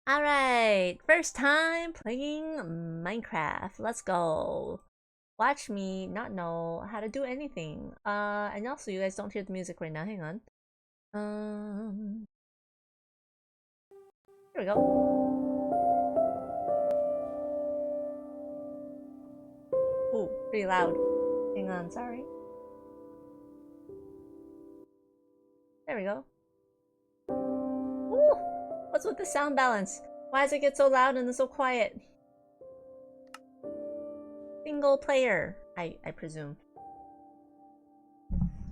Alright, first time playing Minecraft. Let's go. Watch me not know how to do anything. And also you guys don't hear the music right now. Hang on. Um, Here we go. Ooh, pretty loud. Hang on, sorry. There we go. Ooh, what's with the sound balance? Why does it get so loud and then so quiet? Single player, I presume.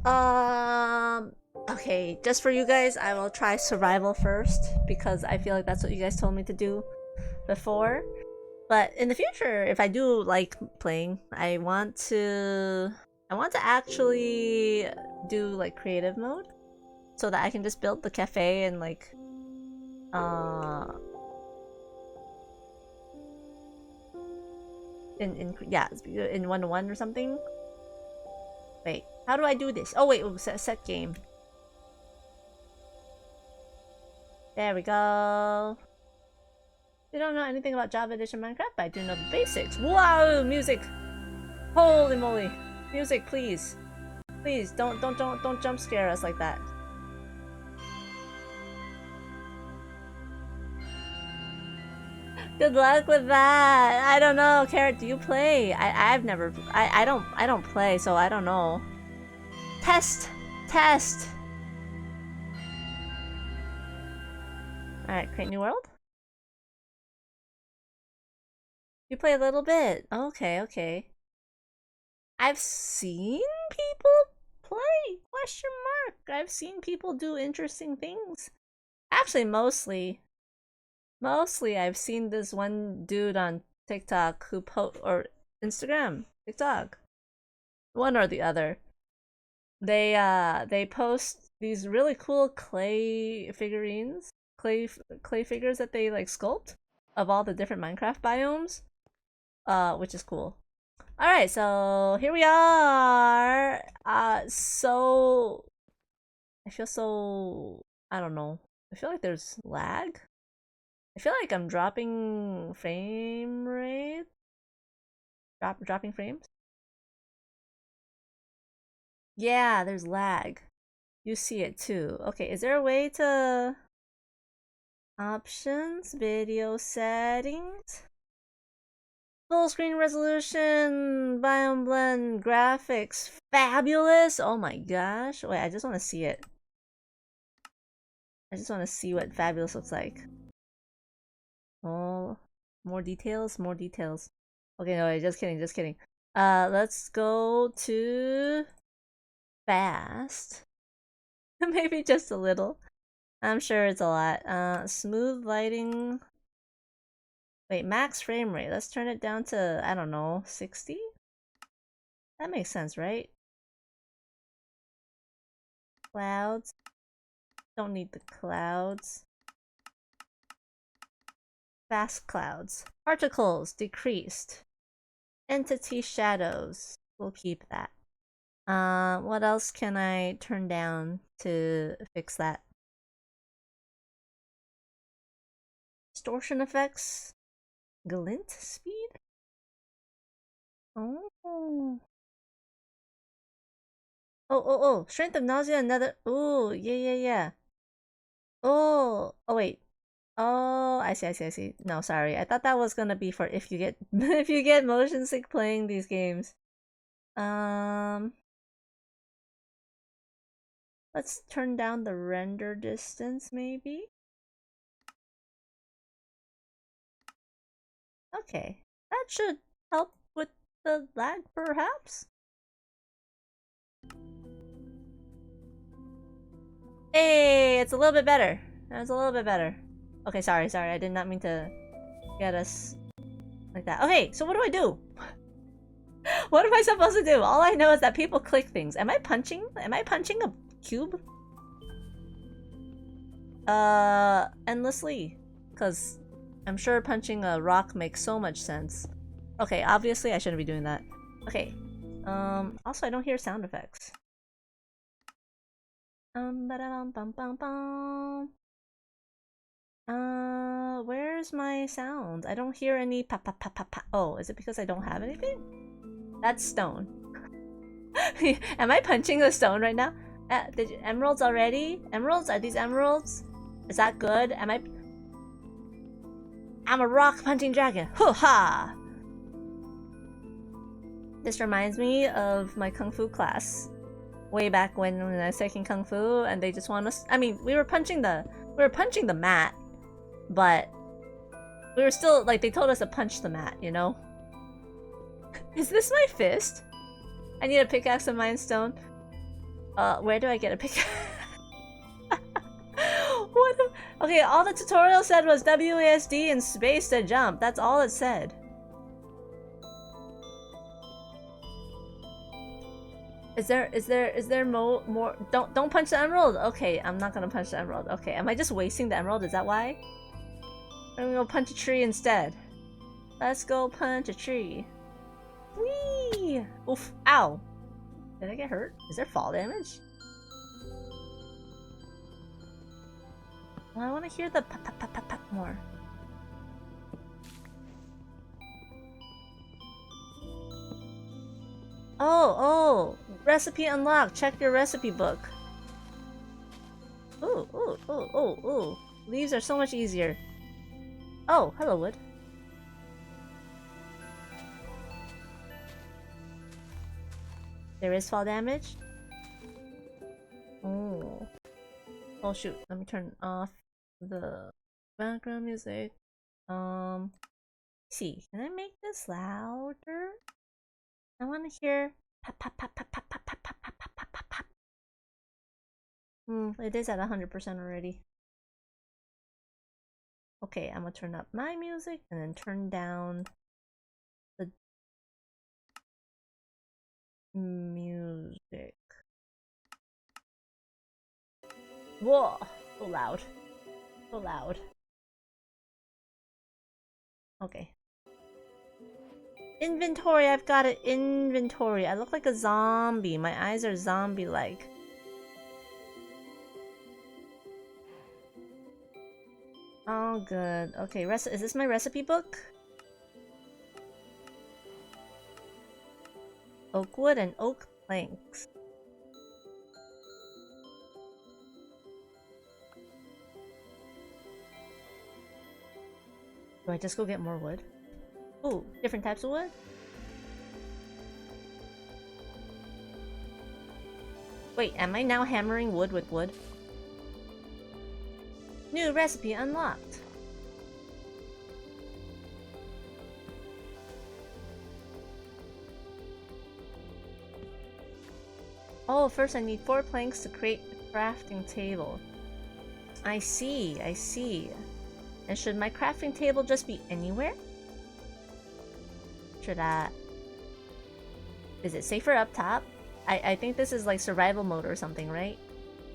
Um, okay, just for you guys, I will try survival first because I feel like that's what you guys told me to do before. But in the future, if I do like playing, I want to actually do like creative mode so that I can just build the cafe and like uh in yeah, in 1-1 or something. Wait, how do I do this? Oh wait, set game. There we go. I don't know anything about Java Edition Minecraft, but I do know the basics. Wow, music! Holy moly! Music, please. Please, don't jump scare us like that. Good luck with that. I don't know, Carrot. Do you play? I've never. I don't play, so I don't know. Test, test. All right, create new world. You play a little bit. Okay, okay. I've seen people play. Question mark. I've seen people do interesting things. Actually, mostly I've seen this one dude on TikTok who or Instagram, TikTok, one or the other. They post these really cool clay figurines, clay figures that they like sculpt of all the different Minecraft biomes, which is cool. All right, so here we are. So I feel so, I don't know. I feel like there's lag. I feel like I'm dropping frame rate. Dropping frames. Yeah, there's lag. You see it too. Okay, is there a way to options, video settings, full screen resolution, biome blend, graphics, fabulous. Oh my gosh. Wait, I just want to see it. I just want to see what fabulous looks like. Oh, more details, more details. Okay, no, wait, just kidding, just kidding. Let's go to fast. Maybe just a little. I'm sure it's a lot. Smooth lighting. Wait, max frame rate. Let's turn it down to, I don't know, 60? That makes sense, right? Clouds. Don't need the clouds. Fast clouds. Particles decreased. Entity shadows. We'll keep that. What else can I turn down to fix that? Distortion effects. Glint speed? Oh. Oh. Strength of nausea, another. Ooh, yeah. Oh, wait. Oh, I see. No, sorry. I thought that was gonna be for if you get if you get motion sick playing these games. Um, let's turn down the render distance maybe. Okay. That should help with the lag perhaps. Hey, it's a little bit better. That's a little bit better. Okay, sorry. I did not mean to get us like that. Okay, so what do I do? What am I supposed to do? All I know is that people click things. Am I punching? Am I punching a cube? Endlessly. Because I'm sure punching a rock makes so much sense. Okay, obviously I shouldn't be doing that. Okay. Also I don't hear sound effects. Ba-da-bum, bum, bum, bum. Where where's my sound? I don't hear any pa pa pa pa pa. Oh, is it because I don't have anything? That's stone. Am I punching the stone right now? Emeralds already? Emeralds? Are these emeralds? Is that good? Am I... I'm a rock punching dragon. Hoo ha! This reminds me of my kung fu class. Way back when I was taking kung fu and they just want us... I mean, we were punching the mat, but we were still, like, they told us to punch the mat, you know? Is this my fist? I need a pickaxe and mine stone. Where do I get a pickaxe? Okay, all the tutorial said was WASD and space to jump. That's all it said. Is there more? Don't punch the emerald. Okay, I'm not gonna punch the emerald. Okay, am I just wasting the emerald? Is that why? I'm gonna go punch a tree instead. Let's go punch a tree. Whee! Oof! Ow! Did I get hurt? Is there fall damage? Well, I want to hear the pop pop pop pop pop more. Oh! Recipe unlocked. Check your recipe book. Ooh. Leaves are so much easier. Oh, hello, wood. There is fall damage? Oh. Oh shoot, let me turn off the background music. See, can I make this louder? I want to hear pop pop pop pop pop pop pop pop pop pop pop pop. It is at 100% already. Okay, I'm gonna turn up my music and then turn down the music. Whoa! So loud. So loud. Okay. Inventory! I've got an inventory. I look like a zombie. My eyes are zombie-like. Oh, good. Okay, is this my recipe book? Oak wood and oak planks. Do I just go get more wood? Ooh, different types of wood? Wait, am I now hammering wood with wood? New recipe unlocked. Oh, first I need 4 planks to create a crafting table. I see. And should my crafting table just be anywhere? Is it safer up top? I think this is like survival mode or something, right?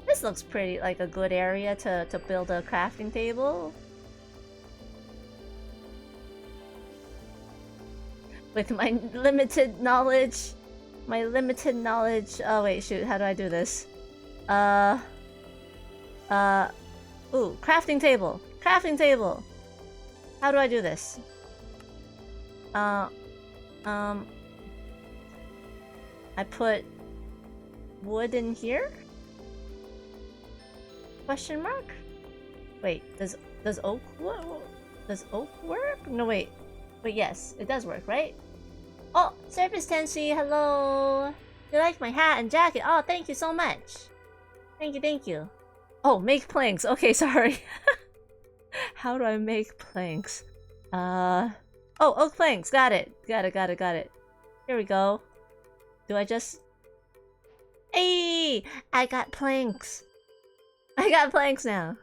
This looks pretty like a good area to build a crafting table. With my limited knowledge. Oh wait, shoot, how do I do this? Ooh, crafting table. How do I do this? I put wood in here? Question mark? Wait, does oak work? No, wait, yes, it does work, right? Oh, Surface Tensi, hello! You like my hat and jacket? Oh, thank you so much! Thank you. Oh, make planks. Okay, sorry. How do I make planks? Oh, oak planks. Got it. Here we go. Do I just... Hey! I got planks. Now.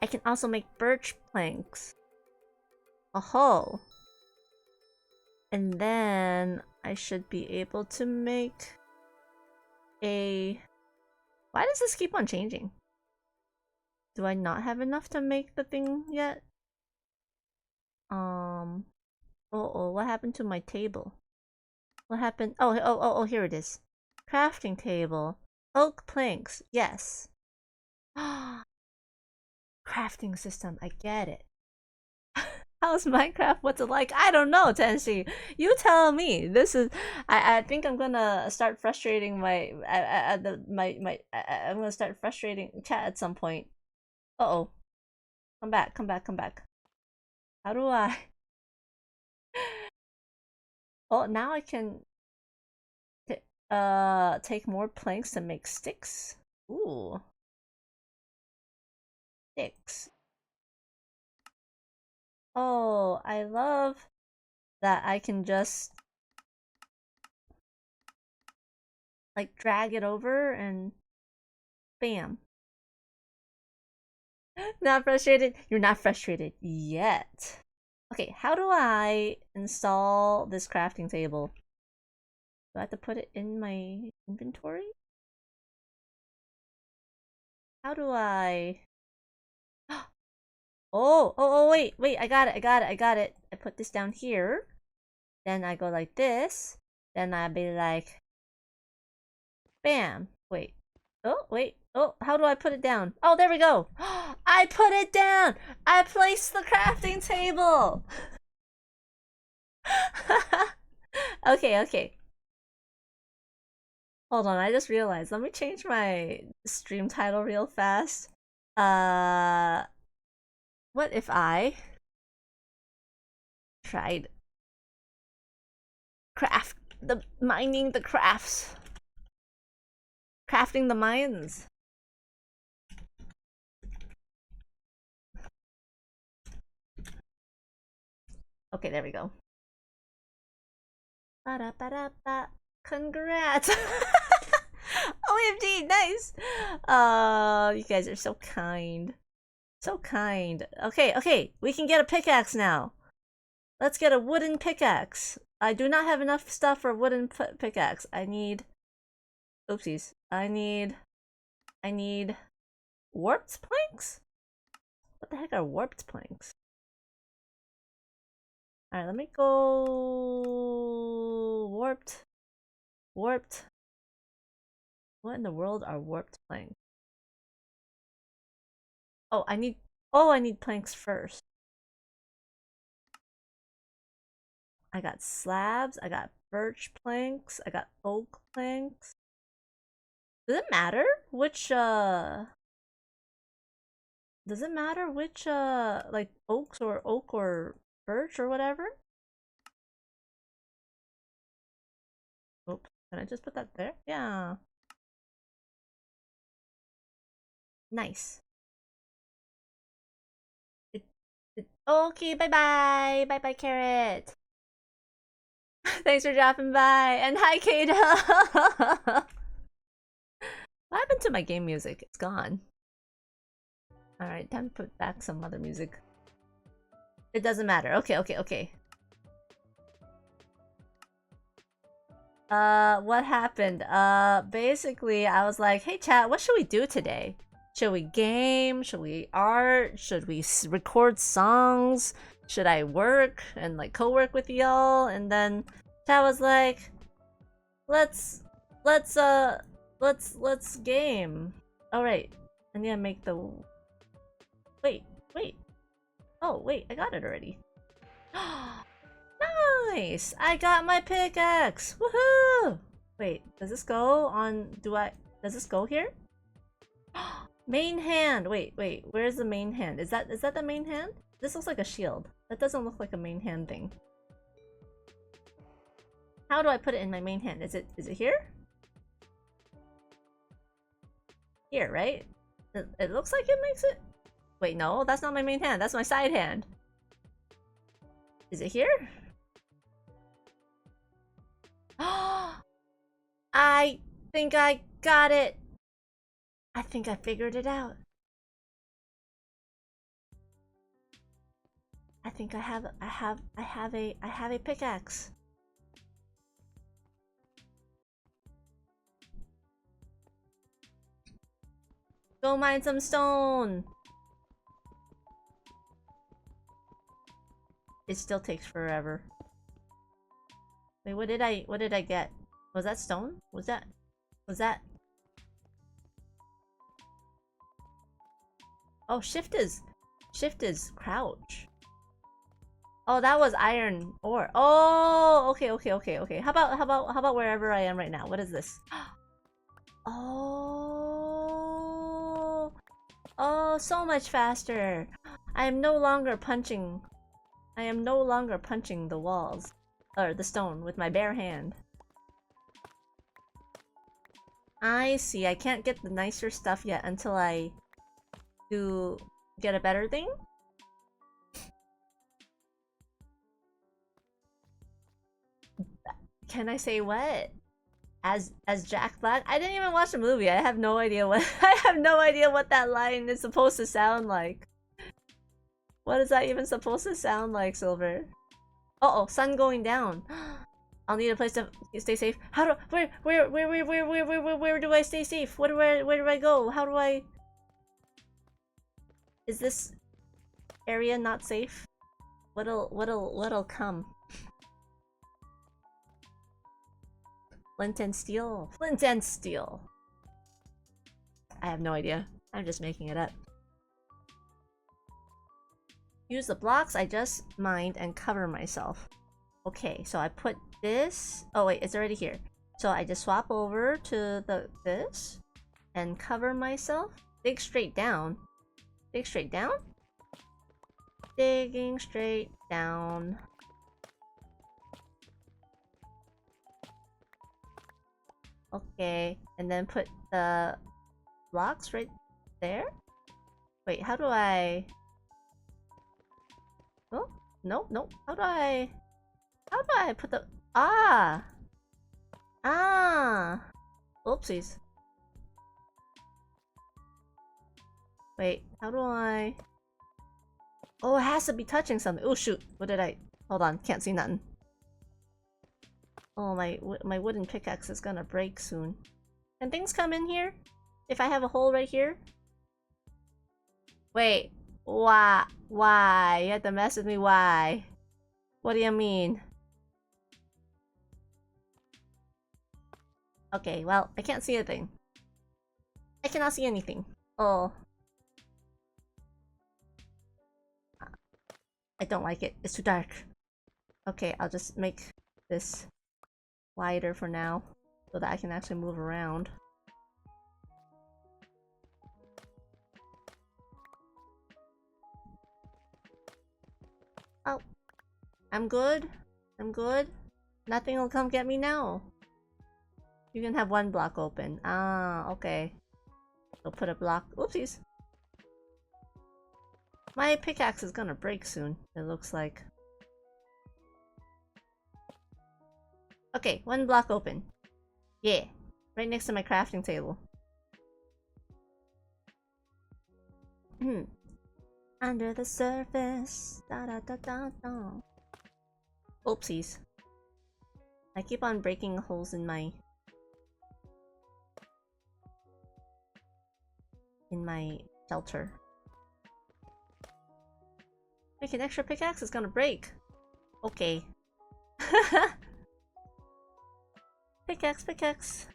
I can also make birch planks. Oh. And then I should be able to make a... Why does this keep on changing? Do I not have enough to make the thing yet? What happened to my table? What happened? Oh, here it is. Crafting table. Oak planks. Yes. crafting system. I get it. How's Minecraft? What's it like? I don't know, Tenshi. You tell me. This is. I think I'm gonna start frustrating my. I'm gonna start frustrating chat at some point. Uh oh. Come back. Come back. Come back. How do I? Oh, now I can. Take more planks to make sticks. Ooh. Sticks. Oh, I love that I can just like drag it over and bam. Not frustrated? You're not frustrated yet. Okay, how do I install this crafting table? Do I have to put it in my inventory? How do I... Oh, wait, I got it. I put this down here. Then I go like this. Then I'll be like... Bam. Wait. Oh, wait. Oh, how do I put it down? Oh, there we go. I put it down. I placed the crafting table. Okay. Hold on, I just realized. Let me change my stream title real fast. What if I tried mining the crafts? Crafting the mines. Okay, there we go. Ba-da-ba-da-ba. Congrats! OMG, nice! You guys are so kind. So kind. Okay, we can get a pickaxe now. Let's get a wooden pickaxe. I do not have enough stuff for a wooden pickaxe. I need... Oopsies. I need warped planks? What the heck are warped planks? Alright, let me go... Warped. What in the world are warped planks? Oh, I need planks first. I got slabs, I got birch planks, I got oak planks. Does it matter which like oak or birch or whatever? Oops, can I just put that there? Yeah. Nice. Okay, bye bye Carrot. Thanks for dropping by, and hi Kato. What happened to my game music? It's gone. Alright, time to put back some other music. It doesn't matter. Okay. What happened? Basically, I was like, hey chat, what should we do today? Should we game? Should we art? Should we record songs? Should I work and like co-work with y'all? And then chat was like, let's game. All right, I need to make the. Wait. Oh wait, I got it already. Nice! I got my pickaxe! Woohoo! Wait, does this go on... Does this go here? Main hand! Wait, where's the main hand? Is that the main hand? This looks like a shield. That doesn't look like a main hand thing. How do I put it in my main hand? Is it here? Here, right? It looks like it makes it... Wait, no, that's not my main hand. That's my side hand. Is it here? I think I got it. I think I figured it out. I think I have a pickaxe. Go mine some stone. It still takes forever. Wait, what did I get? Was that stone? Was that Oh, shift is crouch. Oh, that was iron ore. Oh, okay, okay, okay, okay. How about wherever I am right now? What is this? Oh, oh, so much faster. I am no longer punching. I am no longer punching the walls or the stone with my bare hand. I see. I can't get the nicer stuff yet until I do get a better thing. Can I say what? As Jack Black? I didn't even watch the movie. I have no idea what I have no idea what that line is supposed to sound like. What is that even supposed to sound like, Silver? Uh-oh, sun going down. I'll need a place to stay safe. How do where do I stay safe? Where do I go? How do I? Is this area not safe? What'll come? Flint and steel. Flint and steel. I have no idea. I'm just making it up. Use the blocks I just mined and cover myself. Okay, so I put this. Oh wait, it's already here. So I just swap over to this and cover myself. Dig straight down. Dig straight down? Digging straight down. Okay, and then put the blocks right there? Wait, how do I... Oh, no, no. How do I put the... Ah! Ah! Oopsies. Wait, how do I... Oh, it has to be touching something. Oh, shoot. What did I... Hold on, can't see nothing. Oh, my wooden pickaxe is gonna break soon. Can things come in here? If I have a hole right here? Wait. Why? Why? You have to mess with me, why? What do you mean? Okay, well, I can't see a thing. I cannot see anything. Oh. I don't like it. It's too dark. Okay, I'll just make this wider for now so that I can actually move around. Oh. I'm good. I'm good. Nothing will come get me now. You can have one block open. Ah, okay. So put a block. Oopsies. My pickaxe is gonna break soon, it looks like. Okay, one block open. Yeah. Right next to my crafting table. Under the surface. Da da da da da. Oopsies. I keep on breaking holes in my shelter. Make an extra pickaxe, it's gonna break. Okay. Pickaxe, pickaxe.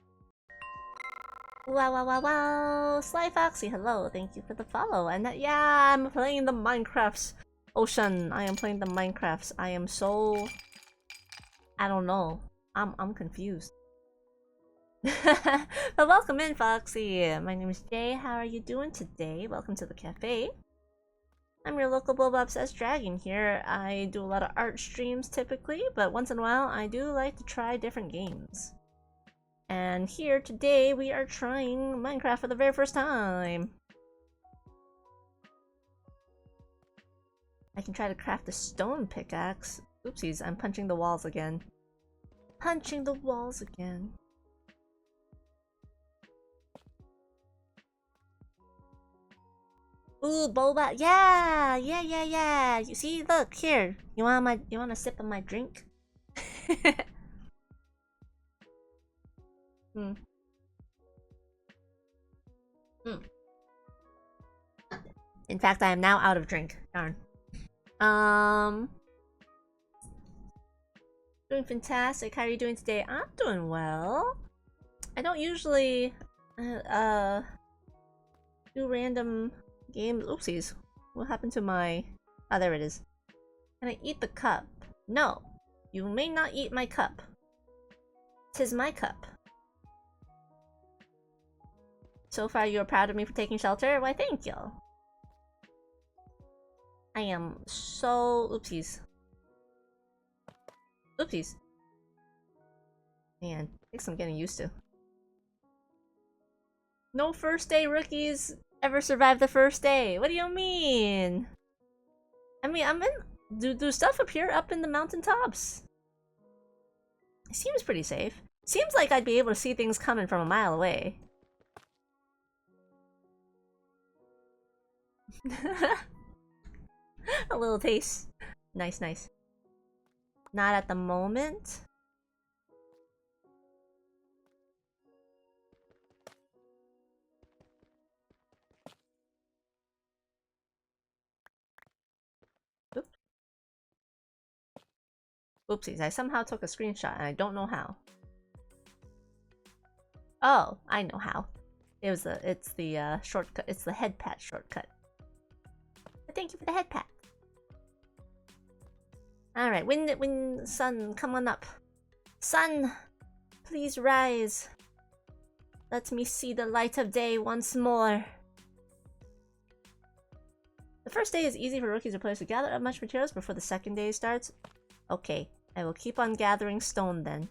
Wow, wow, wow, wow. Sly Foxy, hello. Thank you for the follow. And yeah, I'm playing the Minecrafts. Ocean, I am playing the Minecrafts. I am so... I don't know. I'm confused. But welcome in, Foxy. My name is Jay. How are you doing today? Welcome to the cafe. I'm your local Bob-obsessed dragon here. I do a lot of art streams typically, but once in a while I do like to try different games. And here today we are trying Minecraft for the very first time. I can try to craft a stone pickaxe. Oopsies, I'm punching the walls again. Punching the walls again. Ooh, boba. Yeah, yeah, yeah, yeah. You see, look here. You want a sip of my drink? Hmm. Hmm. In fact, I am now out of drink. Darn. Doing fantastic. How are you doing today? I'm doing well. I don't usually do random Games. Oopsies. What happened to my... Ah, there it is. Can I eat the cup? No. You may not eat my cup. 'Tis my cup. So far, you're proud of me for taking shelter? Why, thank you. I am so... Oopsies. Oopsies. Man, I think I'm getting used to. No first day rookies ever survive the first day. What do you mean? I mean, I'm in... Do stuff appear up in the mountaintops? It seems pretty safe. Seems like I'd be able to see things coming from a mile away. A little taste. Nice, nice. Not at the moment. Oops. Oopsies, I somehow took a screenshot and I don't know how. Oh, I know how. It's the shortcut. It's the head pat shortcut. But thank you for the head pat. Alright, wind, sun, come on up. Sun, please rise. Let me see the light of day once more. The first day is easy for rookies or players to gather up much materials before the second day starts. Okay, I will keep on gathering stone then.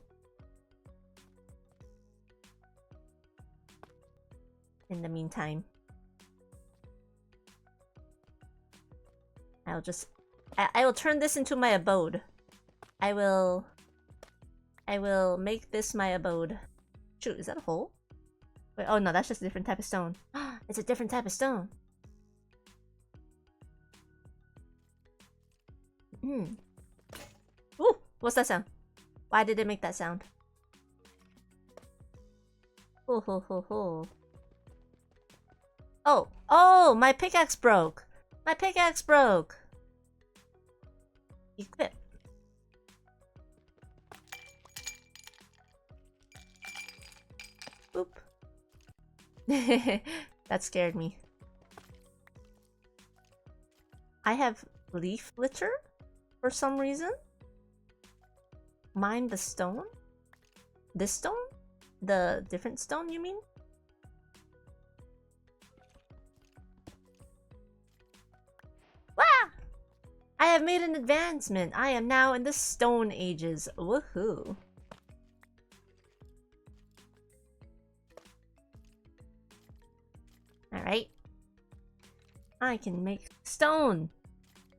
In the meantime, I will turn this into my abode. I will make this my abode. Shoot, is that a hole? Wait, oh no, that's just a different type of stone. It's a different type of stone. Ooh, what's that sound? Why did it make that sound? Ho ho ho ho. Oh, my pickaxe broke. My pickaxe broke. Equip. Boop. That scared me. I have leaf litter for some reason. Mine the stone? This stone? The different stone, you mean? Wah! I have made an advancement. I am now in the Stone Ages. Woohoo. Alright. I can make stone.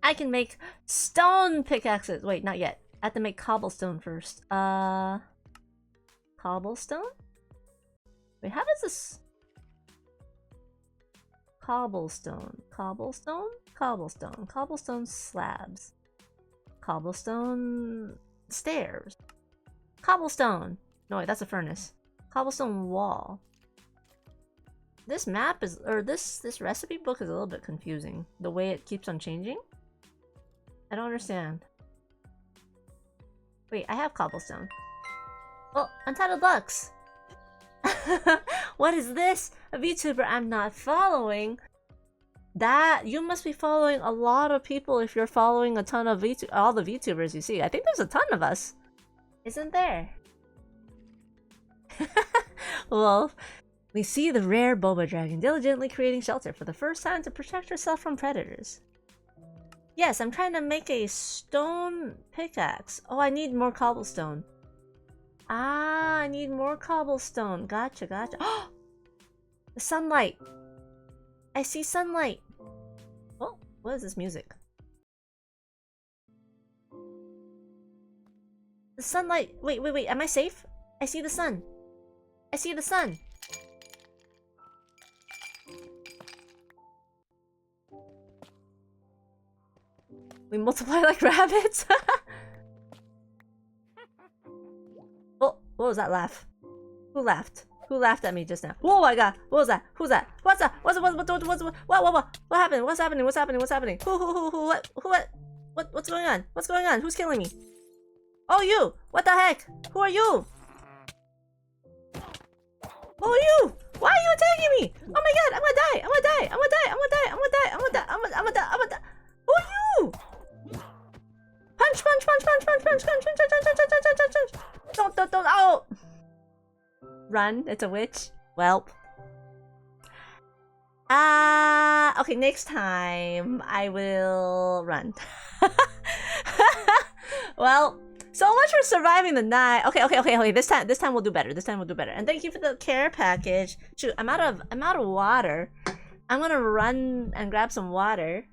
I can make stone pickaxes. Wait, not yet. I have to make cobblestone first. Cobblestone? Wait, how does this... Cobblestone. Cobblestone? Cobblestone. Cobblestone slabs. Cobblestone... stairs. Cobblestone! No, wait, that's a furnace. Cobblestone wall. This map is... or this recipe book is a little bit confusing. The way it keeps on changing. I don't understand. Wait, I have cobblestone. Oh, Untitled Lux! What is this? A VTuber I'm not following? That... you must be following a lot of people if you're following a ton of all the VTubers you see. I think there's a ton of us. Isn't there? Well, we see the rare boba dragon diligently creating shelter for the first time to protect herself from predators. Yes, I'm trying to make a stone pickaxe. Oh, I need more cobblestone. Ah, I need more cobblestone. Gotcha, gotcha. Oh! The sunlight! I see sunlight! Oh, what is this music? The sunlight! Wait, wait, wait, am I safe? I see the sun! I see the sun! We multiply like rabbits? Oh, what was that laugh? Who laughed? Who laughed at me just now? Oh my god! What was that? Who's that? What's that? What happened? What's happening? What's happening? What's happening? What's going on? What's going on? Who's killing me? Oh, you! What the heck? Who are you? Who are you? Why are you attacking me? Oh my god, I'm gonna die! I'm gonna die! I'm gonna die! I'm gonna die! I'm gonna die! I'm gonna die! I'm gonna die! I'm gonna die! Who are you? Punch! Punch! Punch! Punch! Punch! Punch! Punch! Punch! Punch! Punch! Punch! Punch! Punch! Don't! Oh! Run! It's a witch. Welp. Okay, next time I will run. Well, so much for surviving the night. Okay. This time we'll do better. This time we'll do better. And thank you for the care package. Shoot, I'm out of water. I'm gonna run and grab some water.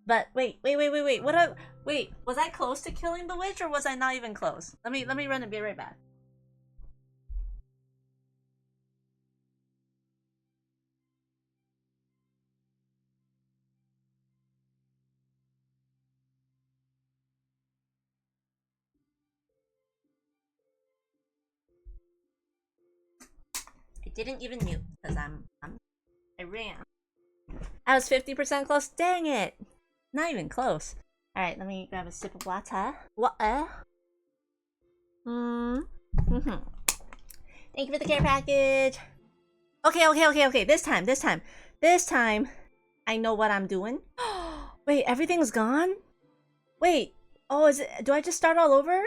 But wait. Wait, was I close to killing the witch or was I not even close? Let me run and be right back. I didn't even mute because I ran. I was 50% close. Dang it! Not even close. All right, let me grab a sip of water. Water. Thank you for the care package. Okay. This time, I know what I'm doing. Wait, everything's gone? Wait. Oh, is it? Do I just start all over?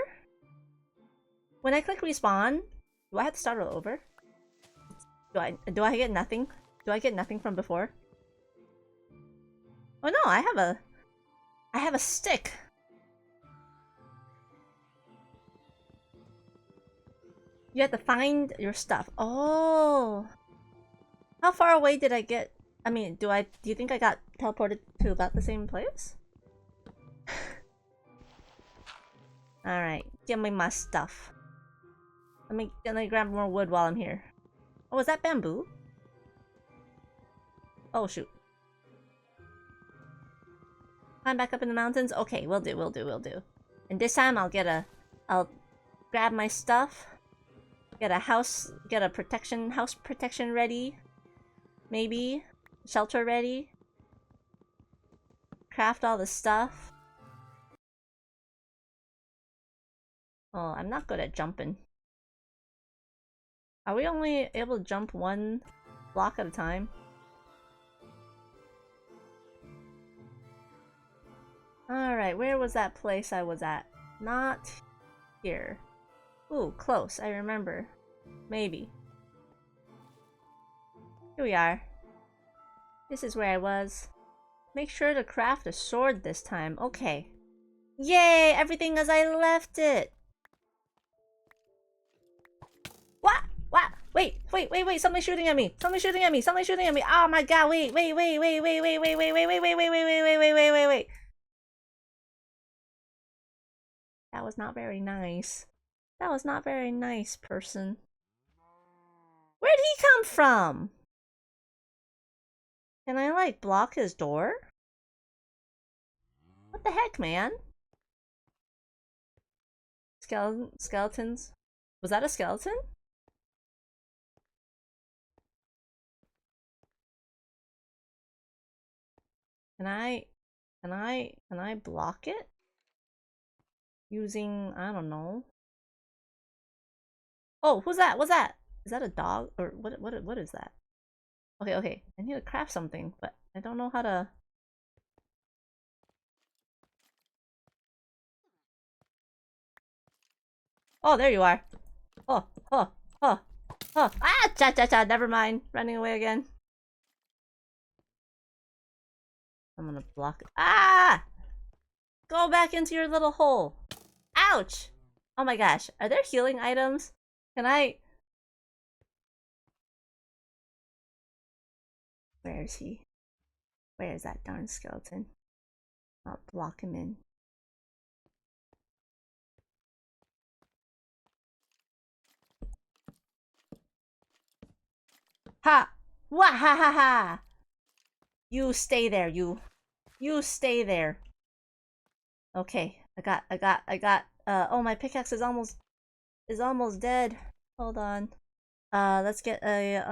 When I click respawn, do I have to start all over? Do I get nothing? Do I get nothing from before? Oh no, I have a stick. You have to find your stuff. Oh. How far away did I get? I mean, do you think I got teleported to about the same place? Alright, give me my stuff. Let me grab more wood while I'm here. Oh, is that bamboo? Oh shoot. Climb back up in the mountains? Okay, we'll do. And this time I'll grab my stuff. Get a house protection ready. Maybe. Shelter ready. Craft all the stuff. Oh, I'm not good at jumping. Are we only able to jump one block at a time? Alright, where was that place I was at? Not here. Ooh, close, I remember. Maybe. Here we are. This is where I was. Make sure to craft a sword this time. Okay. Yay! Everything as I left it! What? What? Wait! Somebody's shooting at me! Somebody's shooting at me! Oh my god, wait! That was not very nice. That was not very nice, person. Where'd he come from? Can I, like, block his door? What the heck, man? Skeletons? Was that a skeleton? Can I block it? Using, I don't know. Oh, who's that? What's that? Is that a dog? Or what is that? Okay. I need to craft something, but I don't know how to... Oh, there you are. Oh. Ah, cha. Never mind. Running away again. I'm gonna block it. Ah! Go back into your little hole. Ouch! Oh my gosh. Are there healing items? Can I... Where is he? Where is that darn skeleton? I'll block him in. Ha! Wahahaha! You stay there, you. You stay there. Okay, I got, oh, my pickaxe is almost dead. Hold on. Let's get a,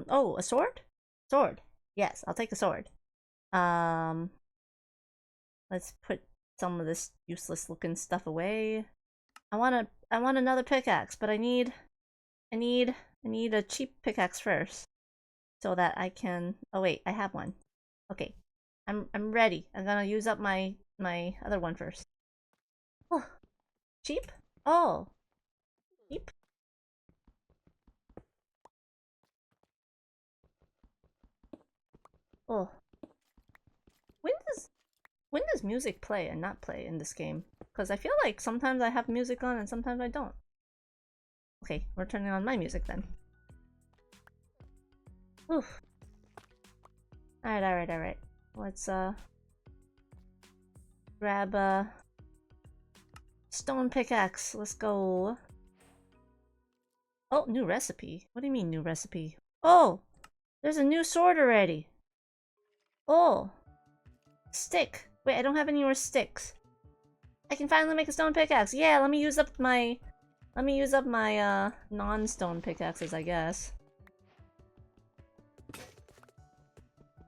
oh, a sword? Sword. Yes, I'll take the sword. Let's put some of this useless looking stuff away. I want another pickaxe, but I need a cheap pickaxe first. so that I can... Oh wait, I have one. Okay, I'm ready. I'm gonna use up my other one first. Oh, cheap? Oh, cheap. Oh, when does music play and not play in this game? Because I feel like sometimes I have music on and sometimes I don't. Okay, we're turning on my music then. Oof. Alright. Let's grab a stone pickaxe. Let's go. Oh, new recipe. What do you mean new recipe? Oh, there's a new sword already. Oh, stick. Wait, I don't have any more sticks. I can finally make a stone pickaxe. Yeah, let me use up my non-stone pickaxes, I guess.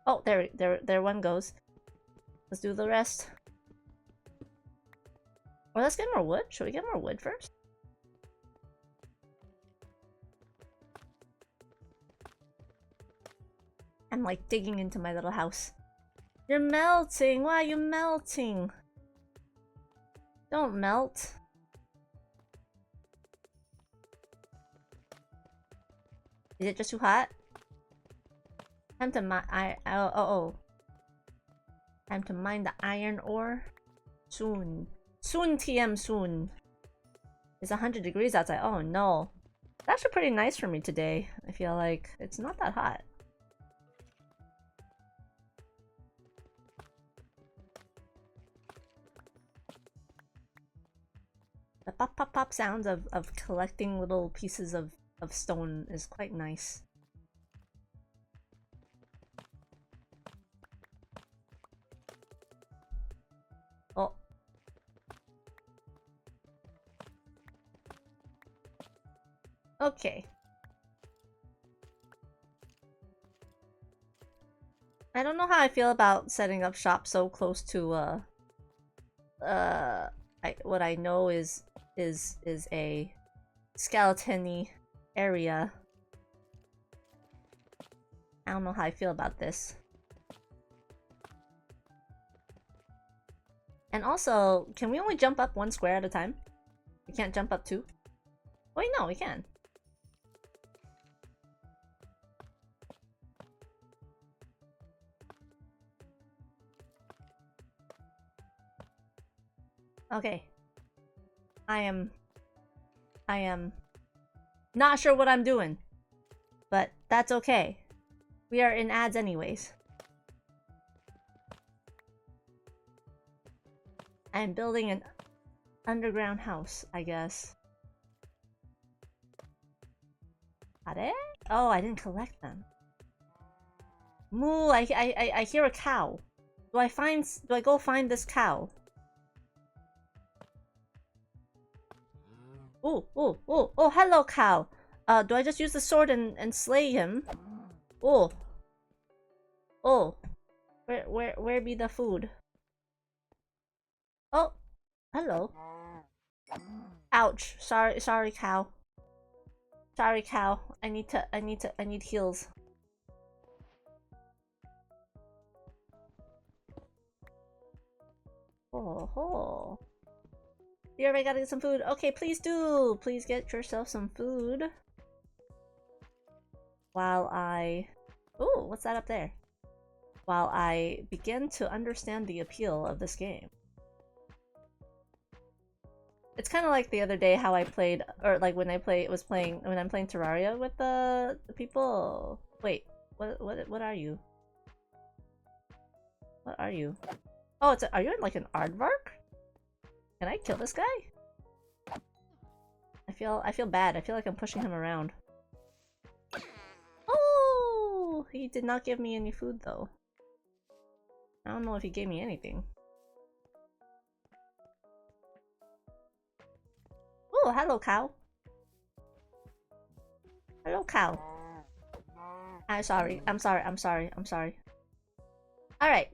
Oh, there one goes. Let's do the rest. Well, let's get more wood. Should we get more wood first? I'm like digging into my little house. You're melting! Why are you melting? Don't melt. Is it just too hot? Time to mine. Oh. Time to mine the iron ore. Soon. Soon, TM, soon. It's 100 degrees outside. Oh no. It's actually pretty nice for me today. I feel like it's not that hot. The pop sounds of collecting little pieces of stone is quite nice. Oh. Okay. I don't know how I feel about setting up shop so close to what I know is a skeleton-y area. I don't know how I feel about this. And also, can we only jump up one square at a time? We can't jump up two? Wait, no, we can. Okay. I am not sure what I'm doing, but that's okay. We are in ads anyways. I'm building an underground house, I guess. Got it? Oh, I didn't collect them. Moo! I hear a cow. Do I go find this cow? Oh, hello, cow. Do I just use the sword and slay him? Oh. Where be the food? Oh, hello. Ouch. Sorry, cow. Sorry, cow. I need heals. Oh. You already gotta get some food. Okay, please do. Please get yourself some food. While I... Ooh, what's that up there? While I begin to understand the appeal of this game. It's kind of like the other day how I played, or like when I'm playing Terraria with the people. Wait, what are you? What are you? Oh, are you in like an aardvark? Can I kill this guy? I feel bad. I feel like I'm pushing him around. Oh, he did not give me any food though. I don't know if he gave me anything. Oh, hello, cow. Hello, cow. I'm sorry. Alright.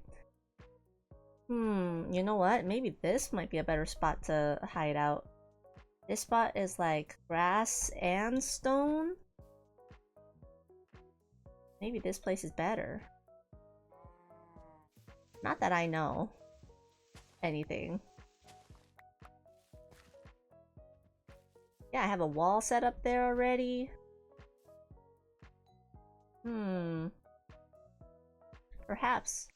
You know what? Maybe this might be a better spot to hide out. This spot is like grass and stone. Maybe this place is better. Not that I know anything. Yeah, I have a wall set up there already. Perhaps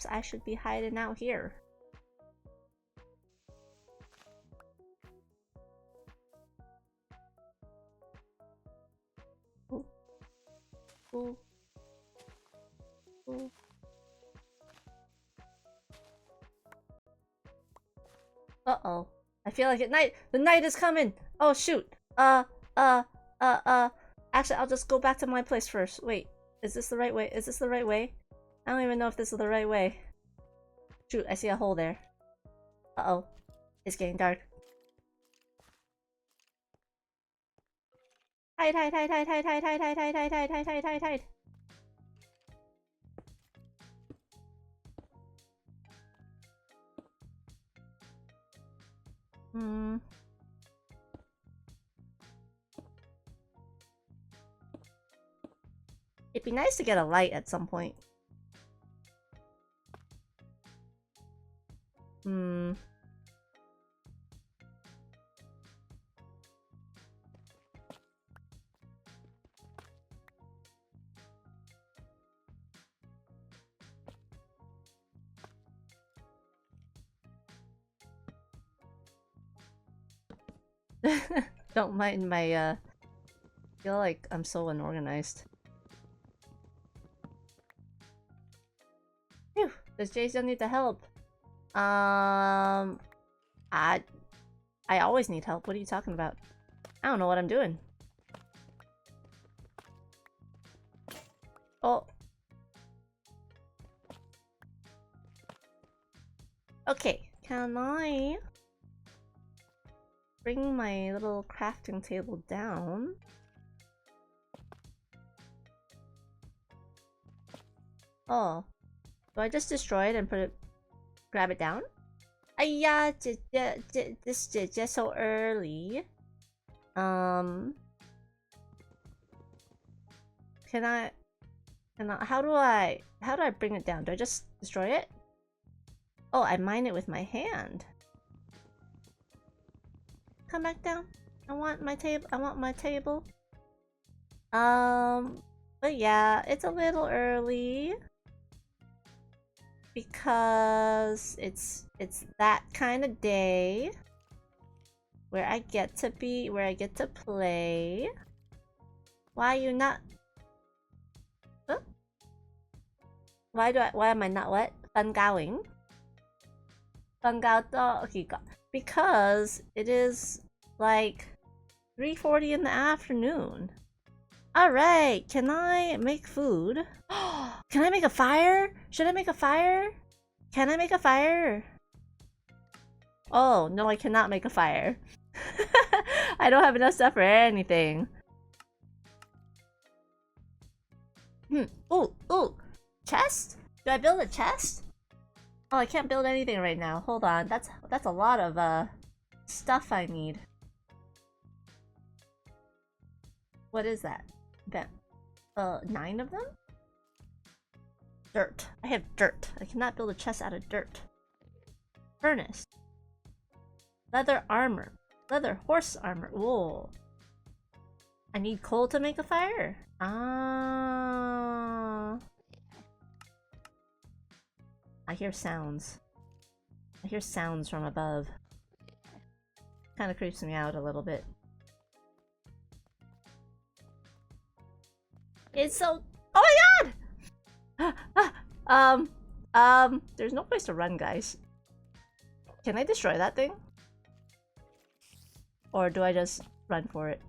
I should be hiding out here. Ooh. Ooh. Ooh. Uh-oh. I feel like the night is coming! Oh shoot! Actually, I'll just go back to my place first. Wait, is this the right way? Is this the right way? I don't even know if this is the right way. Shoot, I see a hole there. Uh-oh. It's getting dark. Hide, hide, hide, hide, hide, hide, hide, hide, hide, hide, hide, hide, hide, hide, hide. It'd be nice to get a light at some point. Don't mind my, I feel like I'm so unorganized. Phew, does Jay still need the help? I always need help. What are you talking about? I don't know what I'm doing. Oh. Okay, can I bring my little crafting table down? Oh. Do I just destroy it and grab it down? Yeah, this just so early. Can I, how do I bring it down? Do I just destroy it? Oh, I mine it with my hand. Come back down. I want my table. But yeah, it's a little early. Because it's that kind of day where I get to play. Why are you not? Huh? Why am I not what? Fungaoing? Okay, because it is like 3:40 in the afternoon. Alright, can I make food? Can I make a fire? Should I make a fire? Can I make a fire? Oh, no, I cannot make a fire. I don't have enough stuff for anything. Ooh, chest? Do I build a chest? Oh, I can't build anything right now. Hold on, that's a lot of stuff I need. What is that? 9 of them? Dirt. I have dirt. I cannot build a chest out of dirt. Furnace. Leather armor. Leather horse armor. Whoa. I need coal to make a fire? Ah. I hear sounds. I hear sounds from above. Kinda creeps me out a little bit. It's so— oh my god! There's no place to run, guys. Can I destroy that thing? Or do I just run for it?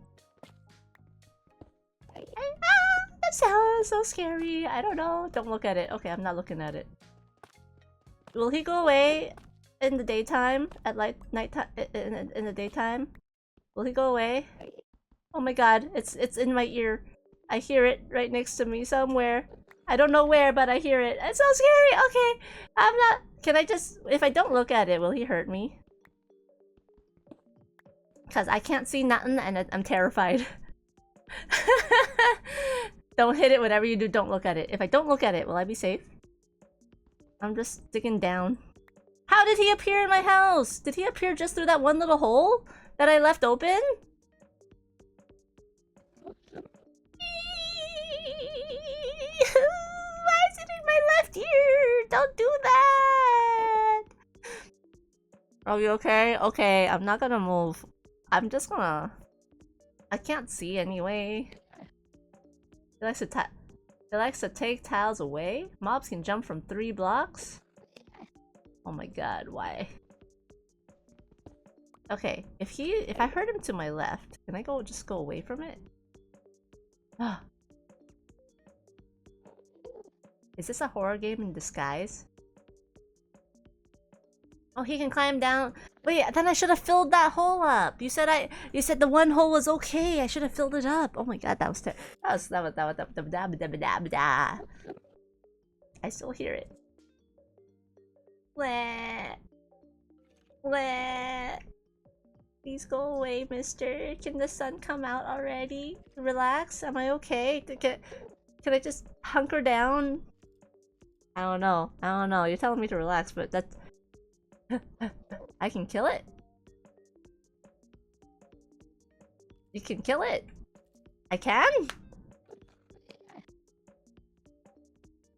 That sounds so scary. I don't know. Don't look at it. Okay, I'm not looking at it. Will he go away in the daytime? At like nighttime? In the daytime? Will he go away? Oh my god, it's in my ear. I hear it right next to me somewhere. I don't know where, but I hear it. It's so scary! Okay, I'm not— can I just— if I don't look at it, will he hurt me? Because I can't see nothing and I'm terrified. Don't hit it. Whatever you do, don't look at it. If I don't look at it, will I be safe? I'm just digging down. How did he appear in my house? Did he appear just through that one little hole that I left open? Why is it in my left ear? Don't do that! Are you okay? Okay, I'm not gonna move. I'm just gonna... I can't see anyway. He likes to take tiles away? Mobs can jump from 3 blocks? Oh my god, why? Okay, if I heard him to my left, can I just go away from it? Is this a horror game in disguise? Oh, he can climb down. Wait, then I should have filled that hole up. You said the one hole was okay. I should have filled it up. Oh my god, that was I still hear it. Wah. Wah. Please go away, mister. Can the sun come out already? Relax. Am I okay? Can I just hunker down? I don't know. I don't know. You're telling me to relax, but that's... I can kill it. You can kill it. I can?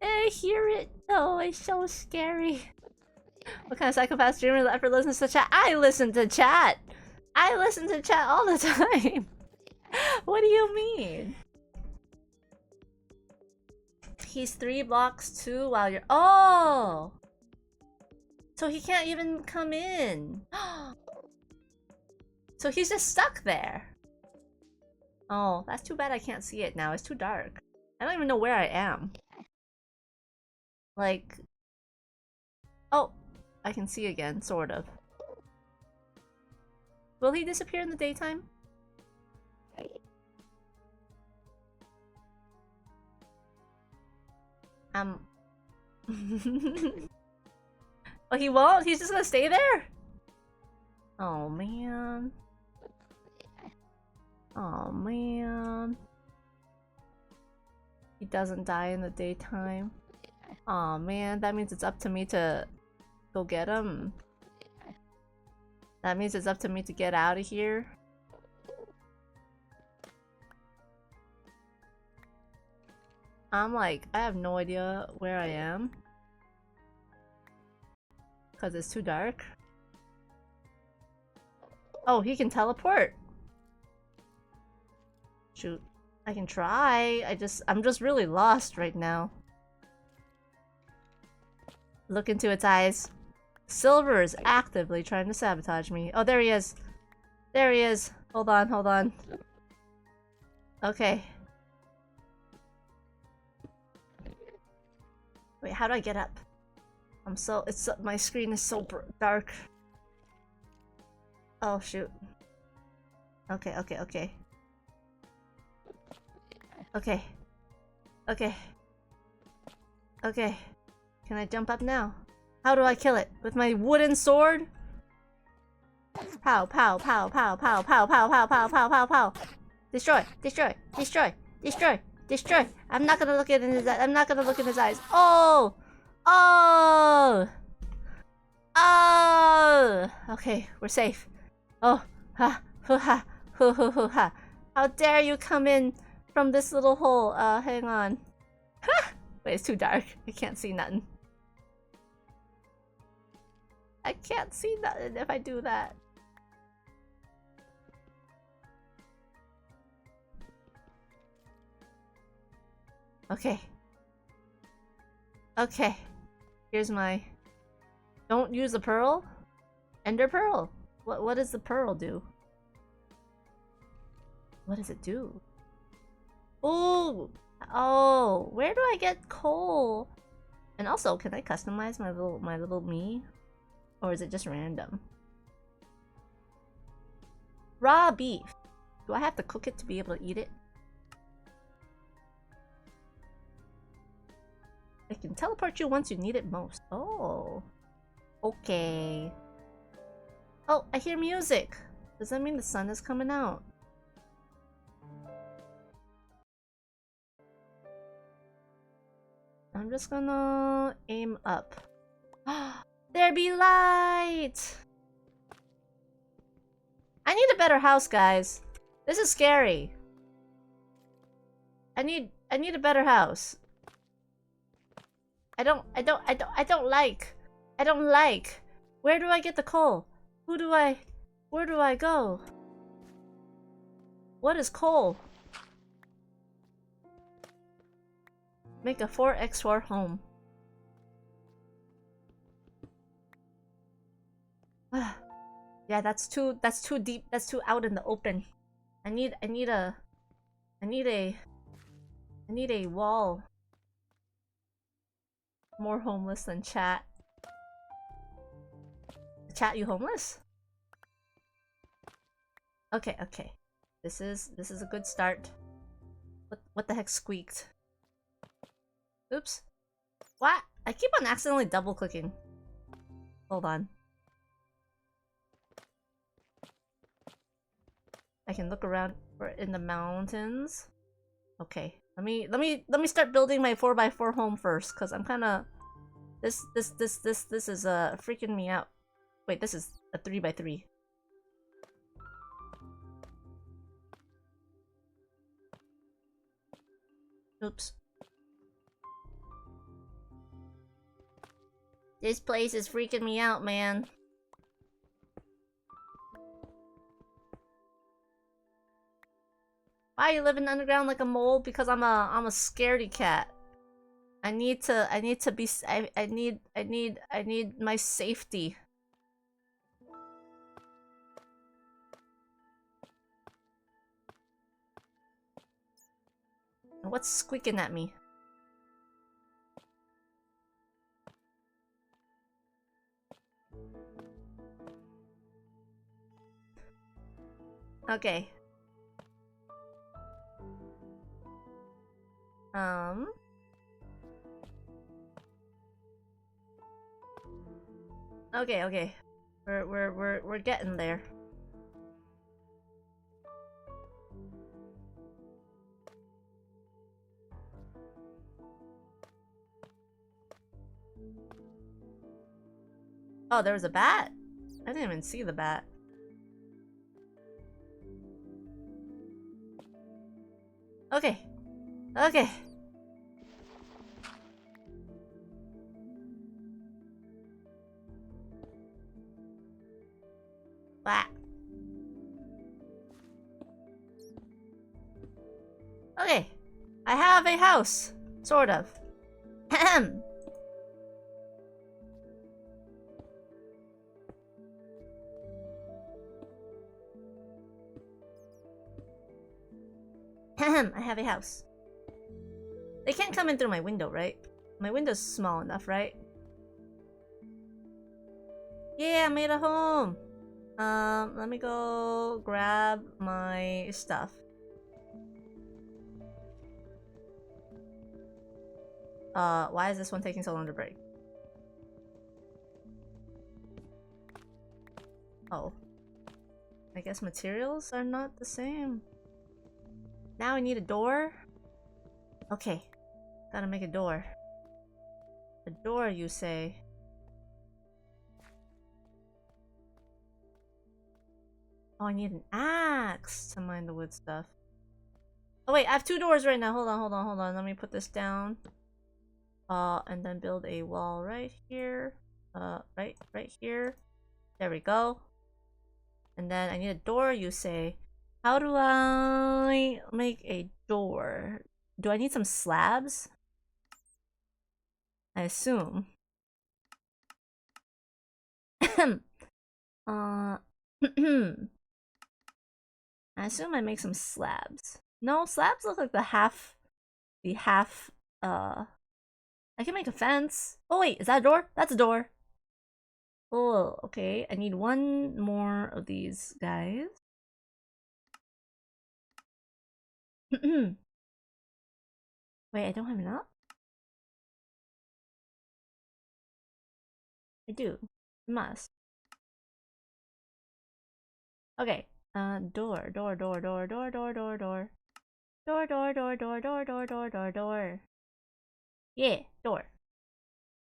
I hear it. Oh, it's so scary. What kind of psychopath streamer ever listens to chat? I listen to chat. I listen to chat all the time. What do you mean? He's 3 blocks too while you're... Oh! So he can't even come in. So he's just stuck there. Oh, that's too bad I can't see it now. It's too dark. I don't even know where I am. Like... Oh! I can see again, sort of. Will he disappear in the daytime? Oh, he won't? He's just gonna stay there? Oh, man. Oh, man. He doesn't die in the daytime. Oh, man. That means it's up to me to go get him. That means it's up to me to get out of here. I'm like, I have no idea where I am. Because it's too dark. Oh, he can teleport. Shoot. I can try. I'm just really lost right now. Look into its eyes. Silver is actively trying to sabotage me. Oh, there he is. There he is. Hold on, hold on. Okay. Wait, how do I get up? My screen is so dark. Oh, shoot. Okay, okay, okay. Okay. Okay. Okay. Can I jump up now? How do I kill it? With my wooden sword? Pow, pow, pow, pow, pow, pow, pow, pow, pow, pow, pow, pow. Destroy, destroy, destroy, destroy, destroy. I'm not gonna look in his eyes. I'm not gonna look in his eyes. Oh! Oh! Oh! Okay, we're safe. Oh, ha, hoo, ha, hoo, hoo, hoo, ha. How dare you come in from this little hole? Hang on. Wait, it's too dark. I can't see nothing. I can't see nothing if I do that. Okay. Okay. Here's my... Don't use the pearl? Ender pearl? What does the pearl do? What does it do? Ooh! Oh, where do I get coal? And also, can I customize my little me? Or is it just random? Raw beef. Do I have to cook it to be able to eat it? I can teleport you once you need it most. Oh. Okay. Oh, I hear music. Does that mean the sun is coming out? I'm just gonna aim up. There be light! I need a better house, guys. This is scary. I need a better house. I don't like. I don't like. Where do I get the coal? Where do I go? What is coal? Make a 4x4 home. Yeah, that's too deep. That's too out in the open. I need a wall. More homeless than chat. Chat, you homeless? Okay, okay. This is a good start. What the heck squeaked? Oops. What? I keep on accidentally double clicking. Hold on. I can look around for in the mountains. Okay. Let me start building my 4x4 home first, cause I'm kind of this is freaking me out. Wait, this is a 3x3. Oops. This place is freaking me out, man. Why are you living underground like a mole? Because I'm a scaredy cat. I need to be I need my safety. What's squeaking at me? Okay. Okay, okay. We're getting there. Oh, there was a bat? I didn't even see the bat. Okay. Okay. Bat. Okay. I have a house. Sort of. Ahem. Ahem. I have a house. They can't come in through my window, right? My window's small enough, right? Yeah, I made a home. Let me go grab my stuff. Why is this one taking so long to break? Oh. I guess materials are not the same. Now I need a door? Okay. Gotta make a door. A door, you say? Oh, I need an axe to mine the wood stuff. Oh wait, I have 2 doors right now. Hold on. Let me put this down. And then build a wall right here. Right here. There we go. And then I need a door, you say. How do I make a door? Do I need some slabs? I assume. I assume I make some slabs. No, slabs look like the half, I can make a fence. Oh wait, is that a door? That's a door. Oh, okay. I need 1 more of these guys. Wait, I don't have enough? I do. I must. Okay. Door. Door. Door. Yeah, door.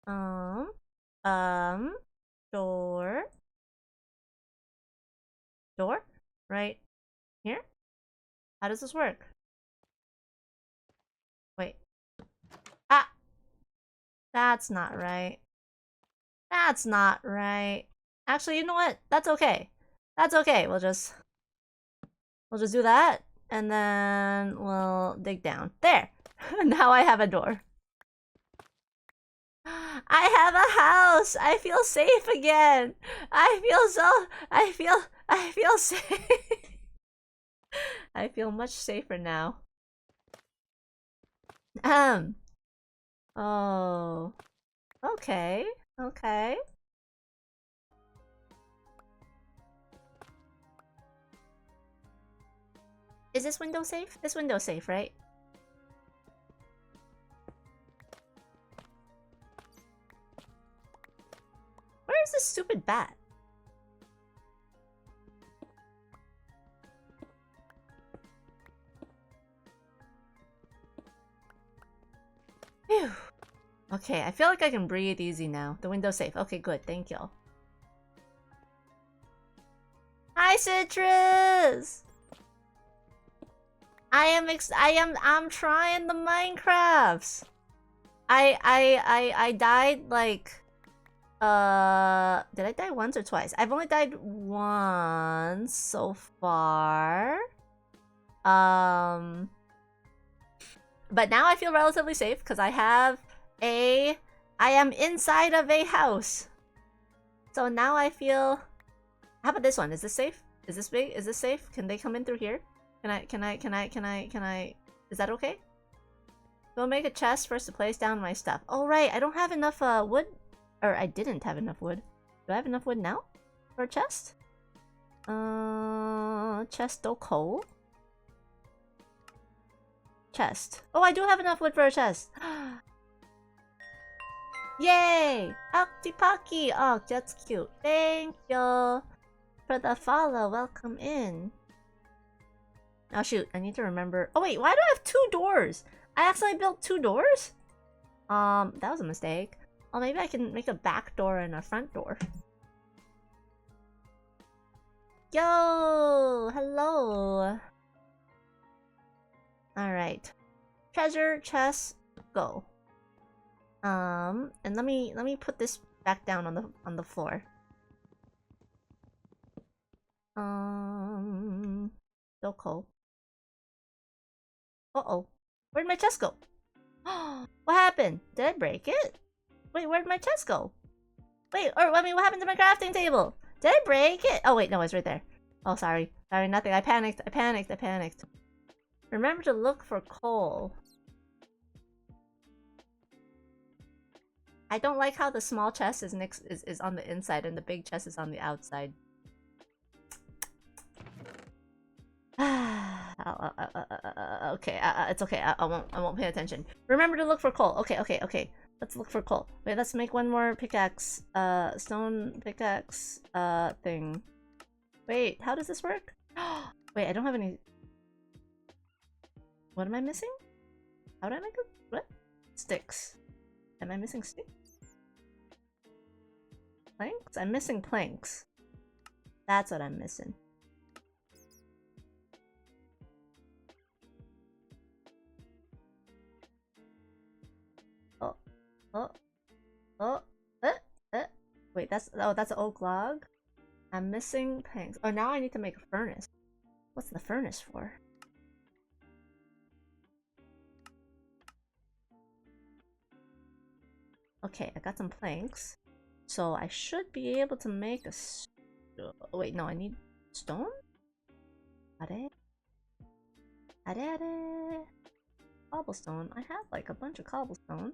Um, door. Door? Right here? How does this work? Wait. Ah! That's not right. That's not right. Actually, you know what? That's okay. That's okay. We'll just do that. And then we'll dig down. There! Now I have a door. I have a house! I feel safe again! I feel safe. I feel much safer now. Oh. Okay. Okay. Is this window safe? This window's safe, right? Where is this stupid bat? Phew. Okay, I feel like I can breathe easy now. The window's safe. Okay, good. Thank you. Hi, Citrus! I'm trying the Minecrafts. I died like did I die once or twice? I've only died once so far. But now I feel relatively safe because I am inside of a house. So now I feel. How about this one? Is this safe? Is this big? Is this safe? Can they come in through here? Can I? Is that okay? Go make a chest first to place down my stuff. Oh right, I don't have enough wood. Or I didn't have enough wood. Do I have enough wood now? For a chest? Chest or coal? Chest. Oh, I do have enough wood for a chest. Yay! Octopocky! Oh, that's cute. Thank you for the follow. Welcome in. Oh shoot, I need to remember. Oh wait, why do I have 2 doors? I accidentally built 2 doors? That was a mistake. Oh, maybe I can make a back door and a front door. Yo! Hello! Alright. Treasure, chest, go. And let me put this back down on the floor. So cool. Uh-oh. Where'd my chest go? What happened? Did I break it? Wait, where'd my chest go? Wait, or I mean, what happened to my crafting table? Did I break it? Oh wait, no, it's right there. Oh, sorry. Sorry, nothing. I panicked. I panicked. I panicked. Remember to look for coal. I don't like how the small chest is on the inside and the big chest is on the outside. Okay, it's okay. I won't pay attention. Remember to look for coal. Okay. Let's look for coal. Wait, let's make one more pickaxe. Stone pickaxe. Thing. Wait, how does this work? Wait, I don't have any. What am I missing? How did I make it? What? Sticks. Am I missing sticks? Planks? I'm missing planks. That's what I'm missing. Wait, that's an oak log? I'm missing planks. Oh, now I need to make a furnace. What's the furnace for? Okay, I got some planks. So I should be able to make a... wait, no, I need stone? Are? Cobblestone. I have like a bunch of cobblestone.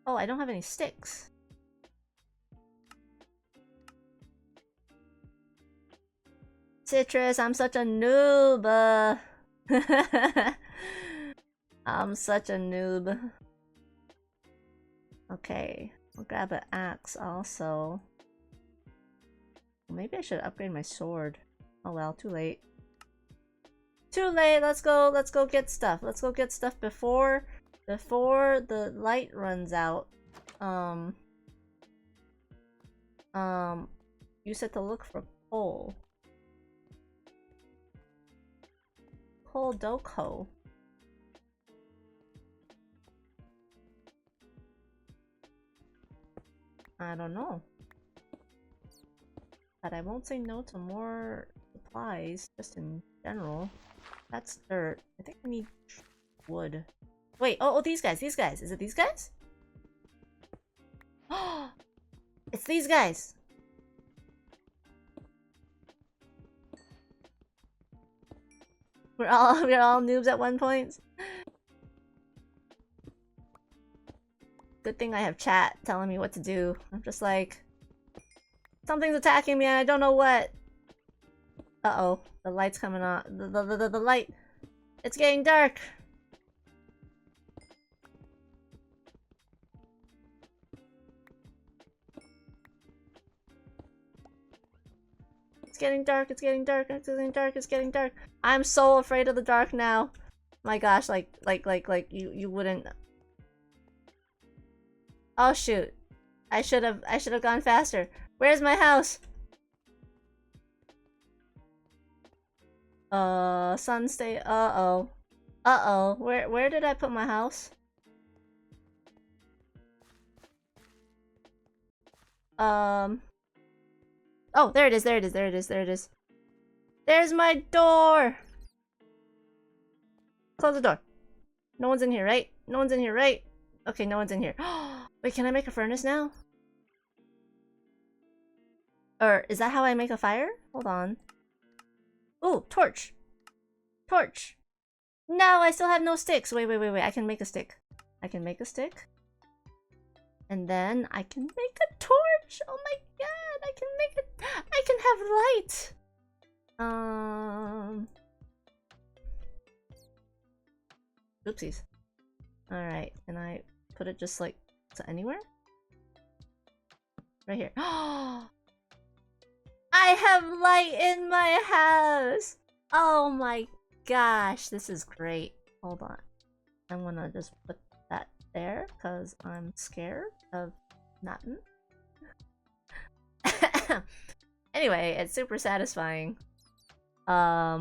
Oh, I don't have any sticks. Citrus, I'm such a noob. I'm such a noob. Okay, I'll grab an axe also. Maybe I should upgrade my sword. Oh well, too late. Too late. Let's go get stuff. Let's go get stuff before the light runs out. You said to look for coal. Coal Doko. I don't know. But I won't say no to more supplies, just in general. That's dirt. I think I need wood. Wait, oh, these guys. Is it these guys? It's these guys! We're all noobs at one point. Good thing I have chat telling me what to do. I'm just like, something's attacking me and I don't know what. Uh-oh, the light's coming on. The light. It's getting dark. It's getting dark, it's getting dark, it's getting dark, it's getting dark. I'm so afraid of the dark now. My gosh, like you wouldn't. Oh shoot. I should have gone faster. Where's my house? Sun stay. Uh-oh. Where did I put my house? Oh, there it is. There's my door. Close the door. No one's in here, right? Okay, no one's in here. Wait, can I make a furnace now? Or is that how I make a fire? Hold on. Ooh, torch. No, I still have no sticks. Wait. I can make a stick. And then I can make a torch. Oh my god, I can have light. Oopsies. Alright, can I put it just like to anywhere? Right here. I have light in my house! Oh my gosh, this is great. Hold on. I'm gonna just put that there because I'm scared of nothing. Anyway, it's super satisfying. Right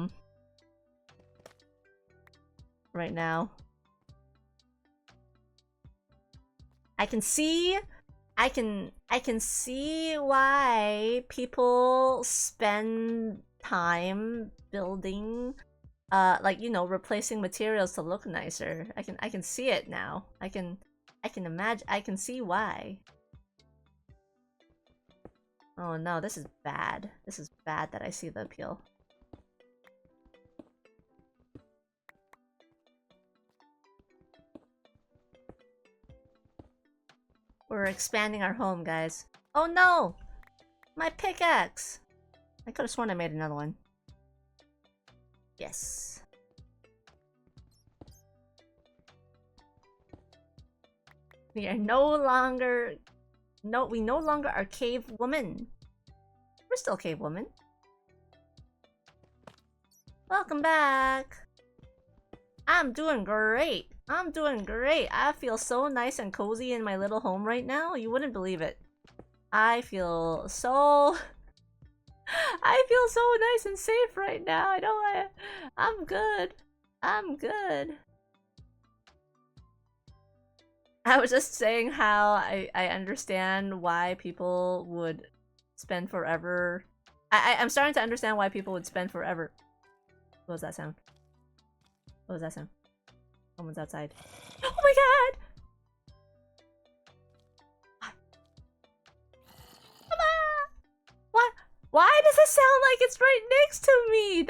now. I can see why people spend time building like, you know, replacing materials to look nicer. I can see it now. I can imagine. I can see why. Oh no, this is bad. This is bad that I see the appeal. We're expanding our home, guys. Oh no! My pickaxe! I could have sworn I made another one. Yes. We are no longer... we no longer are cave women. We're still cave women. Welcome back! I'm doing great! I feel so nice and cozy in my little home right now. You wouldn't believe it. I feel so nice and safe right now. I'm good. I was just saying how I understand why people would spend forever. I'm starting to understand why people would spend forever. What was that sound? Someone's outside. Oh my god! Why does it sound like it's right next to me?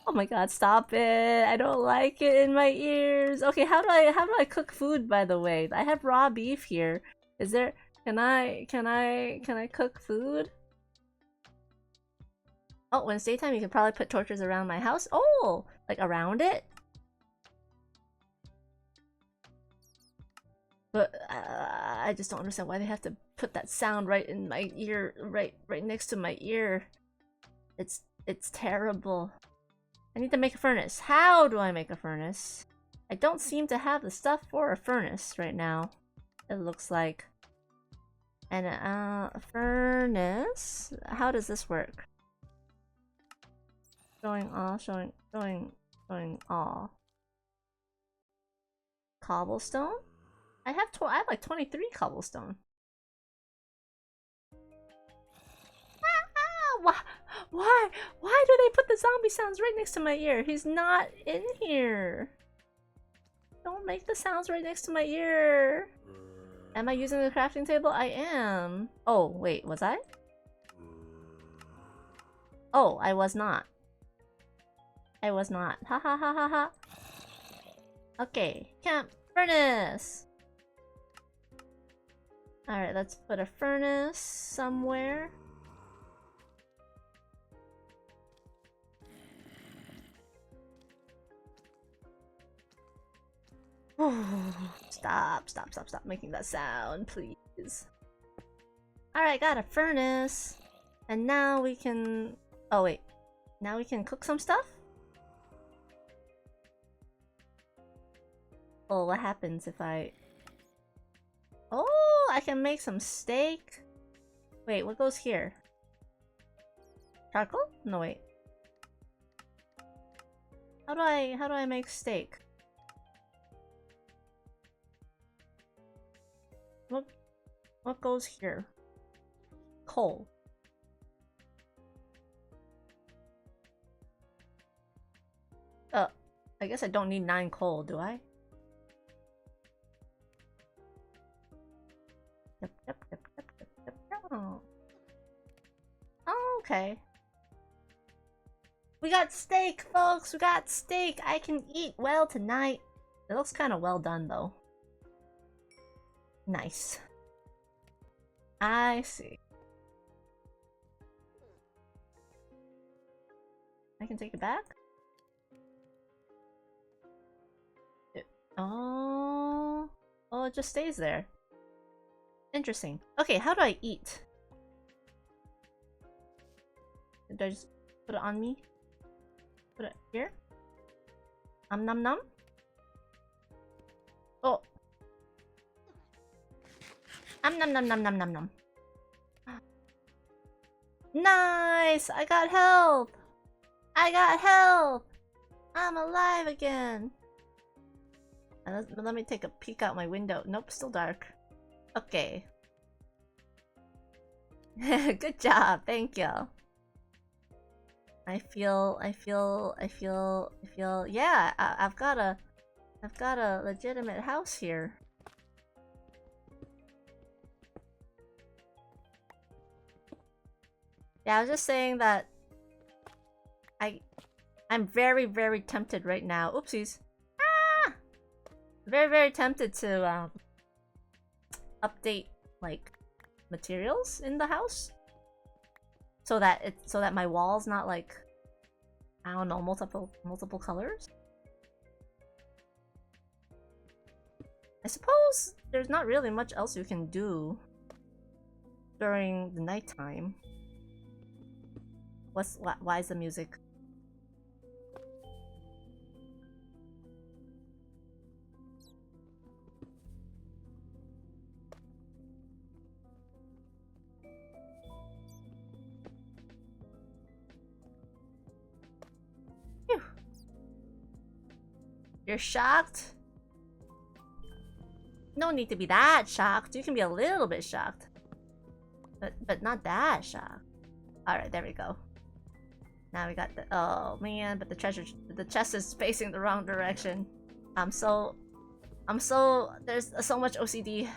Oh my god, stop it. I don't like it in my ears. Okay, how do I cook food, by the way? I have raw beef here. Is there can I cook food? Oh, when it's daytime you can probably put torches around my house. Oh, like around it? But I just don't understand why they have to put that sound right in my ear, right next to my ear. It's terrible. I need to make a furnace. How do I make a furnace? I don't seem to have the stuff for a furnace right now. It looks like. And a furnace? How does this work? Showing all, showing all. Cobblestone? I have like 23 cobblestone. Why do they put the zombie sounds right next to my ear? He's not in here. Don't make the sounds right next to my ear. Am I using the crafting table? I am. Oh, wait, was I? Oh, I was not. I was not. Ha ha ha ha ha. Okay, camp furnace. Alright, let's put a furnace somewhere. Stop making that sound, please. Alright, got a furnace. And now we can... Oh, wait. Now we can cook some stuff? Oh, what happens if I... Oh, I can make some steak. Wait, what goes here? Charcoal? No, wait. How do I make steak? What goes here? Coal. I guess I don't need 9 coal, do I? Yep. Oh, okay. We got steak, folks! We got steak! I can eat well tonight. It looks kind of well done, though. Nice. I see. I can take it back? Oh, it just stays there. Interesting. Okay, how do I eat? Do I just put it on me? Put it here? Nom nom. Oh. Nom. Nice! I got health! I'm alive again! Let me take a peek out my window. Nope, still dark. Okay. Good job, thank you. I feel, yeah, I've got a legitimate house here. Yeah, I was just saying that I'm very tempted right now. Oopsies. Very tempted to update like materials in the house so that my wall's not like, I don't know, multiple colors. I suppose there's not really much else you can do during the nighttime. Why is the music? Phew. You're shocked? No need to be that shocked. You can be a little bit shocked. But not that shocked. Alright, there we go. Now we got the... Oh man, but the chest is facing the wrong direction. There's so much OCD.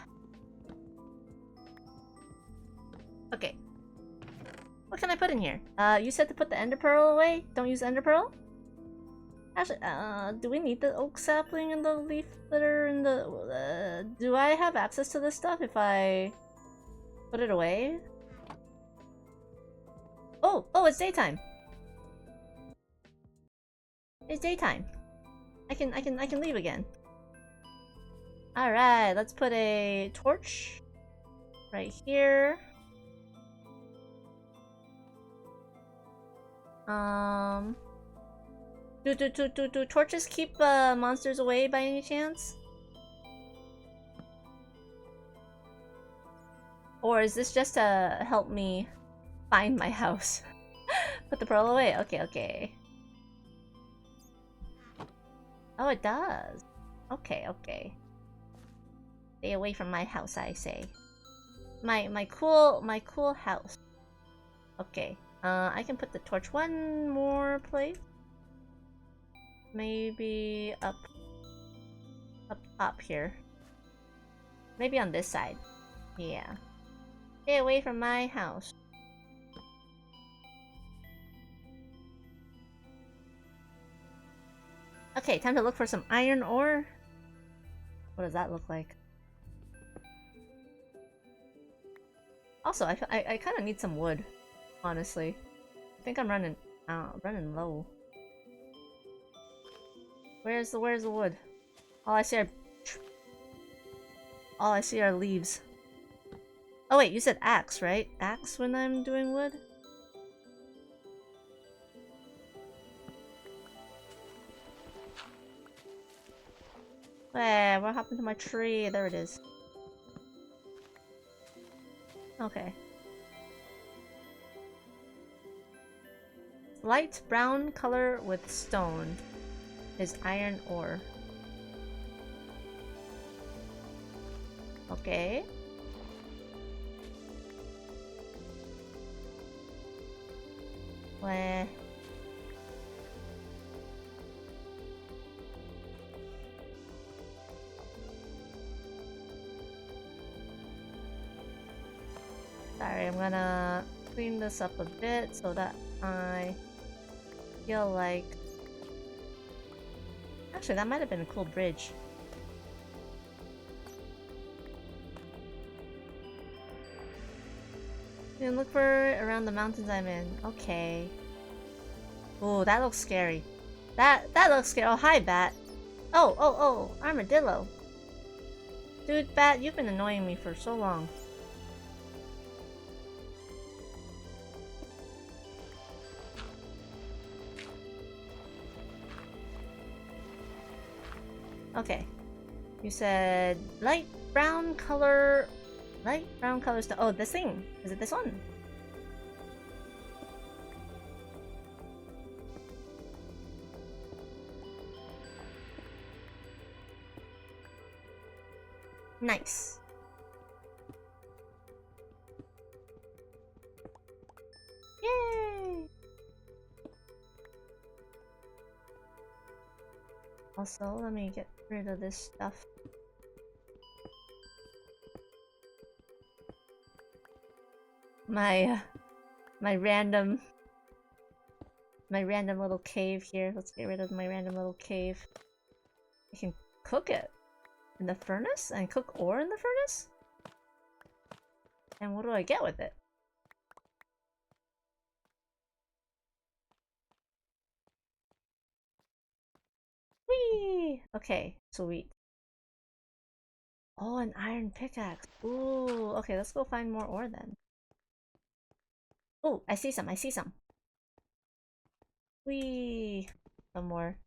Okay. What can I put in here? You said to put the ender pearl away? Don't use ender pearl? Actually, do we need the oak sapling and the leaf litter and the... do I have access to this stuff if I put it away? Oh, it's daytime. It's daytime. I can leave again. Alright, let's put a torch right here. Do torches keep monsters away by any chance? Or is this just to help me find my house? Put the pearl away. Okay, okay. Oh, it does. Okay, okay. Stay away from my house, I say. My cool house. Okay. I can put the torch one more place. Maybe up top here. Maybe on this side. Yeah. Stay away from my house. Okay, time to look for some iron ore. What does that look like? Also, I kind of need some wood, honestly. I think I'm running low. Where's the wood? All I see are leaves. Oh wait, you said axe, right? Axe when I'm doing wood? What happened to my tree? There it is. Okay. Light brown color with stone is iron ore. Okay. Where? Sorry, I'm gonna clean this up a bit so that I feel like... Actually, that might have been a cool bridge. You can look for it around the mountains I'm in. Okay. Oh, that looks scary. That looks scary. Oh, hi, Bat. Oh, Armadillo. Dude, Bat, you've been annoying me for so long. Okay. You said light brown color... Light brown color stone. Oh, this thing. Is it this one? Nice. Yay! Also, let me get rid of this stuff. My random little cave here. Let's get rid of my random little cave. I can cook it in the furnace and cook ore in the furnace? And what do I get with it? Whee! Okay, sweet. Oh, an iron pickaxe. Ooh, okay, let's go find more ore then. Oh, I see some. Whee! Some more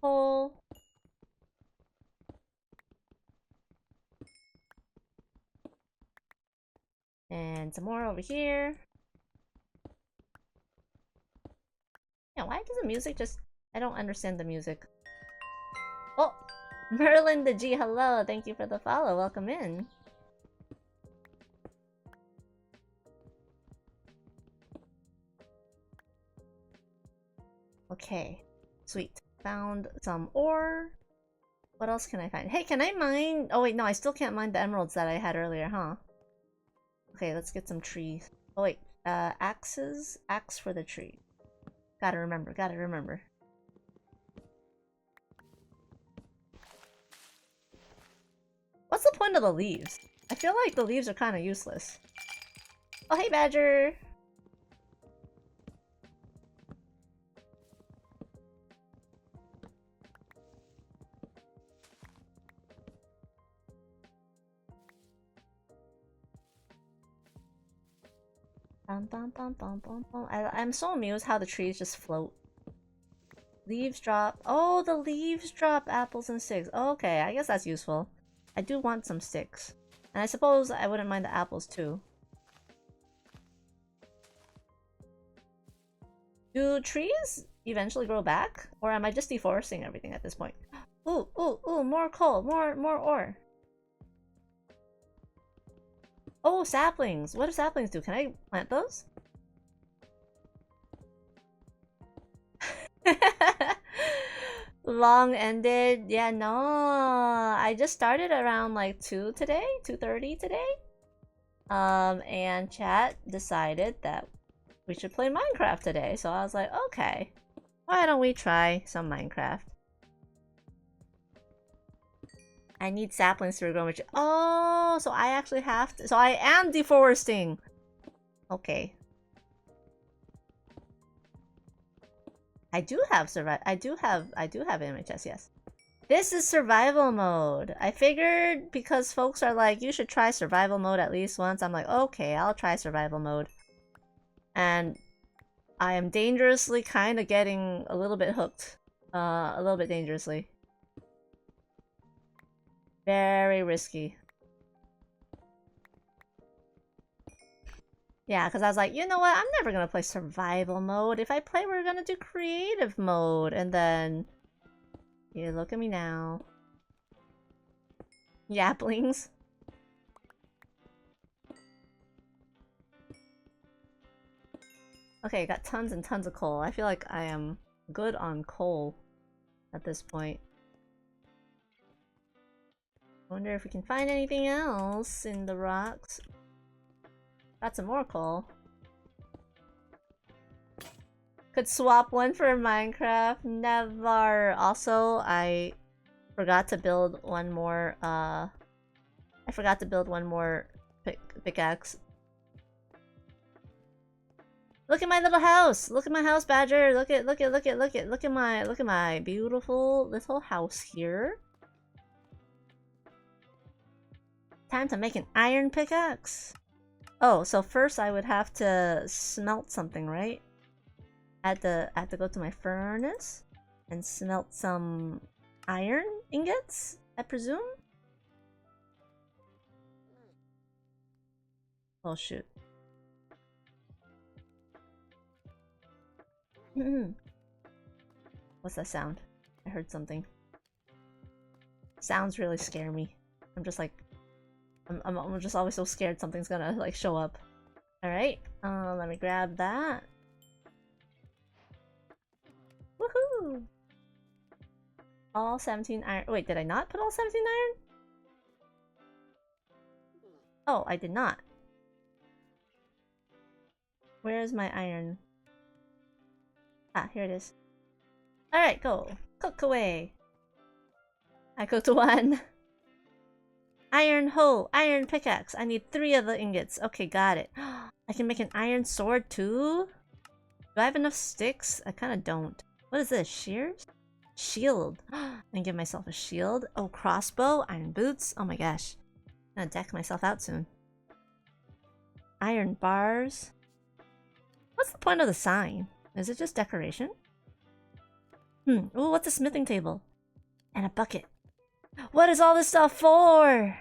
coal. And some more over here. Yeah, why does the music just... I don't understand the music. Oh! Merlin the G, hello! Thank you for the follow. Welcome in. Okay. Sweet. Found some ore. What else can I find? Hey, can I mine? Oh wait, no, I still can't mine the emeralds that I had earlier, huh? Okay, let's get some trees. Oh wait, axes? Axe for the tree. Gotta remember, gotta remember. What's the point of the leaves? I feel like the leaves are kind of useless. Oh, hey, Badger! Bum, bum, bum, bum, bum, bum. I'm so amused how the trees just float. Leaves drop. Oh, the leaves drop apples and sticks. Okay, I guess that's useful. I do want some sticks. And I suppose I wouldn't mind the apples too. Do trees eventually grow back? Or am I just deforesting everything at this point? Ooh, ooh, ooh, more coal, more ore. Oh, saplings. What do saplings do? Can I plant those? Long-ended. Yeah, no. I just started around like 2 today, 2:30 today. And chat decided that we should play Minecraft today. So I was like, okay, why don't we try some Minecraft? I need saplings to regrow my tree. Oh, so I actually have to. So I am deforesting. Okay. I do have I do have MHS, yes. This is survival mode. I figured because folks are like, you should try survival mode at least once. I'm like, okay, I'll try survival mode. And I am dangerously kind of getting a little bit hooked. A little bit dangerously. Very risky. Yeah, because I was like, you know what? I'm never gonna play survival mode. If I play, we're gonna do creative mode. And then... yeah, look at me now. Yaplings. Okay, got tons and tons of coal. I feel like I am good on coal at this point. Wonder if we can find anything else in the rocks. Got some more coal. Could swap one for Minecraft. Never. Also, I forgot to build one more, pickaxe. Look at my little house! Look at my house, Badger! Look at my beautiful little house here. Time to make an iron pickaxe. Oh, so first I would have to smelt something, right? I had to go to my furnace and smelt some iron ingots, I presume? Oh shoot. What's that sound? I heard something. Sounds really scare me. I'm just like... I'm just always so scared something's gonna like show up. Alright, let me grab that. Woohoo! All 17 iron. Wait, did I not put all 17 iron? Oh, I did not. Where is my iron? Ah, here it is. Alright, go. Cook away. I cooked one. Iron hoe, iron pickaxe. I need 3 of the ingots. Okay, got it. I can make an iron sword too? Do I have enough sticks? I kind of don't. What is this? Shears? Shield. And give myself a shield. Oh, crossbow, iron boots. Oh my gosh. I'm gonna deck myself out soon. Iron bars. What's the point of the sign? Is it just decoration? Ooh, what's a smithing table? And a bucket. What is all this stuff for?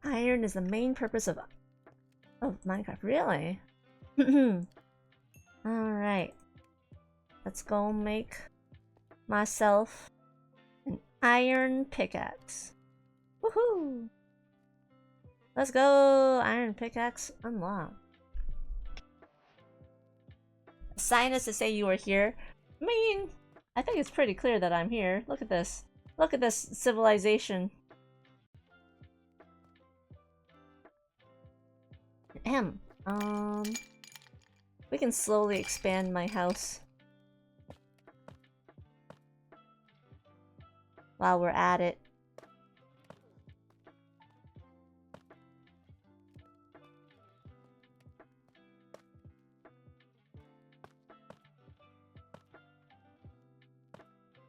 Iron is the main purpose of Minecraft. Really? Alright. Let's go make myself an iron pickaxe. Woohoo! Let's go! Iron pickaxe unlocked. Sign us to say you were here. I mean, I think it's pretty clear that I'm here. Look at this. Look at this civilization. Ahem. We can slowly expand my house while we're at it.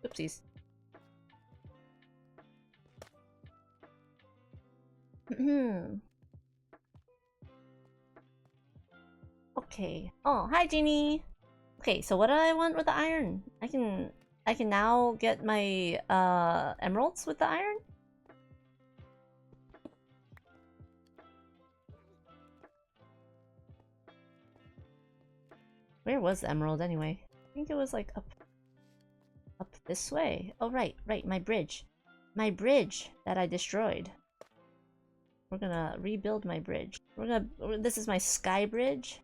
Oopsies. Okay. Oh, hi, Genie. Okay, so what do I want with the iron? I can now get my emeralds with the iron? Where was the emerald anyway? I think it was like up this way. Oh right, my bridge. My bridge that I destroyed. We're gonna rebuild my bridge. This is my sky bridge.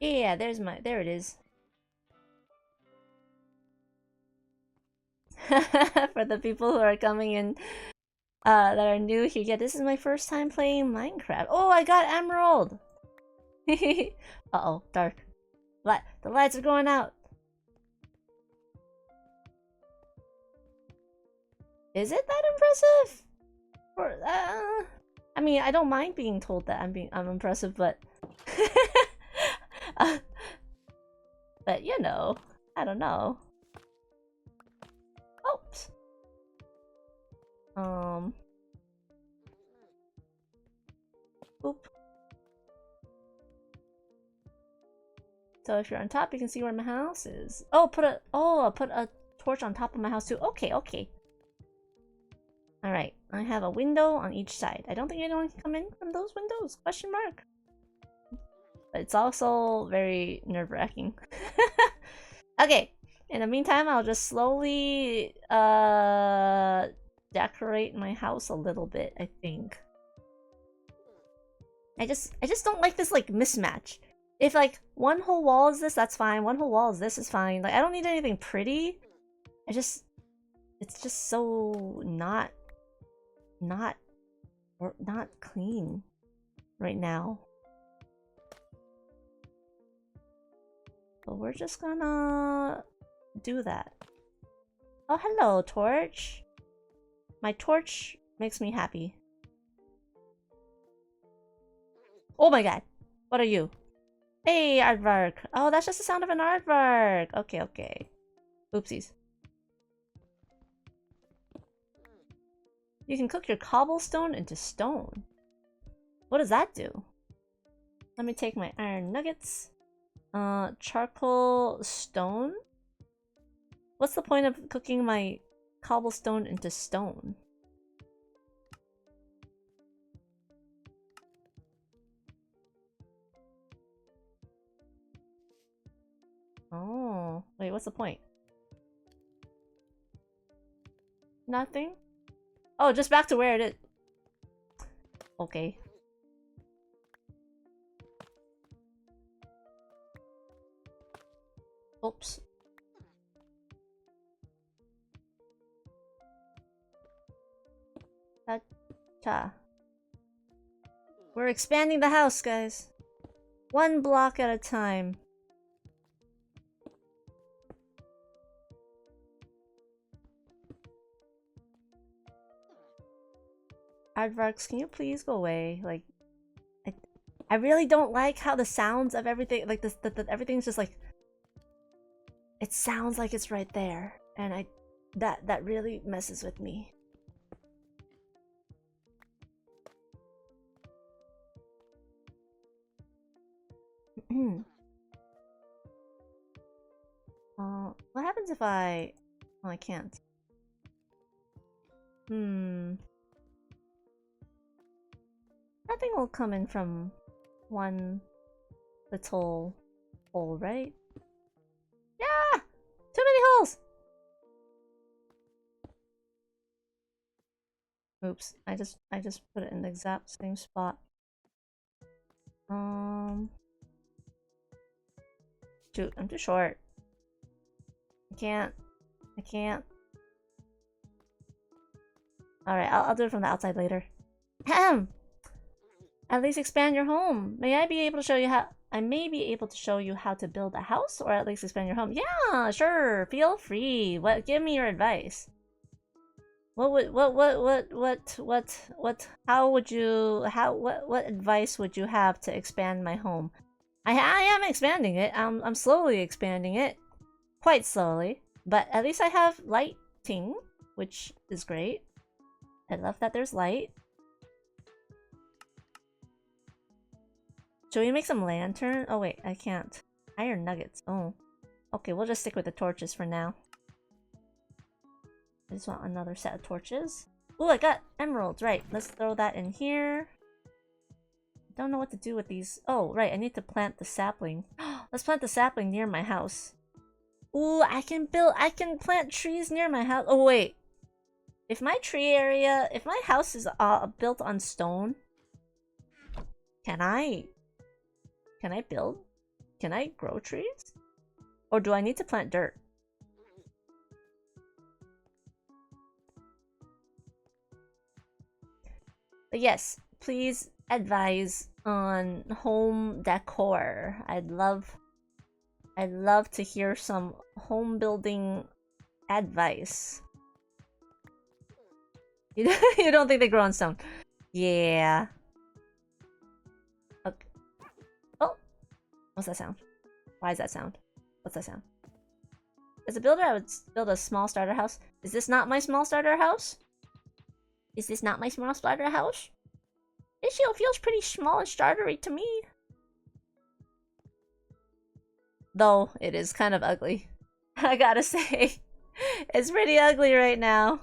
Yeah, there it is. For the people who are coming in that are new here. Yeah, this is my first time playing Minecraft. Oh, I got emerald! Uh-oh, dark. The lights are going out. Is it that impressive? Or, I mean, I don't mind being told that I'm impressive, but but you know, I don't know. Oops. Oop. So if you're on top, you can see where my house is. Oh, I'll put a torch on top of my house too. Okay, okay. Alright, I have a window on each side. I don't think anyone can come in from those windows. Question mark. But it's also very nerve-wracking. Okay, in the meantime, I'll just slowly decorate my house a little bit, I think. I just don't like this like mismatch. If like one whole wall is this, that's fine. One whole wall is this is fine. Like I don't need anything pretty. It's just so not clean right now. But we're just gonna do that. Oh, hello, torch. My torch makes me happy. Oh my god. What are you? Hey, aardvark. Oh, that's just the sound of an aardvark. Okay, okay. Oopsies. You can cook your cobblestone into stone. What does that do? Let me take my iron nuggets. Charcoal stone? What's the point of cooking my cobblestone into stone? Oh, wait, what's the point? Nothing? Oh, just back to where it is. Okay. Oops. Ta. We're expanding the house, guys. One block at a time. Aardvarks, can you please go away? Like, I really don't like how the sounds of everything, like everything's just like, it sounds like it's right there, and that really messes with me. What happens if I... Well, I can't. Nothing will come in from one little hole, right? Yeah! Too many holes! Oops, I just put it in the exact same spot. Shoot, I'm too short. I can't. Alright, I'll do it from the outside later. Ahem! At least expand your home. I may be able to show you how to build a house, or at least expand your home. Yeah, sure. Feel free. Give me your advice. What advice would you have to expand my home? I am expanding it. I'm slowly expanding it. Quite slowly. But at least I have lighting. which is great. I love that there's light. Should we make some lantern? Oh wait, I can't. Iron nuggets. Oh. Okay, we'll just stick with the torches for now. I just want another set of torches. Oh, I got emeralds. Right, let's throw that in here. Don't know what to do with these. Oh, right, I need to plant the sapling. Let's plant the sapling near my house. Ooh, I can plant trees near my house. Oh, wait. If my house is built on stone, can I build? Can I grow trees? Or do I need to plant dirt? But yes, please advise on home decor. I'd love to hear some home building advice. You don't think they grow on stone? Yeah. Okay. Oh, what's that sound? Why is that sound? What's that sound? As a builder, I would build a small starter house. Is this not my small starter house? Is this not my small starter house? This shield feels pretty small and startery to me. Though, it is kind of ugly. I gotta say. It's pretty ugly right now.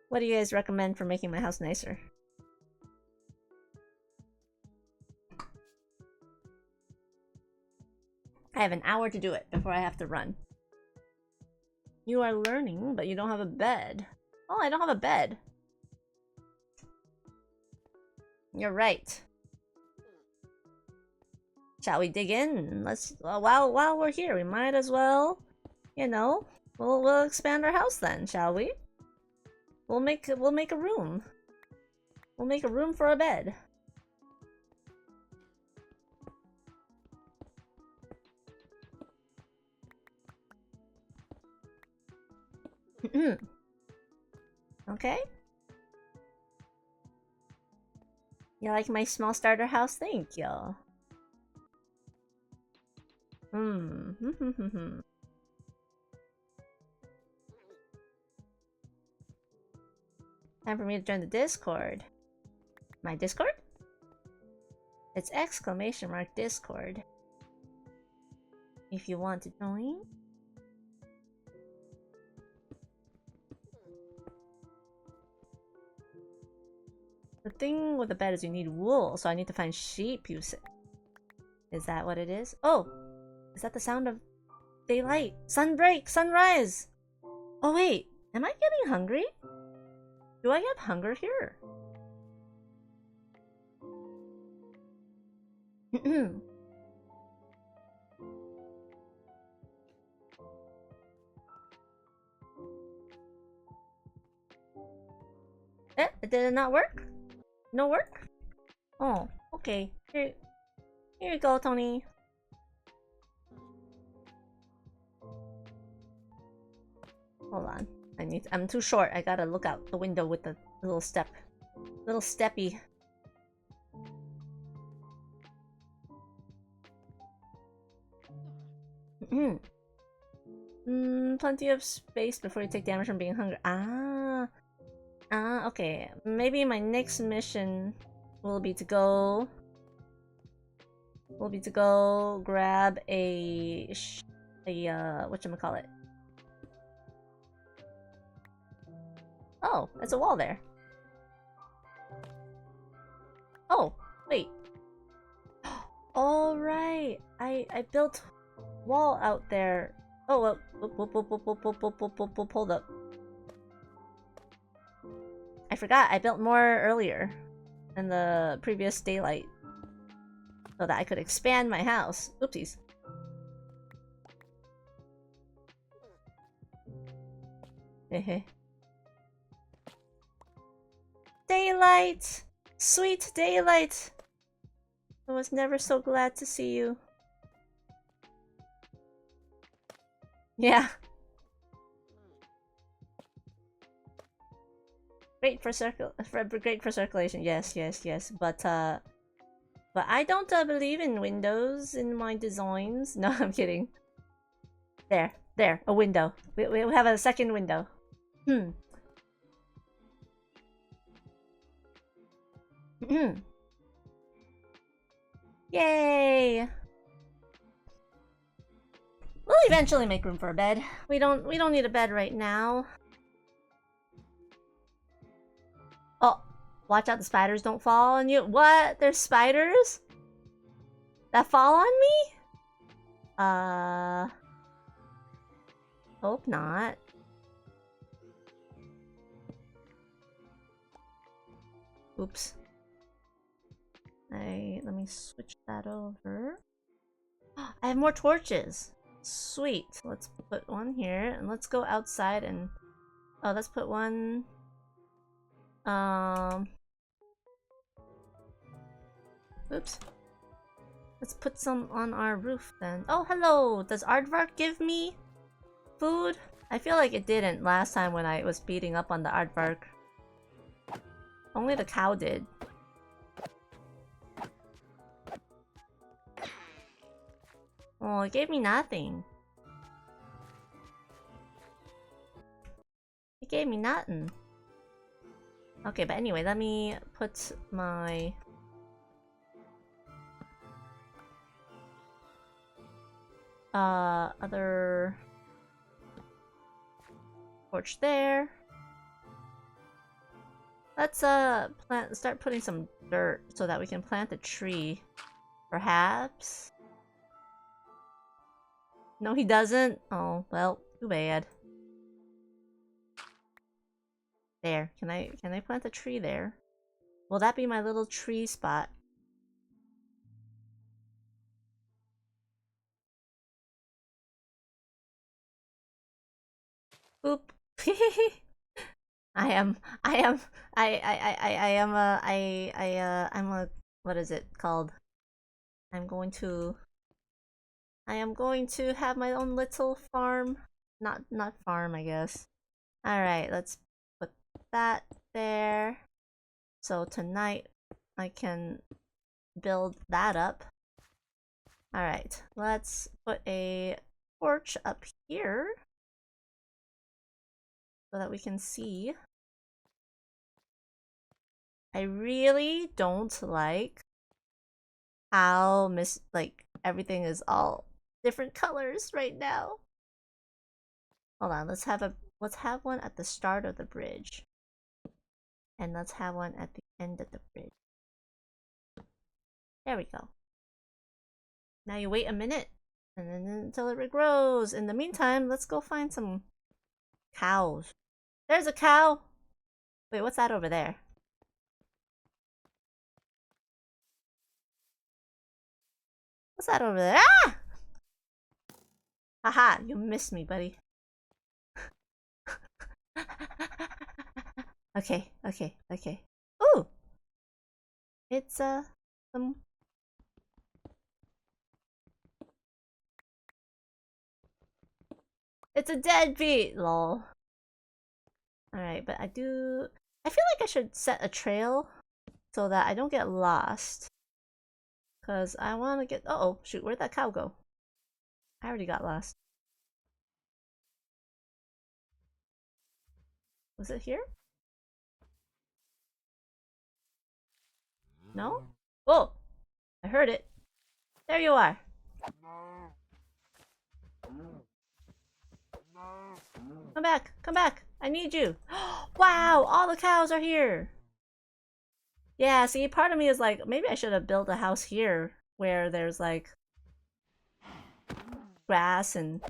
What do you guys recommend for making my house nicer? I have an hour to do it before I have to run. You are learning, but you don't have a bed. Oh, I don't have a bed. You're right. Shall we dig in? Let's while we're here, we might as well, you know, we'll expand our house then, shall we? We'll make a room. We'll make a room for a bed. Okay. You like my small starter house? Thank you. Time for me to join the Discord. My Discord? It's !Discord. If you want to join. The thing with the bed is you need wool, so I need to find sheep, you said. Is that what it is? Oh! Is that the sound of daylight? Sunbreak! Sunrise! Oh wait! Am I getting hungry? Do I have hunger here? Did it not work? No work? Oh, okay. Here you go, Tony. Hold on. I'm too short. I gotta look out the window with the little step. Little steppy. Plenty of space before you take damage from being hungry. Okay. Maybe my next mission will be to go grab a whatchamacallit. Oh, that's a wall there. Oh, wait. All right. I built wall out there. Oh, hold up. I forgot, I built more earlier in the previous daylight so that I could expand my house. Oopsies. Hehe. Daylight! Sweet daylight! I was never so glad to see you. Yeah. Great for circulation. Yes. But I don't believe in windows in my designs. No, I'm kidding. There, a window. We have a second window. Hmm. Yay! We'll eventually make room for a bed. We don't need a bed right now. Oh, watch out the spiders don't fall on you. What? There's spiders? That fall on me? Hope not. Oops. Let me switch that over. I have more torches. Sweet. Let's put one here and let's go outside and let's put one oops. Let's put some on our roof then. Oh, hello! Does Aardvark give me food? I feel like it didn't last time when I was beating up on the Aardvark. Only the cow did. Oh, it gave me nothing. It gave me nothing. Okay, but anyway, let me put my... other... torch there. Let's, start putting some dirt so that we can plant a tree. Perhaps? No, he doesn't? Oh, well, too bad. There. Can I plant a tree there? Will that be my little tree spot? Boop. I'm a, what is it called? I am going to have my own little farm. Not farm, I guess. Alright, let's put that there. So tonight I can build that up. Alright, let's put a torch up here so that we can see. I really don't like how everything is all different colors right now. Hold on, let's have one at the start of the bridge. And let's have one at the end of the bridge. There we go. Now you wait a minute and then until it regrows. In the meantime, let's go find some cows. There's a cow! Wait, what's that over there? What's that over there? Ah! Haha, you missed me, buddy. Okay. Ooh! It's, some... It's a deadbeat! Lol. Alright, but I feel like I should set a trail so that I don't get lost. Because I want to get... Uh-oh, shoot, where'd that cow go? I already got lost. Was it here? No? Whoa! I heard it. There you are. Come back. I need you. Wow, all the cows are here. Yeah, see, part of me is like, maybe I should have built a house here where there's like grass and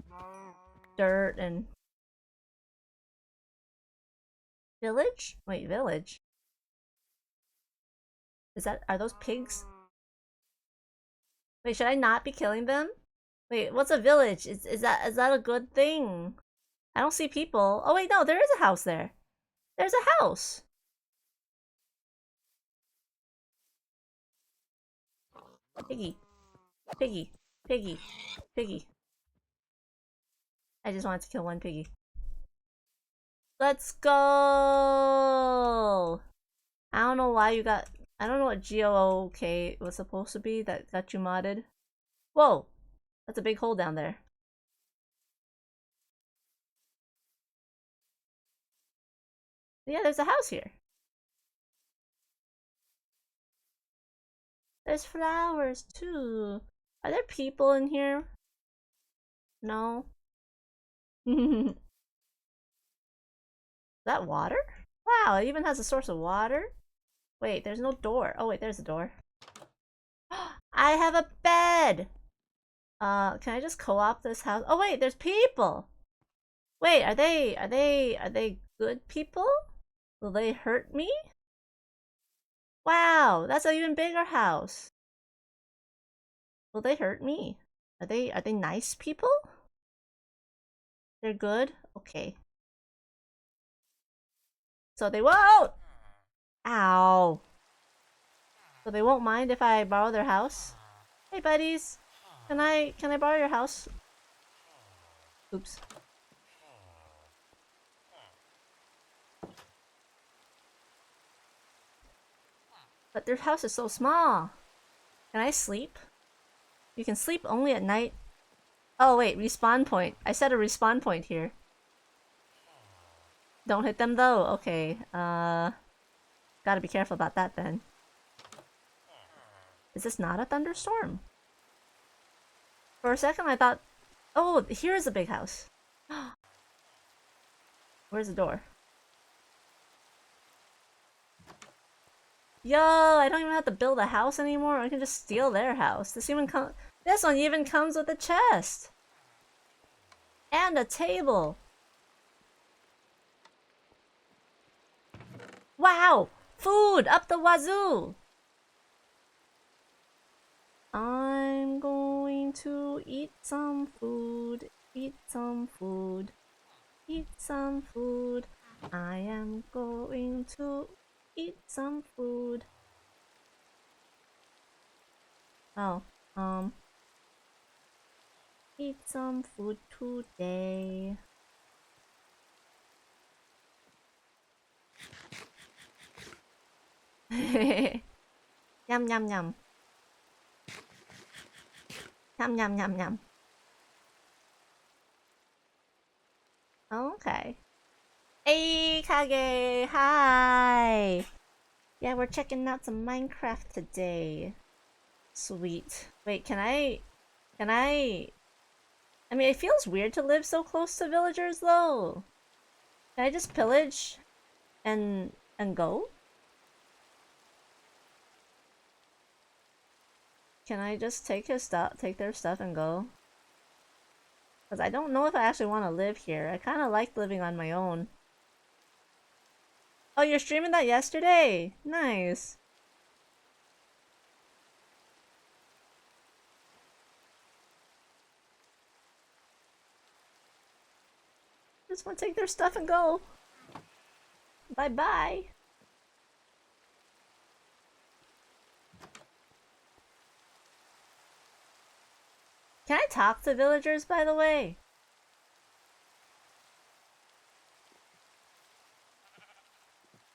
dirt and... Village? Wait, village? Are those pigs? Wait, should I not be killing them? Wait, what's a village? Is that a good thing? I don't see people. Oh wait, no, there is a house there. There's a house. Piggy. I just wanted to kill one piggy. Let's go! I don't know why you got... I don't know what GOOK was supposed to be that got you modded. Whoa! That's a big hole down there. Yeah, there's a house here. There's flowers too. Are there people in here? No. Is that water? Wow, it even has a source of water? Wait, there's no door. Oh wait, there's a door. I have a bed! Can I just co-op this house? Oh wait, there's people! Wait, are they good people? Will they hurt me? Wow, that's an even bigger house. Will they hurt me? Are they nice people? They're good? Okay. So they won't! Ow. So they won't mind if I borrow their house? Hey buddies! Can I borrow your house? Oops. But their house is so small. Can I sleep? You can sleep only at night. Oh wait, respawn point. I set a respawn point here. Don't hit them though. Okay. Gotta be careful about that then. Is this not a thunderstorm? For a second I thought... Oh, here's a big house. Where's the door? Yo, I don't even have to build a house anymore. I can just steal their house. This one even comes with a chest. And a table. Wow! Food up the wazoo! I'm going to eat some food. Eat some food. Eat some food. I am going to eat some food. Oh, eat some food today. Yum yum yum. Yum yum yum yum. Okay. Hey Kage, hi! Yeah, we're checking out some Minecraft today. Sweet. Wait, I mean, it feels weird to live so close to villagers, though. Can I just pillage and go? Can I just take their stuff and go? Because I don't know if I actually want to live here. I kind of like living on my own. Oh, you're streaming that yesterday? Nice. Just want to take their stuff and go. Bye-bye. Can I talk to villagers, by the way?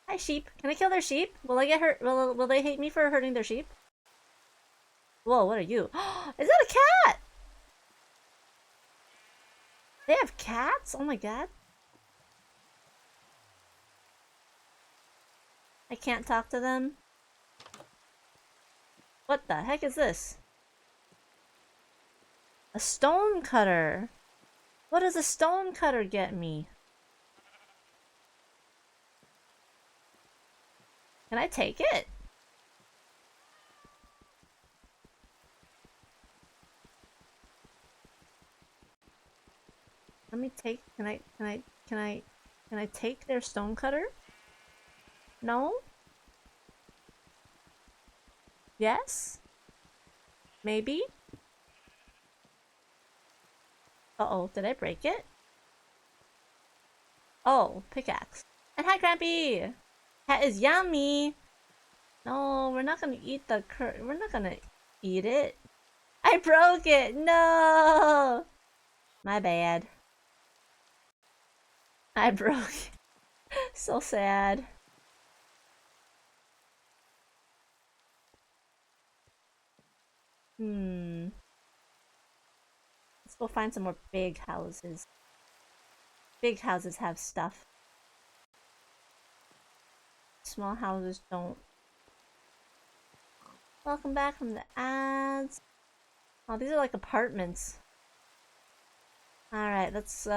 Hi, sheep. Can I kill their sheep? Will I get hurt? Will they hate me for hurting their sheep? Whoa, what are you? Is that a cat? They have cats? Oh my god. I can't talk to them. What the heck is this? A stone cutter. What does a stone cutter get me? Can I take it? Let me take, can I take their stone cutter? No? Yes? Maybe? Uh-oh, did I break it? Oh, pickaxe. And hi, Grampy! Cat is yummy! No, we're not gonna eat we're not gonna eat it. I broke it! No! My bad. I broke it. So sad. Let's go find some more big houses. Big houses have stuff. small houses don't. Welcome back from the ads. Oh, these are like apartments. Alright, let's, Too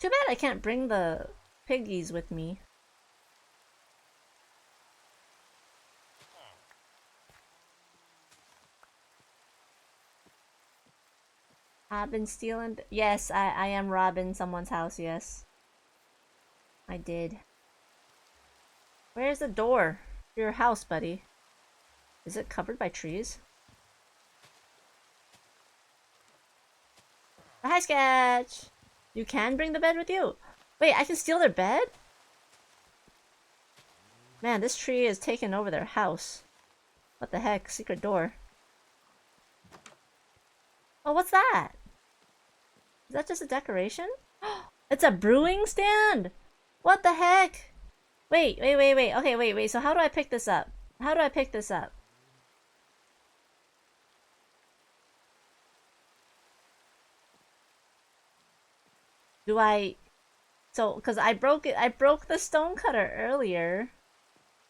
bad I can't bring the piggies with me. I've been stealing. Yes, I am robbing someone's house, yes. I did. Where's the door to your house, buddy? Is it covered by trees? Hi, Sketch! You can bring the bed with you? Wait, I can steal their bed? Man, this tree is taking over their house. What the heck? Secret door. Oh, what's that? Is that just a decoration? It's a brewing stand! What the heck? Wait. Okay, wait. So how do I pick this up? How do I pick this up? Do I... So, because I broke it. I broke the stone cutter earlier.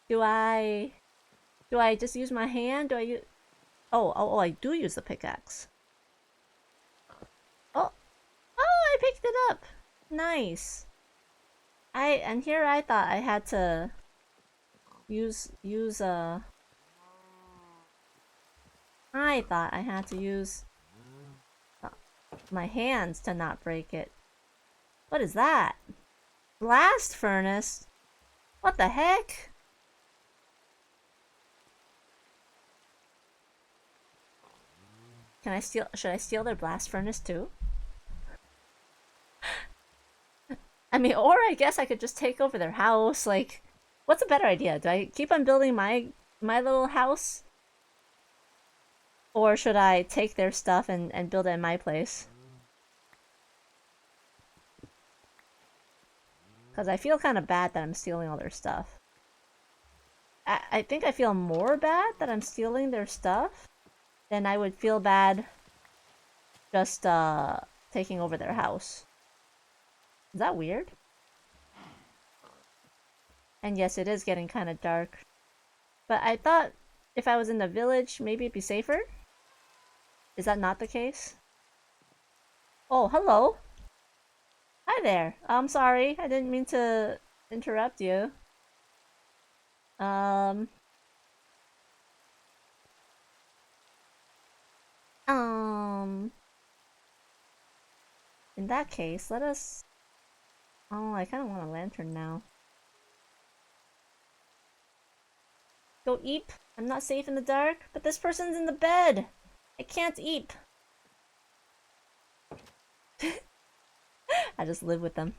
Do I just use my hand? Do I use... Oh, I do use the pickaxe. Oh, I picked it up. Nice. And here I thought I had to use I thought I had to use my hands to not break it. What is that? Blast furnace? What the heck? Can I steal? Should I steal their blast furnace too? I mean, or I guess I could just take over their house. Like, what's a better idea? Do I keep on building my little house? Or should I take their stuff and build it in my place? Because I feel kind of bad that I'm stealing all their stuff. I think I feel more bad that I'm stealing their stuff than I would feel bad just taking over their house. Is that weird? And yes, it is getting kind of dark. But I thought if I was in the village, maybe it'd be safer? Is that not the case? Oh, hello! Hi there! I'm sorry, I didn't mean to interrupt you. Um... In that case, let us... Oh, I kind of want a lantern now. Go eep. I'm not safe in the dark, but this person's in the bed. I can't eep. I just live with them.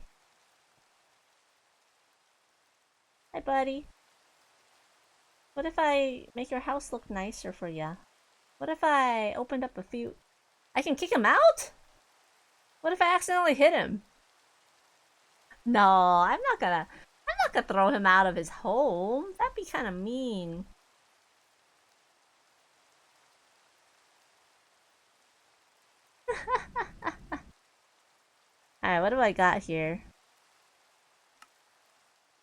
Hi, buddy. What if I make your house look nicer for ya? What if I opened up a few... I can kick him out? What if I accidentally hit him? No, I'm not gonna throw him out of his home. That'd be kind of mean. Alright, what do I got here?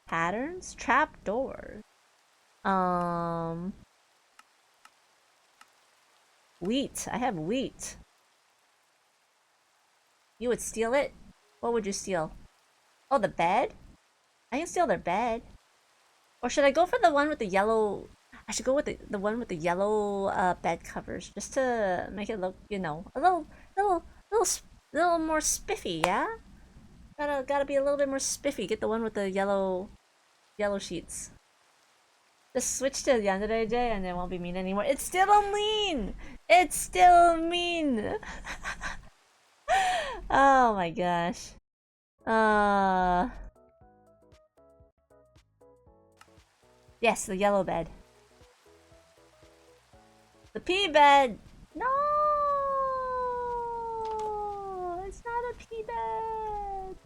Patterns? Trapdoors. Wheat. I have wheat. You would steal it? What would you steal? Oh, the bed? I can steal their bed. Or should I go for the one with the yellow... I should go with the one with the yellow bed covers. Just to make it look, you know, a little more spiffy, yeah? Gotta be a little bit more spiffy. Get the one with the yellow sheets. Just switch to the other Jay and it won't be mean anymore. It's still mean! It's still mean! Oh my gosh. Yes, the yellow bed. The pea bed! No! It's not a pea bed!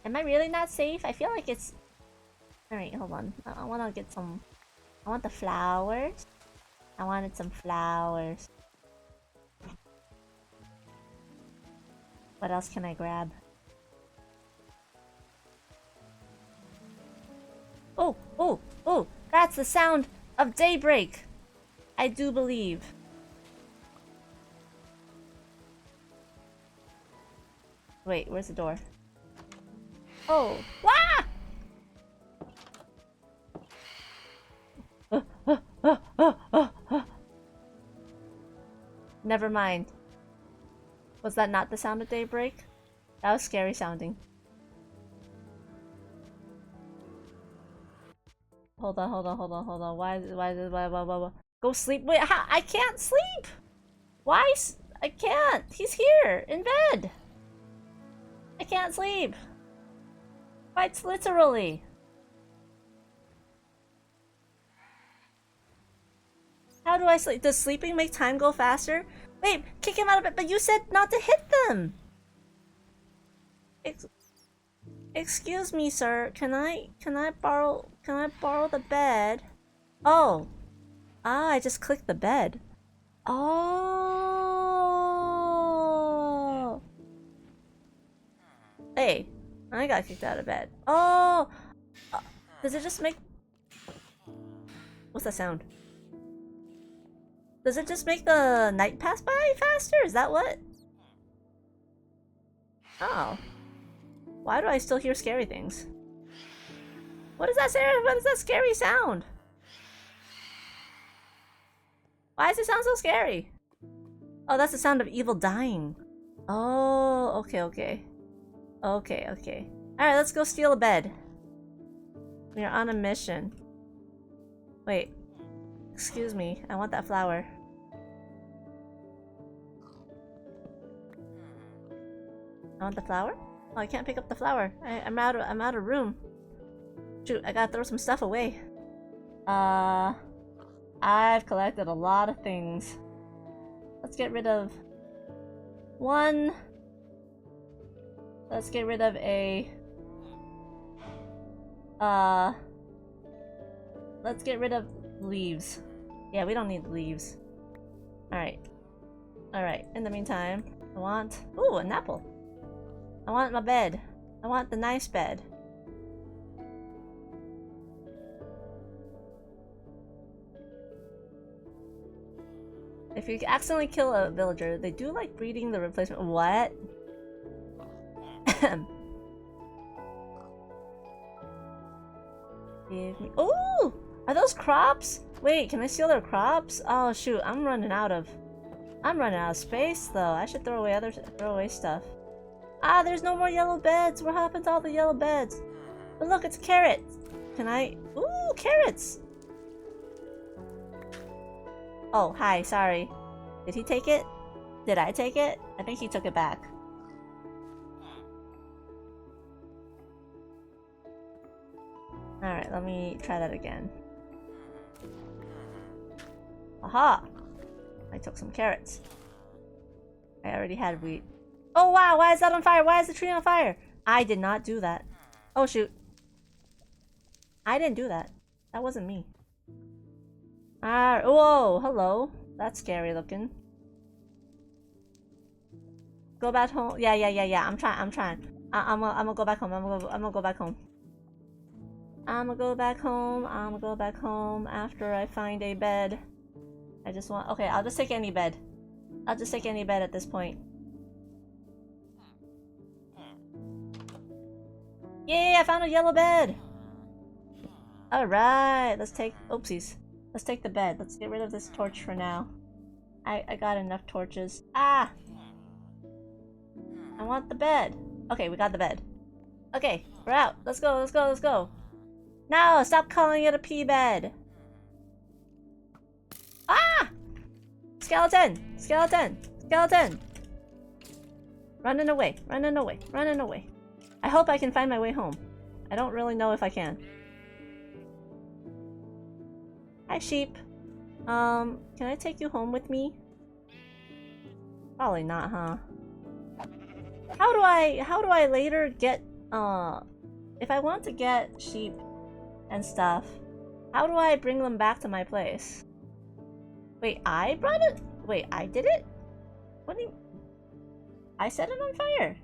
Am I really not safe? I feel like it's... Alright, hold on. I wanna get some... I want the flowers. I wanted some flowers. What else can I grab? Oh, oh, oh! That's the sound of daybreak! I do believe. Wait, where's the door? Oh! Wah! Never mind. Was that not the sound of daybreak? That was scary sounding. Hold on, hold on, hold on, hold on. Why? Go sleep. Wait, I can't sleep! Why? I can't! He's here! In bed! I can't sleep! Quite literally! How do I sleep? Does sleeping make time go faster? Wait, kick him out of it, but you said not to hit them! Excuse me, sir. Can I borrow the bed? Oh. Ah, I just clicked the bed. Oh. Hey, I got kicked out of bed. Oh. Does it just make... What's that sound? Does it just make the night pass by faster? Is that what? Oh. Why do I still hear scary things? What is that scary sound? Why does it sound so scary? Oh, that's the sound of evil dying. Oh, okay, okay. Okay, okay. Alright, let's go steal a bed. We are on a mission. Wait. Excuse me, I want that flower. I want the flower? Oh, I can't pick up the flower. I'm out of room. Shoot, I gotta throw some stuff away. I've collected a lot of things. Let's get rid of one. Let's get rid of a let's get rid of leaves. Yeah, we don't need the leaves. Alright. Alright, in the meantime, I want... Ooh, an apple! I want my bed. I want the nice bed. If you accidentally kill a villager, they do like breeding the replacement. What? Give me... Ooh! Are those crops? Wait, can I steal their crops? Oh shoot, I'm running out of space though. I should throw away stuff. Ah, there's no more yellow beds. What happened to all the yellow beds? But look, it's a carrot. Can I... Ooh, carrots! Oh, hi, sorry. Did he take it? Did I take it? I think he took it back. Alright, let me try that again. Aha! I took some carrots. I already had wheat. Oh wow, why is that on fire? Why is the tree on fire? I did not do that. Oh shoot. I didn't do that. That wasn't me. Ah, whoa, hello. That's scary looking. Go back home. Yeah. I'm trying. I'm gonna go back home. I'm gonna go back home. I'm gonna go back home. I'm gonna go back home after I find a bed. I just want... Okay, I'll just take any bed. I'll just take any bed at this point. Yay, I found a yellow bed! Alright, let's take... Oopsies. Let's take the bed. Let's get rid of this torch for now. I got enough torches. Ah! I want the bed. Okay, we got the bed. Okay, we're out. Let's go, let's go, let's go. No, stop calling it a pea bed. Ah! Skeleton! Skeleton! Skeleton! Running away, running away, running away. I hope I can find my way home. I don't really know if I can. Hi, sheep. Can I take you home with me? Probably not, huh? How do I later get, if I want to get sheep and stuff, how do I bring them back to my place? Wait, I brought it? Wait, I did it? What do you... I set it on fire.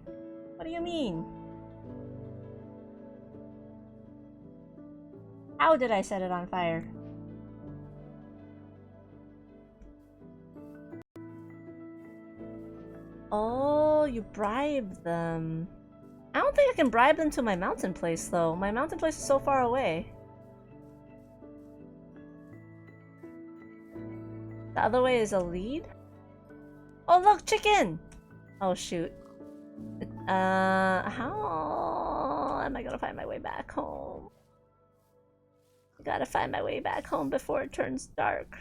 What do you mean? How did I set it on fire? Oh, you bribed them. I don't think I can bribe them to my mountain place, though. My mountain place is so far away. The other way is a lead? Oh, look, chicken! Oh, shoot. How am I gonna find my way back home? I gotta find my way back home before it turns dark.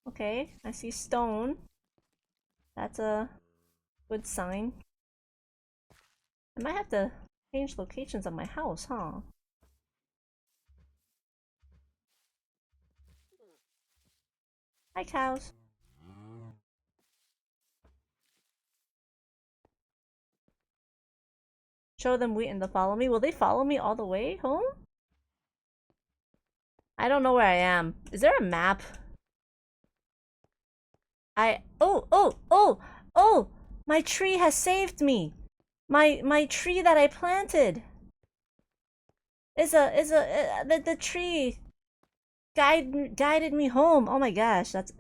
Okay, I see stone. That's a good sign. I might have to change locations of my house, huh? Hi, cows. Show them wheat and they'll follow me. Will they follow me all the way home? I don't know where I am. Is there a map? Oh! My tree has saved me. My tree that I planted the tree guided me home. Oh my gosh, that's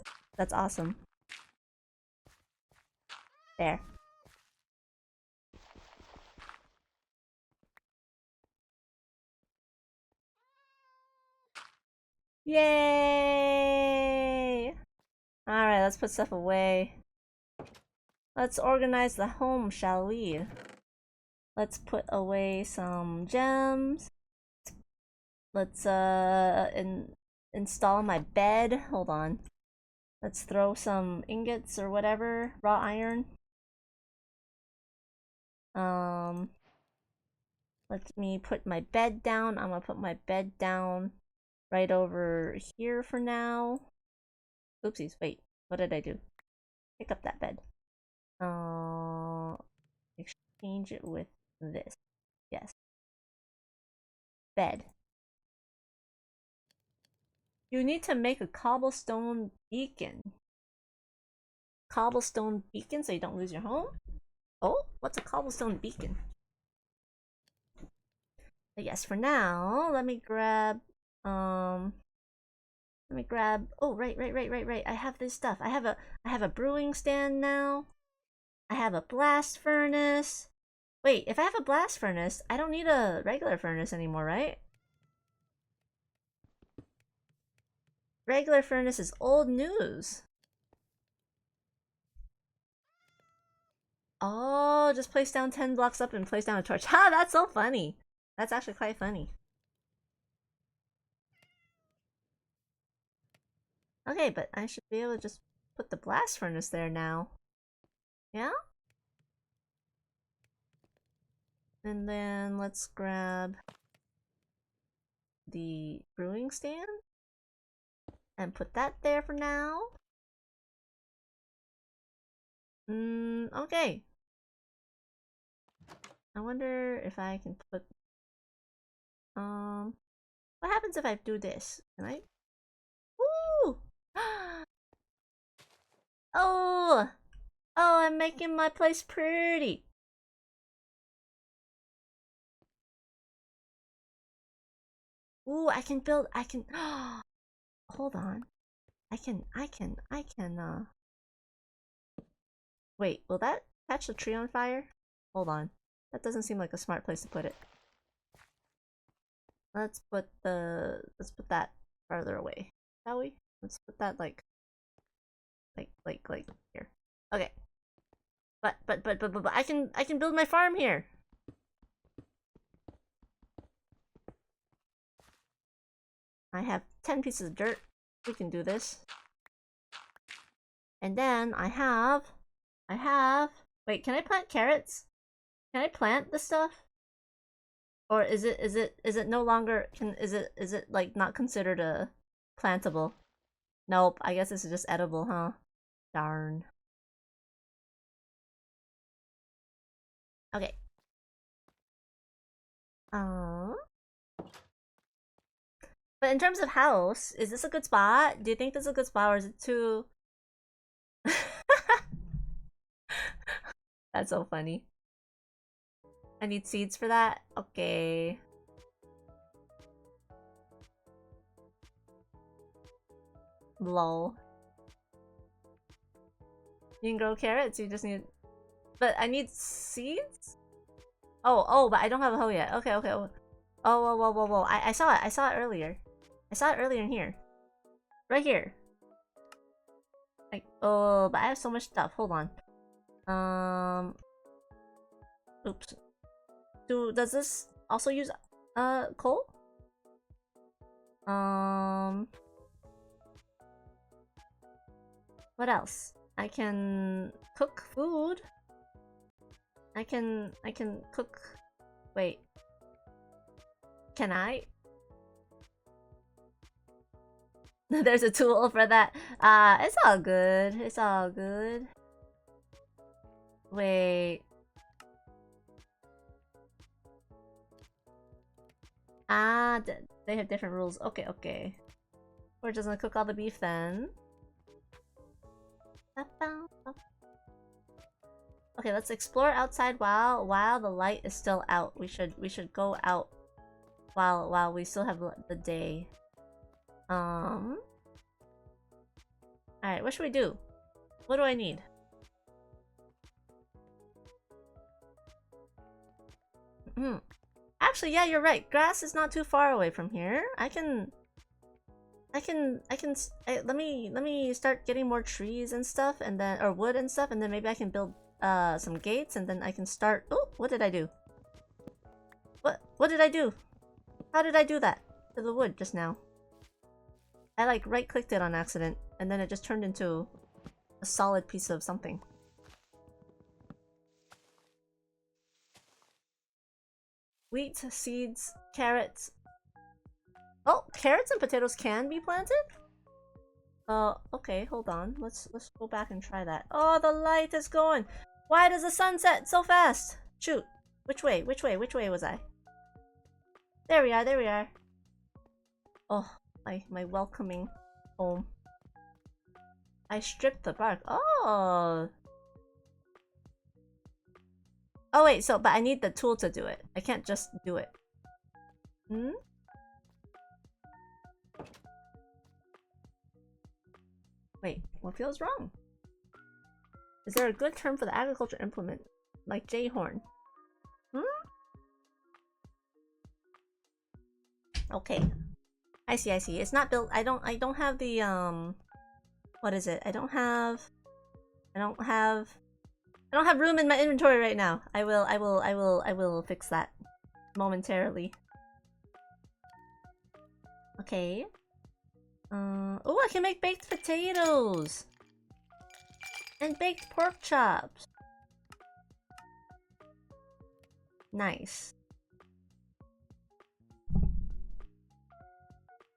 awesome. There. Yay! Alright, let's put stuff away. Let's organize the home, shall we? Let's put away some gems. Let's install my bed. Hold on. Let's throw some ingots or whatever, raw iron. Let me put my bed down. I'm gonna put my bed down right over here for now. Oopsies, wait, what did I do? Pick up that bed. Exchange it with this. Yes. Bed. You need to make a cobblestone beacon. Cobblestone beacon so you don't lose your home? Oh, what's a cobblestone beacon? But yes, for now, let me grab oh right. I have this stuff. I have a brewing stand now. I have a blast furnace. Wait, if I have a blast furnace, I don't need a regular furnace anymore, right? Regular furnace is old news. Oh, just place down 10 blocks up and place down a torch. Ha, that's so funny. That's actually quite funny. Okay, but I should be able to just put the blast furnace there now. Yeah? And then let's grab the brewing stand and put that there for now. Okay. I wonder if I can put what happens if I do this? Can I? Ooh! Oh! Oh, I'm making my place pretty. Ooh, I can hold on. I can wait, will that catch the tree on fire? Hold on. That doesn't seem like a smart place to put it. Let's put that farther away, shall we? Let's put that like here. Okay. But I can build my farm here. I have 10 pieces of dirt. We can do this. And then I have wait, can I plant carrots? Can I plant this stuff? Or is it no longer is it like not considered a plantable? Nope, I guess this is just edible, huh? Darn. Okay. But in terms of house, is this a good spot? Do you think this is a good spot or is it too That's so funny. I need seeds for that? Okay. Lol. You can grow carrots, you just need... But I need seeds? Oh, but I don't have a hoe yet. Okay. Oh, whoa. I saw it. I saw it earlier. I saw it earlier in here. Right here. Like, oh, but I have so much stuff. Hold on. Oops. Does this also use, coal? What else? I can cook food. I can cook... Wait. Can I? There's a tool for that. It's all good. It's all good. Wait. They have different rules. Okay. We're just gonna cook all the beef then. Okay, let's explore outside while the light is still out. We should go out while we still have the day. Alright, what should we do? What do I need? Actually, yeah, you're right. Grass is not too far away from here. Let me start getting more trees and stuff, and then, or wood and stuff, and then maybe I can build some gates, and then I can start... Oh, what did I do? What did I do? How did I do that to the wood just now? I like right-clicked it on accident, and then it just turned into a solid piece of something. Wheat, seeds, carrots. Oh, carrots and potatoes can be planted? Okay, hold on. Let's go back and try that. Oh, the light is going! Why does the sun set so fast? Shoot. Which way was I? There we are. Oh, my welcoming home. I stripped the bark. Oh! Oh wait, but I need the tool to do it. I can't just do it. Wait, what feels wrong? Is there a good term for the agriculture implement? Like J-horn? Okay. I see. It's not built. I don't have the what is it? I don't have room in my inventory right now. I will fix that momentarily. Okay. Oh, I can make baked potatoes and baked pork chops. Nice.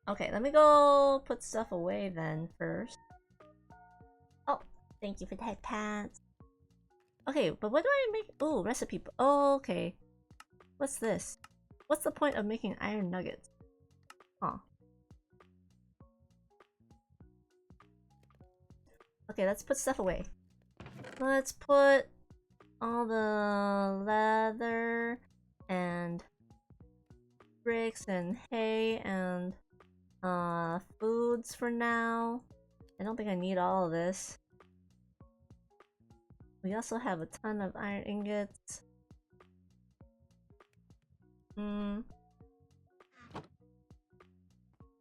Okay, let me go put stuff away then first. Oh, thank you for that, pants. Okay, but what do I make? Oh, recipe. Oh, okay. What's this? What's the point of making iron nuggets? Huh. Okay, let's put stuff away. Let's put all the leather and bricks and hay and foods for now. I don't think I need all of this. We also have a ton of iron ingots. Oh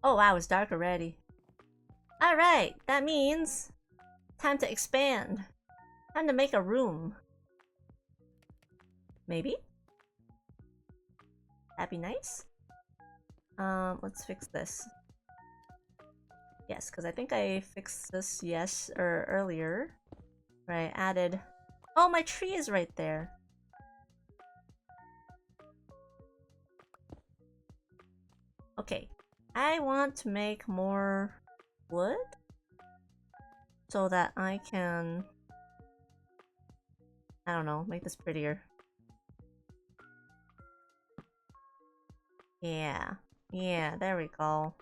wow, it's dark already. Alright, that means time to expand. Time to make a room. Maybe? That'd be nice. Let's fix this. Yes, because I think I fixed this, earlier. Right, added... Oh, my tree is right there! Okay, I want to make more wood so that I can... I don't know, make this prettier. Yeah, there we go.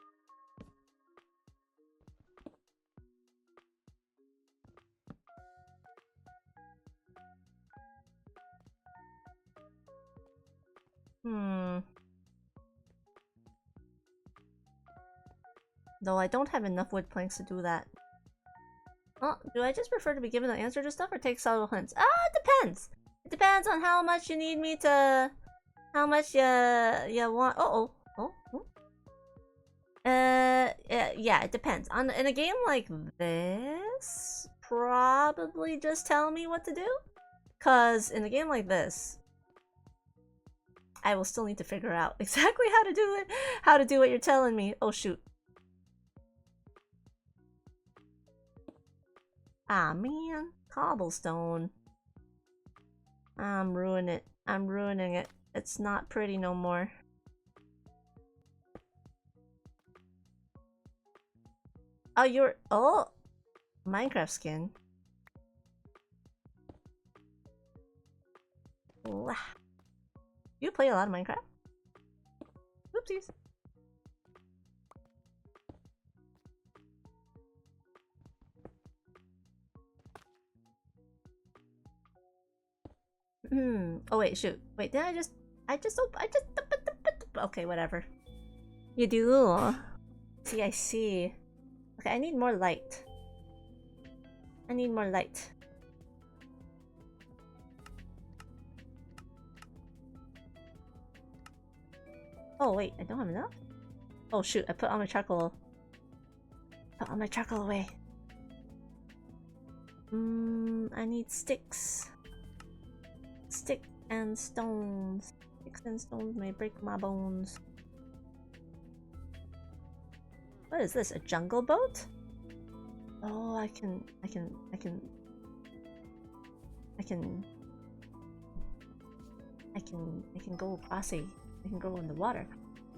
Though I don't have enough wood planks to do that. Oh, do I just prefer to be given the answer to stuff or take subtle hints? Ah, it depends! It depends on how much you need me to... How much you want... Yeah, it depends. In a game like this, probably just tell me what to do. Cause in a game like this, I will still need to figure out exactly how to do it. How to do what you're telling me. Oh shoot. Ah man, cobblestone. I'm ruining it. I'm ruining it. It's not pretty no more. Oh, you're... Oh! Minecraft skin. You play a lot of Minecraft? Oopsies. Oh wait, shoot. Wait, did I just... Okay, whatever. You do. See, I see. Okay, I need more light. I need more light. Oh wait, I don't have enough? Oh shoot, I put all my charcoal. Put all my charcoal away. I need sticks. Stick and stones. Sticks and stones may break my bones. What is this? A jungle boat? Oh, I can go across a... I can go in the water.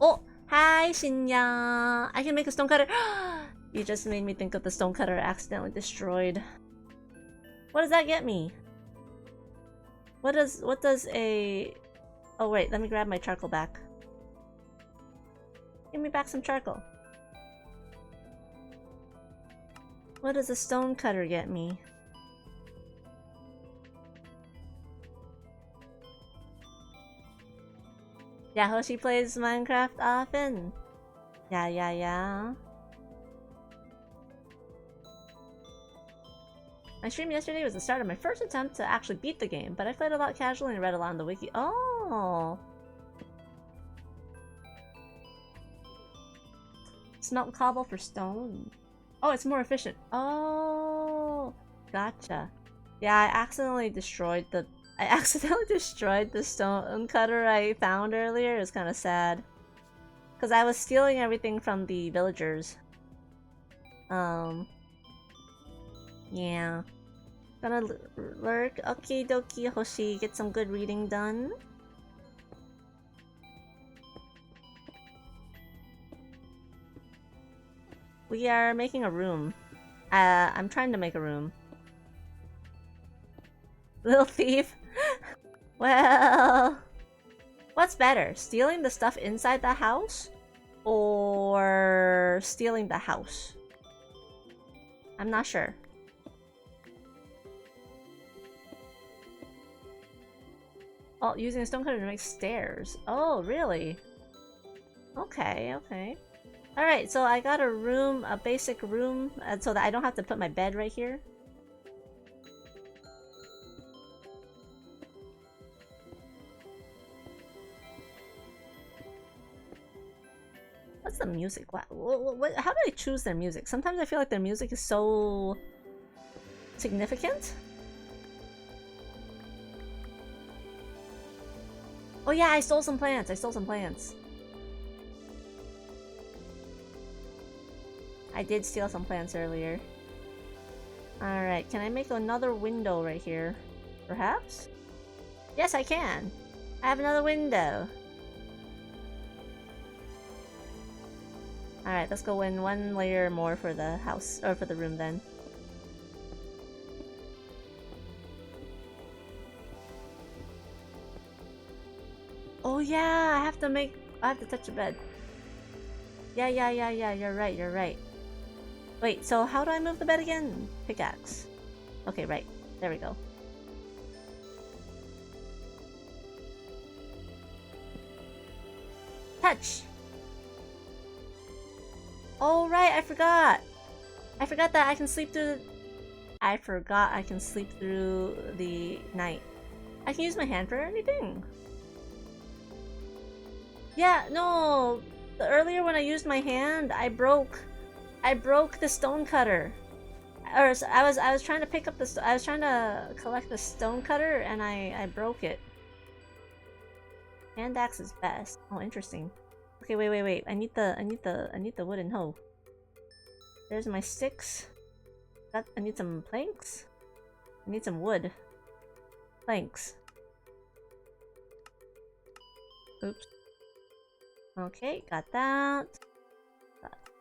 Oh! Hi, Shinya! I can make a stone cutter! You just made me think of the stone cutter I accidentally destroyed. What does that get me? What does a... Oh wait, let me grab my charcoal back. Give me back some charcoal. What does a stone cutter get me? Yeah, Hoshi plays Minecraft often. Yeah. My stream yesterday was the start of my first attempt to actually beat the game, but I played a lot casually and read a lot on the wiki. Oh! Smelt cobble for stone. Oh, it's more efficient. Oh! Gotcha. Yeah, I accidentally destroyed the stone cutter I found earlier. It was kind of sad. Because I was stealing everything from the villagers. Yeah. Gonna lurk. Okie dokie, Hoshi. Get some good reading done. We are making a room. I'm trying to make a room. Little thief. Well... What's better? Stealing the stuff inside the house? Or... stealing the house? I'm not sure. Oh, using a stone cutter to make stairs. Oh, really? Okay. Alright, so I got a room, a basic room, so that I don't have to put my bed right here. What's the music? How do I choose their music? Sometimes I feel like their music is so... significant? Oh yeah, I stole some plants. I did steal some plants earlier. Alright, can I make another window right here? Perhaps? Yes, I can! I have another window! Alright, let's go in one layer more for the house, or for the room then. Oh yeah, I have to touch the bed. Yeah, you're right. Wait, so how do I move the bed again? Pickaxe. Okay, right. There we go. Touch! Oh right, I forgot! I forgot that I can sleep through... I forgot I can sleep through the night. I can use my hand for anything. Yeah, no! Earlier when I used my hand, I broke the stone cutter. Or I was trying to pick up the I was trying to collect the stone cutter and I broke it. Hand axe is best. Oh, interesting. Okay, wait. I need the wooden hoe. There's my sticks. I need some planks. I need some wood. Planks. Oops. Okay, got that.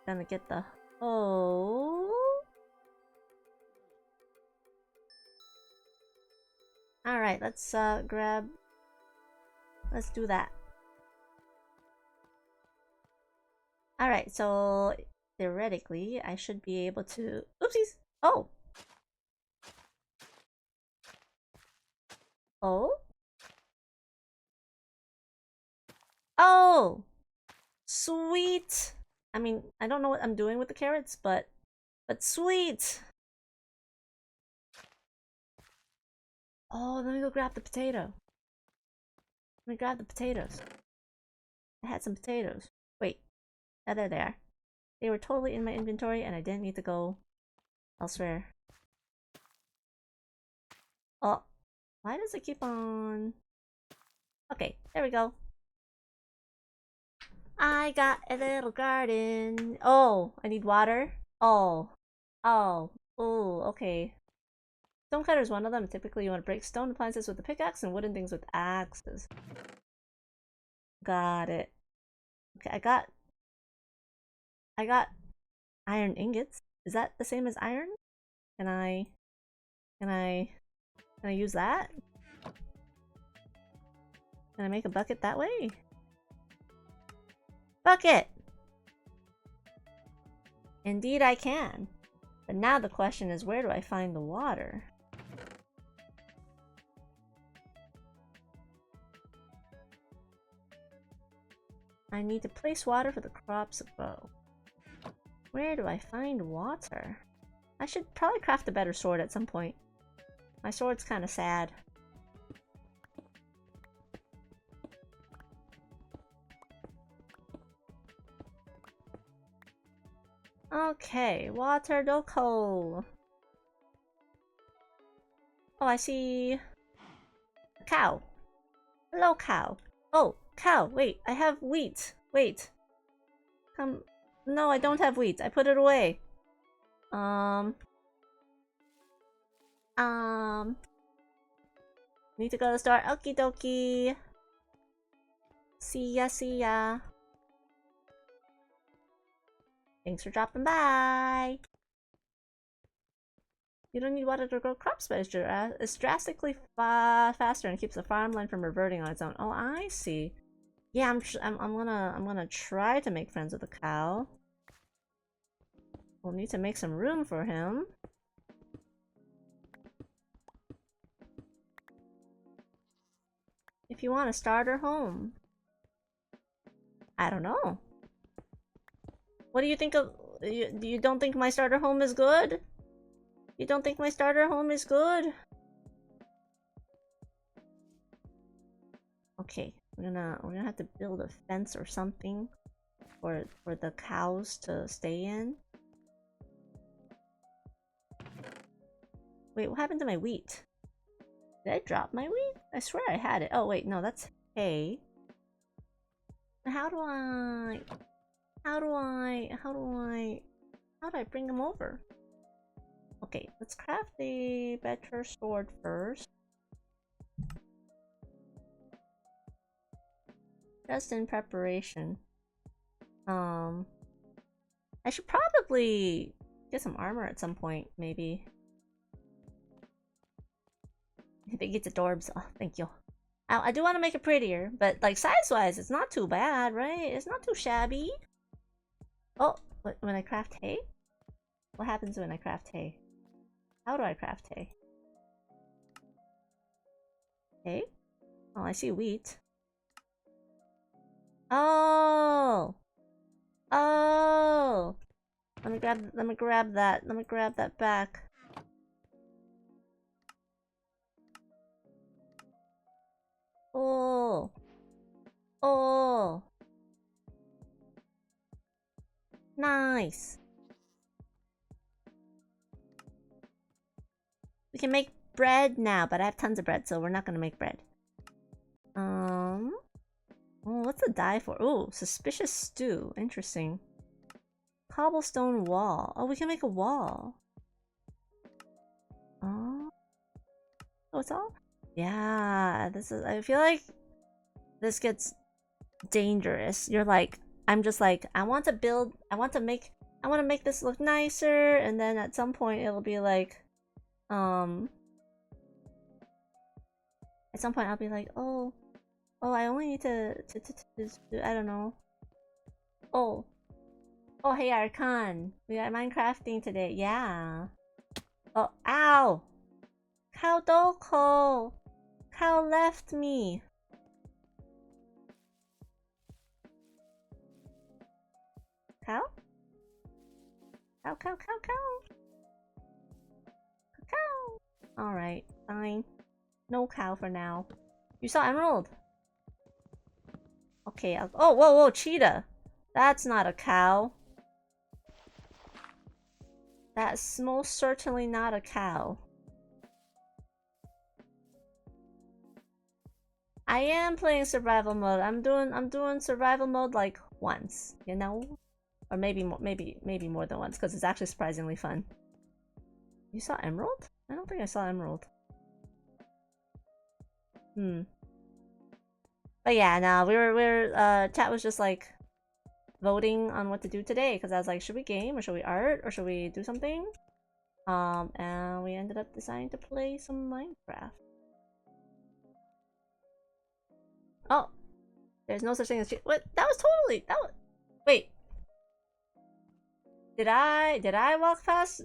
Gonna get the hoe. Alright, let's grab... Let's do that. Alright, so theoretically, I should be able to... Oopsies! Oh! Oh? Oh! Sweet! I mean, I don't know what I'm doing with the carrots, but sweet! Oh, let me go grab the potato. Let me grab the potatoes. I had some potatoes. Wait. Yeah, there they are. They were totally in my inventory and I didn't need to go elsewhere. Oh. Why does it keep on... Okay, there we go. I got a little garden. Oh, I need water? Oh. Oh. Oh, okay. Stonecutter is one of them. Typically you want to break stone appliances with a pickaxe and wooden things with axes. Got it. Okay, I got iron ingots. Is that the same as iron? Can I use that? Can I make a bucket that way? Bucket! Indeed I can. But now the question is, where do I find the water? I need to place water for the crops to grow. Where do I find water? I should probably craft a better sword at some point. My sword's kind of sad. Okay, water do coal. Oh, I see a cow. Hello, cow. Oh, cow, wait, I have wheat. Wait. Come. No, I don't have wheat. I put it away. Need to go to the store. Okie dokie. See ya, see ya. Thanks for dropping by. You don't need water to grow crops, but it's drastically faster and keeps the farmland from reverting on its own. Oh, I see. Yeah, I'm gonna try to make friends with the cow. We'll need to make some room for him. If you want a starter home. I don't know. What do you think of... You don't think my starter home is good? You don't think my starter home is good? Okay, we're gonna have to build a fence or something for the cows to stay in. Wait, what happened to my wheat? Did I drop my wheat? I swear I had it. Oh wait, no, that's hay. How do I bring them over? Okay, let's craft a better sword first. Just in preparation. I should probably get some armor at some point, maybe. I think it's adorbs. Oh, thank you. I do want to make it prettier, but like size-wise, it's not too bad, right? It's not too shabby. Oh, when I craft hay? What happens when I craft hay? How do I craft hay? Hay? Oh, I see wheat. Oh! Oh! Let me grab that. Let me grab that back. Oh! Oh! Nice! We can make bread now, but I have tons of bread, so we're not gonna make bread. Oh, what's the dye for? Oh, suspicious stew. Interesting. Cobblestone wall. Oh, we can make a wall. Oh. Oh, it's all? Yeah, this is... I feel like this gets dangerous. You're like... I'm just like, I want to build... I want to make this look nicer, and then at some point it'll be like... At some point I'll be like, oh... Oh, I only need to I don't know. Oh. Oh, hey, Arkan. We got Minecrafting today. Yeah. Oh, ow! Cow Doko! Cow left me. Cow? Cow, cow, cow, cow. Cow. Alright, fine. No cow for now. You saw Emerald? Okay, oh, whoa, whoa, cheetah! That's not a cow. That's most certainly not a cow. I am playing survival mode. I'm doing survival mode like once, you know? Or maybe more than once, because it's actually surprisingly fun. You saw Emerald? I don't think I saw Emerald. But yeah, no, chat was just like voting on what to do today, because I was like, should we game, or should we art, or should we do something? And we ended up deciding to play some Minecraft. Oh, there's no such thing as what? That was wait. Did I walk past?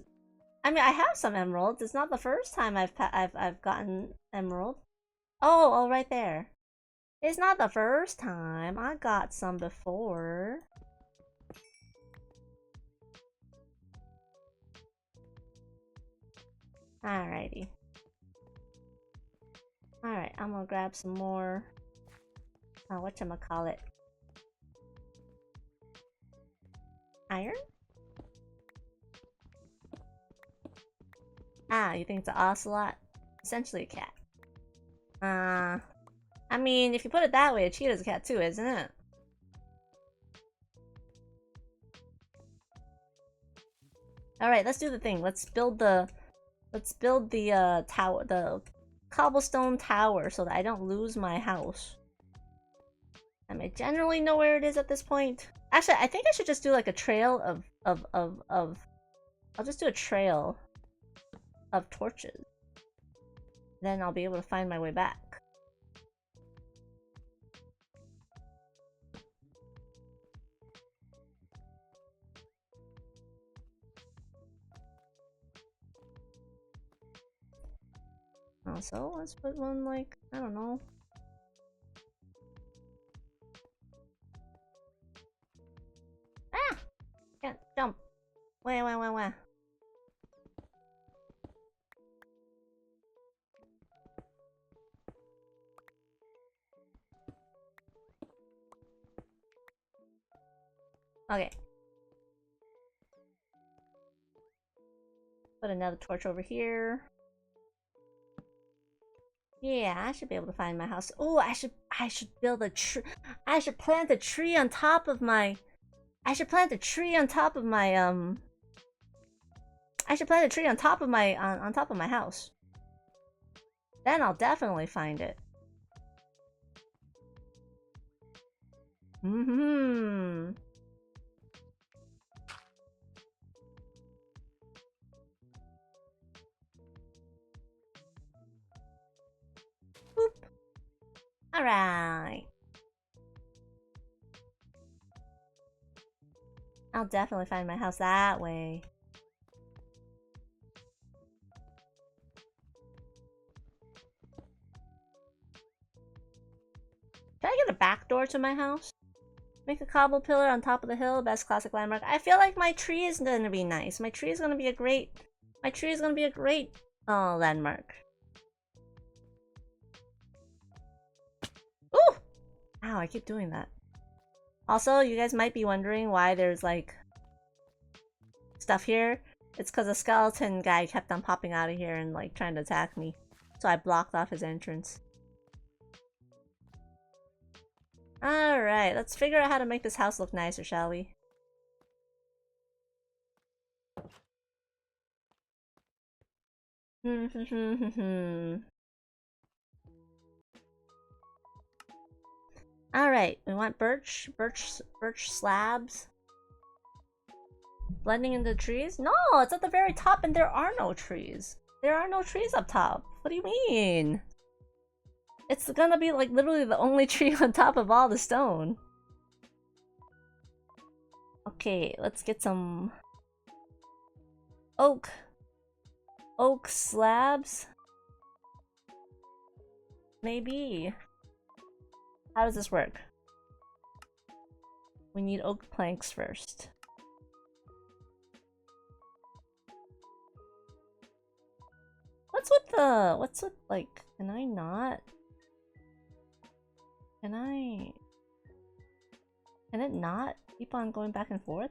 I mean, I have some emeralds. It's not the first time I've gotten emerald. Oh, right there. It's not the first time. I got some before. Alrighty. Alright, I'm gonna grab some more. Whatchamacallit? Iron? Ah, you think it's an ocelot? Essentially a cat. I mean, if you put it that way, a cheetah's a cat too, isn't it? Alright, let's do the thing. Let's build the tower, the cobblestone tower, so that I don't lose my house. I generally know where it is at this point. Actually, I think I should just do like a trail of I'll just do a trail of torches. Then I'll be able to find my way back. Also, let's put one like, I don't know. Ah! Can't jump. Wah. Okay. Put another torch over here. Yeah, I should be able to find my house. Oh, I should build a tree. I should plant a tree on top of my... I should plant a tree on top of my, I should plant a tree on top of my, on top of my house. Then I'll definitely find it. Mm-hmm. Boop. Alright. I'll definitely find my house that way. Can I get a back door to my house? Make a cobble pillar on top of the hill. Best classic landmark. I feel like my tree is gonna be nice. My tree is gonna be a great... My tree is gonna be a great landmark. Ooh! Ow, I keep doing that. Also, you guys might be wondering why there's like... stuff here. It's because a skeleton guy kept on popping out of here and like trying to attack me. So I blocked off his entrance. Alright, let's figure out how to make this house look nicer, shall we? Alright, we want birch slabs. Blending into the trees? No, it's at the very top and there are no trees. There are no trees up top. What do you mean? It's gonna be like literally the only tree on top of all the stone. Okay, let's get some oak slabs. Maybe. How does this work? We need oak planks first. What's with like, can I not? Can it not keep on going back and forth?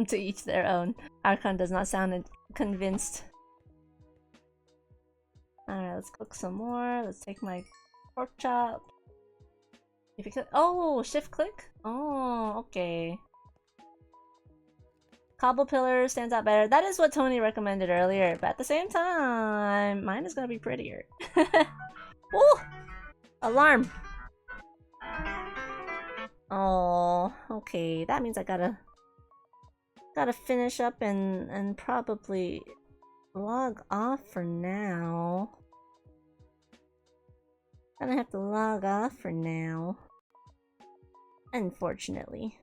To each their own. Archon does not sound convinced. Alright, let's cook some more. Let's take my pork chop. If you could— oh, shift click? Oh, okay. Cobble pillar stands out better. That is what Tony recommended earlier, but at the same time, mine is gonna be prettier. Ooh! Alarm! Oh, okay. That means I gotta finish up and probably log off for now. Gonna have to log off for now. Unfortunately.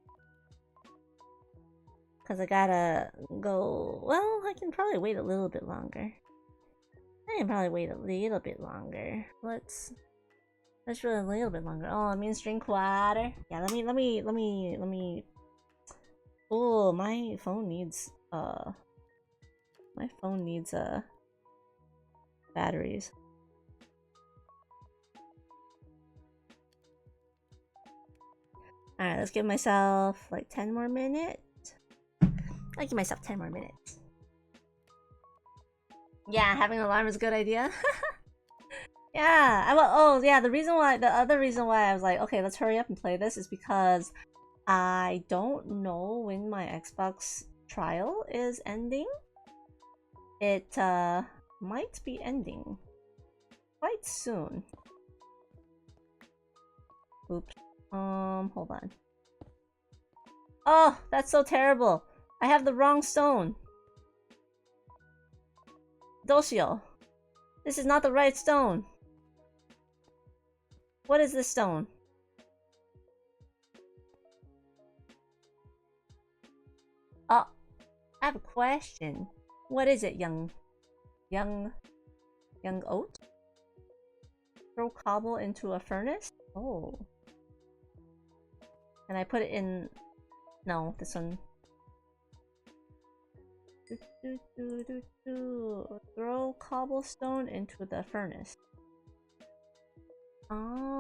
Because I gotta go... well, I can probably wait a little bit longer. Let's really a little bit longer. Oh, it means drink water. Yeah, let me... Oh, my phone needs batteries. Alright, let's give myself like 10 more minutes. I'll give myself 10 more minutes. Yeah, having an alarm is a good idea. Yeah, oh yeah, the other reason why I was like, okay, let's hurry up and play this is because I don't know when my Xbox trial is ending. It might be ending quite soon. Oops. Hold on. Oh, that's so terrible. I have the wrong stone. Doshio. This is not the right stone. What is this stone? Oh, I have a question. What is it, young oat? Throw cobble into a furnace? Oh. Can I put it in... no, this one. Throw cobblestone into the furnace. Oh.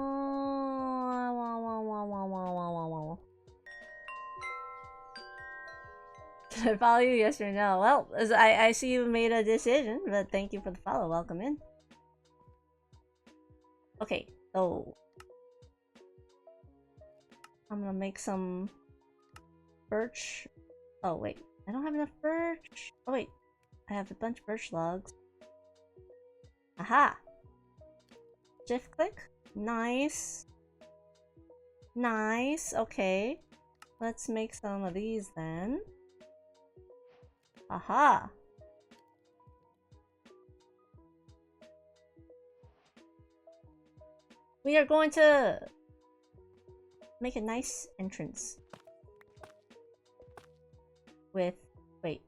Did I follow you? Yes or no? Well, I see you made a decision, but thank you for the follow. Welcome in. Okay, so I'm gonna make some birch. Oh wait, I don't have enough birch. Oh wait, I have a bunch of birch logs. Aha! Shift click. Nice. Nice, okay. Let's make some of these then. Aha! We are going to make a nice entrance with Wait.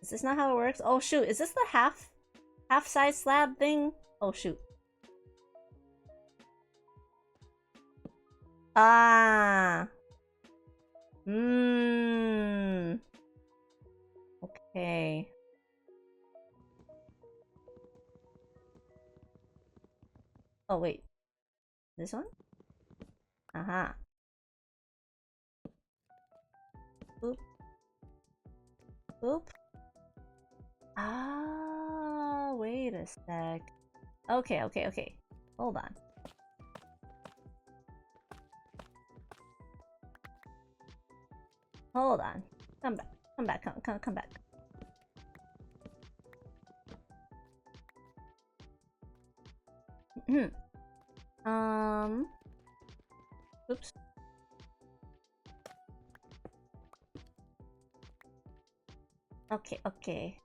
Is this not how it works? Oh shoot, is this the half-size slab thing? Oh shoot. Ah. Mmm. Okay. Oh wait. This one? Aha. Boop. Boop. Ah, wait a sec. Okay, okay, okay. Hold on. Hold on. Come back. Come back. Come back. Oops. Okay, okay.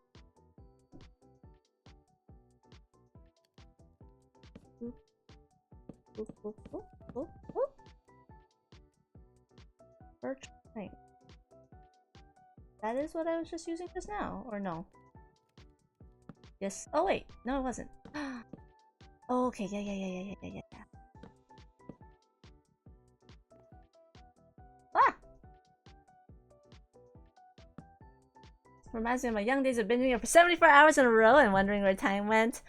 Boop. Boop, boop, boop, boop, boop. Birch plank. That is what I was just using just now, or no? Yes. Oh wait, no, it wasn't. Oh, okay, yeah. Ah! Reminds me of my young days of binging for 74 hours in a row and wondering where time went.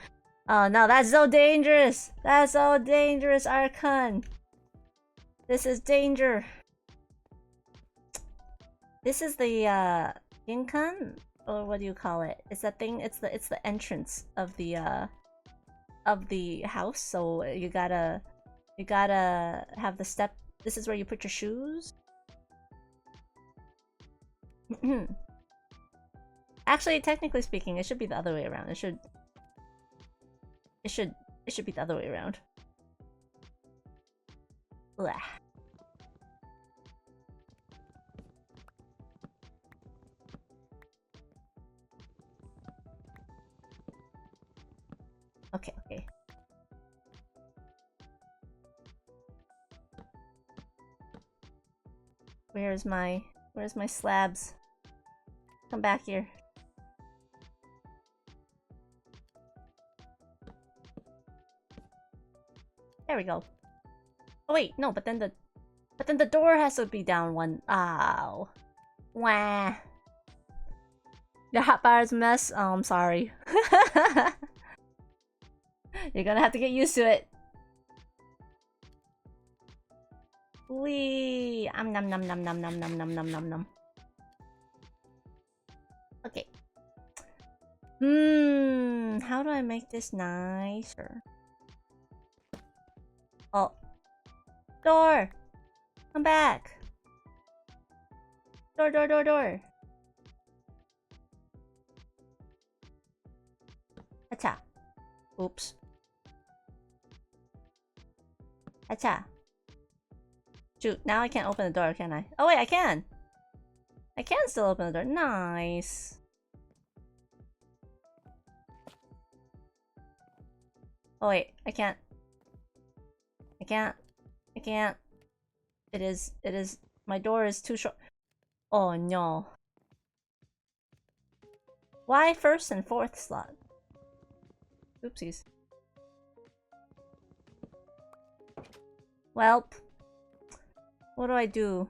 Oh no, that's so dangerous! That's so dangerous, Archon! This is danger! This is the, Ginkan? Or what do you call it? It's that thing, it's the entrance of the house, so you gotta have the step. This is where you put your shoes. Actually, technically speaking, it should be the other way around. It should be the other way around. Blah. Okay, okay. Where's my slabs? Come back here. There we go. Oh wait, no, but then the door has to be down one. Ow. Wah. Your hotbar's a mess? Oh, I'm sorry. You're gonna have to get used to it. Wee. Nom nom nom nom nom nom nom nom nom nom. Okay. How do I make this nicer? Oh. Door! Come back! Door! Acha. Oops. Acha. Shoot, now I can't open the door, can I? Oh wait, I can! I can still open the door. Nice. Oh wait, I can't. It is, my door is too short. Oh no. Why first and fourth slot? Oopsies. Welp. What do?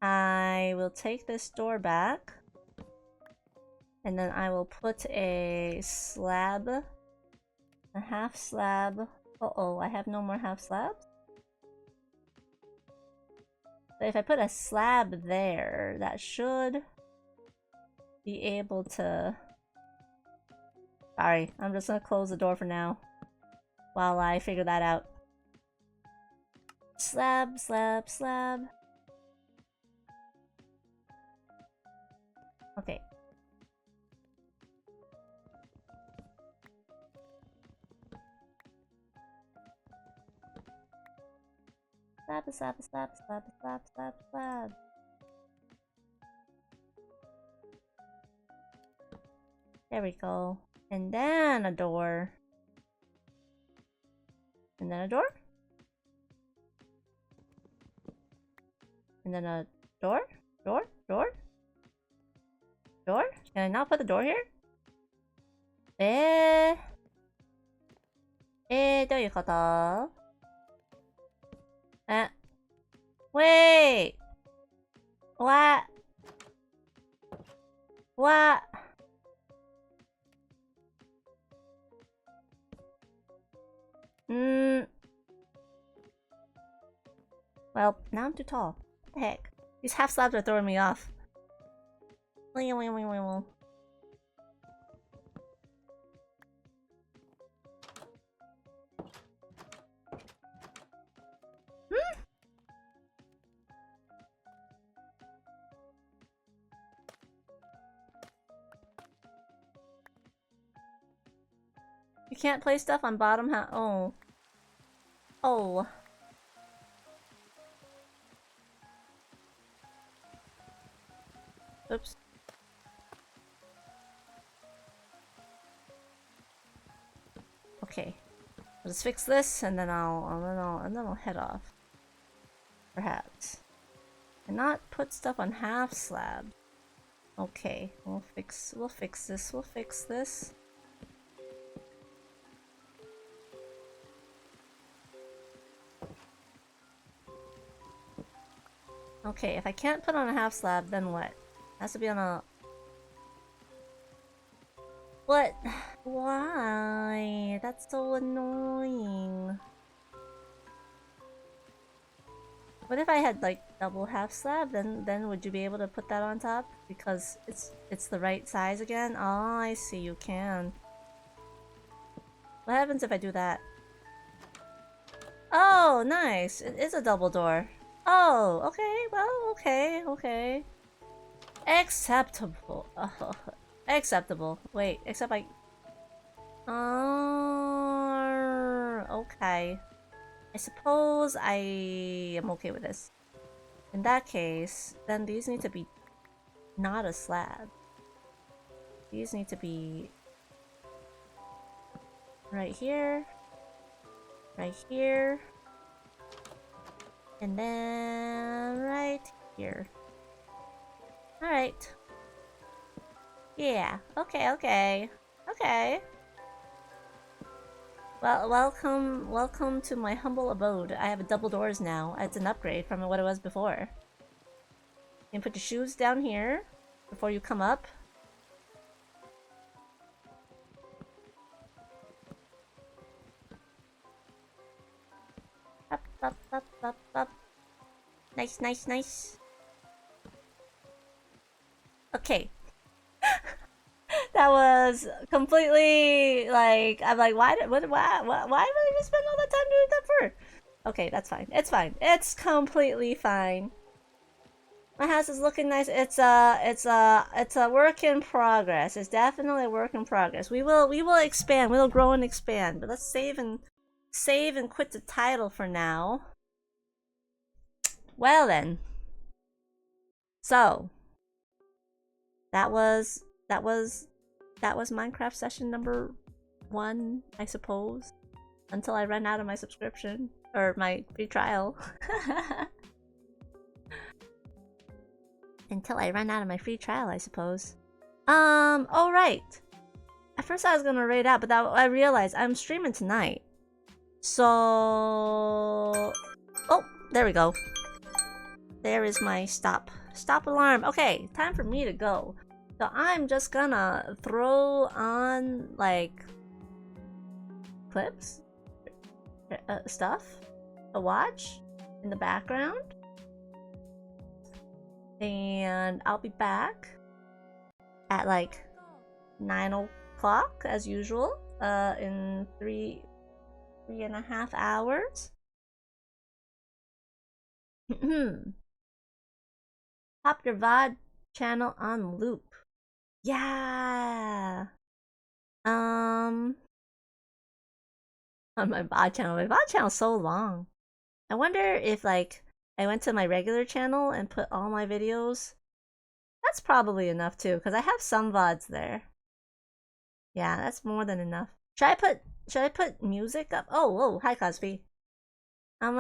I will take this door back. And then I will put a slab. A half slab. Uh-oh, I have no more half slabs? But if I put a slab there, that should be able to... Sorry, I'm just gonna close the door for now. While I figure that out. Slab. Okay. Slab. There we go. And then a door. And then a door. And then a door. Can I not put the door here? どういうこと？ Wait! What? What? Well, now I'm too tall. What the heck? These half slabs are throwing me off. You can't place stuff on bottom half. Oh. Oh. Oops. Okay. Let's fix this and then I'll head off. Perhaps. And not put stuff on half slab. Okay, we'll fix this. Okay, if I can't put on a half slab, then what? It has to be on a... What? Why? That's so annoying. What if I had like double half slab? Then would you be able to put that on top? Because it's the right size again? Oh, I see, you can. What happens if I do that? Oh, nice! It is a double door. Oh, okay, well, okay. Acceptable. Acceptable. Wait, except I... okay. I suppose I am okay with this. In that case, then these need to be not a slab. These need to be right here, and then right here. Alright. Yeah, okay. Well, welcome to my humble abode. I have double doors now. It's an upgrade from what it was before. You can put your shoes down here before you come up. Up. Nice. Okay. That was completely like, I'm like, why would I even spend all that time doing that for? Okay, that's fine. It's fine. It's completely fine. My house is looking nice. It's a work in progress. It's definitely a work in progress. We will expand. We'll grow and expand. But let's save and quit the title for now. Well then. So that was Minecraft session number 1, I suppose. Until I run out of my subscription. Or my free trial. Until I run out of my free trial, I suppose. Oh right. At first I was gonna raid out, but I realized I'm streaming tonight. So... Oh, there we go. There is my stop alarm. Okay, time for me to go. So I'm just gonna throw on, like, clips? Stuff? A watch? In the background? And I'll be back at, like, 9 o'clock, as usual, in 3.5 hours. Pop your VOD channel on loop. Yeah. On my VOD channel. My VOD channel's so long. I wonder if, like, I went to my regular channel and put all my videos. That's probably enough too, because I have some VODs there. Yeah, that's more than enough. Should I put music up? Oh, hi Cosby. I'm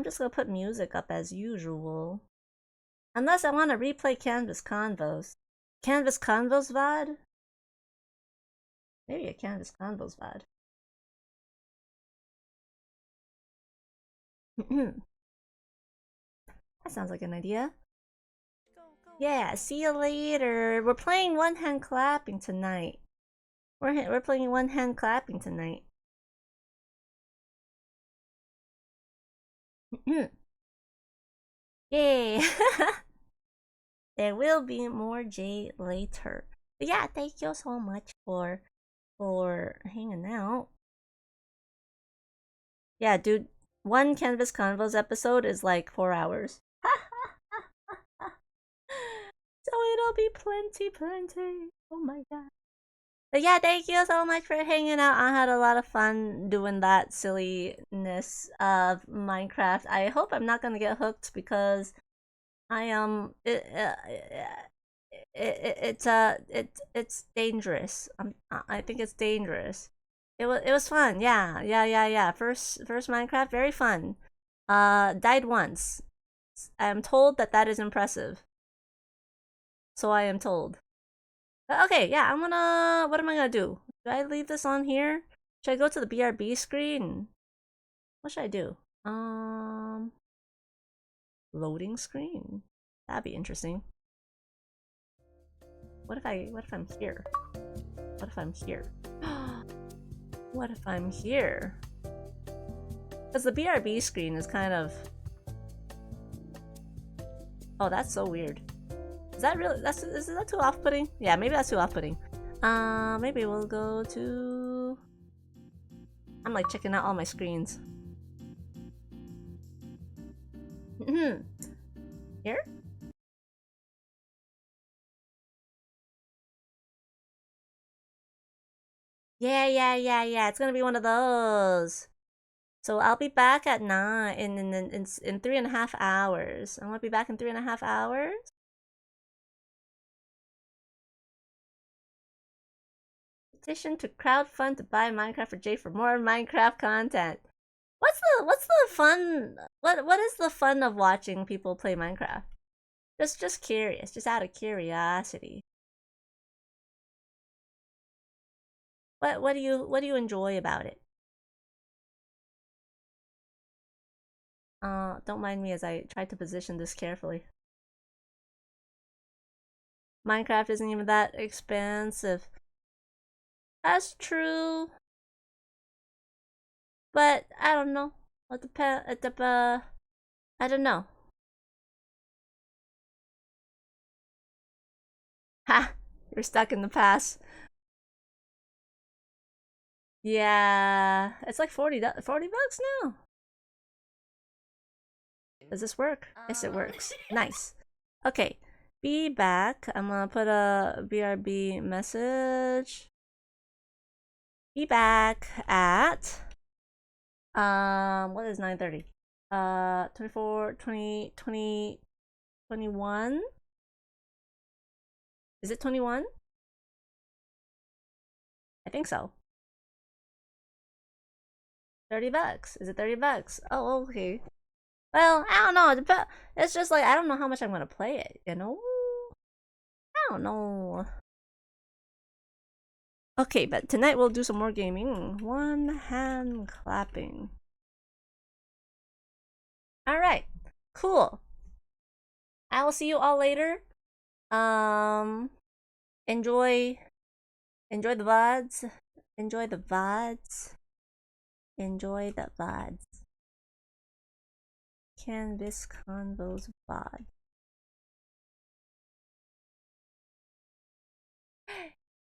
just gonna put music up as usual. Unless I want to replay Canvas Convos. Canvas Convos VOD? Maybe a Canvas Convos VOD. That sounds like an idea. Yeah, see you later. We're playing one hand clapping tonight. We're playing one hand clapping tonight. Yay! There will be more Jey later. But yeah, thank you so much for hanging out. Yeah, dude, one Canvas Convos episode is like 4 hours. So it'll be plenty. Oh my god. But yeah, thank you so much for hanging out. I had a lot of fun doing that silliness of Minecraft. I hope I'm not gonna get hooked because I it's dangerous. I think it's dangerous. It was fun. Yeah. First Minecraft, very fun. Died once. I am told that is impressive. So I am told. Okay, yeah, I'm gonna. What am I gonna do? Do I leave this on here? Should I go to the BRB screen? What should I do? Loading screen. That'd be interesting. What if I'm here? What if I'm here? What if I'm here? Because the BRB screen is kind of... Oh, that's so weird. Is that really... Is that too off-putting? Yeah, maybe that's too off-putting. Maybe we'll go to... I'm like checking out all my screens. Here? Yeah. It's gonna be one of those. So I'll be back at 9 in 3.5 hours. I'm gonna be back in 3.5 hours. Petition to crowdfund to buy Minecraft for Jey for more Minecraft content. What's the fun? What is the fun of watching people play Minecraft? Just curious, just out of curiosity. What do you enjoy about it? Don't mind me as I try to position this carefully. Minecraft isn't even that expensive. That's true. But I don't know. I don't know. Ha! You're stuck in the past. Yeah, it's like 40 bucks now. Does this work? Yes, it works. Nice. Okay, be back. I'm gonna put a BRB message. Be back at what is 9:30? 24, 20, 20, 21? Is it 21? I think so. 30 bucks. Is it 30 bucks? Oh, okay. Well, I don't know. It's just like, I don't know how much I'm gonna play it, you know? I don't know. Okay, but tonight we'll do some more gaming. One hand clapping. Alright, cool. I will see you all later. Enjoy the VODs. Enjoy the VODs. Enjoy the VODs. Canvas Convos VOD.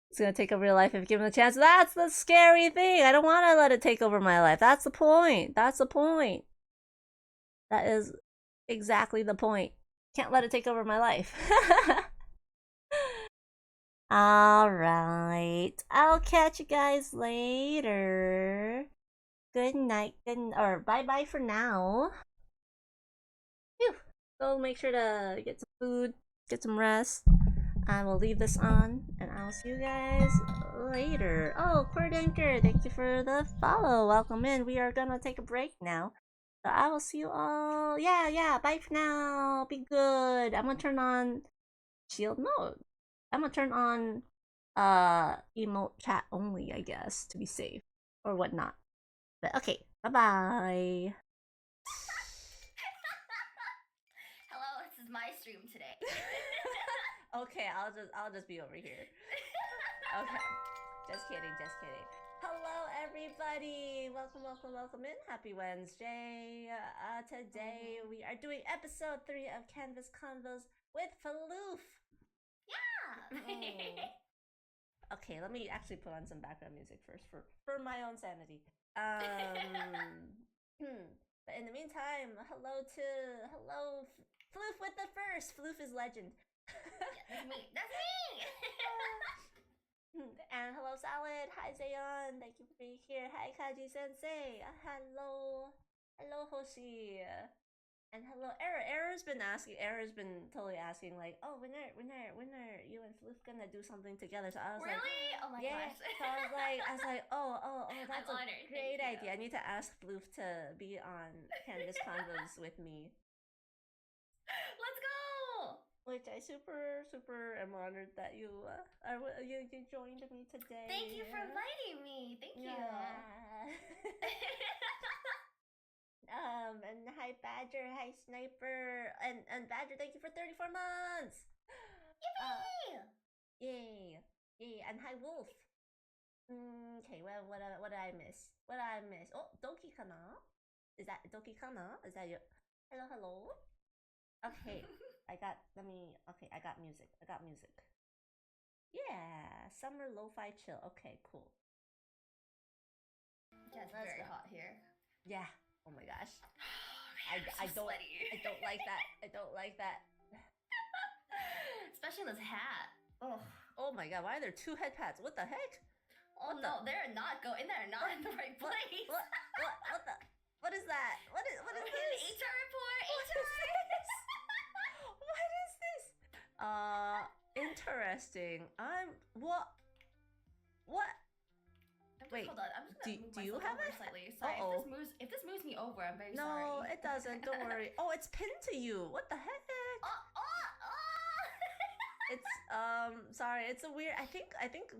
It's gonna take over your life if given the chance. That's the scary thing. I don't want to let it take over my life. That's the point. That's the point. That is exactly the point. Can't let it take over my life. Alright. I'll catch you guys later. Good night. Or bye-bye for now. Phew. Go make sure to get some food, get some rest. I will leave this on, and I'll see you guys later. Oh, Queer Anchor, thank you for the follow. Welcome in. We are gonna take a break now. So I will see you all. Yeah, bye for now. Be good. I'm gonna turn on shield mode. I'm gonna turn on emote chat only, I guess, to be safe or whatnot. But okay, bye bye. Hello, this is my stream today. Okay, I'll just be over here. Okay, just kidding, just kidding. Hello, everybody. Welcome in. Happy Wednesday. Today we are doing episode 3 of Canvas Convos with Faloof. Yeah. Okay, let me actually put on some background music first for my own sanity. But in the meantime, hello Floof with the first. Floof is legend. Yeah, that's me. That's me. And hello Salad. Hi Zayon. Thank you for being here. Hi Kaji Sensei. Hello Hoshi. And hello, Error's been totally asking, like, oh, when are you and Floof gonna do something together? So I was really? like, Oh my yeah. gosh. So I was like, oh, that's I'm a honored. great idea. I need to ask Floof to be on Canvas Convos with me. Let's go. Which I super am honored that you joined me today. Thank you for inviting me. Thank you. And hi Badger, hi Sniper, and Badger, thank you for 34 months. Yippee! Yay, and hi Wolf. Okay, well, what did I miss? What did I miss? Oh, Doki Kana. Is that Doki Kana? Is that your? Hello. Okay, I got music. Yeah, summer lo-fi chill. Okay, cool. Yeah, it's very hot here. Yeah. Oh my gosh. I don't like that. I don't like that. Especially this hat. Oh my god, why are there 2 head pads? What the heck? Oh no, they're not in the right place. What is that? What is this? HR report. What is this? Interesting. What? Wait, hold on. I'm just gonna do you have it? Slightly. Sorry, if this moves me over, I'm very sorry. No, it doesn't. Don't worry. Oh, it's pinned to you. What the heck? It's sorry. It's a weird. I think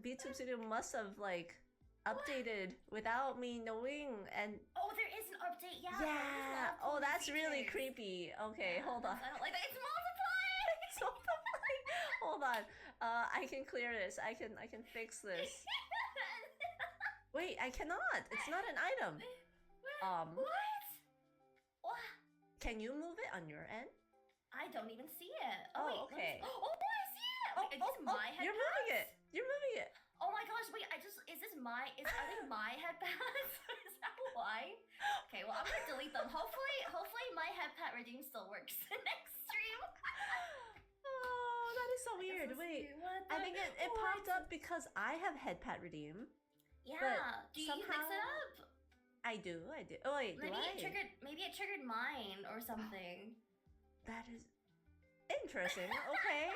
VTuber Studio must have like updated without me knowing. And oh, there is an update. Yeah. Yeah. Oh, that's really creepy. Okay, hold on. I don't like that. It's multiplying. It's multiplying. Hold on. I can clear this. I can fix this. Wait, I cannot. It's not an item. What? Can you move it on your end? I don't even see it. Oh, wait, okay. Oh, I see it. You're moving it. You're moving it. Oh my gosh, wait, are they my headbands? Is that why? Okay, well, I'm gonna delete them. Hopefully my headpad redeem still works the next stream. Oh, that is so weird. Wait, I think it popped up because I have headpad redeem. Yeah, do you mix it up? I do. Oh wait, maybe it triggered mine or something. That is interesting. Okay,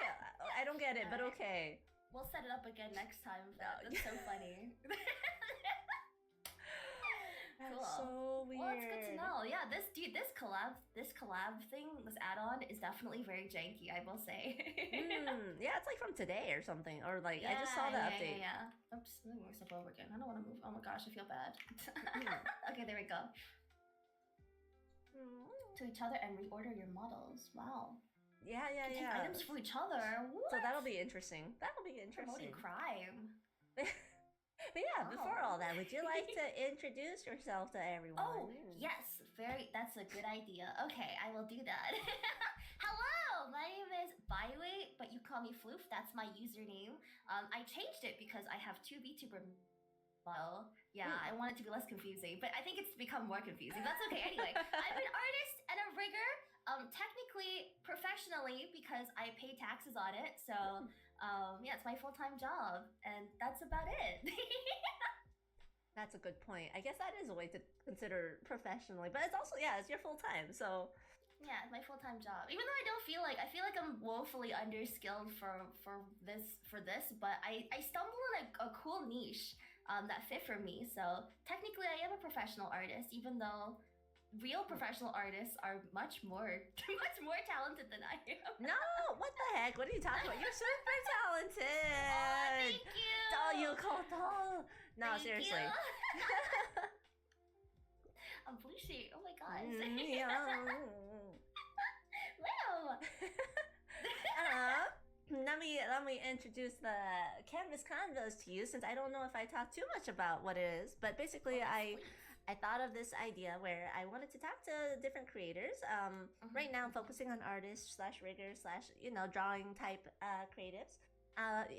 I don't get it, but okay. We'll set it up again next time. That's so funny. That's cool. So weird. Well, it's good to know. Yeah, this collab thing, this add-on is definitely very janky, I will say. Yeah, it's like from today or something, or like I just saw the update. Yeah. Oops, let me step over again. I don't want to move. Oh my gosh, I feel bad. Okay, there we go. To each other and reorder your models. Wow. Yeah. Items for each other. What? So that'll be interesting. Promoting crime. But yeah, before all that, would you like to introduce yourself to everyone? Oh, yes. That's a good idea. Okay, I will do that. Hello, my name is Byway, but you call me Floof. That's my username. I changed it because I have 2 VTuber models. Yeah, I want it to be less confusing, but I think it's become more confusing. That's okay. Anyway, I'm an artist and a rigger. Technically, professionally, because I pay taxes on it. So, yeah, it's my full-time job, and that's about it. That's a good point. I guess that is a way to consider professionally, but it's also, yeah, it's your full-time, so. Yeah, it's my full-time job. Even though I feel like I'm woefully underskilled for this, but I stumble in a cool niche that fit for me. So technically, I am a professional artist, even though real professional artists are much more talented than I am. No, what the heck? heck? What are you talking about? You're super talented. Thank you. Oh, you Koto. No, Thank seriously. you. I'm blushing. Oh my gosh. Wow. Let me introduce the Canvas Convos to you, since I don't know if I talk too much about what it is. But basically, I thought of this idea where I wanted to talk to different creators. Right now I'm focusing on artists slash riggers slash drawing type creatives.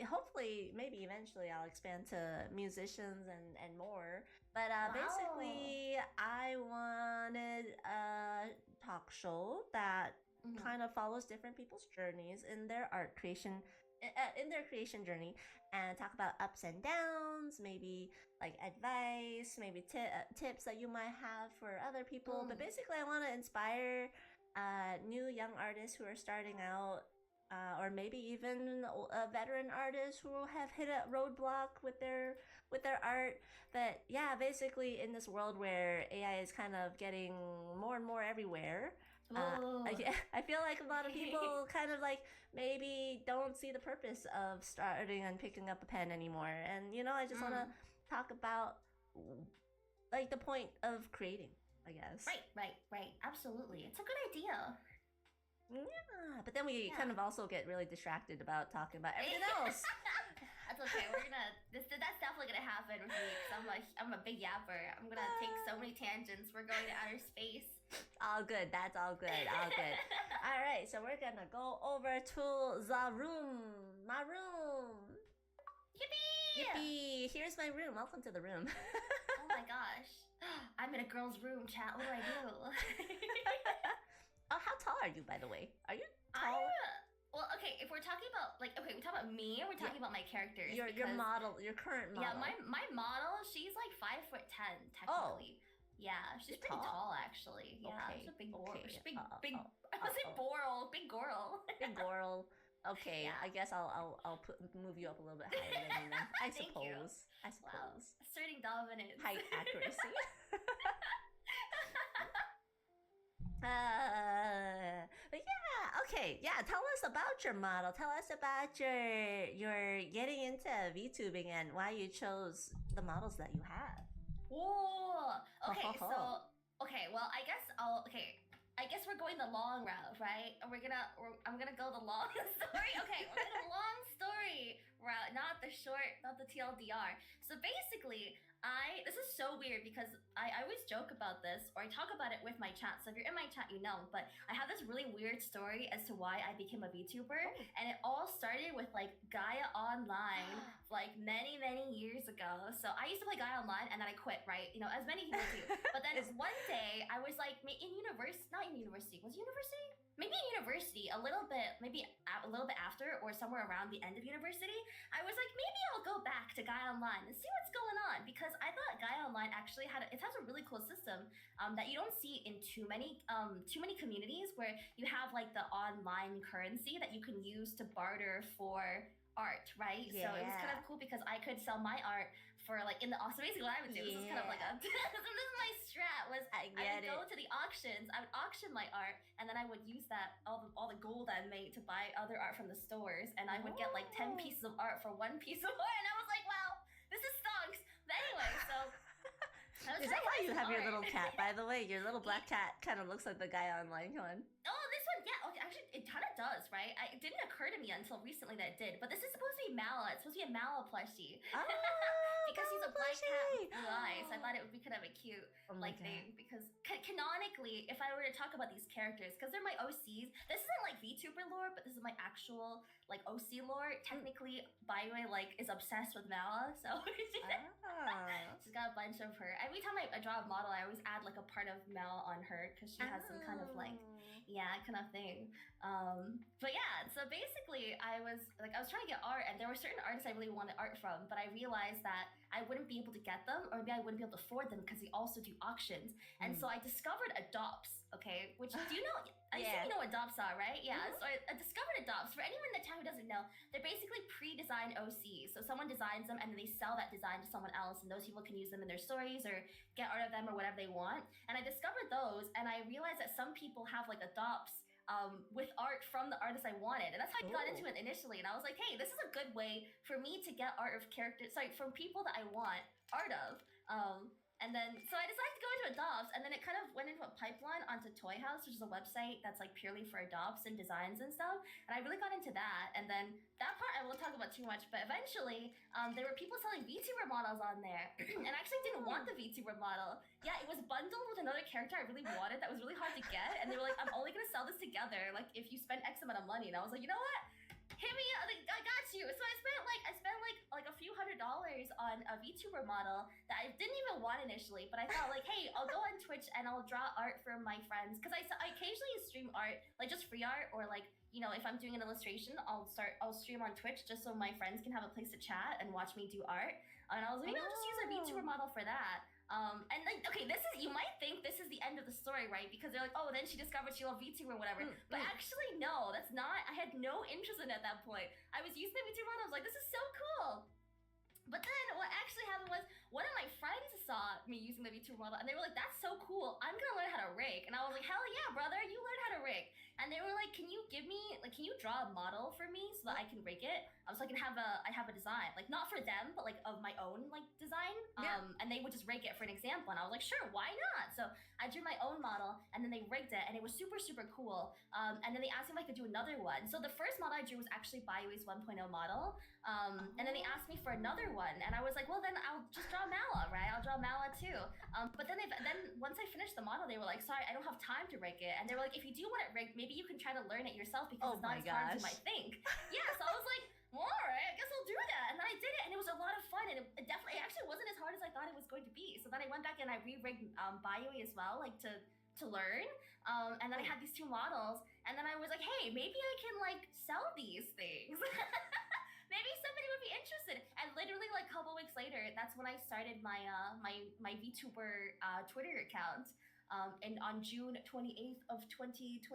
Hopefully, maybe eventually I'll expand to musicians and more. But basically, I wanted a talk show that kind of follows different people's journeys in their art creation, in their creation journey, and talk about ups and downs, maybe like advice, maybe tips that you might have for other people. But basically, I want to inspire new young artists who are starting out, or maybe even veteran artists who have hit a roadblock with their art. But yeah, basically in this world where AI is kind of getting more and more everywhere, I feel like a lot of people kind of like maybe don't see the purpose of starting and picking up a pen anymore. And I just want to talk about like the point of creating, I guess. Right. Absolutely. It's a good idea. Yeah, but then we kind of also get really distracted about talking about everything else. That's okay. That's definitely gonna happen with me, because I'm a big yapper. I'm gonna take so many tangents. We're going to outer space. All good. That's all good. All good. All right, so we're gonna go over to the room. My room. Yippee! Here's my room. Welcome to the room. Oh my gosh. I'm in a girl's room, chat. What do I do? Oh, how tall are you, by the way? Are you tall? Well, okay, if we're talking about, we talk about me, or we're talking about my characters? Your model, your current model. Yeah, my model, she's like 5'10", technically. Oh. Yeah, she's pretty tall, actually. Yeah, she's a big girl. She's big. I was like Boral, big girl. Big girl. Okay, yeah. I guess I'll move you up a little bit higher than you. I suppose. Wow. Asserting dominance. Height accuracy. But yeah, okay, yeah. Tell us about your model. Tell us about your getting into VTubing and why you chose the models that you have. Whoa. Okay, so well, I guess we're going the long route, right? I'm gonna go the long story. Okay, we're going the long story route, not the short, not the TLDR. So basically, this is so weird because I always joke about this, or I talk about it with my chat. So if you're in my chat, you know. But I have this really weird story as to why I became a VTuber, and it all started with like Gaia Online, like many years ago. So I used to play Gaia Online, and then I quit, right? As many people do. But then one day I was like in university, not in university. Was it university? Maybe in university, maybe a little bit after, or somewhere around the end of university, I was like, maybe I'll go back to Gaia Online and see what's going on, because I thought Gaia Online actually has a really cool system that you don't see in too many communities, where you have like the online currency that you can use to barter for art, right? Yeah. So it was kind of cool because I could sell my art for like so basically what I would do, this is kind of like this is my strat, was I would go to the auctions, I would auction my art, and then I would use that all the gold I made to buy other art from the stores, and I would get like 10 pieces of art for 1 piece of art, and I was like, wow, this is stonks. But anyway, so is that why you have your little cat, by the way? Your little black cat kind of looks like the guy online one. Oh, this one, yeah. Okay, actually, it kind of does, right? It didn't occur to me until recently that it did. But this is supposed to be Mala. It's supposed to be a Mala plushie. Oh, because he's a black cat with blue eyes. I thought it would be kind of a cute thing. Because canonically, if I were to talk about these characters, because they're my OCs, this isn't like VTuber lore, but this is my actual like OC lore. Technically, Baiwei is obsessed with Mala, so she's got a bunch of her. Every time I draw a model, I always add like a part of Mala on her, because she has some kind of kind of thing. But yeah, so basically I was trying to get art, and there were certain artists I really wanted art from, but I realized that I wouldn't be able to get them, or maybe I wouldn't be able to afford them, because they also do auctions. And so I discovered adopts, okay? Which, do you know, I assume you know what adopts are, right? Yeah, so I discovered adopts. For anyone in the chat who doesn't know, they're basically pre-designed OCs. So someone designs them, and then they sell that design to someone else, and those people can use them in their stories, or get art of them, or whatever they want. And I discovered those, and I realized that some people have like adopts with art from the artist I wanted. And that's how I got into Ooh. it initially. And I was like, hey, this is a good way for me to get art of characters, sorry, from people that I want art of. And then, so I decided to go into adopts, and then it kind of went into a pipeline onto Toy House, which is a website that's like purely for adopts and designs and stuff. And I really got into that. And then that part I won't talk about too much, but eventually there were people selling VTuber models on there. And I actually didn't want the VTuber model. Yeah, it was bundled with another character I really wanted that was really hard to get. And they were like, I'm only gonna sell this together, like if you spend X amount of money. And I was like, you know what? Hit me up, I got you. So I spent like a few $100s on a VTuber model that I didn't even want initially, but I thought like, hey, I'll go on Twitch and I'll draw art from my friends, because I occasionally stream art, like just free art, or like, you know, if I'm doing an illustration, I'll stream on Twitch just so my friends can have a place to chat and watch me do art. And I was like, maybe I'll just use a VTuber model for that. And like, okay, this is, you might think this is the end of the story, right? Because they're like, oh, then she discovered she loved VTuber or whatever. But actually, no, that's not, I had no interest in it at that point. I was using the VTuber model, I was like, this is so cool. But then what actually happened was, one of my friends saw me using the VTuber model, and they were like, that's so cool, I'm gonna learn how to rig. And I was like, hell yeah, brother, you learn how to rig. And they were like, can you give me, like, can you draw a model for me so that I can rig it? So I can have I have a design, like not for them, but like of my own like design. And they would just rig it for an example. And I was like, sure, why not? So I drew my own model, and then they rigged it, and it was super, super cool. And then they asked me if I could do another one. So the first model I drew was actually BioWave's 1.0 model. And then they asked me for another one, and I was like, well, then I'll just draw Mala, right? I'll draw Mala too. But then once I finished the model, they were like, sorry, I don't have time to rig it. And they were like, if you do want it rigged, maybe you can try to learn it yourself, because it's not as hard as you might think. Yeah, so I was like, well, all right, I guess I'll do that. And then I did it, and it was a lot of fun, and it actually wasn't as hard as I thought it was going to be. So then I went back and I re-rigged BioWave as well, like to learn. And then I had these two models, and then I was like, hey, maybe I can like sell these things. Maybe somebody would be interested. And literally like a couple weeks later, that's when I started my my VTuber Twitter account. And on June 28th of 2022.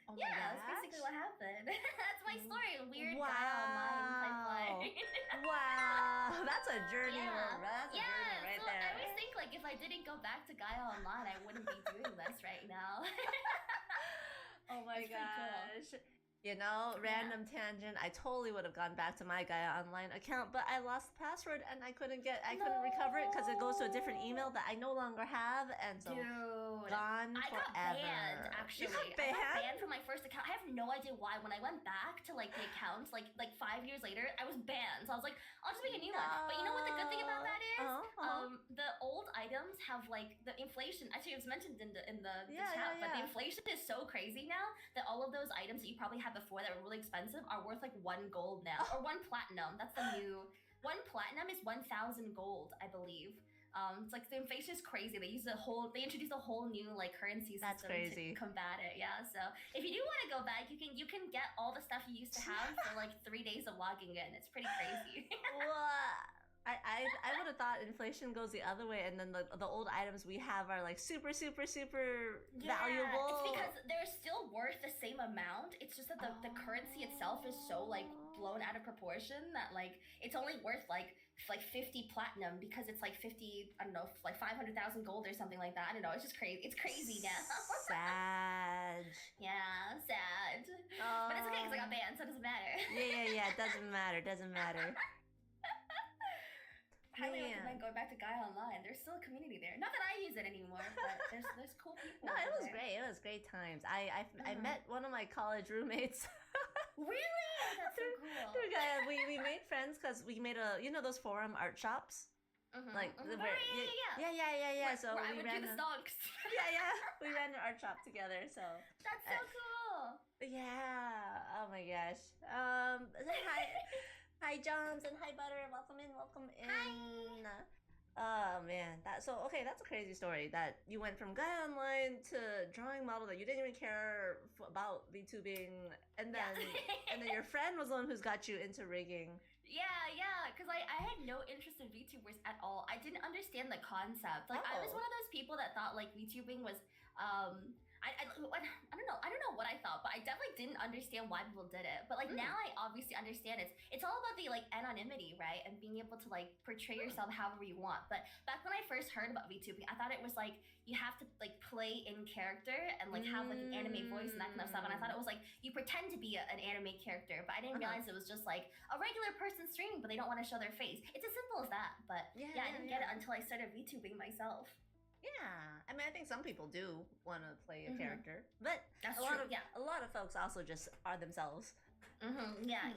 Oh yeah, that's basically what happened. That's my story. Weird guy online pipeline. Wow, that's a journey. Yeah. That's a journey right So there. I always think like if I didn't go back to Gaia Online, I wouldn't be doing this right now. Oh my It's pretty cool. gosh. You know, random tangent. I totally would have gone back to my Gaia Online account, but I lost the password and I couldn't recover it because it goes to a different email that I no longer have, and so Dude, gone I forever. got banned actually. You got I got banned? banned from my first account. I have no idea why. When I went back to like the account, like 5 years later, I was banned. So I was like, I'll just make a new one. But you know what the good thing about that is? The old items have like the inflation. Actually, it was mentioned in the chat, but the inflation is so crazy now that all of those items that you probably had before that were really expensive are worth like 1 gold now, or 1 platinum. That's the new 1 platinum is 1,000 gold, I believe. It's like the inflation is crazy. They introduced a whole new like currency system to combat it. Yeah, so if you do want to go back, you can get all the stuff you used to have for like 3 days of logging in. It's pretty crazy. What? I would have thought inflation goes the other way, and then the old items we have are like super valuable. It's because they're still worth the same amount. It's just that the currency itself is so like blown out of proportion that like it's only worth like 50 platinum, because it's like 50, I don't know, like 500,000 gold or something like that. I don't know. It's just crazy. It's crazy now. Sad. Yeah, sad. But it's okay because I got banned, so it doesn't matter. Yeah. It doesn't matter. Highly recommend going back to Gaia Online. There's still a community there. Not that I use it anymore, but there's cool people. No, it was great. It was great times. I met one of my college roommates. Really? That's so cool. Through Gaia. We made friends because we made those forum art shops. Like yeah. So I would do the stonks. We ran an art shop together. So that's so cool. Yeah. Oh my gosh. Hi Johns and hi Butter. Welcome in. Hi. Oh man, that's a crazy story that you went from Gaia Online to drawing model that you didn't even care about VTubing, and then your friend was the one who's got you into rigging. Yeah, because I had no interest in VTubers at all. I didn't understand the concept. Like I was one of those people that thought like VTubing was I don't know what I thought, but I definitely didn't understand why people did it. But like now I obviously understand it's all about the like anonymity, right? And being able to like portray yourself however you want. But back when I first heard about VTubing, I thought it was like you have to like play in character and like have like an anime voice and that kind of stuff. And I thought it was like you pretend to be an anime character, but I didn't realize it was just like a regular person streaming, but they don't want to show their face. It's as simple as that. But yeah, I didn't get it until I started VTubing myself. Yeah, I mean, I think some people do want to play a character, but That's a lot true. of a lot of folks also just are themselves. Yeah.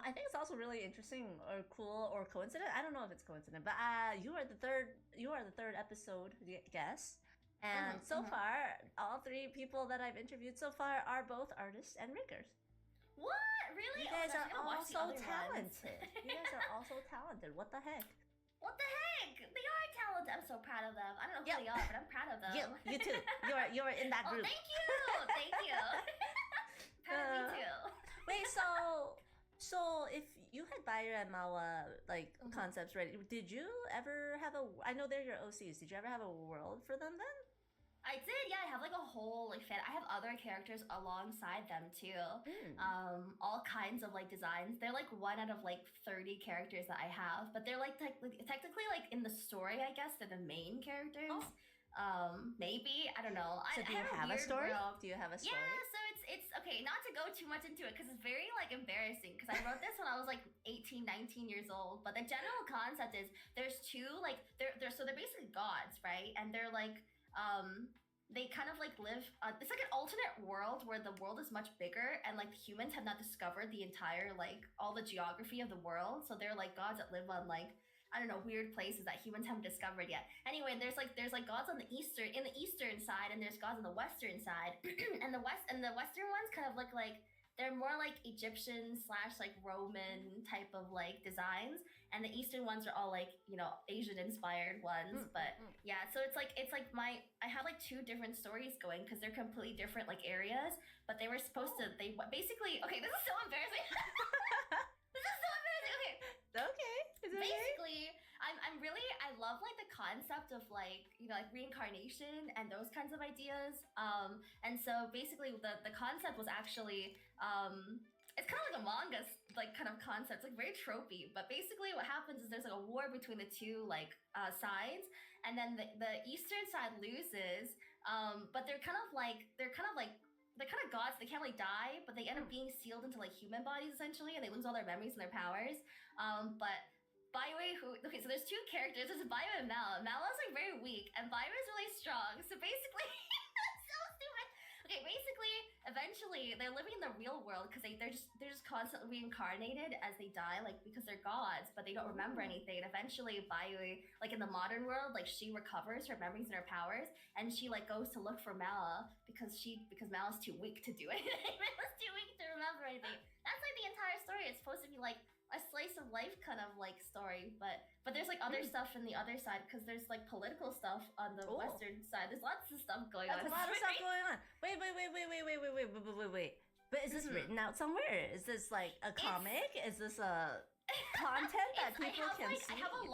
I think it's also really interesting or cool or coincident. I don't know if it's coincident, but you are the third episode guest, and so far, all three people that I've interviewed so far are both artists and riggers. What? Really? You guys are all so talented. You guys are all so talented. What the heck? What the heck? They are talented. I'm so proud of them. I don't know who they are, but I'm proud of them. You too. You're in that group. Oh, thank you. Thank you. Proud of me too. Wait, so if you had Bayer and Mawa like concepts ready, did you ever have a? I know they're your OCs. Did you ever have a world for them then? I did, yeah. I have like a whole like fan. I have other characters alongside them too. All kinds of like designs. They're like one out of like 30 characters that I have, but they're like technically like in the story, I guess they're the main characters. Maybe I don't know. So do you have a story? Do you have a story? Yeah, so it's okay. Not to go too much into it because it's very like embarrassing. Because I wrote this when I was like 18, 19 years old. But the general concept is there's two like they're basically gods, right? And they're like they kind of like live it's like an alternate world where the world is much bigger and like humans have not discovered the entire like all the geography of the world, so they're like gods that live on like I don't know, weird places that humans haven't discovered yet. Anyway, there's like gods on the eastern side and there's gods on the western side. and the western ones kind of look like they're more like Egyptian / like Roman type of like designs, and the Eastern ones are all like, you know, Asian inspired ones. But yeah, so it's like I have like two different stories going because they're completely different like areas, but they were supposed to basically okay. This is so embarrassing. This is so embarrassing. Okay. Basically, I love like the concept of like, you know, like reincarnation and those kinds of ideas. And so basically the concept was actually it's kind of like a manga like kind of concept. It's like very tropey, but basically what happens is there's like a war between the two like sides, and then the eastern side loses. But they're kind of gods. They can't really die, but they end up being sealed into like human bodies essentially, and they lose all their memories and their powers. But Baiwei, so there's two characters. There's Baiwei and Mala. Mala's like very weak, and Baiwei is really strong. So basically, so stupid. Okay, basically, eventually they're living in the real world because they're just constantly reincarnated as they die, like because they're gods, but they don't remember anything. And eventually, Baiwei, like in the modern world, like she recovers her memories and her powers, and she like goes to look for Mala because Mala's too weak to do it. Mala's too weak to remember anything. That's like the entire story. It's supposed to be like a slice of life kind of like story, but there's like other stuff in the other side because there's like political stuff on the western side. There's lots of stuff going on. There's a lot of stuff going on. Wait. But is this written out somewhere? Is this like a comic? Is this a content that people can see? I have there's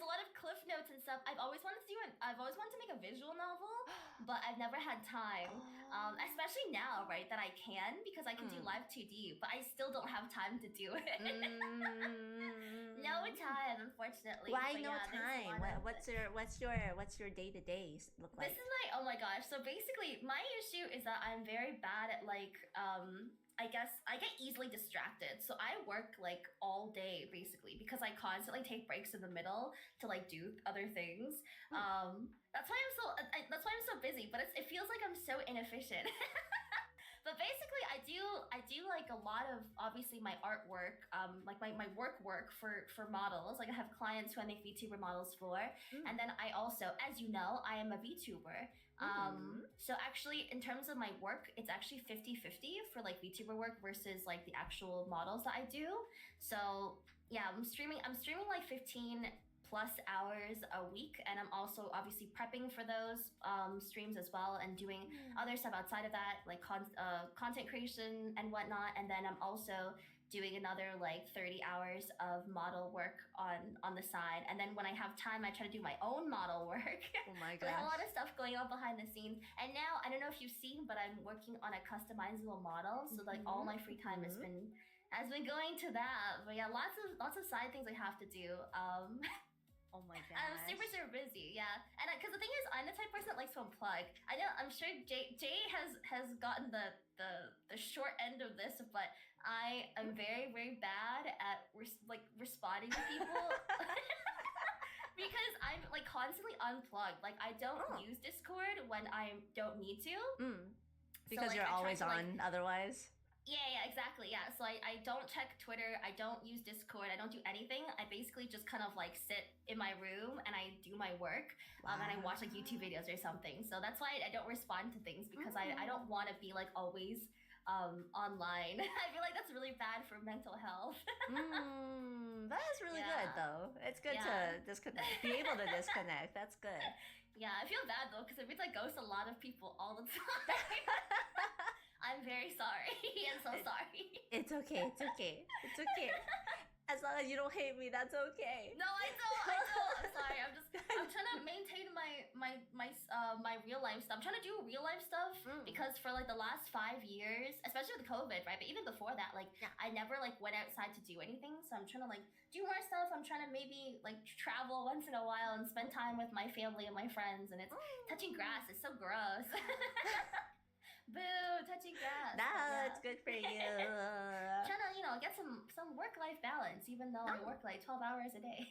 a lot of cliff notes and stuff. I've always wanted to make a visual novel, but I've never had time. Especially now, right, that I can because I can do live 2D, but I still don't have time to do it. No time, unfortunately. Why no time? What's your day-to-day look like? This is oh my gosh. So basically, my issue is that I'm very bad at like I guess I get easily distracted. So I work like all day basically because I constantly take breaks in the middle to like do other things. That's why I'm so busy, but it feels like I'm so inefficient. But basically, I do like a lot of obviously my artwork, like my work for models. Like I have clients who I make VTuber models for, and then I also, as you know, I am a VTuber. So actually, in terms of my work, it's actually 50-50 for like VTuber work versus like the actual models that I do. So yeah, I'm streaming like 15 plus hours a week, and I'm also obviously prepping for those streams as well and doing other stuff outside of that, like content creation and whatnot. And then I'm also doing another like 30 hours of model work on the side, and then when I have time I try to do my own model work. Oh my So I have a lot gosh. of stuff going on behind the scenes, and now I don't know if you've seen, but I'm working on a customizable model, so like all my free time has been going to that. But yeah, lots of side things I have to do. Oh my I'm gosh. super busy, yeah. And because the thing is, I'm the type of person that likes to unplug. I know, I'm sure Jay has gotten the short end of this, but I am very bad at responding to people because I'm like constantly unplugged. Like I don't use Discord when I don't need to. Because so, like, you're I try always to, like, on otherwise. yeah, exactly. Yeah. So I don't check Twitter. I don't use Discord. I don't do anything. I basically just kind of like sit in my room and I do my work. And I watch like YouTube videos or something. So that's why I don't respond to things, because I don't want to be like always online. I feel like that's really bad for mental health. That is really good though. It's good to disconnect. Be able to disconnect. That's good. Yeah, I feel bad though, because it means I ghost a lot of people all the time. I'm very sorry. I'm so sorry. It's okay. It's okay. It's okay. As long as you don't hate me, that's okay. No, I don't. I'm sorry. I'm trying to maintain my real life stuff. I'm trying to do real life stuff because for like the last 5 years, especially with COVID, right? But even before that, like I never like went outside to do anything. So I'm trying to like do more stuff. I'm trying to maybe like travel once in a while and spend time with my family and my friends. And it's touching grass. It's so gross. Boo, touching grass. No, it's good for you. Trying to, get some work-life balance, even though I work like 12 hours a day.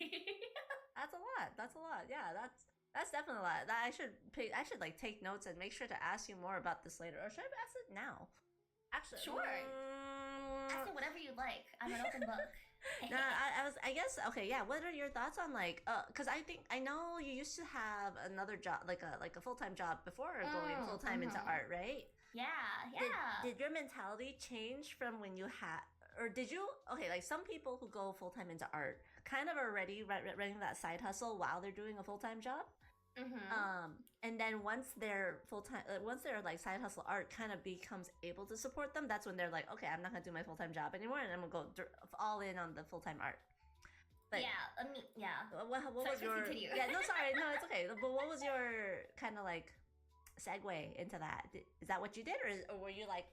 That's a lot. That's a lot. Yeah, that's definitely a lot. That I should like take notes and make sure to ask you more about this later. Or should I ask it now? Actually, sure. Ask me whatever you like. I'm an open book. No, I guess okay, yeah. What are your thoughts on like because I know you used to have another job, like a full-time job before going full-time into art, right? Yeah. Did your mentality change from when you had, or did you, okay, like some people who go full-time into art kind of already running that side hustle while they're doing a full-time job? And then once their full-time, once their like side hustle art kind of becomes able to support them, that's when they're like, okay, I'm not gonna do my full-time job anymore, and I'm gonna go all in on the full-time art. But yeah, I mean, yeah. What was your? Continue. Yeah, no, sorry, no, it's okay. But what was your kind of like segue into that? Is that what you did, or were you like?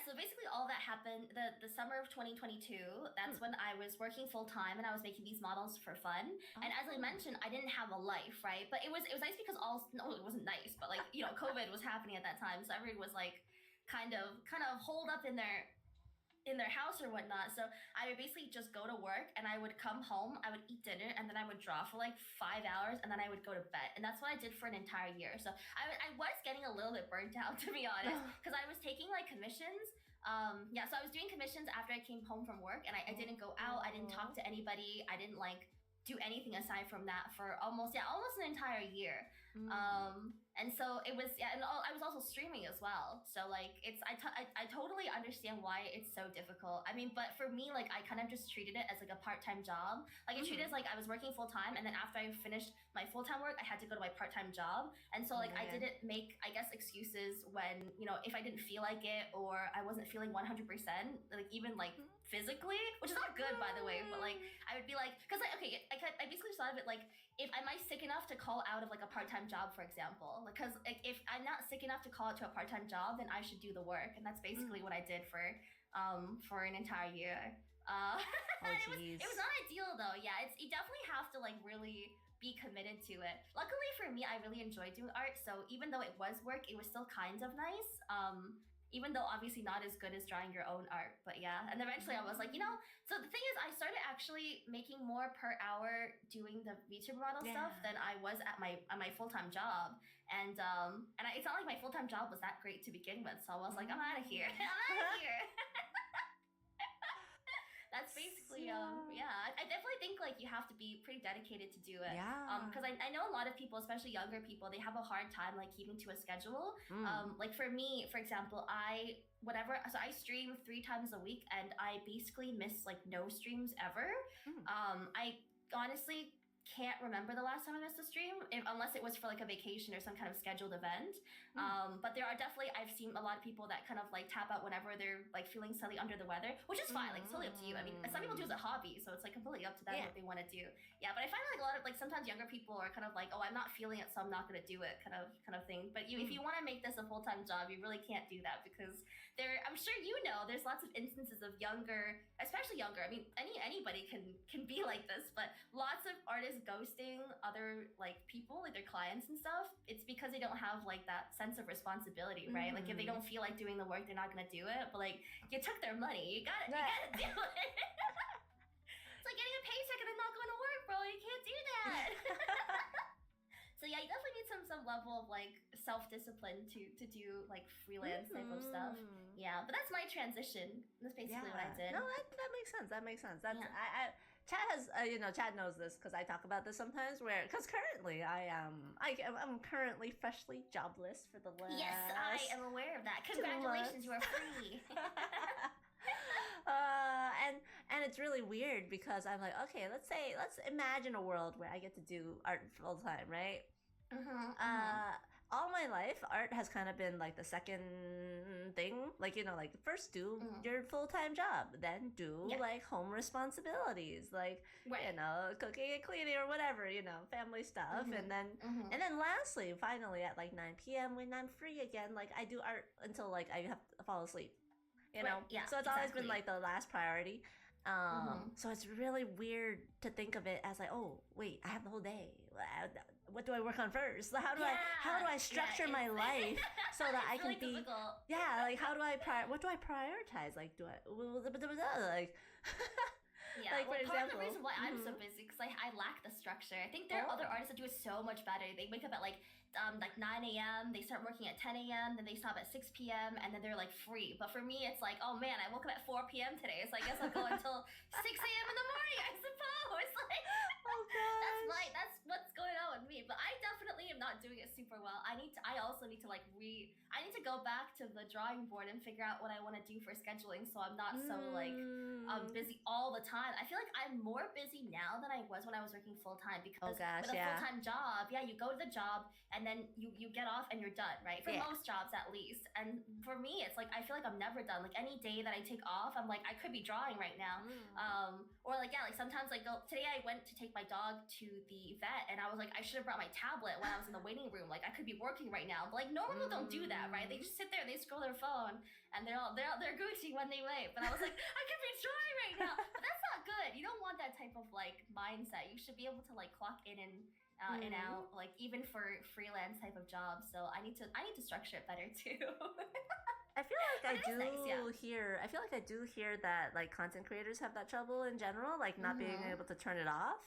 So basically all that happened the summer of 2022. That's when I was working full time and I was making these models for fun. And as I mentioned, I didn't have a life, right? But it was nice because it wasn't nice, but like COVID was happening at that time, so everyone was like kind of holed up in their house or whatnot. So I would basically just go to work and I would come home, I would eat dinner, and then I would draw for like 5 hours, and then I would go to bed. And that's what I did for an entire year. So I was getting a little bit burnt out, to be honest, because I was taking like commissions. So I was doing commissions after I came home from work, and I didn't go out, I didn't talk to anybody, I didn't like do anything aside from that for almost an entire year. And so it was, and I was also streaming as well. So like I totally understand why it's so difficult. I mean, but for me, like I kind of just treated it as like a part-time job. Like I treated it as like I was working full time, and then after I finished my full-time work, I had to go to my part-time job. And so like I didn't make, I guess, excuses when, if I didn't feel like it or I wasn't feeling 100%, like even like physically, which is not good, by the way, but like I would be like, because like, okay, I basically thought of it like, if am I sick enough to call out of like a part-time job, for example? Because like, if I'm not sick enough to call out to a part-time job, then I should do the work, and that's basically what I did for an entire year. It was not ideal though. Yeah, you definitely have to like really be committed to it. Luckily for me, I really enjoyed doing art, so even though it was work, it was still kind of nice. Even though obviously not as good as drawing your own art, but yeah. And eventually I was like, so the thing is, I started actually making more per hour doing the VTuber model stuff than I was at my full-time job. And it's not like my full-time job was that great to begin with, so I was like, I'm out of here. I'm out of here. That's basically I definitely think like you have to be pretty dedicated to do it. Because I know a lot of people, especially younger people, they have a hard time like keeping to a schedule. Like for me, for example, I stream 3 times a week, and I basically miss like no streams ever. I honestly can't remember the last time I missed a stream, unless it was for like a vacation or some kind of scheduled event. But there are definitely, I've seen a lot of people that kind of like tap out whenever they're like feeling slightly under the weather, which is fine. Like it's totally up to you. I mean, some people do it as a hobby, so it's like completely up to them what they want to do. Yeah, but I find like a lot of like sometimes younger people are kind of like, oh, I'm not feeling it, so I'm not gonna do it, kind of thing. But if you want to make this a full-time job, you really can't do that because I'm sure you know, there's lots of instances of younger, especially younger. I mean, anybody can be like this, but lots of artists ghosting other like people, like their clients and stuff. It's because they don't have like that sense of responsibility, right? Like if they don't feel like doing the work, they're not gonna do it. But like you took their money, you gotta do it. It's like getting a paycheck and then not going to work, bro. You can't do that. So yeah, you definitely need some level of like self-discipline to do like freelance type of stuff. Yeah, but that's my transition. That's basically what I did. No, that makes sense. That makes sense. That's Chad has Chad knows this because I talk about this sometimes. Because currently I'm currently freshly jobless for the last. Yes, I am aware of that. Congratulations, you are free. And it's really weird because I'm like, okay, let's imagine a world where I get to do art full time, right? All my life, art has kind of been like the second thing. Like, like first do your full-time job, then do like home responsibilities, like, cooking and cleaning or whatever, family stuff. And then lastly, finally at like 9 p.m. when I'm free again, like I do art until like I have to fall asleep, so it's always been like the last priority. So it's really weird to think of it as like, oh wait, I have the whole day. What do I work on first? How do I structure my life so that I can be difficult. Like how do what do I prioritize? Like do I like like for example, part of the reason why I'm so busy because I lack the structure. I think there are other artists that do it so much better. They wake up at like 9 a.m. They start working at 10 a.m. Then they stop at 6 p.m. and then they're like free. But for me, it's like, oh man, I woke up at 4 p.m. today, so I guess I'll go until 6 a.m. in the morning. I suppose. Like, oh gosh, that's what's going on with me. But I definitely am not doing it super well. I also need to like I need to go back to the drawing board and figure out what I want to do for scheduling, so I'm not so like busy all the time. I feel like I'm more busy now than I was when I was working full time because with a full time job, you go to the job and then you get off and you're done, right? For most jobs at least. And for me, it's like I feel like I'm never done. Like any day that I take off, I'm like I could be drawing right now. Or like like sometimes like today I went to take my dog to the vet and I was like I should have brought my tablet when I was in the waiting room. Like I could be working right now. But like normal people don't do that, right? They just sit there and they scroll their phone and they're Gucci when they wait. But I was like I could be drawing right now. But that's not good. You don't want that type of like mindset. You should be able to like clock in and out, like even for freelance type of jobs. So I need to structure it better too. I feel like I feel like I do hear that like content creators have that trouble in general, like not being able to turn it off.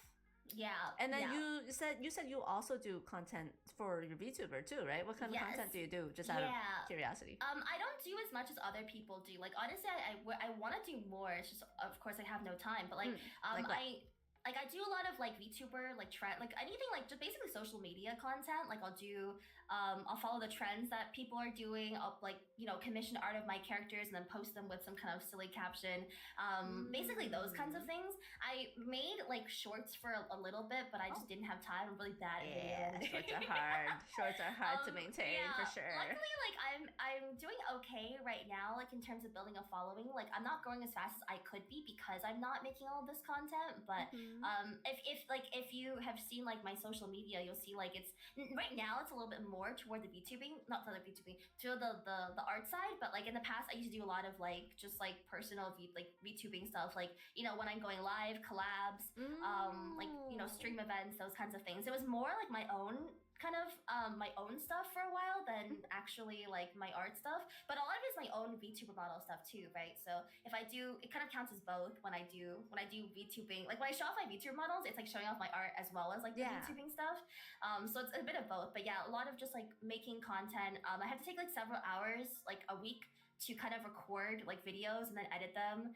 Yeah. And then you said you also do content for your VTuber too, right? What kind of content do you do, just out of curiosity? I don't do as much as other people do. Like honestly, I want to do more. It's just of course I have no time. But like I do a lot of like VTuber, like trend, like anything like just basically social media content. Like I'll follow the trends that people are doing. I'll like commission art of my characters and then post them with some kind of silly caption. Basically those kinds of things. I made like shorts for a little bit, but I just didn't have time. I'm really bad at video. Shorts are hard. Shorts are hard to maintain for sure. Luckily, like I'm doing okay right now. Like in terms of building a following, like I'm not growing as fast as I could be because I'm not making all this content. But if you have seen like my social media, you'll see like it's right now it's a little bit more toward the VTubing, not to the VTubing, to the art side. But like in the past, I used to do a lot of like just like personal VTubing stuff, like when I'm going live, collabs, like stream events, those kinds of things. It was more like my own kind of my own stuff for a while than actually like my art stuff, but a lot of it is my own VTuber model stuff too, right? So if I do, it kind of counts as both when I do VTubing. Like when I show off my VTuber models, it's like showing off my art as well as like the VTubing stuff. So it's a bit of both, but yeah, a lot of just like making content. I have to take like several hours, like a week, to kind of record like videos and then edit them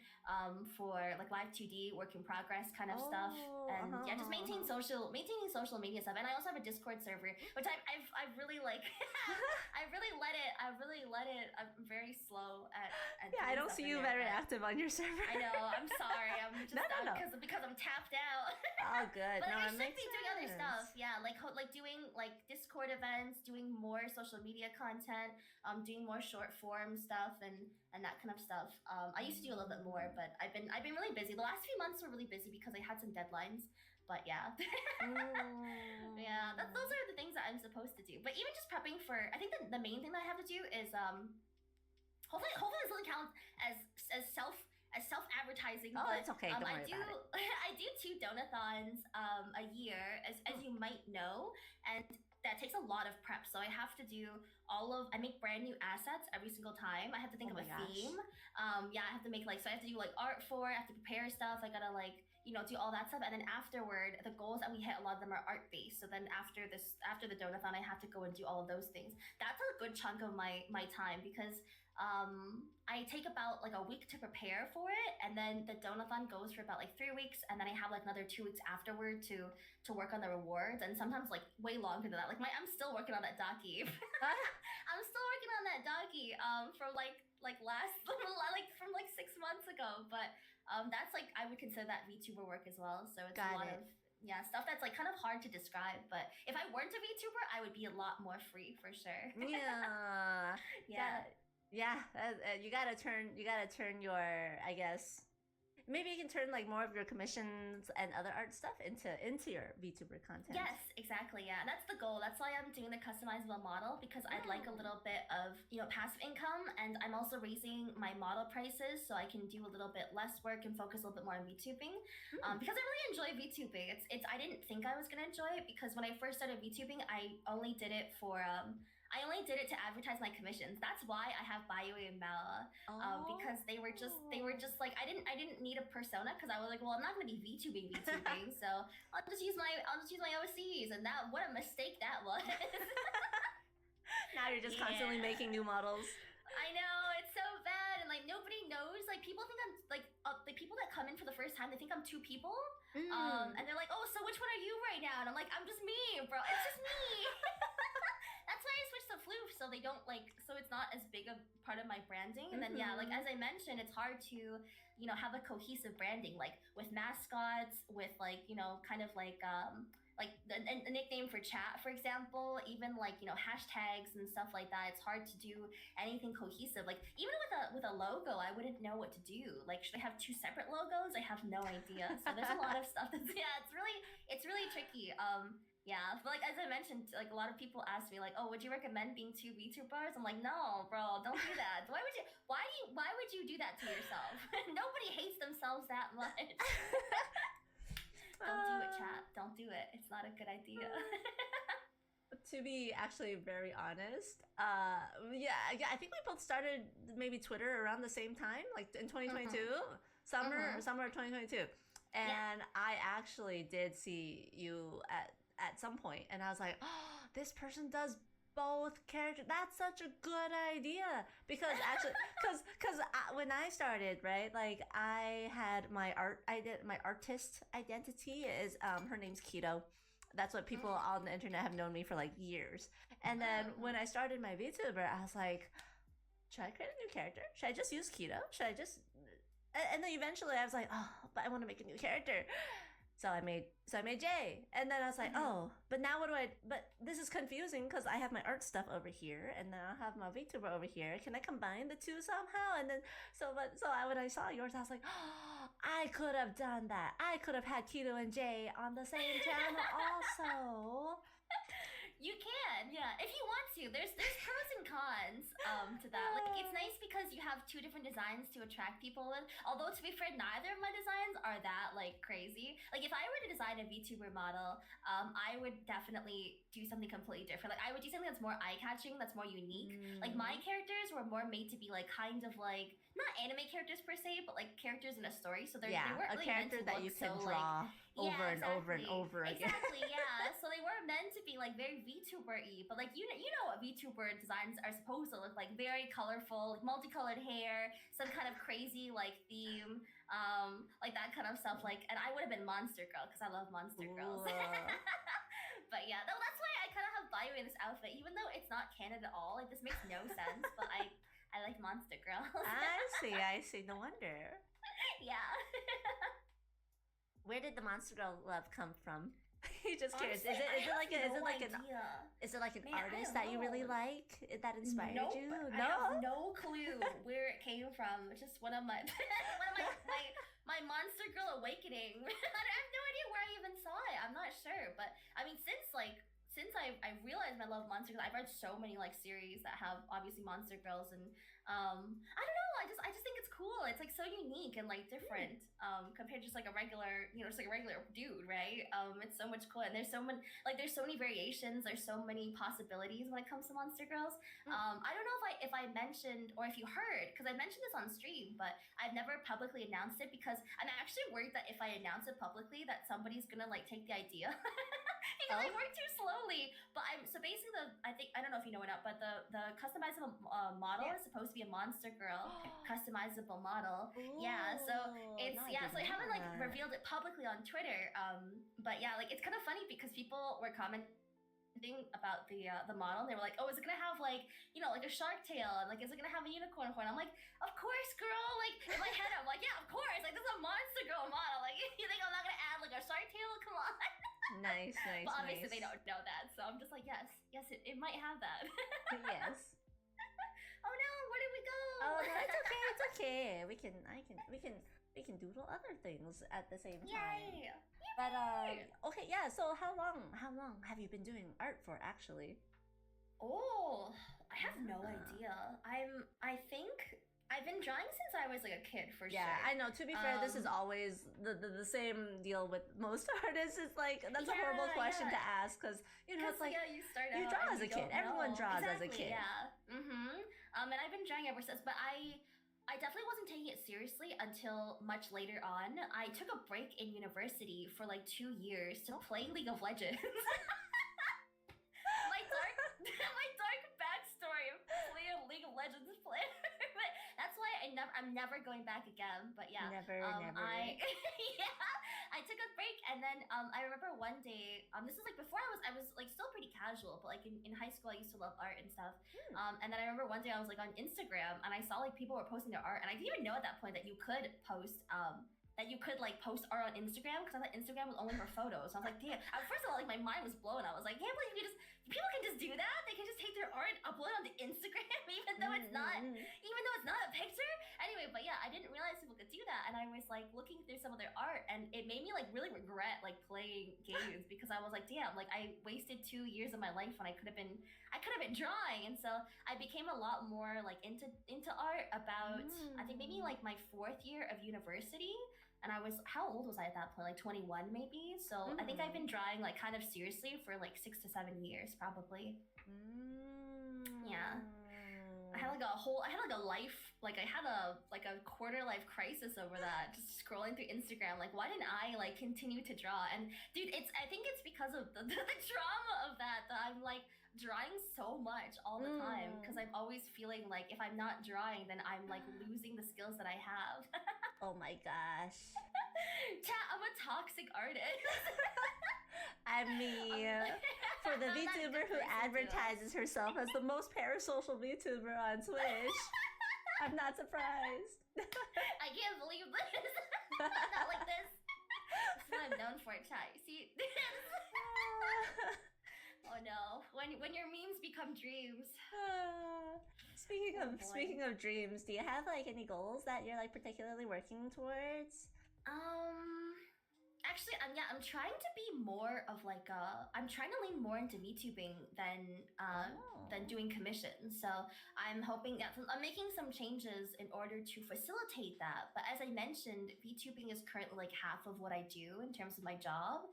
for like live 2D work in progress kind of stuff, and just maintaining social media stuff. And I also have a Discord server, which I've really like I've really let it. I'm very slow at Yeah, I doing don't stuff see in you there, very but active on your server. I know. I'm sorry. I'm just No. because I'm tapped out. Oh, good. But No, I it should makes be doing other stuff. sense. Yeah, like doing like Discord events, doing more social media content, doing more short form stuff and that kind of stuff. I used to do a little bit more, but I've been really busy. The last few months were really busy because I had some deadlines. But yeah. Yeah, those are the things that I'm supposed to do. But even just prepping for, I think the main thing that I have to do is hopefully this doesn't count as self advertising. Oh, But it's okay. Don't I worry do about it. I do 2 donathons a year, as you might know, and that takes a lot of prep. So I have to do I make brand new assets every single time. I have to think Oh of my a gosh. theme. Yeah, I have to make so I have to do like art for it. I have to prepare stuff. I gotta do all that stuff, and then afterward, the goals that we hit, a lot of them are art based. So then after the donathon, I have to go and do all of those things. That's a good chunk of my time because I take about like a week to prepare for it, and then the donathon goes for about like 3 weeks, and then I have like another 2 weeks afterward to work on the rewards, and sometimes like way longer than that. Like I'm still working on that docu. I'm still working on that docu from like last like from like 6 months ago, but that's like I would consider that VTuber work as well. So it's a Got lot it. of stuff that's like kind of hard to describe. But if I weren't a VTuber, I would be a lot more free for sure. Yeah. Yeah. Yeah. You gotta turn your, I guess, maybe you can turn like more of your commissions and other art stuff into your VTuber content. Yes, exactly. Yeah, that's the goal. That's why I'm doing the customizable model because I'd like a little bit of passive income, and I'm also raising my model prices so I can do a little bit less work and focus a little bit more on VTubing. Because I really enjoy VTubing. It's I didn't think I was gonna enjoy it because when I first started VTubing, I only did it to advertise my commissions. That's why I have Bayui and Mala, because they were just like I didn't need a persona because I was like, well, I'm not gonna be VTubing, so I'll just use my OCs, and that what a mistake that was. Now you're just constantly making new models. I know, it's so bad, and like nobody knows. Like people think I'm the people that come in for the first time, they think I'm 2 people, and they're like, oh, so which one are you right now? And I'm like, I'm just me, bro. It's just me. That's why I switched to Floof, so they don't so it's not as big a part of my branding. And then yeah, like as I mentioned, it's hard to have a cohesive branding, like with mascots, with kind of like a nickname for chat, for example, even hashtags and stuff like that. It's hard to do anything cohesive. Like even with a logo, I wouldn't know what to do. Like should I have 2 separate logos? I have no idea. So there's a lot of stuff that's it's really tricky. Yeah, but like as I mentioned, like a lot of people ask me like, oh, would you recommend being 2 VTubers? I'm like, no, bro, don't do that. Why would you do that to yourself? Nobody hates themselves that much. Don't do it, chat. Don't do it. It's not a good idea. To be actually very honest, yeah, I think we both started maybe Twitter around the same time, like in 2022, summer of 2022, and I actually did see you at some point, and I was like, oh, this person does both characters. That's such a good idea because actually, because when I started, right, like I had my artist identity is her name's Keto. That's what people on the internet have known me for like years. And then when I started my VTuber, I was like, should I create a new character? Should I just use Keto? Should I just? And then eventually I was like, oh, but I want to make a new character. So I made Jey, and then I was like, oh, but now what do I? But this is confusing because I have my art stuff over here, and then I have my VTuber over here. Can I combine the 2 somehow? And then when I saw yours, I was like, oh, I could have done that. I could have had Keto and Jey on the same channel also. You can, yeah, if you want to. There's pros and cons to that. Like it's nice because you have 2 different designs to attract people with. Although to be fair, neither of my designs are that like crazy. Like if I were to design a VTuber model, I would definitely do something completely different. Like I would do something that's more eye-catching, that's more unique. Like my characters were more made to be like kind of like not anime characters per se, but like characters in a story. So they weren't really meant to that look you can so draw over and over and exactly. over again. Exactly, yeah. So they weren't meant to be like very VTuber-y, but like you know what VTuber designs are supposed to look like, very colorful, like multicolored hair, some kind of crazy like theme, like that kind of stuff. Like, and I would have been Monster Girl because I love Monster Girls. But yeah, that's why I kind of have Bio in this outfit, even though it's not canon at all. Like this makes no sense, but I monster girls. I see. No wonder. Yeah. Where did the monster girl love come from? You just curious. Honestly, Is it like a, no is it like an Man, artist that you really like that inspired nope, you? No. I have no clue where it came from. Just one of my my monster girl awakening. I have no idea where I even saw it. I'm not sure, but I mean, since I realized I love monster girls, I've read so many like series that have obviously monster girls, and I don't know. I just think it's cool. It's like so unique and like different compared to just like a regular, just like a regular dude, right? It's so much cool, and there's so many variations. There's so many possibilities when it comes to monster girls. I don't know if I mentioned or if you heard, because I mentioned this on stream, but I've never publicly announced it because I'm actually worried that if I announce it publicly, that somebody's gonna like take the idea. Because I work too slowly. But so basically I don't know if you know it up, but the customizable model is supposed to be a monster girl customizable model. Ooh, yeah, so it's no, so I haven't like that. revealed it publicly on Twitter. But yeah, like it's kind of funny because people were commenting about the model. They were like, "Oh, is it gonna have like like a shark tail? And like, is it gonna have a unicorn horn?" I'm like, "Of course, girl!" Like in my head, I'm like, "Yeah, of course!" Like this is a monster girl model. Like you think I'm not gonna add like a shark tail? Come on. Nice. But obviously they don't know that, so I'm just like, yes, it might have that. Yes. Oh no, where did we go? Oh no, it's okay. We can doodle other things at the same time. Yay! But okay, yeah. So how long have you been doing art for actually? Oh, I have no idea. I think I've been drawing since I was like a kid for sure. Yeah, I know. To be fair, this is always the same deal with most artists. It's like that's a horrible question to ask because it's like you start you out draw and as a you kid. don't know. Everyone draws Exactly, as a kid. Yeah. And I've been drawing ever since, but I definitely wasn't taking it seriously until much later on. I took a break in university for like 2 years to play League of Legends. my dark backstory of playing a League of Legends player. But that's why I'm never going back again. But yeah, Never. I took a break, and then I remember one day this is like before I was like still pretty casual, but like in high school I used to love art and stuff. And then I remember one day I was like on Instagram and I saw like people were posting their art, and I didn't even know at that point that you could post like post art on Instagram, because I thought Instagram was only for photos. So I was like, damn. First of all, like my mind was blown. I was like, can't believe people can just do that. They can just take their art, upload it onto Instagram, even though it's not a picture. Anyway, but yeah, I didn't realize people could do that, and I was like looking through some of their art, and it made me like really regret like playing games because I was like, damn, like I wasted 2 years of my life when I could have been drawing. And so I became a lot more like into art about I think maybe like my 4th year of university. And how old was I at that point? Like 21 maybe? So I think I've been drawing like kind of seriously for like 6 to 7 years probably. Yeah. I had like a life, like I had a quarter life crisis over that, just scrolling through Instagram. Like, why didn't I like continue to draw? And dude, I think it's because of the trauma of that I'm like drawing so much all the time, because I'm always feeling like if I'm not drawing, then I'm like losing the skills that I have. Oh my gosh. Chat, I'm a toxic artist. I mean, for the VTuber who advertises herself as the most parasocial VTuber on Twitch, I'm not surprised. I can't believe this. Not like this. That's what I'm known for, chat. See? Oh no! When your memes become dreams. Speaking of dreams, do you have like any goals that you're like particularly working towards? Actually, I'm trying to be more of like I'm trying to lean more into VTubing than doing commissions. So I'm hoping that I'm making some changes in order to facilitate that. But as I mentioned, VTubing is currently like half of what I do in terms of my job.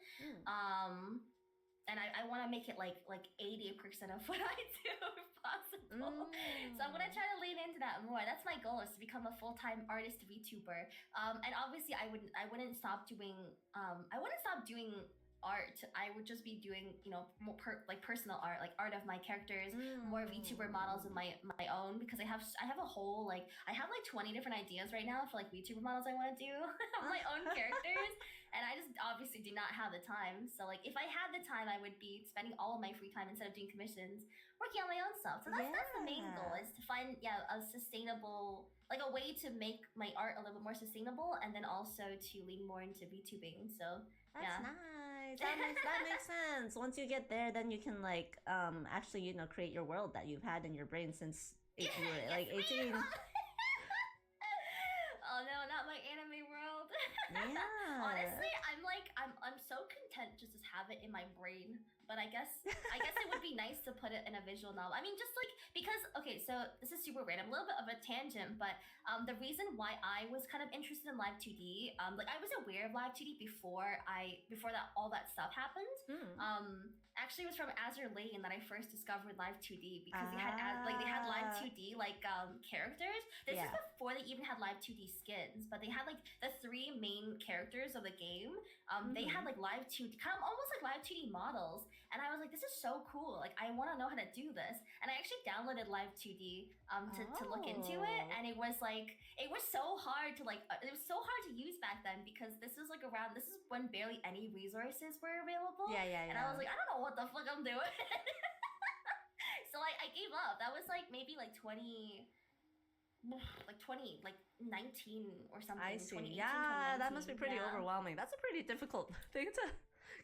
And I want to make it like 80% of what I do if possible. So I'm gonna try to lean into that more. That's my goal, is to become a full-time artist VTuber. And obviously I wouldn't stop doing art. I would just be doing more personal art, like art of my characters, more VTuber models of my own, because I have a whole like 20 different ideas right now for like VTuber models I want to do of my own characters. and I just obviously do not have the time. So like if I had the time, I would be spending all of my free time instead of doing commissions, working on my own stuff. So that's the main goal, Yeah. is to find a sustainable, like a way to make my art a little bit more sustainable, and then also to lean more into VTubing. So That's yeah. nice. That makes sense. Once you get there, then you can like actually, create your world that you've had in your brain since you were Yes, like 18. ma'am. Oh no, not my anime world. Yeah. Honestly, I'm so content just to have it in my brain. But I guess it would be nice to put it in a visual novel. I mean, just like, because okay, so this is super random, a little bit of a tangent, but the reason why I was kind of interested in live 2D, like I was aware of live 2D before that all that stuff happened. Actually, it was from Azure Lane that I first discovered live 2D, because they had live 2D characters. This is before they even had live 2D skins, but they had like the three main characters of the game. They had like live 2D, kind of almost like live 2D models, and I was like, this is so cool. Like I want to know how to do this, and I actually downloaded live 2D to look into it, and it was so hard to it was so hard to use back then, because this is when barely any resources were available. Yeah. And I was like, I don't know what the fuck I'm doing. So I gave up. That was like maybe like 19 or something. I see. 2018, Yeah, that must be pretty yeah. overwhelming. That's a pretty difficult thing to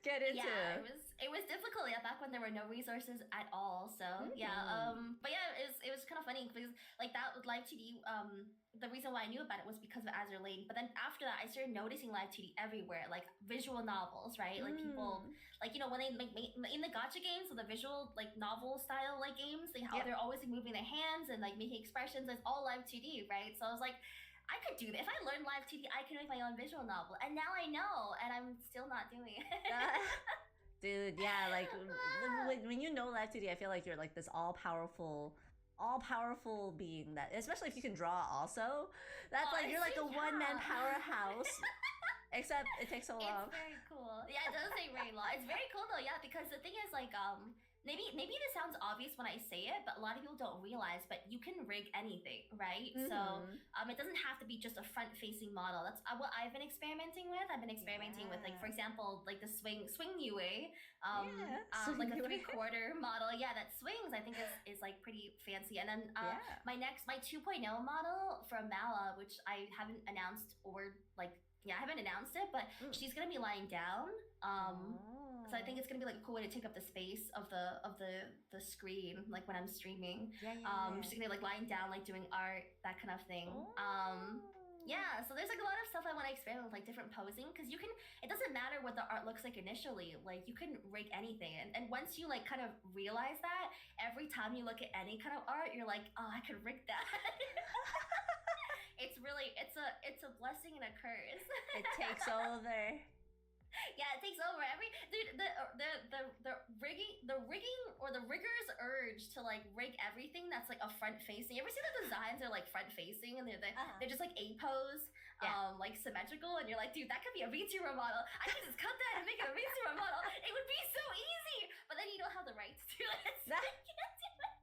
get into. Yeah, it was difficult. Yeah, back when there were no resources at all. So yeah, but yeah, it was kind of funny, because like that with live 2D, the reason why I knew about it was because of Azure Lane. But then after that, I started noticing live 2D everywhere, like visual novels, right? Like people, like when they make in the gacha games, so the visual like novel style like games, they're always like moving their hands and like making expressions. It's all live 2D, right? So I was like, I could do that. If I learned live 2D, I could make my own visual novel. And now I know, and I'm still not doing it. Dude, yeah, like when you know live 2D, I feel like you're like this all-powerful being, that, especially if you can draw also. That's like you're like a one-man powerhouse. Except it takes so long. It's very cool. Yeah, it does take very long. It's very cool though, yeah, because the thing is like maybe this sounds obvious when I say it, but a lot of people don't realize, but you can rig anything, right? So it doesn't have to be just a front-facing model. That's what I've been experimenting with. I've been experimenting with, like, for example, like the swing UA, like a 3/4 model. Yeah, that swings. I think is like pretty fancy. And then my 2.0 model from Mala, which I haven't announced, or like, yeah, I haven't announced it, but she's gonna be lying down. So I think it's gonna be like a cool way to take up the space of the screen, like when I'm streaming. She's gonna be like lying down, like doing art, that kind of thing. Yeah, so there's like a lot of stuff I want to experiment with, like different posing, because it doesn't matter what the art looks like initially, like you can rig anything, and once you like kind of realize that, every time you look at any kind of art, you're like, oh, I could rig that. It's a blessing and a curse. It takes over. Yeah, it takes over. The rigging or the rigger's urge to like rig everything that's like a front facing. You ever see the designs are like front facing, and they're just like A pose, like symmetrical, and you're like, dude, that could be a VTuber model. I could just cut that and make it a VTuber model. It would be so easy. But then you don't have the rights to it. So you can't do it.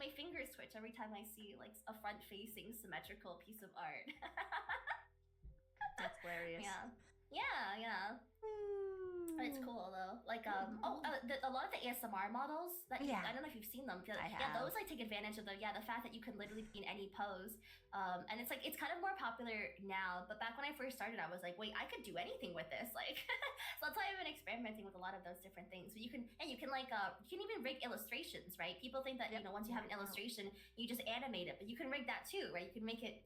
My fingers twitch every time I see like a front facing symmetrical piece of art. That's hilarious. Yeah. But it's cool though. Like a lot of the ASMR models that I don't know if you've seen them. I have. Those like take advantage of the fact that you can literally be in any pose. And it's like it's kind of more popular now. But back when I first started, I was like, wait, I could do anything with this. Like, so that's why I've been experimenting with a lot of those different things. But you can even rig illustrations, right? People think that once you have an illustration, you just animate it, but you can rig that too, right? You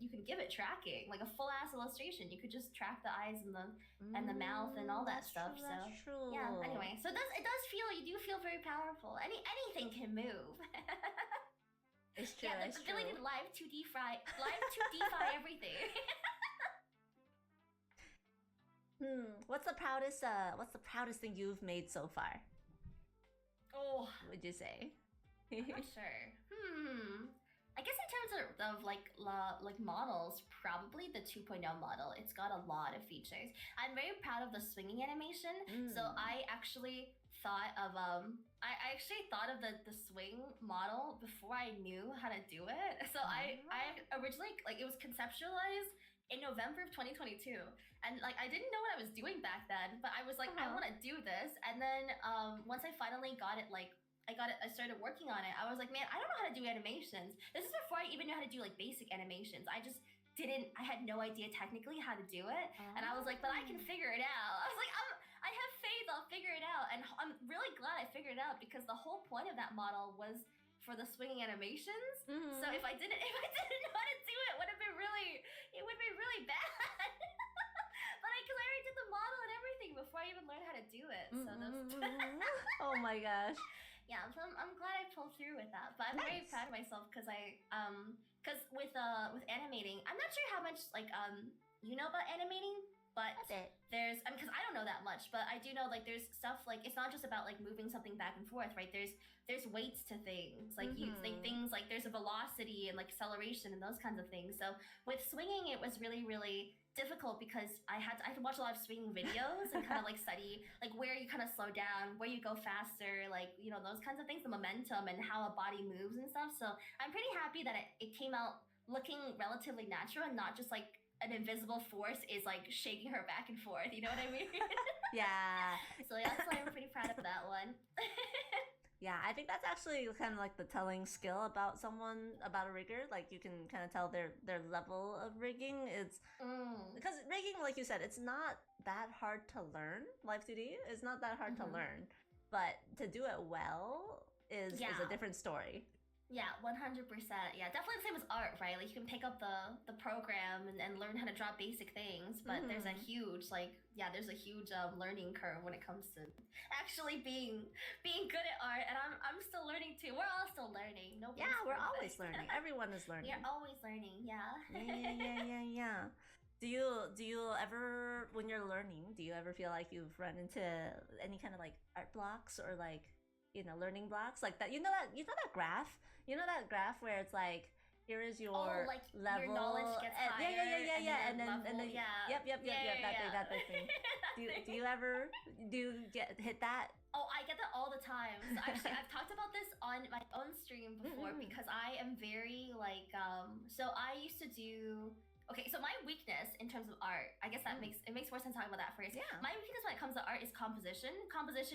can give it tracking, like a full ass illustration. You could just track the eyes and the mouth and all that stuff. That's true. Yeah. Anyway, so you do feel very powerful. Anything can move. It's true. Yeah, the ability to live 2D-fy everything. What's the proudest thing you've made so far? Oh, Would you say? I'm not sure. I guess in terms of like models, probably the 2.0 model. It's got a lot of features. I'm very proud of the swinging animation. So I actually thought of the swing model before I knew how to do it. So I originally, like, it was conceptualized in November of 2022, and like I didn't know what I was doing back then, but I was like, I want to do this. And then once I finally got it, like I started working on it. I was like, man, I don't know how to do animations. This is before I even knew how to do like basic animations. I just didn't. I had no idea technically how to do it, and I was like, but I can figure it out. I was like, I have faith. I'll figure it out, and I'm really glad I figured it out because the whole point of that model was for the swinging animations. So if I didn't know how to do it, it would be really bad. But because I already did the model and everything before I even learned how to do it. So oh my gosh. Yeah, so I'm glad I pulled through with that. But I'm very proud of myself because because with animating, I'm not sure how much like you know about animating, but there's because I don't know that much, but I do know like there's stuff like it's not just about like moving something back and forth, right? There's weights to things, like you think things like there's a velocity and like acceleration and those kinds of things. So with swinging, it was really difficult because I had to watch a lot of swinging videos and kind of like study like where you kind of slow down, where you go faster, like you know those kinds of things, the momentum and how a body moves and stuff. So I'm pretty happy that it came out looking relatively natural and not just like an invisible force is like shaking her back and forth. You know what I mean? Yeah. So yeah, that's why I'm pretty proud of that one. Yeah, I think that's actually kind of like the telling skill about someone, about a rigger. Like you can kind of tell their level of rigging. It's because rigging, like you said, it's not that hard to learn. Live 2D is not that hard to learn, but to do it well is a different story. Yeah, 100%. Yeah, definitely the same as art, right? Like you can pick up the program and learn how to draw basic things, but there's a huge there's a huge learning curve when it comes to actually being good at art. And I'm still learning too. We're all still learning. Yeah, we're always learning. Everyone is learning. We're always learning. Yeah. Yeah. Do you ever, when you're learning, do you ever feel like you've run into any kind of like art blocks or like learning blocks like that? You know that graph? You know that graph where it's like here is your like level. Your knowledge gets higher. Yeah. And then yep. That thing. Do you ever hit that? Oh, I get that all the time. So actually, I've talked about this on my own stream before because I am very like so I used to do. Okay, so my weakness in terms of art, I guess that makes more sense talking about that first. Yeah. My weakness when it comes to art is composition,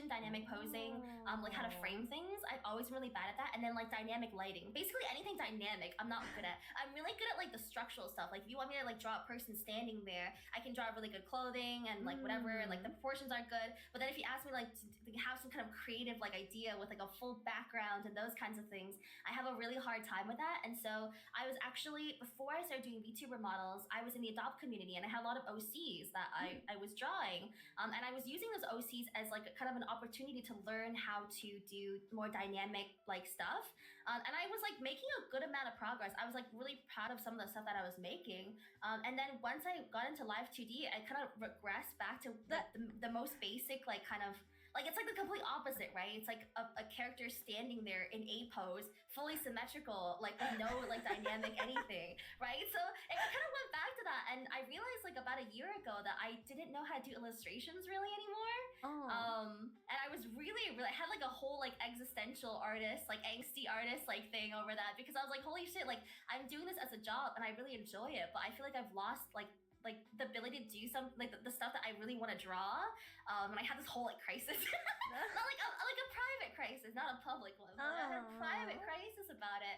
dynamic posing, like how to frame things. I'm always really bad at that, and then like dynamic lighting. Basically anything dynamic, I'm not good at. I'm really good at like the structural stuff. Like if you want me to like draw a person standing there, I can draw really good clothing and like whatever, and like the proportions are good. But then if you ask me like to have some kind of creative like idea with like a full background and those kinds of things, I have a really hard time with that. And so I was actually before I started doing VTuber models. I was in the adopt community and I had a lot of OCs that I was drawing. And I was using those OCs as like kind of an opportunity to learn how to do more dynamic like stuff. And I was like making a good amount of progress. I was like really proud of some of the stuff that I was making. And then once I got into Live 2D, I kind of regressed back to the most basic like kind of like it's like the complete opposite, right? It's like a character standing there in a pose, fully symmetrical, like with no like dynamic anything, right? So it kind of went back to that, and I realized like about a year ago that I didn't know how to do illustrations really anymore. And I was really I had like a whole like existential artist, like angsty artist like thing over that because I was like, holy shit, like I'm doing this as a job and I really enjoy it, but I feel like I've lost like the ability to do something like the stuff that I really want to draw. And I had this whole like crisis, not like a private crisis, not a public one, but I had a private crisis about it.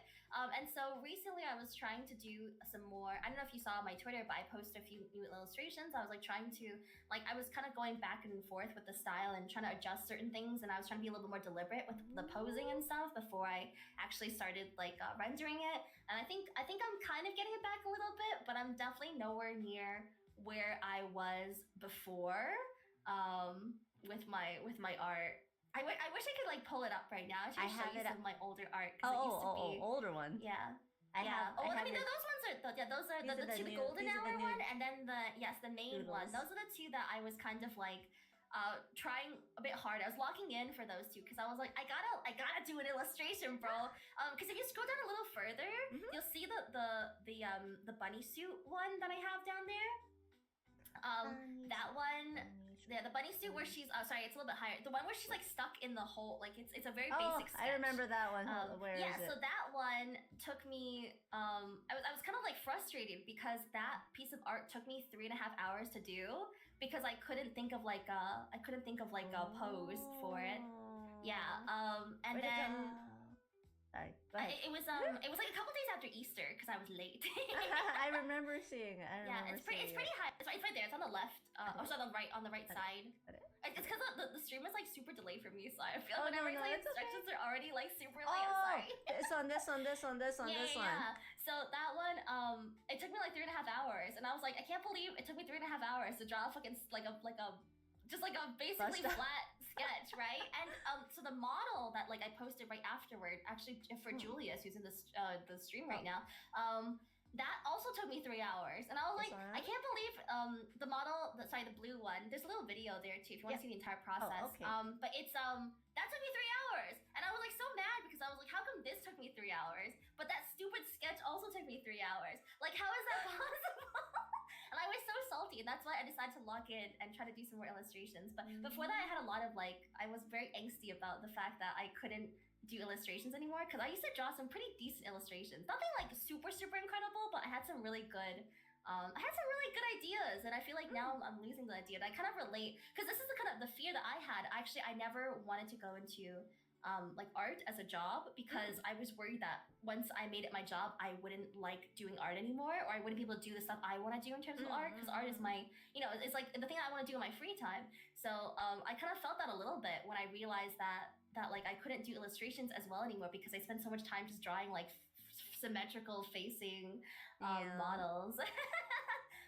And so recently I was trying to do some more. I don't know if you saw my Twitter, but I posted a few new illustrations. I was like trying to I was kind of going back and forth with the style and trying to adjust certain things, and I was trying to be a little bit more deliberate with the posing and stuff before I actually started like rendering it. And I think I'm kind of getting it back a little bit, but I'm definitely nowhere near where I was before with my art. I wish I could like pull it up right now. I should show you some of my older art. Older one. Yeah. I have those ones are those are the two, the golden hour one, and then the main one. Those are the two that I was kind of like trying a bit hard. I was locking in for those two because I was like, I gotta do an illustration, bro. Because if you scroll down a little further, you'll see the bunny suit one that I have down there. That one, yeah, the bunny suit where she's sorry, it's a little bit higher. The one where she's like stuck in the hole, like it's a very basic sketch. I remember that one. Where yeah, is it? so that one took me. I was kind of like frustrated because that piece of art took me 3.5 hours to do because I couldn't think of like a pose for it. Yeah. And Where'd then. Sorry, go ahead. It was like a couple days after Easter because I was late. I remember seeing it. Yeah, it's pretty high. It's right there. It's on the left. Or so on the right side. It's because the stream is like super delayed for me, so I feel like whenever I say instructions are already like super late. I'm sorry. this one. Yeah. So that one, it took me like 3.5 hours, and I was like, I can't believe it took me 3.5 hours to draw a fucking like a just like a basically flat sketch, right? And so the model that like I posted right afterward, actually for Julius, who's in the stream right now, that also took me 3 hours, and I was like, I can't believe the model, the blue one. There's a little video there too if you want to see the entire process. Okay. But it's that took me 3 hours, and I was like so mad because I was like, how come this took me 3 hours, but that stupid sketch also took me 3 hours? Like, how is that possible? And I was so salty, and that's why I decided to log in and try to do some more illustrations. But before that, I had a lot of like, I was very angsty about the fact that I couldn't do illustrations anymore because I used to draw some pretty decent illustrations. Nothing like super incredible, but I had some really good. I had some really good ideas, and I feel like now I'm losing the idea. And I kind of relate because this is the kind of the fear that I had. Actually, I never wanted to go into like art as a job because I was worried that once I made it my job, I wouldn't like doing art anymore, or I wouldn't be able to do the stuff I want to do in terms of art, because art is my, it's like the thing I want to do in my free time. So I kind of felt that a little bit when I realized that like I couldn't do illustrations as well anymore because I spent so much time just drawing like symmetrical facing models.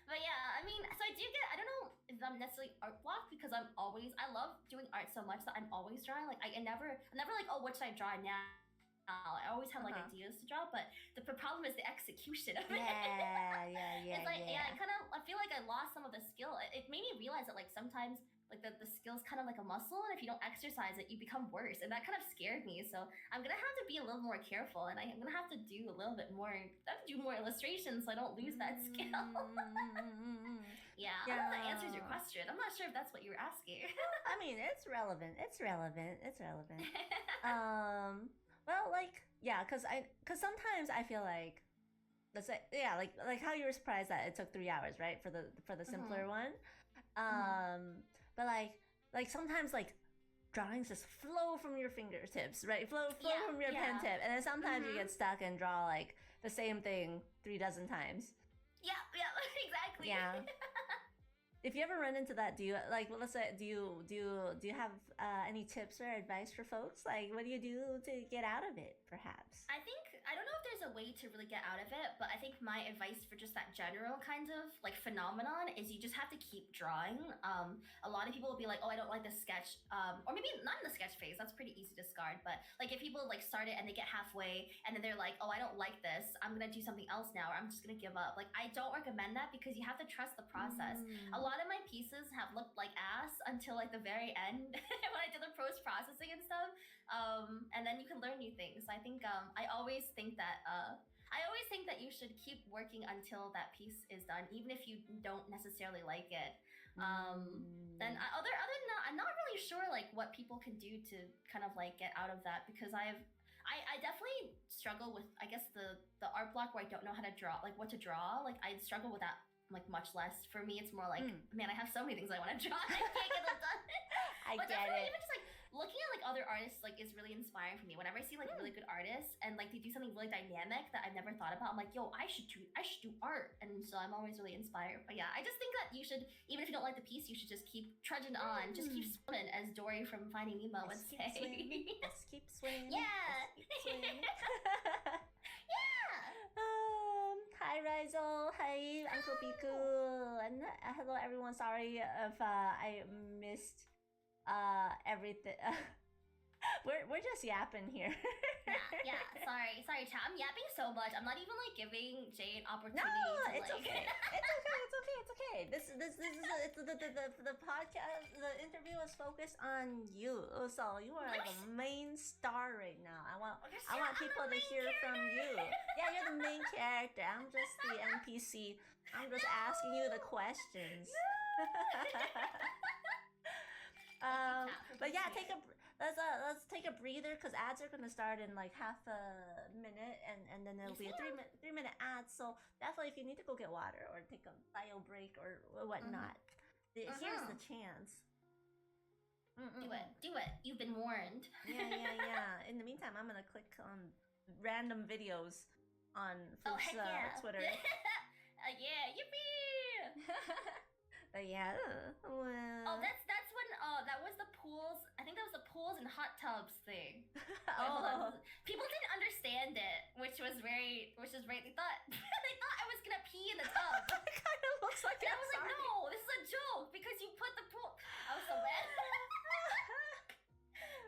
But yeah, I mean, so I don't know if I'm necessarily art blocked because I love doing art so much that I'm always drawing. Like I'm never like, oh, what should I draw now? I always have like ideas to draw, but the problem is the execution of it. Yeah. It's like, I feel like I lost some of the skill. It made me realize that like sometimes like the skill's kind of like a muscle, and if you don't exercise it, you become worse. And that kind of scared me. So I'm gonna have to be a little more careful, and I'm gonna have to do a little bit more. I have to do more illustrations so I don't lose that skill. Yeah, I don't know if that answers your question. I'm not sure if that's what you were asking. I mean, it's relevant. Well, like, yeah, because sometimes I feel like, let's say, yeah, like how you were surprised that it took 3 hours, right, for the simpler one. But like sometimes like drawings just flow from your fingertips, right? Flow from your pen tip, and then sometimes you get stuck and draw like the same thing 3 dozen times. Yeah, exactly. Yeah. If you ever run into that, do you like? Well, let's say, do you have any tips or advice for folks? Like, what do you do to get out of it? Perhaps. I don't know if there's a way to really get out of it, but I think my advice for just that general kind of like phenomenon is you just have to keep drawing. A lot of people will be like, oh, I don't like this sketch, or maybe not in the sketch phase. That's pretty easy to discard. But like if people like start it and they get halfway and then they're like, oh, I don't like this. I'm gonna do something else now, or I'm just gonna give up. Like I don't recommend that because you have to trust the process. A lot of my pieces have looked like ass until like the very end when I did the post processing and stuff. And then you can learn new things. So I think I always think that you should keep working until that piece is done, even if you don't necessarily like it. Then other than that, I'm not really sure like what people can do to kind of like get out of that, because I definitely struggle with, I guess, the art block where I don't know how to draw, like what to draw. Like I struggle with that like much less. For me, it's more like, man, I have so many things I want to draw and I can't get them done. But get it. Even just like looking at like other artists like is really inspiring for me. Whenever I see like really good artists and like they do something really dynamic that I've never thought about, I'm like, yo, I should do art. And so I'm always really inspired. But yeah, I just think that you should, even if you don't like the piece, you should just keep trudging on, just keep swimming, as Dory from Finding Nemo would say. Let's keep swimming. Yeah. Hi Rizal, hi Uncle Piku, and hello everyone. Sorry if I missed everything. We're just yapping here. yeah. Sorry, chat. I'm yapping so much. I'm not even like giving Jay an opportunity. No, to, it's like... okay. It's okay. This is the podcast. The interview is focused on you. So you are the main star right now. I want people to hear from you. Yeah, you're the main character. I'm just the NPC. I'm just asking you the questions. But yeah, let's take a breather because ads are gonna start in like half a minute, and then it'll be a 3 minute ad. So definitely, if you need to go get water or take a bio break or whatnot, here's the chance. Do it. You've been warned. Yeah. In the meantime, I'm gonna click on random videos on Floof's Twitter. Yeah, yippee! But yeah, well... Oh, that's when that was the pools. I think that was the pools and hot tubs thing. Oh, people didn't understand it, which was great. They thought I was gonna pee in the tub. It kind of looks like it. I was like, no, this is a joke because you put the pool. I was so mad.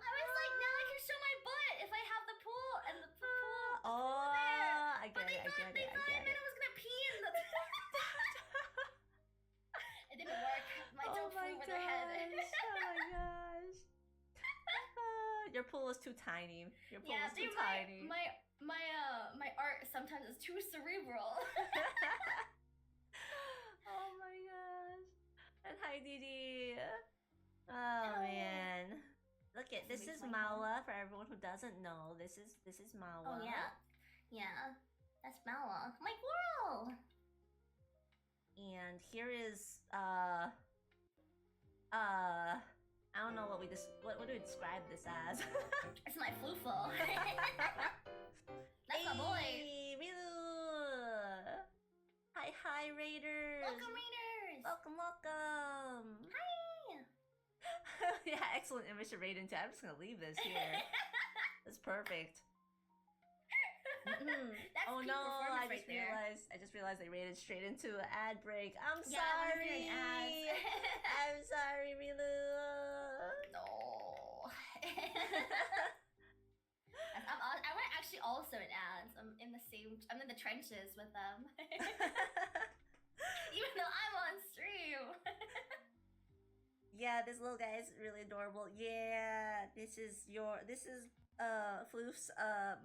I was like, now I can show my butt if I have the pool and the pool. Oh, there. I get it. They thought I meant I was gonna pee in the. It didn't work. My joke flew over their head. Oh my gosh. Your pool is too tiny. Your pool is too tiny. My art sometimes is too cerebral. Oh my gosh. And hi Didi. Oh Hello. man. Look at this is Mawa for everyone who doesn't know. This is Mawa. Oh yeah. That's Mala. My girl. And here is I don't know what what do we describe this as? It's my floofle. That's my boy. Hey, Rilu! Hi, Raiders! Welcome, Raiders! Welcome! Hi! Yeah, excellent image to raid into. I'm just gonna leave this here. That's perfect. That's oh peak no! I performance just realized they raided straight into an ad break. I'm Yeah, sorry. I'm sorry, Rilu. No. I'm actually also in ads. I'm in the trenches with them. Even though I'm on stream. Yeah, this little guy is really adorable. Yeah, this is Floof's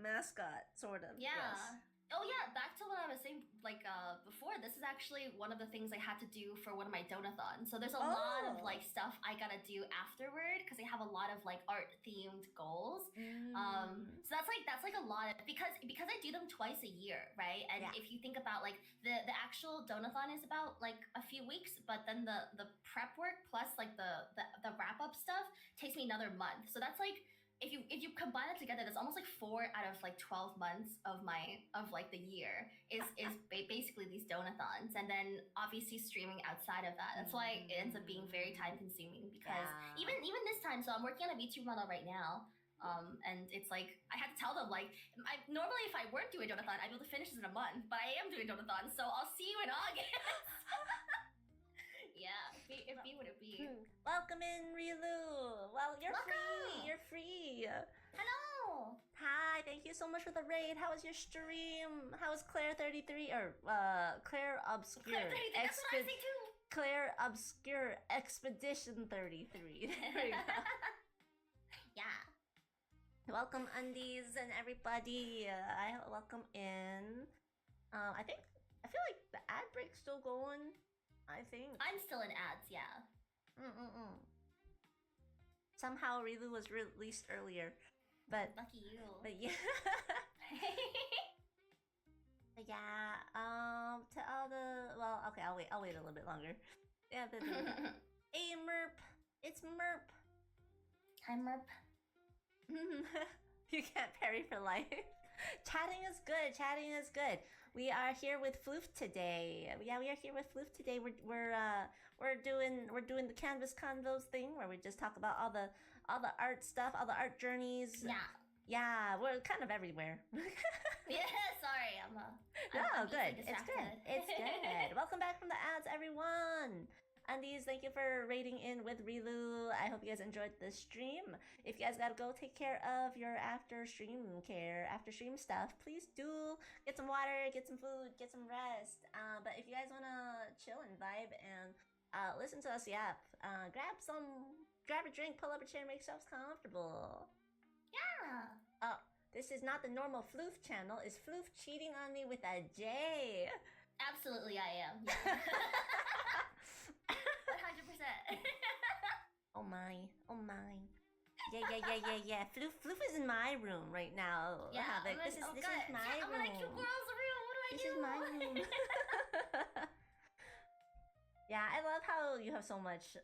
mascot, sort of. Yeah. Yes. Oh yeah, back to what I was saying before, this is actually one of the things I had to do for one of my donathons. So there's a lot of stuff I gotta do afterward because I have a lot of art themed goals. So that's like a lot of, because I do them twice a year, right? And if you think about the actual donathon is about a few weeks, but then the prep work plus the wrap up stuff takes me another month. So that's if you combine it together, that's almost 4 out of 12 months of the year is basically these donathons, and then obviously streaming outside of that. That's why it ends up being very time consuming because even this time. So I'm working on a VTuber model right now, and it's I had to tell them normally if I weren't doing a donathon, I'd be able to finish this in a month, but I am doing a donathon, so I'll see you in August. Yeah, it be what it be. Welcome in, Rilu. Well, you're free. Hello. Hi, thank you so much for the raid. How was your stream? How was Claire 33 or Claire Obscure? Claire 33, that's what I say too. Claire Obscure Expedition 33. There we go. Yeah. Welcome, Undies and everybody. I welcome in. I feel like the ad break's still going. I think I'm still in ads, yeah. Somehow Rilu was released earlier, but lucky you. But yeah. But yeah. To all the okay, I'll wait a little bit longer. Yeah. Hey, Merp. It's Merp. Hi, Merp. You can't parry for life. Chatting is good. We are here with Floof today. Yeah, we are here with Floof today. We're doing the Canvas Convos thing where we just talk about all the art stuff, all the art journeys. Yeah, we're kind of everywhere. Yeah, sorry, I'm good. It's good. Welcome back from the ads, everyone. Undies, thank you for raiding in with Rilu. I hope you guys enjoyed the stream. If you guys gotta go take care of your after stream stuff, please do get some water, get some food, get some rest. But if you guys wanna chill and vibe and listen to us yap, grab a drink, pull up a chair, make yourselves comfortable. Yeah. Oh, this is not the normal Floof channel. Is Floof cheating on me with a J? Absolutely, I am. Yeah. Oh my. Oh my. Yeah. Floof is in my room right now. Yeah, Havoc. This is my I'm room. in a cute girl's room. What do I This do? is my room. Yeah, I love how you have so much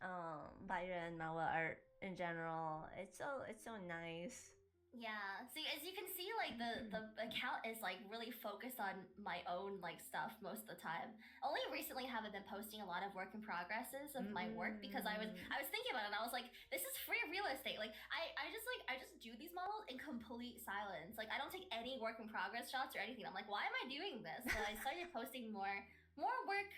Byron and Mawa art in general. It's so nice. Yeah. See, as you can see, like the account is like really focused on my own like stuff most of the time. Only recently have I been posting a lot of work in progresses of my work because I was thinking about it and I was like, this is free real estate. Like I just do these models in complete silence. Like I don't take any work in progress shots or anything. I'm like, why am I doing this? So I started posting more work,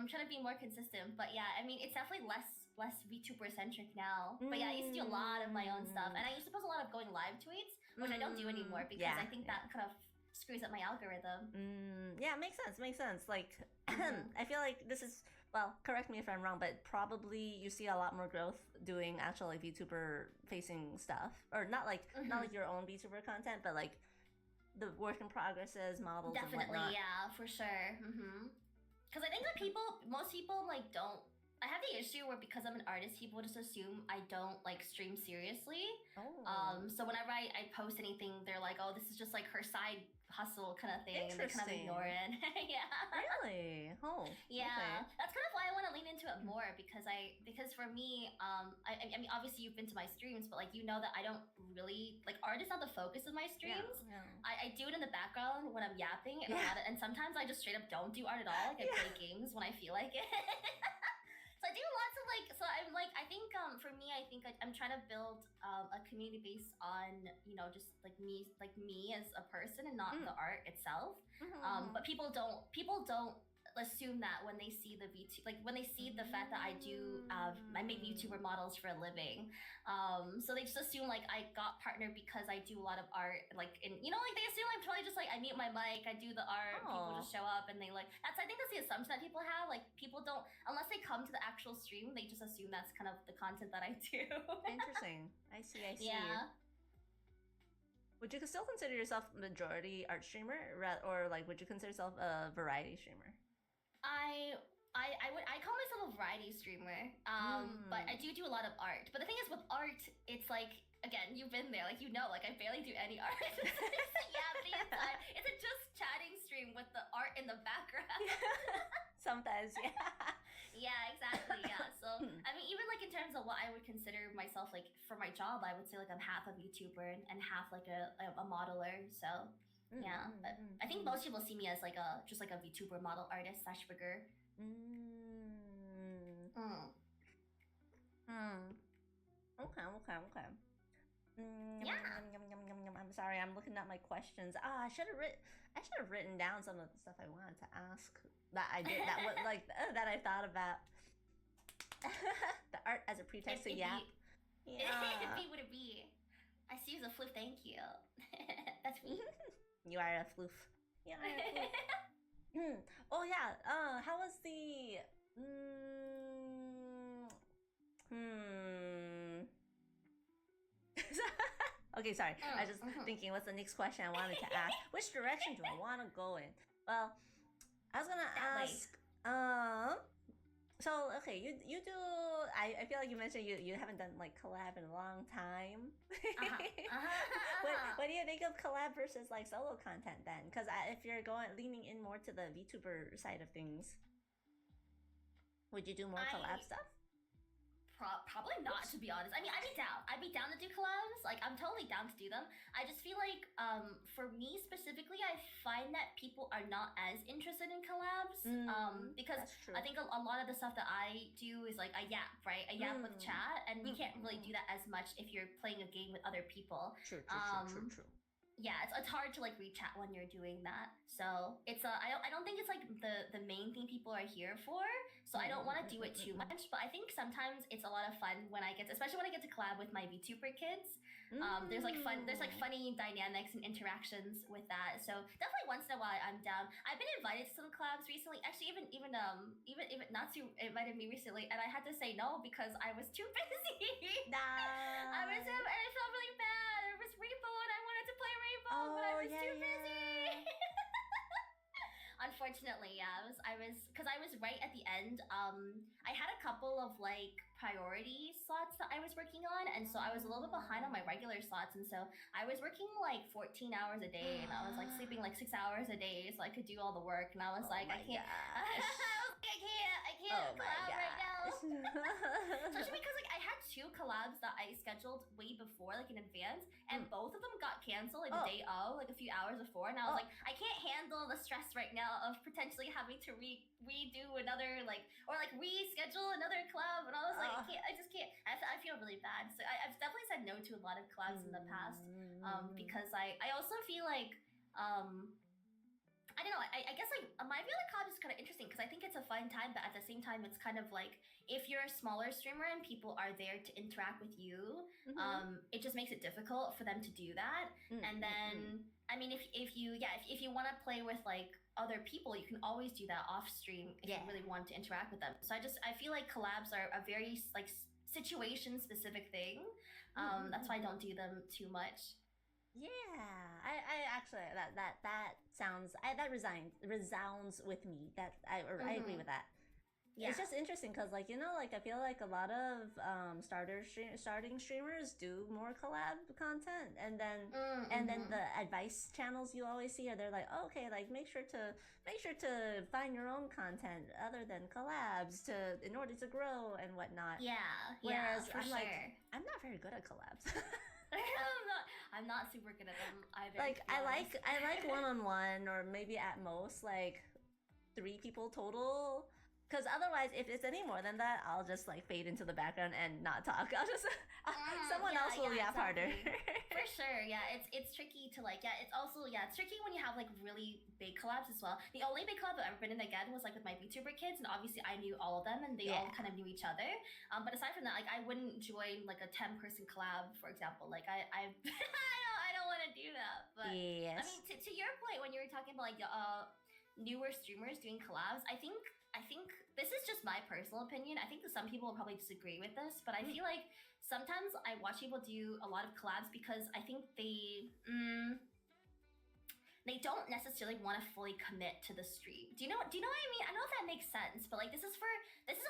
trying to be more consistent. But yeah, I mean, it's definitely less VTuber centric now. But yeah, I used to do a lot of my own stuff, and I used to post a lot of going live tweets, which I don't do anymore because I think that kind of screws up my algorithm. Yeah, makes sense. Like, I feel like this is, well, correct me if I'm wrong, but probably you see a lot more growth doing actual like VTuber facing stuff, or not like not like your own VTuber content, but like the work in progresses, models, Definitely, and whatnot. yeah, for sure. Because I think that most people like don't. I have the issue where because I'm an artist, people just assume I don't like stream seriously. Oh, So whenever I post anything, they're like, "Oh, this is just like her side hustle kind of thing," and they kind of interesting. ignore it. Yeah. Really? Oh, Yeah, okay. that's kind of why I want to lean into it more because for me, I mean, obviously you've been to my streams, but like you know that I don't really like art is not the focus of my streams. Yeah. I do it in the background when I'm yapping and and sometimes I just straight up don't do art at all. Like I play games when I feel like it. So I do lots of like. So I'm like, I think for me, I think I'm trying to build a community based on just like me as a person and not the art itself. But people don't assume that when they see the VT, like when they see the fact that I make VTuber models for a living. So they just assume like I got partnered because I do a lot of art, like like they assume I'm totally just like I mute my mic, I do the art, people just show up and they like that's I think that's the assumption that people have. Like people don't unless they come to the actual stream, they just assume that's kind of the content that I do. Interesting. I see. Yeah. Would you still consider yourself majority art streamer, or like would you consider yourself a variety streamer? I call myself a variety streamer, but I do a lot of art. But the thing is, with art, it's like again, you've been there, like like I barely do any art. It's a just chatting stream with the art in the background. Sometimes, yeah. Yeah, exactly. Yeah. So I mean, even like in terms of what I would consider myself, like for my job, I would say like I'm half a VTuber and half like a modeler. So yeah, but I think most people see me as like a just like a VTuber model artist / figure. Okay. Yeah. I'm sorry, I'm looking at my questions. I should have written down some of the stuff I wanted to ask that I did that was like that I thought about. The art as a pretext to yap. Yeah. Would it be? I see you as a flip. Thank you. That's me. You are a floof. You are a floof. Oh yeah. How was the? Okay, sorry. I was just thinking, what's the next question I wanted to ask? Which direction do I want to go in? Well, I was gonna ask. So okay, you do. I feel like you mentioned you haven't done like collab in a long time. What do you think of collab versus like solo content then? Because if you're leaning in more to the VTuber side of things, would you do more collab stuff? Probably not, to be honest. I mean, I'd be down to do collabs. Like, I'm totally down to do them. I just feel like, for me specifically, I find that people are not as interested in collabs. Because I think a lot of the stuff that I do is like I yap, right? I yap with chat, and you can't really do that as much if you're playing a game with other people. True. Yeah, it's hard to like reach out when you're doing that. So it's I don't think it's like the main thing people are here for. So I don't want to do it too much. But I think sometimes it's a lot of fun when especially when I get to collab with my VTuber kids. There's funny dynamics and interactions with that. So definitely once in a while I'm down. I've been invited to some collabs recently. Actually, even Natsu invited me recently, and I had to say no because I was too busy. I was and I felt really bad. It was Rainbow, and I wanted to play Rainbow, but I was too busy. Unfortunately, yeah, I was because I was right at the end. I had a couple of like priority slots that I was working on, and so I was a little bit behind on my regular slots, and so I was working like 14 hours a day, and I was like sleeping like 6 hours a day so I could do all the work, and I was like, I can't, I can't collab right now. Especially because like I had 2 collabs that I scheduled way before, like in advance, and both of them got canceled like the day of, like a few hours before, and I was like, I can't handle the stress right now of potentially having to redo another like, or like reschedule another collab, and I was like, I just can't. I feel really bad. So I've definitely said no to a lot of collabs in the past, because I also feel like I don't know. I guess like my VLA collab is kind of interesting because I think it's a fun time, but at the same time, it's kind of like if you're a smaller streamer and people are there to interact with you, it just makes it difficult for them to do that. And then, I mean, if you want to play with like other people, you can always do that off stream if you really want to interact with them. So I feel like collabs are a very like situation specific thing. That's why I don't do them too much. Yeah, I actually that sounds that resounds with me. That I agree with that. Yeah. It's just interesting because like like I feel like a lot of starting streamers do more collab content, and then the advice channels you always see are they're like, oh, okay, like make sure to find your own content other than collabs in order to grow and whatnot. Whereas I'm like, I'm not very good at collabs. I'm not super good at them either. Like I like one-on-one or maybe at most like 3 people total. Because otherwise, if it's any more than that, I'll just like fade into the background and not talk. I'll just someone else will yap harder. For sure, yeah. It's tricky to like, it's also it's tricky when you have like really big collabs as well. The only big collab I've ever been in again was like with my VTuber kids, and obviously I knew all of them and they all kind of knew each other. But aside from that, like I wouldn't join like a 10-person collab, for example. Like I I don't want to do that. But I mean, to your point when you were talking about like newer streamers doing collabs, I think this is just my personal opinion. I think that some people will probably disagree with this, but I feel like sometimes I watch people do a lot of collabs because I think they don't necessarily want to fully commit to the stream. Do you know what I mean? I don't know if that makes sense, but like this is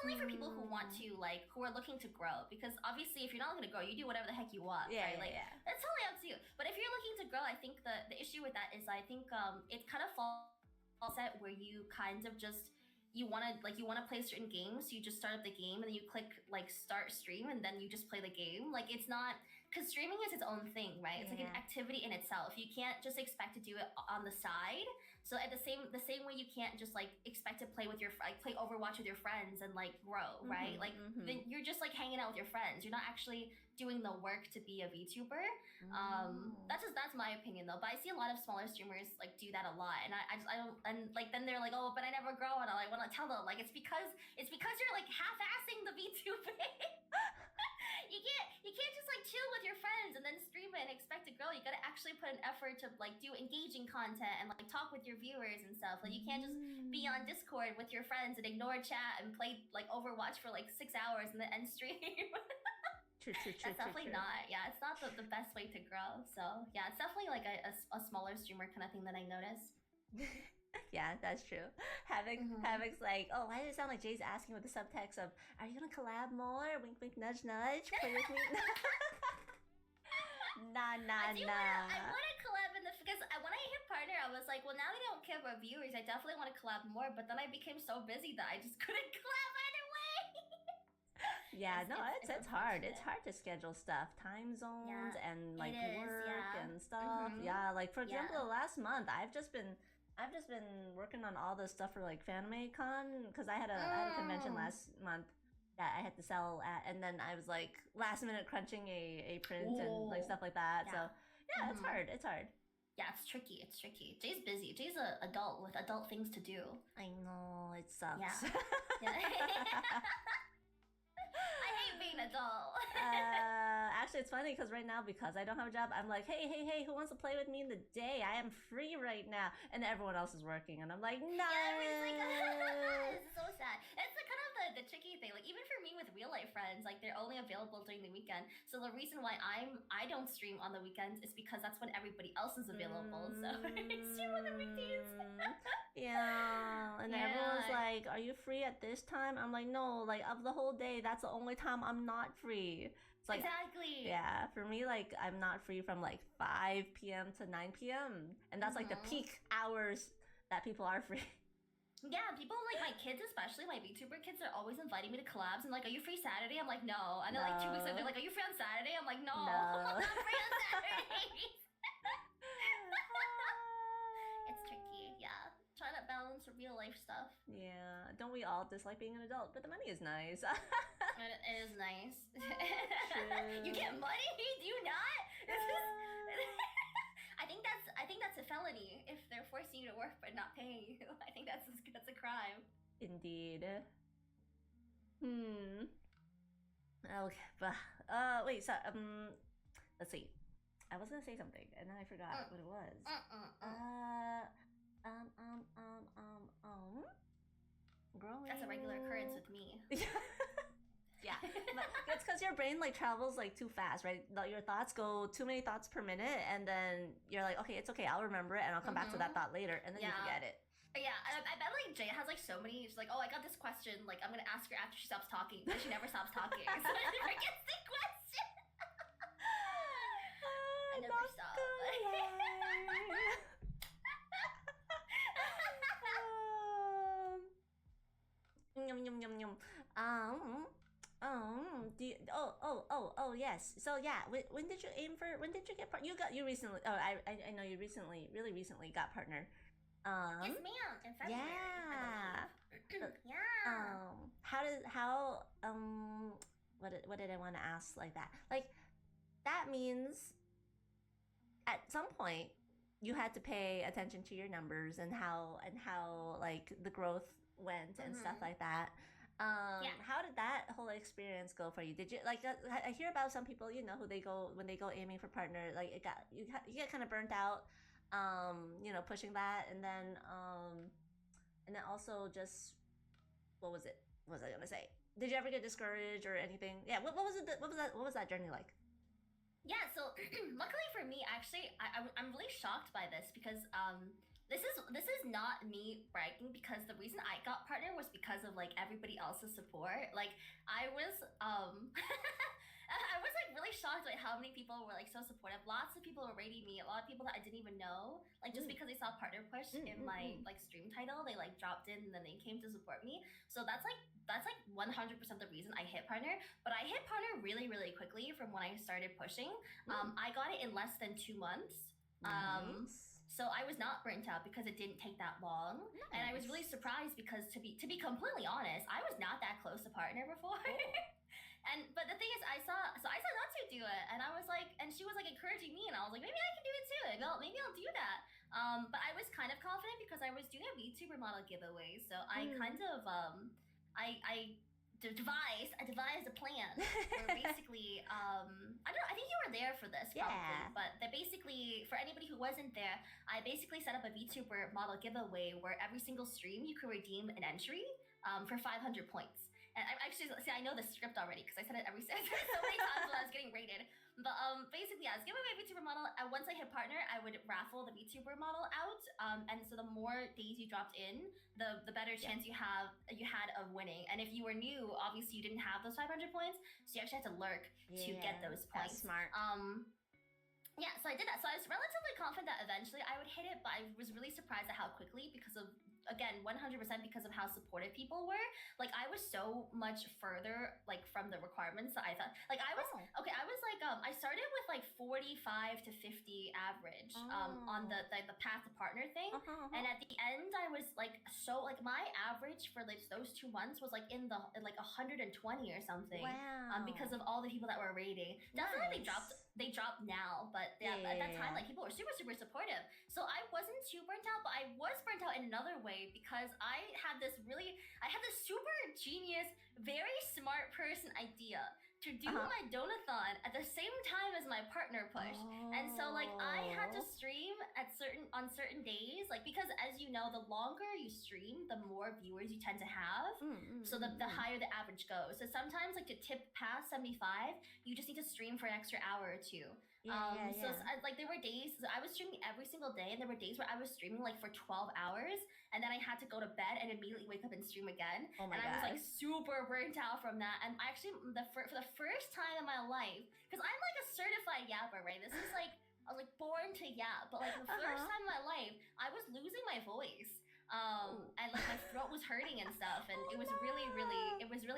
only for people who want to like who are looking to grow, because obviously if you're not looking to grow, you do whatever the heck you want, right? Like that's totally up to you. But if you're looking to grow, I think the issue with that is I think it kind of falls at where you kind of just you want to play certain games, so you just start up the game and then you click like start stream and then you just play the game. Like it's not, because streaming is its own thing, right? It's like an activity in itself. You can't just expect to do it on the side. So at the same way, you can't just like expect to play with play Overwatch with your friends and like grow, right? Like then you're just like hanging out with your friends. You're not actually doing the work to be a VTuber. That's my opinion though. But I see a lot of smaller streamers like do that a lot, and I don't, and like then they're like, oh, but I never grow, and I want to tell them like it's because you're like half-assing the VTuber. You can't just like chill with your friends and then stream it and expect to grow. You gotta actually put an effort to like do engaging content and like talk with your viewers and stuff. Like you can't just be on Discord with your friends and ignore chat and play like Overwatch for like 6 hours and then end stream. That's definitely not. Yeah, it's not the best way to grow. So yeah, it's definitely like a smaller streamer kind of thing that I noticed. Yeah, that's true. Havoc's like, oh, why does it sound like Jay's asking with the subtext of, are you gonna collab more? Wink, wink, nudge, nudge. Play with me. Nah. I want to collab because when I hit partner, I was like, well, now I don't care about viewers. I definitely want to collab more. But then I became so busy that I just couldn't collab either way. Yeah, it's hard. It's hard to schedule stuff, time zones and like work and stuff. Yeah, like for example, last month I've just been working on all this stuff for like FanimeCon because I had a convention last month that I had to sell at, and then I was like last minute crunching a print and like stuff like that. So yeah, it's hard. Yeah, it's tricky. Jay's busy. Jay's an adult with adult things to do. I know, it sucks. Yeah. I hate being an adult. Actually, it's funny because right now, because I don't have a job, I'm like, hey, who wants to play with me in the day? I am free right now, and everyone else is working, and I'm like, no. Yeah, everybody's like, it's so sad. It's like kind of the tricky thing. Like even for me with real life friends, like they're only available during the weekend. So the reason why I don't stream on the weekends is because that's when everybody else is available. So I stream on the weekdays. Yeah, and everyone's like, are you free at this time? I'm like, no, like of the whole day, that's the only time I'm not free. It's like, Exactly. yeah, for me, like I'm not free from like 5 p.m. to 9 p.m. and that's like the peak hours that people are free. Yeah, people like my kids, especially my VTuber kids, are always inviting me to collabs and like, are you free Saturday? I'm like, no. And then like 2 weeks later, they're like, are you free on Saturday? I'm like, no, No. I'm not free on Saturdays. It's tricky, yeah. Trying to balance real life stuff. Yeah, don't we all dislike being an adult? But the money is nice. It is nice. You get money? Do you not? This is. I think that's a felony if they're forcing you to work but not paying you. I think that's a crime. Indeed. Hmm. Okay, but wait. So let's see. I was gonna say something and then I forgot what it was. Growing. That's a regular occurrence with me. Yeah, but it's because your brain like travels like too fast, right? Your thoughts go too many thoughts per minute, and then you're like, okay, it's okay, I'll remember it, and I'll come back to that thought later, and then you forget it. Yeah, I bet like Jey has like so many. She's like, oh, I got this question. Like, I'm gonna ask her after she stops talking, but she never stops talking, so she forgets the question. I never stop. Yum yum yum yum. Oh yes. So yeah, when did you aim for? When did you get partner? You recently. Oh, I know you recently, really recently got partner. Yes, ma'am. In February. Yeah. Yeah. What did I want to ask like that? Like that means at some point you had to pay attention to your numbers and how like the growth went and stuff like that. How did that whole experience go for you? Did you like I hear about some people, you know, who they go when they go aiming for partner, like you get kind of burnt out, you know, pushing that, and then also just what was it? What was I gonna say? Did you ever get discouraged or anything? Yeah, what was it? What was that journey like? Yeah, so luckily for me, actually, I'm really shocked by this because this is not me bragging, because the reason I got partner was because of like everybody else's support. Like I was I was like really shocked at how many people were like so supportive. Lots of people were rating me. A lot of people that I didn't even know, like just because they saw partner push in my like stream title, they like dropped in and then they came to support me. So that's like 100% the reason I hit partner. But I hit partner really really quickly from when I started pushing. I got it in less than 2 months. Nice. So I was not burnt out because it didn't take that long. Nice. And I was really surprised because to be completely honest, I was not that close to partner before. But the thing is, I saw Natsu do it, and I was like, and she was like encouraging me, and I was like, maybe I can do it too. Maybe I'll do that. But I was kind of confident because I was doing a VTuber model giveaway, so I kind of I devised a plan where basically I don't know, I think you were there for this probably, but that basically, for anybody who wasn't there, I basically set up a VTuber model giveaway where every single stream you could redeem an entry for 500 points. And I actually see, I know the script already because I said it so many times when I was getting rated. But basically, I was giving away a VTuber model, and once I hit partner, I would raffle the VTuber model out. And so the more days you dropped in, the better chance you had of winning. And if you were new, obviously you didn't have those 500 points, so you actually had to lurk to get those points. That's smart. Yeah, so I did that. So I was relatively confident that eventually I would hit it, but I was really surprised at how quickly, because of, again, 100% because of how supportive people were. Like, I was so much further, like, from the requirements that I thought. Like, I was, I was like, I started with like 45 to 50 average on the path to partner thing. And at the end, I was like, so, like, my average for like those 2 months was like in like 120 or something. Wow. Because of all the people that were rating. Definitely they dropped now, but at that time, like, people were super, super supportive. So I wasn't too burnt out, but I was burnt out in another way because I had this super genius, very smart person idea to do my donathon at the same time as my partner push. And so, like, I had to stream on certain days, like, because as you know, the longer you stream, the more viewers you tend to have. So the higher the average goes. So sometimes, like, to tip past 75, you just need to stream for an extra hour or two. So like, there were days, so I was streaming every single day, and there were days where I was streaming like for 12 hours, and then I had to go to bed and immediately wake up and stream again. Oh my and I was like gosh. super burnt out from that. And I actually, for the first time in my life, because I'm like a certified yapper, right? This is like, I was like born to yap, but like the first time in my life, I was losing my voice. And like my throat was hurting and stuff, and it was really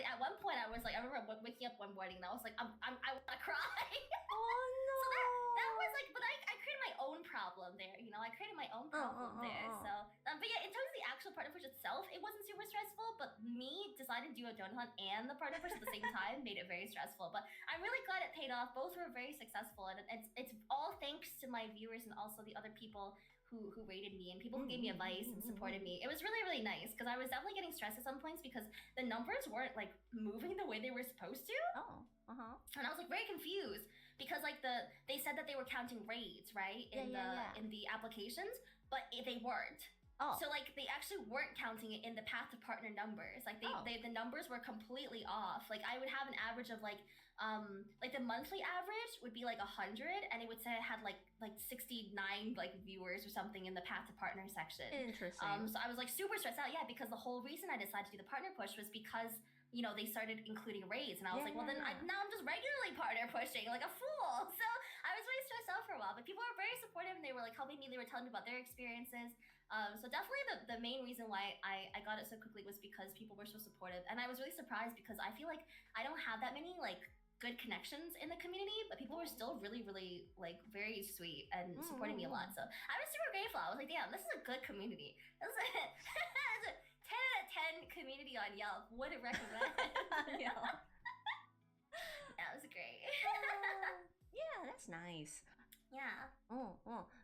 at one point I was like, I remember waking up one morning and I was like, I want to cry. Oh no. So that was like, but I created my own problem there, you know. I created my own problem there. So, but yeah, in terms of the actual partner push itself, it wasn't super stressful. But me deciding to do a donut hunt and the partner push at the same time made it very stressful. But I'm really glad it paid off. Both were very successful, and it's all thanks to my viewers and also the other people who rated me and people who gave me advice and supported me. It was really nice because I was definitely getting stressed at some points because the numbers weren't like moving the way they were supposed to. And I was like very confused because like they said that they were counting raids, right? In the applications, but they weren't. So like they actually weren't counting it in the path to partner numbers. Like the numbers were completely off. Like I would have an average of like the monthly average would be like 100, and it would say I had like 69 like viewers or something in the path to partner section. Interesting. So I was like super stressed out, because the whole reason I decided to do the partner push was because they started including raids, and I was like, well then now I'm just regularly partner pushing like a fool. So I was really stressed out for a while, but people were very supportive and they were like helping me. They were telling me about their experiences. So definitely the main reason why I got it so quickly was because people were so supportive, and I was really surprised because I feel like I don't have that many like good connections in the community, but people were still really like very sweet and supporting me a lot. So I was super grateful. I was like, damn, this is a good community. This is a 10 out of 10 community on Yelp. Would recommend. Yeah. That was great. Yeah, that's nice. Yeah.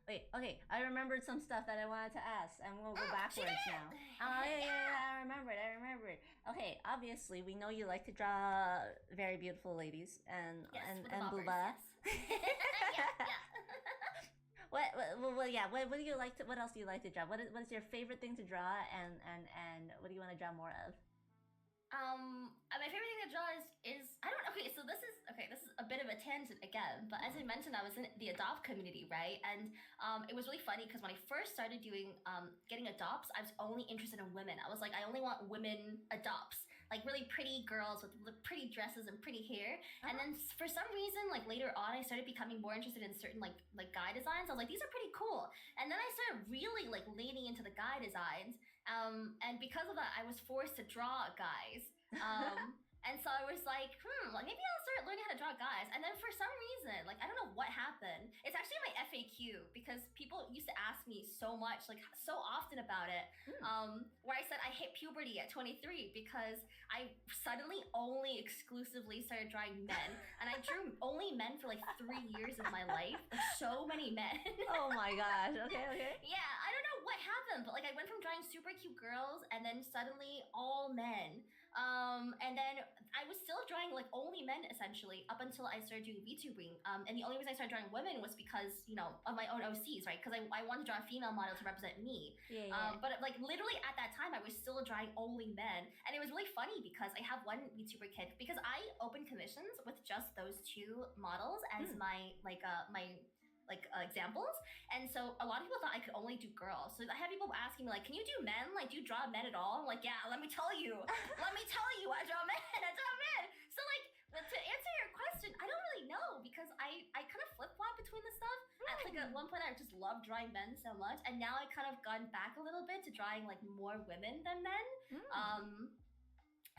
Wait, okay. I remembered some stuff that I wanted to ask, and we'll go backwards now. I remembered. Okay, obviously we know you like to draw very beautiful ladies and booba. Yes. What do you like to? What else do you like to draw? What is your favorite thing to draw, and what do you want to draw more of? My favorite thing to draw is I don't. Okay, so this is a bit of a tangent again, but as I mentioned, I was in the adopt community, right? And it was really funny because when I first started doing getting adopts, I was only interested in women. I was like, I only want women adopts, like really pretty girls with pretty dresses and pretty hair. And then for some reason, like later on, I started becoming more interested in certain like guy designs. I was like, these are pretty cool. And then I started really like leaning into the guy designs. And because of that, I was forced to draw guys. And so I was like, like maybe I'll start learning how to draw guys. And then for some reason, like I don't know what happened. It's actually my FAQ because people used to ask me so much, like so often about it. Where I said I hit puberty at 23 because I suddenly only exclusively started drawing men, and I drew only men for like 3 years of my life. Like, so many men. Oh my gosh. Okay. Yeah, I don't know what happened, but like I went from drawing super cute girls and then suddenly all men. And then I was still drawing like only men essentially up until I started doing VTubing. And the only reason I started drawing women was because of my own OCs, right? Because I wanted to draw a female model to represent me. But like literally at that time, I was still drawing only men, and it was really funny because I have one VTuber kid because I opened commissions with just those two models as my examples. And so a lot of people thought I could only do girls. So I had people asking me like, can you do men? Like, do you draw men at all? I'm like, yeah, let me tell you, I draw men. So like, to answer your question, I don't really know because I kind of flip-flop between the stuff. At one point I just loved drawing men so much, and now I kind of gone back a little bit to drawing like more women than men.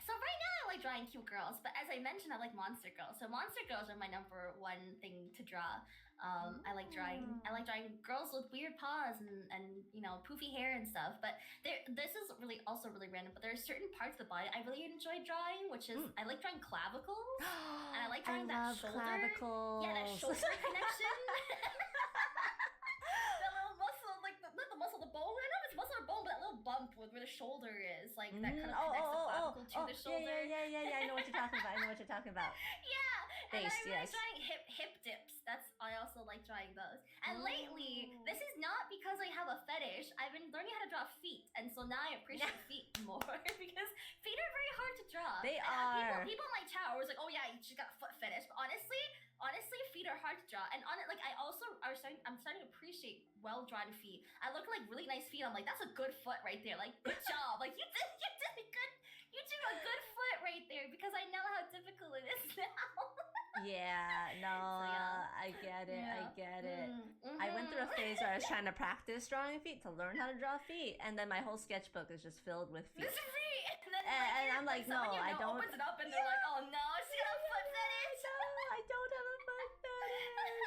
So right now I like drawing cute girls, but as I mentioned, I like monster girls. So monster girls are my number one thing to draw. I like drawing girls with weird paws and poofy hair and stuff. But this is also really random. But there are certain parts of the body I really enjoy drawing, which is I like drawing clavicles, and I like drawing that shoulder. Clavicles. Yeah, that shoulder connection. That little muscle, like not the muscle, the bone. I don't know if it's muscle or bone, but that little bump where the shoulder is, like that kind of connects the clavicle to the shoulder. Yeah. I know what you're talking about. Yeah. Face, and I like drawing hip dips. I also like drawing those. And lately, this is not because I have a fetish. I've been learning how to draw feet, and so now I appreciate feet more because feet are very hard to draw. They are. People in my chat were like, "Oh yeah, you just got a foot fetish." But honestly, feet feet are hard to draw, and on it, like I'm starting to appreciate well drawn feet. I look at like really nice feet. I'm like, that's a good foot right there. Like, good job. Like you did a good foot right there because I know how difficult it is now. Yeah, no, I get it. I get it. I went through a phase where I was trying to practice drawing feet to learn how to draw feet, and then my whole sketchbook is just filled with feet. This is free, and then and I'm like, no, I don't. Opens it up, and they're like, oh no, she got a foot fetish. No, I don't have a foot fetish.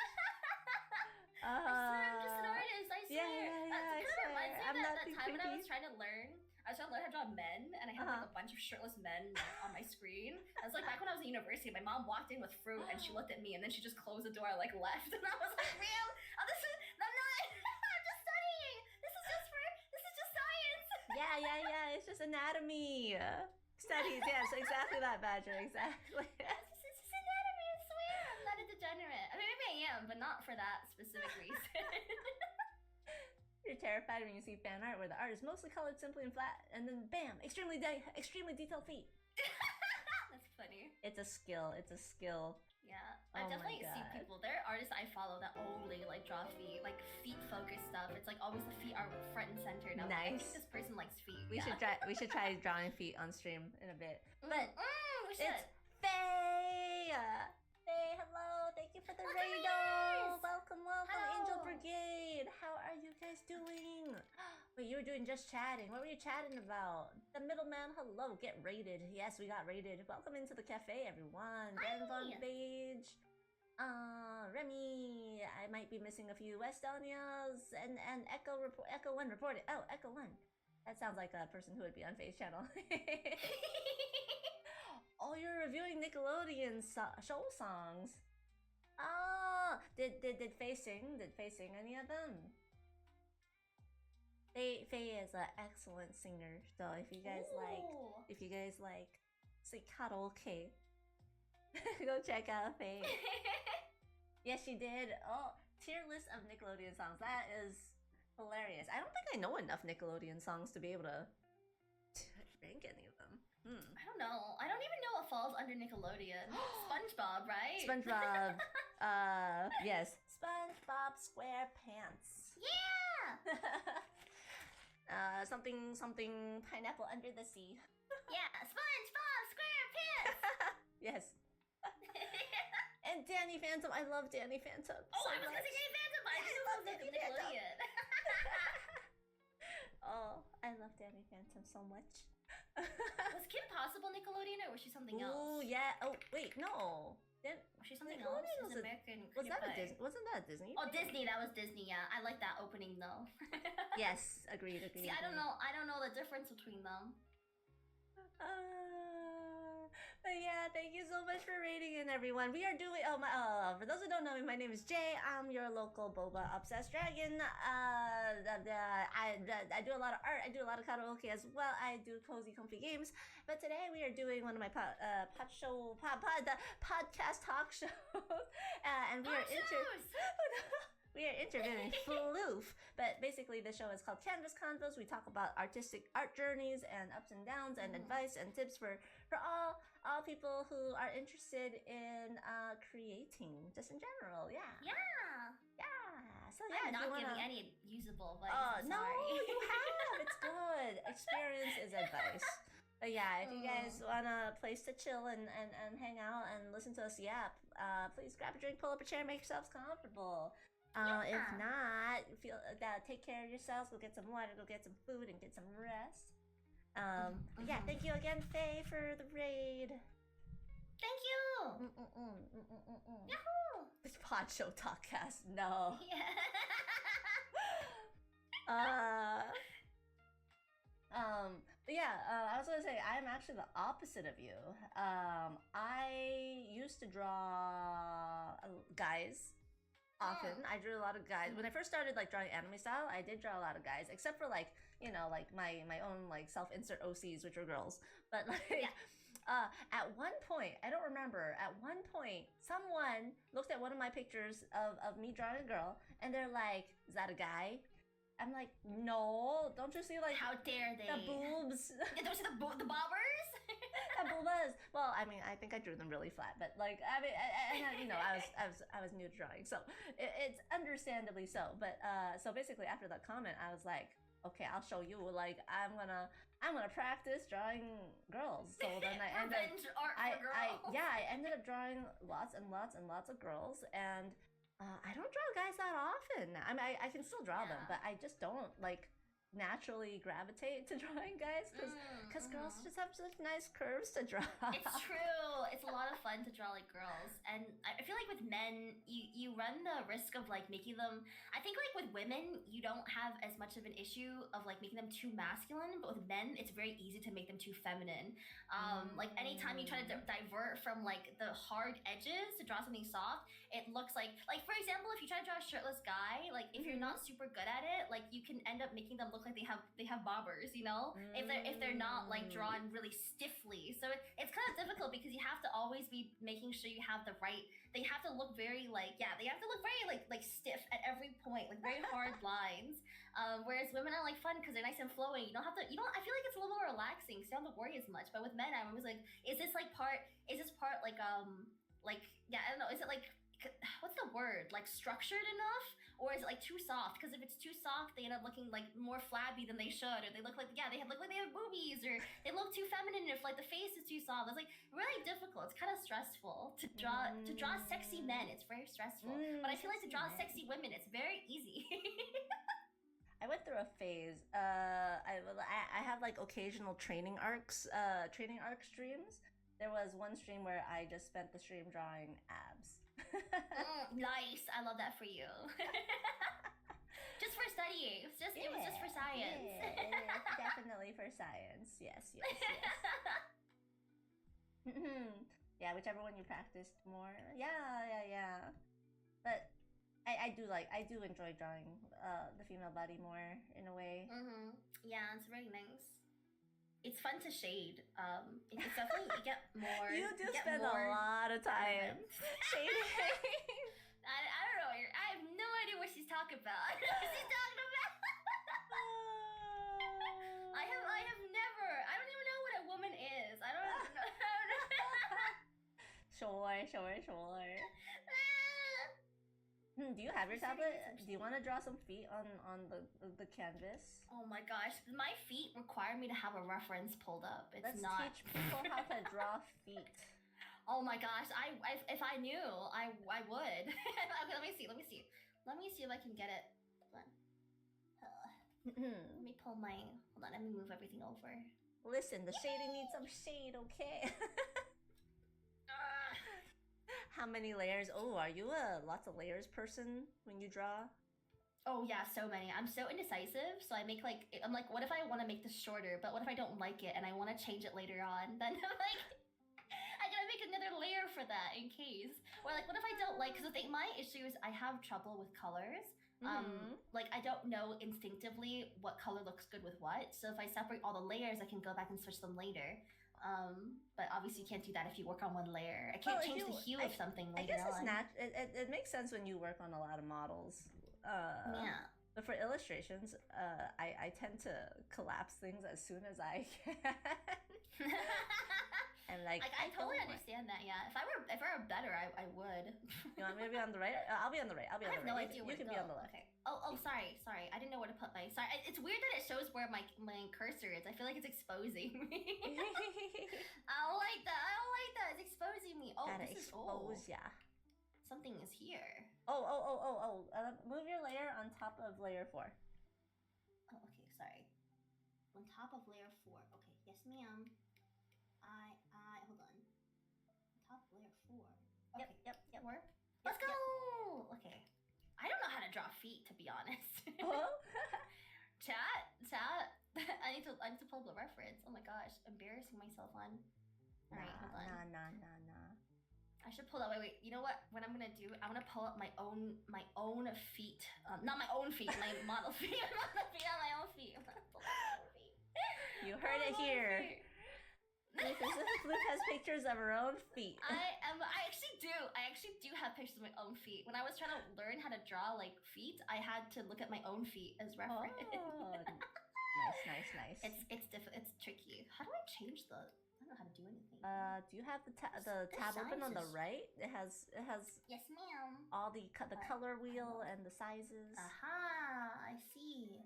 I swear, I'm just an artist. I swear. Yeah, It kind of reminds me of that time when I was creepy. trying to learn. I was trying to learn how to draw men, and I had like a bunch of shirtless men like, on my screen. And it's like back when I was in university, my mom walked in with fruit, and she looked at me, and then she just closed the door, and like left, and I was like, real? Oh, I'm not. I'm just studying. This is just science. Yeah. It's just anatomy. Studies, yes, exactly that, Badger, exactly. It's just anatomy, I swear. I'm not a degenerate. I mean, maybe I am, but not for that specific reason. You're terrified when you see fan art where the art is mostly colored simply and flat, and then bam, extremely detailed feet. That's funny. It's a skill. It's a skill. Yeah, I Oh definitely my see God. people. There are artists I follow that only like draw feet, like feet focused stuff. It's like always the feet are front and center. And I'm like, I Nice. think this person likes feet. We should try drawing feet on stream in a bit. But we should. it's Faye. Faye, hello. Thank you for the Welcome, raid. Raiders! Welcome, Hello. Angel Brigade. How are you guys doing? Wait, you were doing just chatting. What were you chatting about? The middleman, hello. Get raided. Yes, we got raided. Welcome into the cafe, everyone. Hi. Van Page. Remy. I might be missing a few Westonias and Echo One reported. Oh, Echo One. That sounds like a person who would be on Faye's channel. Oh, you're reviewing Nickelodeon show songs. Oh, did Faye sing? Did Faye sing any of them? Faye is an excellent singer. So if you guys like say karaoke, go check out Faye. Yes, she did. Oh, tier list of Nickelodeon songs. That is hilarious. I don't think I know enough Nickelodeon songs to be able to rank any of them. I don't know. I don't even know what falls under Nickelodeon. SpongeBob, right? SpongeBob. Yes. SpongeBob SquarePants. Yeah! Something pineapple under the sea. Yeah, SpongeBob SquarePants! Yes. And Danny Phantom. I love Danny Phantom. Oh, so I was gonna say Danny Phantom, but I love Danny Nickelodeon. Oh, I love Danny Phantom so much. Was Kim Possible Nickelodeon or was she something else? Oh yeah. Oh wait, no. Was she something Nickelodeon else? was She's American. Was that a Disney? Disney? Wasn't that a Disney? Oh, Disney. That was Disney. Yeah, I like that opening though. Yes, agreed. See, I don't know the difference between them. But yeah, thank you so much for rating in, everyone. We are doing. For those who don't know me, my name is Jay. I'm your local boba obsessed dragon. I do a lot of art. I do a lot of karaoke as well. I do cozy, comfy games. But today we are doing one of my podcast talk shows, and we are We are interviewing Floof, but basically the show is called Canvas Convos. We talk about artistic art journeys and ups and downs and advice and tips for all people who are interested in creating, just in general. Yeah. So yeah, I'm not giving any usable advice. Oh I'm no, sorry. you have. It's good. Experience is advice. But yeah, if you guys want a place to chill and hang out and listen to us yap, please grab a drink, pull up a chair, make yourselves comfortable. If not, take care of yourselves. Go get some water, go get some food, and get some rest. Yeah, thank you again, Faye, for the raid. Thank you. Yahoo! This pod show talkcast, no. Yeah. But yeah, I was gonna say I'm actually the opposite of you. I used to draw guys. Often I drew a lot of guys. When I first started like drawing anime style, I did draw a lot of guys, except for like, you know, like my own like self-insert OCs, which were girls. But like at one point, I don't remember, at one point someone looked at one of my pictures of me drawing a girl and they're like, is that a guy? I'm like, no, don't you see like how dare they? The boobs? Don't you see the bobbers? Boobas. Well, I mean, I think I drew them really flat, but like, I mean, I was new to drawing, so it's understandably so. But so basically, after that comment, I was like, okay, I'll show you. Like, I'm gonna practice drawing girls. So then I ended Revenge art for girls. I ended up drawing lots and lots and lots of girls, and I don't draw guys that often. I mean, I can still draw them, but I just don't like naturally gravitate to drawing guys because girls just have such nice curves to draw. It's true. It's a lot of fun to draw like girls, and I feel like with men, you run the risk of like making them. I think like with women, you don't have as much of an issue of like making them too masculine, but with men, it's very easy to make them too feminine. Like anytime you try to divert from like the hard edges to draw something soft, it looks like for example, if you try to draw a shirtless guy, like if you're not super good at it, like you can end up making them look like they have bobbers, you know, if they're not like drawn really stiffly. So it's kind of difficult because you have to always be making sure you have the right. They have to look very like they have to look very like stiff at every point, like very hard lines. Whereas women are like fun because they're nice and flowing. You don't have to. You don't. I feel like it's a little more relaxing, so you don't have to worry as much. But with men, I'm always like, is this part like I don't know. Is it like what's the word, like structured enough, or is it like too soft? Because if it's too soft, they end up looking like more flabby than they should, or they look like look like they have boobies, or they look too feminine if like the face is too soft. It's like really difficult. It's kind of stressful to draw sexy men. It's very stressful. But I feel like to draw sexy women, it's very easy. I went through a phase. I have like occasional training arc streams. There was one stream where I just spent the stream drawing abs. Nice. I love that for you. Just for studying. It was just for science. Yeah, definitely for science. Yes. Yeah, whichever one you practiced more. Yeah. But I do enjoy drawing the female body more in a way. Yeah, it's very nice. It's fun to shade. It's definitely you get more. You do spend a lot of time shading. I don't know. I have no idea what she's talking about. What she's talking about? I have never. I don't even know what a woman is. I don't know. Sure. Do you have your tablet? Do you want to draw some feet on the canvas? Oh my gosh, my feet require me to have a reference pulled up. Let's teach people how to draw feet. Oh my gosh, I if I knew, I would. Okay, let me see. Let me see if I can get it. Hold on. Let me pull my. Hold on. Let me move everything over. Listen, the shading needs some shade, okay? How many layers? Oh, are you a lots of layers person when you draw? Oh yeah, so many. I'm so indecisive, so I'm like, what if I want to make this shorter, but what if I don't like it and I want to change it later on? Then I'm like, I gotta make another layer for that in case. Or like, what if I don't like? Because my issue is I have trouble with colors. Like I don't know instinctively what color looks good with what. So if I separate all the layers, I can go back and switch them later. But obviously you can't do that if you work on one layer. I can't change the hue of something later on. I guess it makes sense when you work on a lot of models. Yeah. But for illustrations, I tend to collapse things as soon as I can. And like I totally understand that. Yeah, if I were better, I would. You want me to be on the right? I'll be on the right. I have no idea where you to can go. be on the left. Okay. Oh, sorry. I didn't know where to put my. Sorry, it's weird that it shows where my cursor is. I feel like it's exposing me. I don't like that. It's exposing me. Oh, Gotta this expose is ya. Something is here. Move your layer on top of layer 4. Oh, okay. Sorry. On top of layer 4. Okay. Yes, ma'am. I hold on. On top of layer 4. Okay. Yep. Work. Let's go. Yep. Okay. I don't know how to draw feet, to be honest. Oh? Chat. I need to pull up the reference. Oh my gosh, embarrassing myself on. All right, hold on. Nah. I should pull up. Wait. You know what? What I'm gonna do? I'm gonna pull up my own feet. Not my own feet. My model feet. I'm gonna pull up my own feet. You heard it here. Flip has pictures of her own feet. I actually do have pictures of my own feet. When I was trying to learn how to draw like feet, I had to look at my own feet as reference. Oh, nice. It's tricky. How do I change the? Let don't know how to do anything. Do you have the tab open on the right? It has Yes, ma'am. all the color wheel and the sizes. Aha! I see.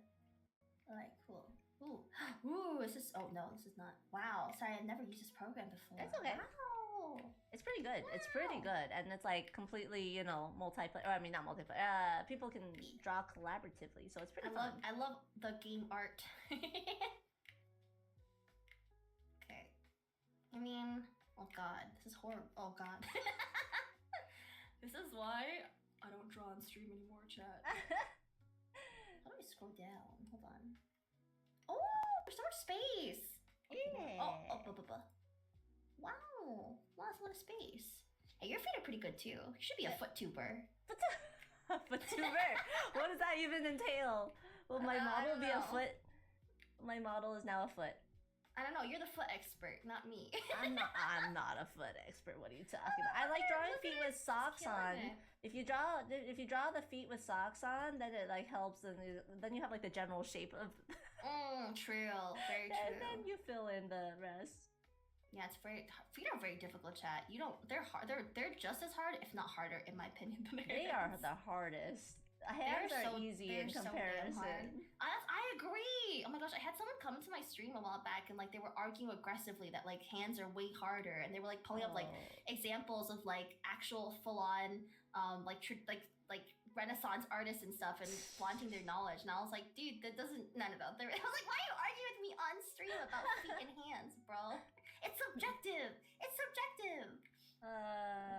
All right, cool. Ooh, ooh, is this? Oh no, this is not. Wow, sorry, I've never used this program before. It's okay. Wow. It's pretty good. Wow. It's pretty good, and it's like completely, you know, multiplayer. I mean, not multiplayer. People can draw collaboratively, so it's pretty fun. I love the game art. Okay. I mean, oh god, this is horrible. Oh god. This is why I don't draw on stream anymore, chat. How do I scroll down? Hold on. Oh, there's so much space. Yeah. Wow. Wow, that's a lot of space. Hey, your feet are pretty good too. You should be a foot-tuber. Foot-tuber? What does that even entail? Will my model be a foot? My model is now a foot. I don't know. You're the foot expert, not me. I'm not a foot expert. What are you talking about? I like drawing feet with socks on. If you draw the feet with socks on, then it like helps, and then you have like the general shape of. True. Very true. And then you fill in the rest. Yeah, it's very feet are very difficult, chat. You don't. They're hard. They're just as hard, if not harder, in my opinion. Than they are the hardest. Hands are easy in comparison. I agree. Oh my gosh, I had someone come to my stream a while back and like they were arguing aggressively that like hands are way harder, and they were like pulling up like examples of like actual full on like Renaissance artists and stuff and flaunting their knowledge. And I was like, dude, that doesn't no. I was like, why are you arguing with me on stream about feet and hands, bro? It's subjective. It's subjective.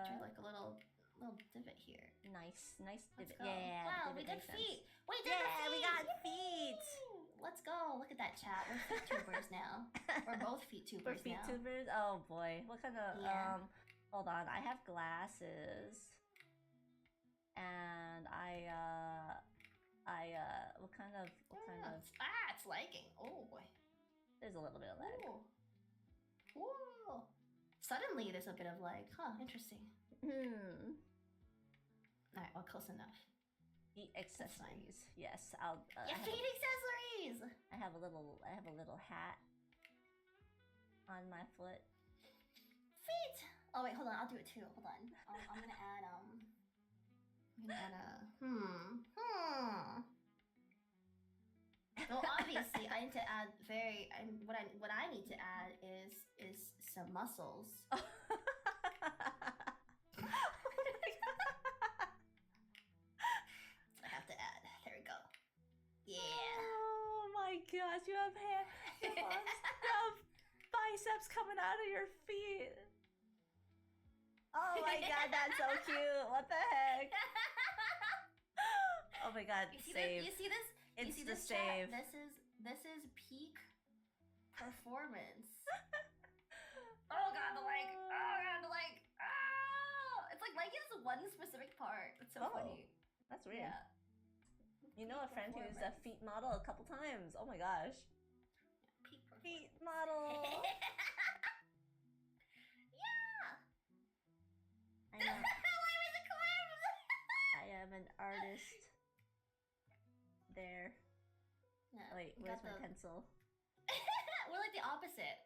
Drew like a little divot here. Nice divot. Yeah. Wow, we did feet. We did feet. We got feet. Let's go. Look at that chat. We're feet-tubers now. We're both feet-tubers now. We're feet-tubers? Oh boy. What kind of hold on. I have glasses. And what kind of it's lagging. Oh boy. There's a little bit of lag. Whoa. Suddenly there's a bit of like, interesting. Alright, well, close enough. Feet accessories. Yes, I'll. Feet accessories. I have a little hat on my foot. Feet. Oh wait, hold on. I'll do it too. Hold on. I'm gonna add Well, obviously, I need to add what I need to add is some muscles. I have to add. There we go. Yeah. Oh my gosh, you have hair. You have biceps coming out of your feet. Oh my god, that's so cute. What the heck? Oh my god, save. You see this? It's you see the this save. Chat? This is peak performance. Oh god, the leg. Oh god, the leg. Oh! It's like is one specific part. It's so funny. That's weird. Yeah. You know a friend who's a feet model a couple times. Oh my gosh. Peak performance. Feet model. Yeah. I am an artist. There. Yeah, wait, where's my pencil? We're like the opposite.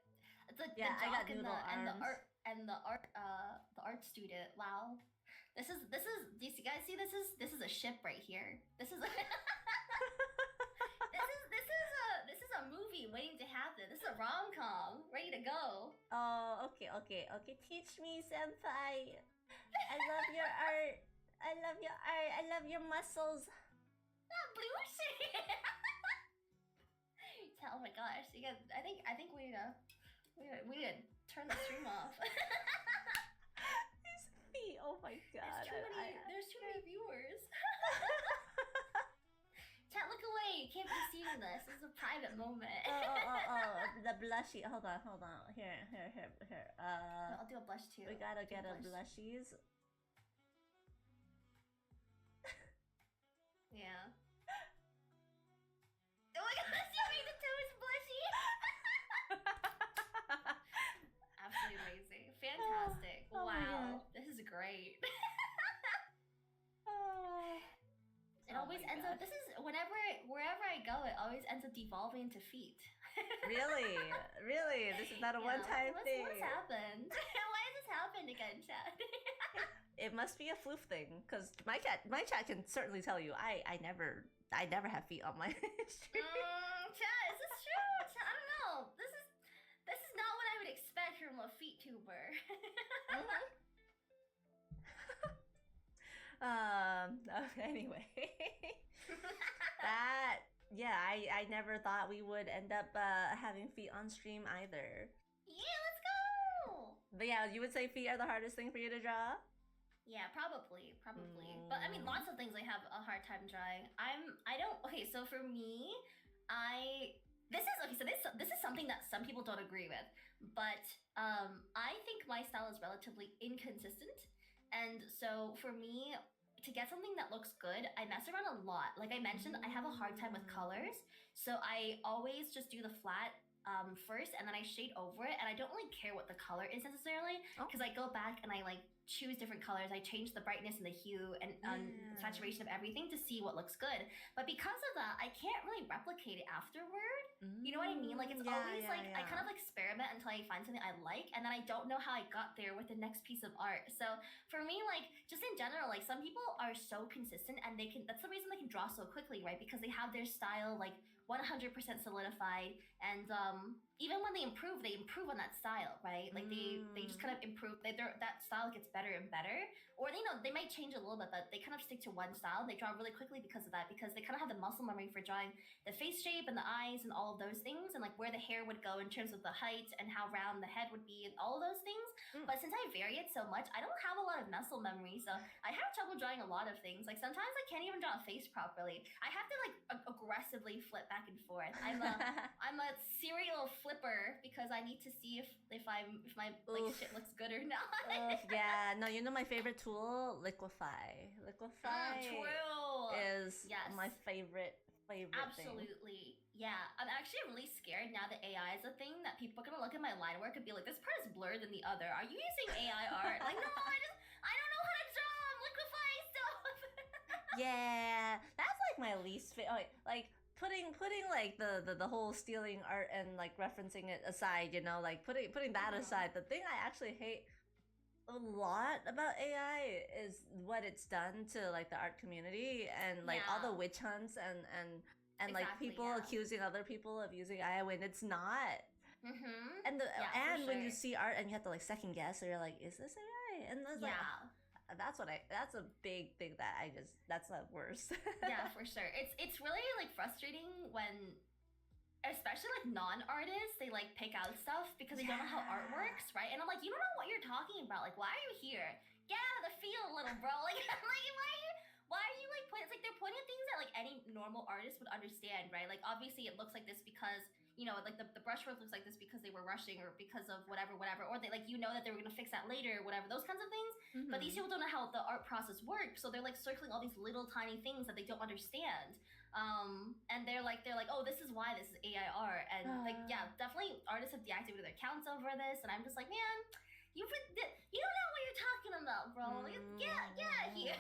It's like yeah, the I got noodle arms. The art student. Wow. This is. Do you guys see? This is a ship right here. This is. This is a movie waiting to happen. This is a rom-com ready to go. Oh, okay. Teach me, senpai. I love your art. I love your muscles. Not blue shit. Oh my gosh! You guys, I think we need to turn the stream off. These feet. Oh my god. There's too many viewers. Chat, look away. You can't be seeing this. This is a private moment. Oh. The blushy. Hold on. Here. I'll do a blush too. We gotta get a blushies. Yeah. Oh my gosh, you made the toes blushy! Absolutely amazing. Fantastic. Oh wow. This is great. It always ends up, wherever I go, it always ends up devolving into feet. Really? Really? This is not a Yeah, one-time thing. what's happened? Why has this happened again, Chad? It must be a floof thing, because my chat can certainly tell you I never have feet on my stream. Chad, is this true? Chad, I don't know. This is not what I would expect from a feet tuber. Anyway. That yeah, I never thought we would end up having feet on stream either. Yeah, let's go. But yeah, you would say feet are the hardest thing for you to draw? Yeah, probably. But I mean, lots of things I have a hard time drawing. I don't. Okay, so for me, I this is okay. So this is something that some people don't agree with, but I think my style is relatively inconsistent, and so for me. To get something that looks good, I mess around a lot. Like I mentioned, I have a hard time with colors, so I always just do the flat first, and then I shade over it, and I don't really care what the color is necessarily, because I go back and I like choose different colors. I change the brightness and the hue and saturation of everything to see what looks good. But because of that, I can't really replicate it afterward. You know what I mean? Like it's always like I kind of experiment until I find something I like, and then I don't know how I got there with the next piece of art. So for me, like just in general, like some people are so consistent, and that's the reason they can draw so quickly, right? Because they have their style like 100% solidified, and even when they improve on that style, right? Like they just kind of improve. That style gets better and better, or they might change a little bit, but they kind of stick to one style. They draw really quickly because of that, because they kind of have the muscle memory for drawing the face shape and the eyes and all of those things, and like where the hair would go in terms of the height and how round the head would be and all of those things. But since I vary it so much, I don't have a lot of muscle memory, so I have trouble drawing a lot of things. Like sometimes I can't even draw a face properly. I have to like aggressively flip back and forth. I'm a serial flipper because I need to see if my like shit looks good or not. Yeah, no, you know my favorite tool, Liquify. True. Is my favorite Absolutely. thing. Yeah, I'm actually really scared now that AI is a thing, that people are gonna look at my line work and be like, this part is blurred than the other. Are you using AI art? Like, no, I don't know how to draw. I'm liquifying stuff. Yeah, that's like my least favorite. Like putting like the whole stealing art and like referencing it aside, you know, like putting that aside. The thing I actually hate a lot about AI is what it's done to like the art community, and like all the witch hunts and exactly, like people accusing other people of using AI when it's not. And when you see art and you have to like second guess, or you're like, is this AI? And it's like, that's a big thing that that's the worst. Yeah, for sure. It's really like frustrating when, especially like non-artists, they like pick out stuff because they don't know how art works, right? And I'm like, you don't know what you're talking about. Like, why are you here? Get out of the field, little bro. Like, I'm like, why are you like pointing? It's like they're pointing at things that like any normal artist would understand, right? Like, obviously it looks like this because, you know, like the brushwork looks like this because they were rushing, or because of whatever, or they like, you know, that they were gonna fix that later, or whatever, those kinds of things. But these people don't know how the art process works, so they're like circling all these little tiny things that they don't understand. And they're like, oh, this is why this is AI art, and like, yeah, definitely artists have deactivated their accounts over this, and I'm just like, man, you don't know what you're talking about, bro. Get out of here.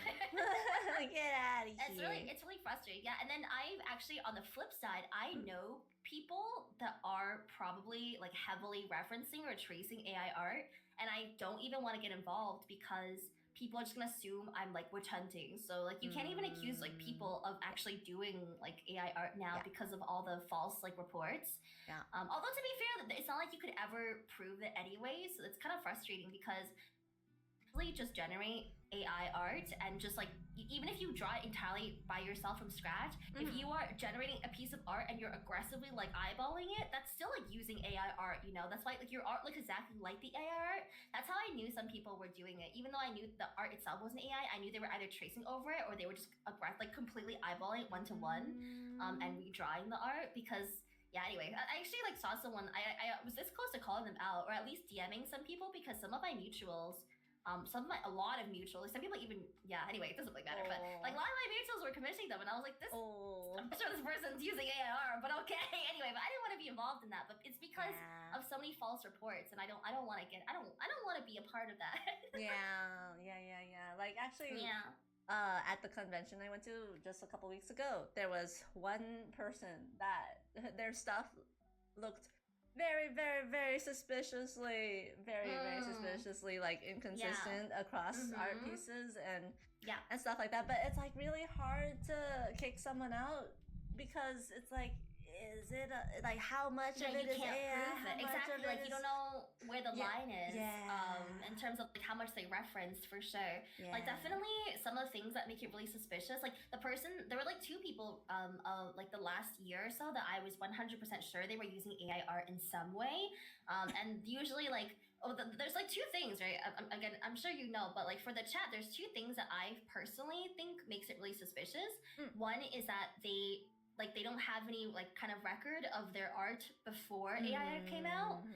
Get out of here. It's really frustrating. Yeah, and then I've actually, on the flip side, I know people that are probably like heavily referencing or tracing AI art, and I don't even want to get involved because people are just gonna assume I'm like witch hunting. So like you can't even accuse like people of actually doing like AI art now because of all the false like reports. Although to be fair, it's not like you could ever prove it anyway. So it's kind of frustrating because really just generate AI art, and just like even if you draw it entirely by yourself from scratch, if you are generating a piece of art and you're aggressively like eyeballing it, that's still like using AI art, you know? That's why like your art looks exactly like the AI art. That's how I knew some people were doing it. Even though I knew the art itself wasn't AI, I knew they were either tracing over it, or they were just like completely eyeballing it one to one and redrawing the art. Because anyway, I actually like saw someone, I was this close to calling them out, or at least DMing some people, because some of my mutuals, a lot of mutuals, some people even, anyway, it doesn't really matter, but like a lot of my mutuals were commissioning them, and I was like, I'm sure this person's using AR, but okay. Anyway, but I didn't want to be involved in that, but it's because of so many false reports, and I don't want to be a part of that. Like actually, at the convention I went to just a couple weeks ago, there was one person that their stuff looked very, very, very suspiciously, very Mm, suspiciously like yeah. inconsistent across art Mm-hmm. pieces Yeah. and stuff like that. But it's like really hard to kick someone out because it's like, is it like how much Yeah, of it you is can't AI? prove How it. much of Exactly. it Like you don't is know where the yeah, line is, yeah, in terms of like how much they referenced for sure. Like yeah. definitely some of the things that make it really suspicious. Like the person, there were like two people, like the last year or so that I was 100% sure they were using AI art in some way. And usually like there's like two things, right? Again, I'm sure you know, but like for the chat, there's two things that I personally think makes it really suspicious. Mm. One is that they don't have any like kind of record of their art before AI came out.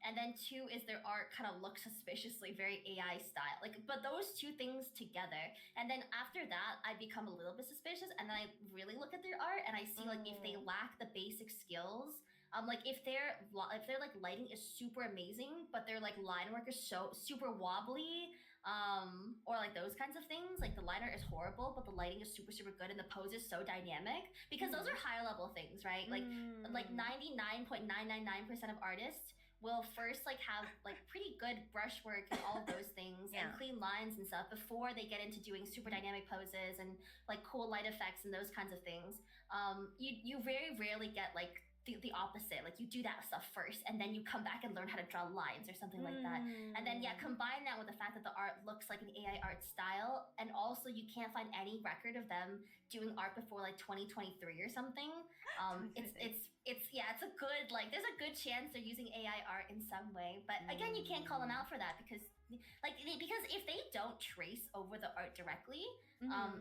And then two is their art kind of looks suspiciously very AI style. Like, but those two things together, and then after that, I become a little bit suspicious, and then I really look at their art and I see like if they lack the basic skills. Like if their like lighting is super amazing, but their like line work is so super wobbly, or like those kinds of things, like the liner is horrible but the lighting is super good and the pose is so dynamic, because those are higher level things, right? Like 99.999% of artists will first like have like pretty good brushwork and all of those things Yeah. and clean lines and stuff before they get into doing super dynamic poses and like cool light effects and those kinds of things. You very rarely get like the opposite. Like you do that stuff first and then you come back and learn how to draw lines or something like that. And then combine that with the fact that the art looks like an AI art style, and also you can't find any record of them doing art before like 2023 or something. It's a good, like there's a good chance they're using AI art in some way. But again, you can't call them out for that because if they don't trace over the art directly,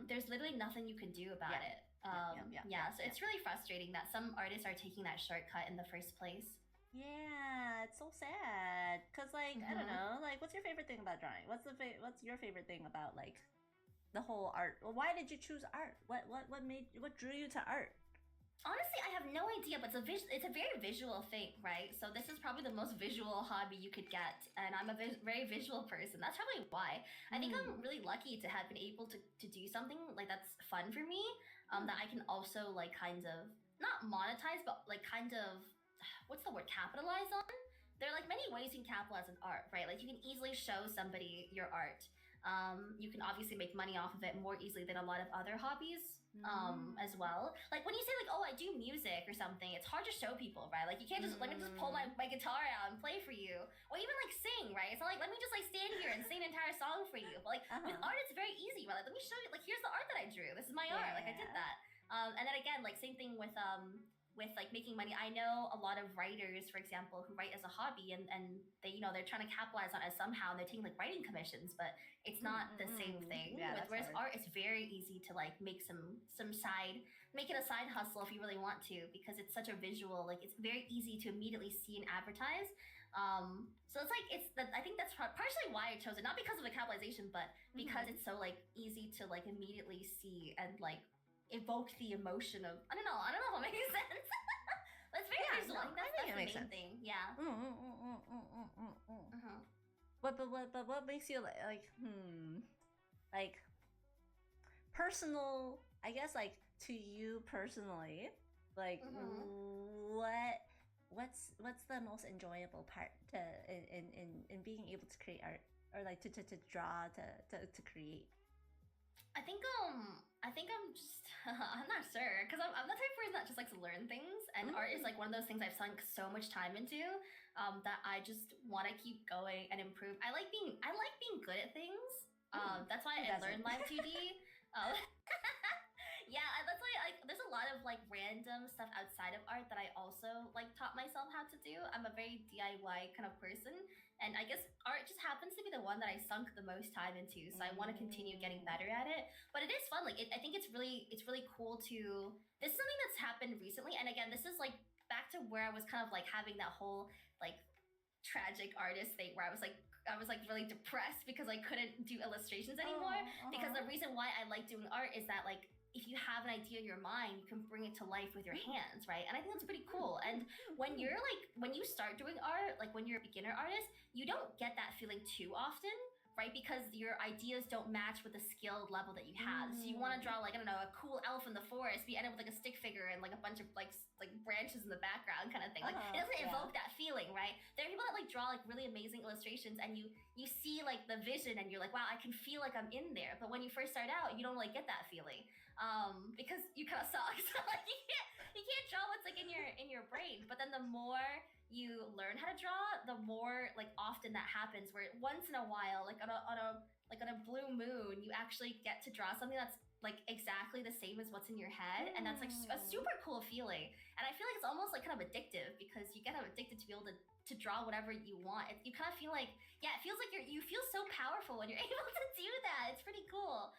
there's literally nothing you can do about it. So it's really frustrating that some artists are taking that shortcut in the first place. Yeah, it's so sad. Cause like I don't know, like what's your favorite thing about drawing? What's your favorite thing about like the whole art? Well, why did you choose art? What drew you to art? Honestly, I have no idea, but it's a very visual thing, right? So this is probably the most visual hobby you could get, and I'm a very visual person. That's probably why. I think I'm really lucky to have been able to do something like that's fun for me, that I can also like kind of not monetize, but like kind of what's the word, capitalize on. There are like many ways you can capitalize on art, right? Like you can easily show somebody your art. You can obviously make money off of it more easily than a lot of other hobbies, as well. Like when you say like, oh, I do music or something, it's hard to show people, right? Like you can't just let me just pull my guitar out and play for you, or even like sing, right? It's not like let me just like stand here and sing an entire song for you. But like with art, it's very easy, right? Like let me show you, like here's the art that I drew. This is my art. Like I did that. And then again, like same thing with like making money. I know a lot of writers, for example, who write as a hobby, and they they're trying to capitalize on it somehow, and they're taking like writing commissions, but it's not the same thing. Yeah, With whereas hard. art, it's very easy to like make make it a side hustle if you really want to, because it's such a visual, like it's very easy to immediately see and advertise. So it's like I think that's partially why I chose it, not because of the capitalization, but because it's so like easy to like immediately see and like evoke the emotion of I don't know if it makes sense. That's very visual. I think that's the main sense. thing. Yeah. What makes you like personal? I guess like to you personally, like what's the most enjoyable part in being able to create art, or like to draw to create? I think I'm just I'm not sure, because I'm the type of person that just likes to learn things, and art is like one of those things I've sunk so much time into, that I just want to keep going and improve. I like being good at things. That's why I learned Live 2D. Yeah, that's why there's a lot of like random stuff outside of art that I also like taught myself how to do. I'm a very DIY kind of person, and I guess art just happens to be the one that I sunk the most time into. So I want to continue getting better at it. But it is fun. Like I think it's really cool to. This is something that's happened recently, and again, this is like back to where I was kind of like having that whole like tragic artist thing where I was like really depressed because I couldn't do illustrations anymore. Because the reason why I like doing art is that like if you have an idea in your mind, you can bring it to life with your hands, right? And I think that's pretty cool. And when you start doing art, like when you're a beginner artist, you don't get that feeling too often. right? Because your ideas don't match with the skill level that you have. So you want to draw like, I don't know, a cool elf in the forest, but you end up with like a stick figure and like a bunch of like branches in the background kind of thing. Like it doesn't evoke that feeling, right? There are people that like draw like really amazing illustrations and you see like the vision and you're like, wow, I can feel like I'm in there. But when you first start out, you don't like get that feeling. Because you kind of suck. So like you can't draw what's like in your brain. But then the more you learn how to draw, the more like often that happens. Where once in a while, like on a blue moon, you actually get to draw something that's like exactly the same as what's in your head, and that's like a super cool feeling. And I feel like it's almost like kind of addictive because you get addicted to be able to draw whatever you want. You kind of feel like, yeah, it feels like you feel so powerful when you're able to do that. It's pretty cool.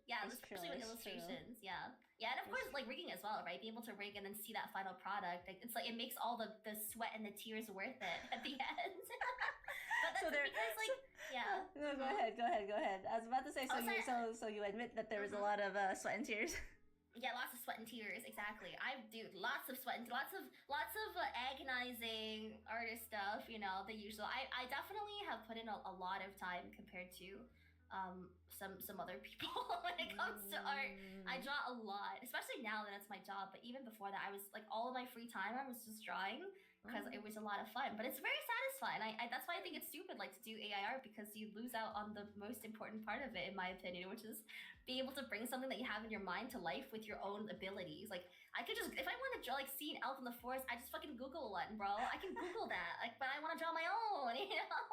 Yeah, especially with illustrations. Yeah, and of course like rigging as well, right? Being able to rig and then see that final product, like, it's like it makes all the sweat and the tears worth it at the end. But that's so because like yeah. No, go ahead. I was about to say, so you admit that there was a lot of sweat and tears. Yeah, lots of sweat and tears. Exactly. I do lots of sweat and lots of agonizing artist stuff. You know, the usual. I definitely have put in a lot of time compared to some other people when it comes to art. I draw a lot, especially now that it's my job. But even before that, I was like all of my free time I was just drawing because it was a lot of fun. But it's very satisfying. I that's why I think it's stupid like to do AI art, because you lose out on the most important part of it, in my opinion, which is being able to bring something that you have in your mind to life with your own abilities. Like I could just, if I want to draw like see an elf in the forest, I just fucking Google one, bro. I can Google that. Like, but I want to draw my own, you know?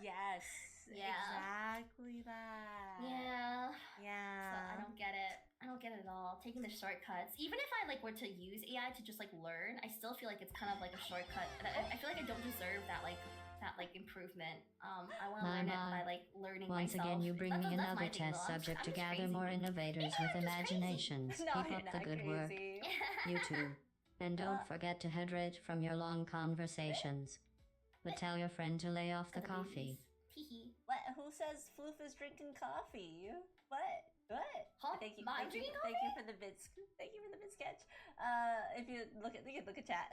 Yes. Yeah. Exactly that. Yeah. Yeah. So I don't get it. I don't get it at all. Taking the shortcuts. Even if I like were to use AI to just like learn, I still feel like it's kind of like a shortcut. And I feel like I don't deserve that improvement. I want to learn it by like learning Once myself. again, you bring me another test subject to gather more innovators with imaginations. No, Keep up the good work. You too. And don't forget to hydrate from your long conversations. But tell your friend to lay off the coffee. What? Who says Floof is drinking coffee? What? Huh? Thank you for the bits. Thank you for the bit sketch. If you look at chat,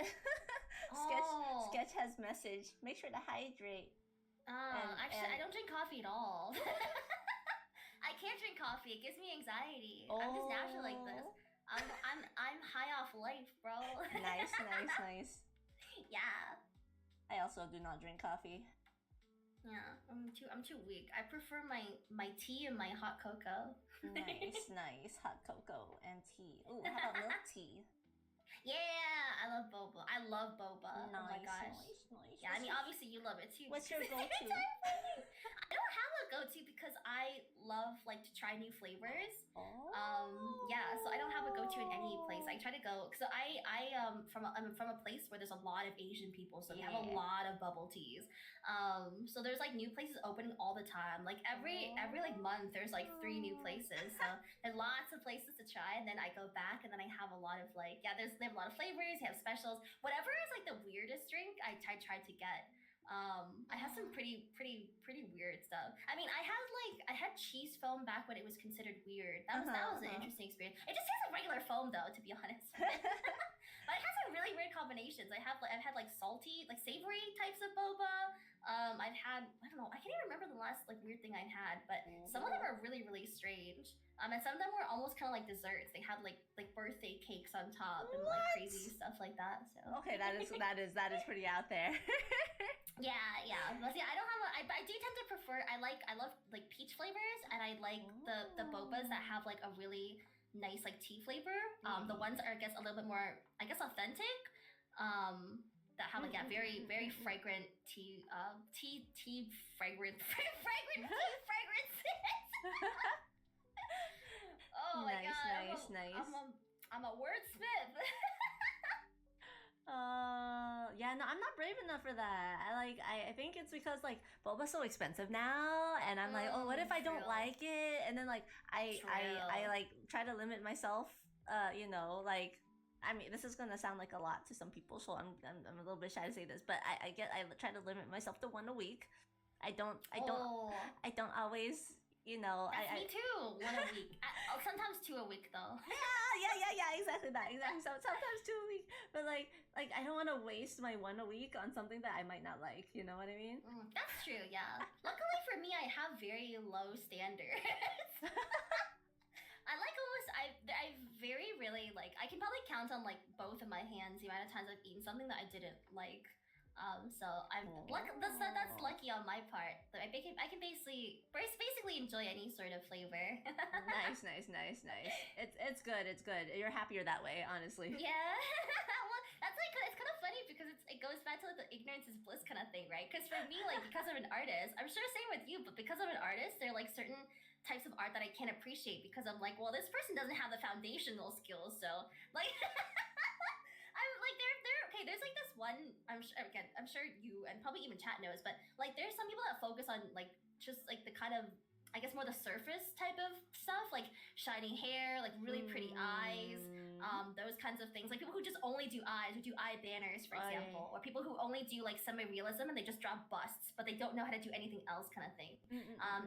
sketch has message. Make sure to hydrate. Actually, I don't drink coffee at all. I can't drink coffee. It gives me anxiety. I'm just naturally like this. I'm high off life, bro. Nice. Yeah. I also do not drink coffee. Yeah, I'm too weak. I prefer my tea and my hot cocoa. Nice. Hot cocoa and tea. Ooh, how about milk tea? Yeah, I love boba. Nice, oh my gosh. Nice. Yeah, I mean obviously you love it too. What's your go-to? I don't have a go-to because I love like to try new flavors. Yeah, so I don't have a go-to in any place. I try to go because I'm from a place where there's a lot of Asian people, so we have a lot of bubble teas. So there's like new places opening all the time. Like every like month there's like 3 new places. So there's lots of places to try, and then I go back and then I have a lot of like they have a lot of flavors, they have specials. Whatever is like the weirdest drink I tried to get. I have some pretty weird stuff. I mean, I had cheese foam back when it was considered weird. That was an interesting experience. It just tastes like regular foam though, to be honest. But it has some really weird combinations. I've had like salty, like savory types of boba. I've had, I don't know, I can't even remember the last like weird thing I've had, but some of them are really strange. And some of them were almost kind of like desserts. They had like birthday cakes on top and like crazy stuff like that. So okay, that is pretty out there. Yeah. But see, I don't have I do tend to prefer. I love like peach flavors, and I like the bobas that have like a really nice like tea flavor. The ones that are, I guess, a little bit more, I guess, authentic. That have like very fragrant tea fragrances. Oh my god! Nice. I'm a wordsmith. Yeah, no, I'm not brave enough for that. I think it's because like boba's so expensive now, and I'm like, oh, what if I don't like it? And then like I like try to limit myself. You know, like, I mean, this is gonna sound like a lot to some people, so I'm a little bit shy to say this, but I try to limit myself to 1 a week. I don't always you know, That's me too. 1 a week. Sometimes 2 a week though. yeah, exactly that, exactly. So sometimes 2 a week, but like I don't want to waste my 1 a week on something that I might not like. You know what I mean? That's true. Yeah. Luckily for me, I have very low standards. I like almost I very really like I can probably count on like both of my hands the amount of times I've eaten something that I didn't like. So that's lucky on my part. That I can basically enjoy any sort of flavor. Nice. It's good. It's good. You're happier that way, honestly. Yeah. Well, that's like it's kind of funny because it goes back to like the ignorance is bliss kind of thing, right? Because for me, like because I'm an artist, I'm sure same with you, but because I'm an artist, there are like certain types of art that I can't appreciate because I'm like, well, this person doesn't have the foundational skills, so like I'm like they're okay. There's like this one. I'm sure you and probably even chat knows, but like there's some people that focus on like just like the kind of I guess more the surface type of stuff, like shiny hair, like really pretty eyes, those kinds of things. Like people who just only do eyes, who do eye banners, for example, or people who only do like semi-realism and they just draw busts, but they don't know how to do anything else, kind of thing.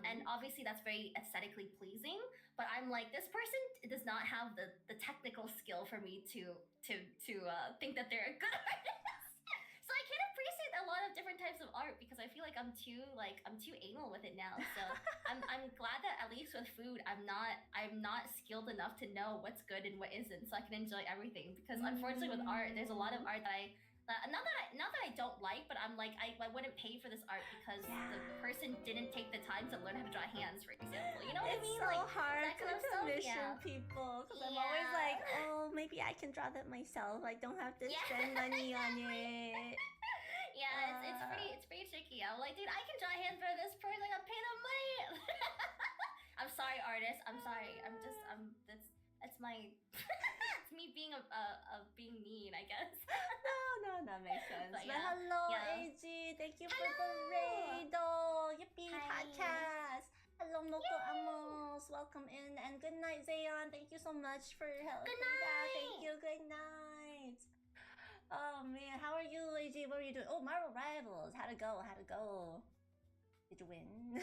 And obviously that's very aesthetically pleasing. But I'm like, this person does not have the technical skill for me to think that they're a good artist. So I can appreciate a lot of different types of art because I feel like I'm too anal with it now. So I'm glad that at least with food I'm not skilled enough to know what's good and what isn't, so I can enjoy everything. Because unfortunately with art, there's a lot of art that not that I don't like, but I'm like I wouldn't pay for this art because the person didn't take the time to learn how to draw hands, for example. You know what I mean? It's so like hard that to kind of stuff. commission Yeah. people because I'm always like, oh, maybe I can draw that myself. I don't have to spend money on it. Yeah, it's pretty tricky. I'm like, dude, I can draw hands for this person. I gotta pay them money. I'm sorry, artist. I'm sorry. That's my it's me being being mean, I guess. No, that makes sense. But yeah. hello, Yeah. AG. Thank you for Hello. the raid. Oh, yippee Hi. podcast. Hello, Moko Amos. Welcome in. And good night, Zayon. Thank you so much for helping. Good night. Thank you. Good night. Oh man, how are you, AG? What are you doing? Oh, Marvel Rivals. How'd it go? Did you win?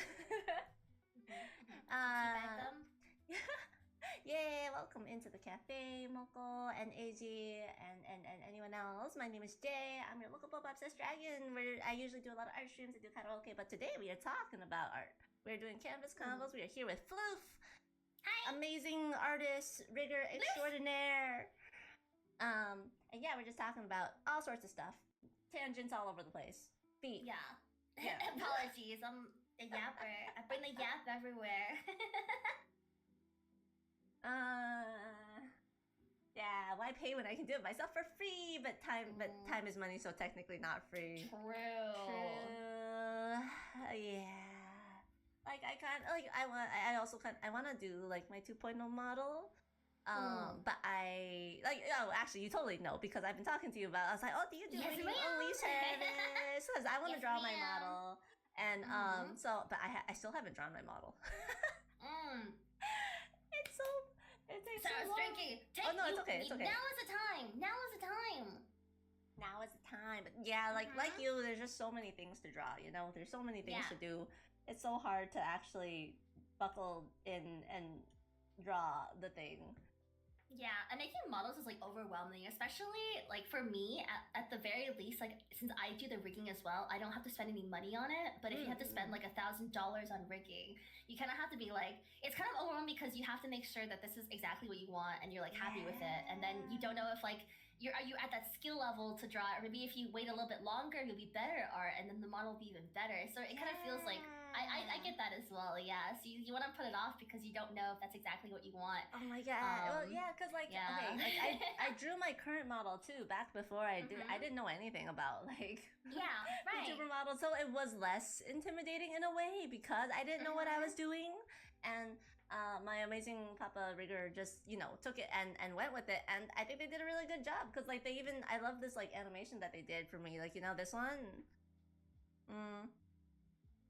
Yeah, welcome into the cafe, Moko and AG and anyone else. My name is Jay. I'm your local pop obsessed dragon where I usually do a lot of art streams. I do karaoke, but today we are talking about art. We're doing canvas combos. We are here with Floof. Hi. Amazing artist, rigger extraordinaire. And yeah, we're just talking about all sorts of stuff. Tangents all over the place. Feet. Yeah. Apologies. I'm a yapper. I bring the yap everywhere. Yeah, why pay when I can do it myself for free? But time is money, so technically not free. True. Yeah. Like I also want to do like my 2.0 model. But actually, you totally know because I've been talking to you about. I was like, oh, do you do only service? Because I want to draw my model, and but I still haven't drawn my model. It takes so long. Drinking. It's okay. Now is the time. Now is the time. But yeah, like you, there's just so many things to draw. You know, there's so many things to do. It's so hard to actually buckle in and draw the thing. Yeah, and making models is like overwhelming, especially like for me. At the very least, like since I do the rigging as well, I don't have to spend any money on it. But if you have to spend like $1,000 on rigging, you kind of have to be like, it's kind of overwhelming because you have to make sure that this is exactly what you want and you're like happy with it, and then you don't know if like are you at that skill level to draw, or maybe if you wait a little bit longer, you'll be better at art, and then the model will be even better. So it kind of feels like I get that as well. Yeah, so you want to put it off because you don't know if that's exactly what you want. Oh my god. Well, yeah, because okay, like, I drew my current model too back before I didn't know anything about like VTuber models, so it was less intimidating in a way because I didn't know what I was doing, and my amazing Papa Rigger just took it and went with it, and I think they did a really good job because like I love this like animation that they did for me, like this one,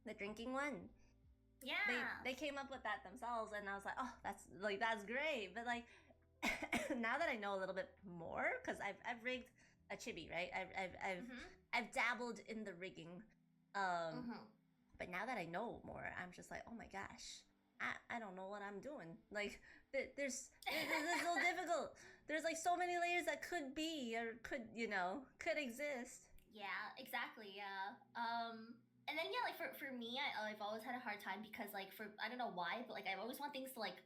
the drinking one. Yeah, they came up with that themselves, and I was like, oh, that's great. But like now that I know a little bit more, because I've rigged a chibi, right? I've dabbled in the rigging, but now that I know more, I'm just like, oh my gosh. I don't know what I'm doing. Like there's it's so difficult. There's like so many layers that could be or could exist. Yeah, exactly. Yeah. And then yeah, like for me, I've always had a hard time because like for I don't know why, but like I always want things to like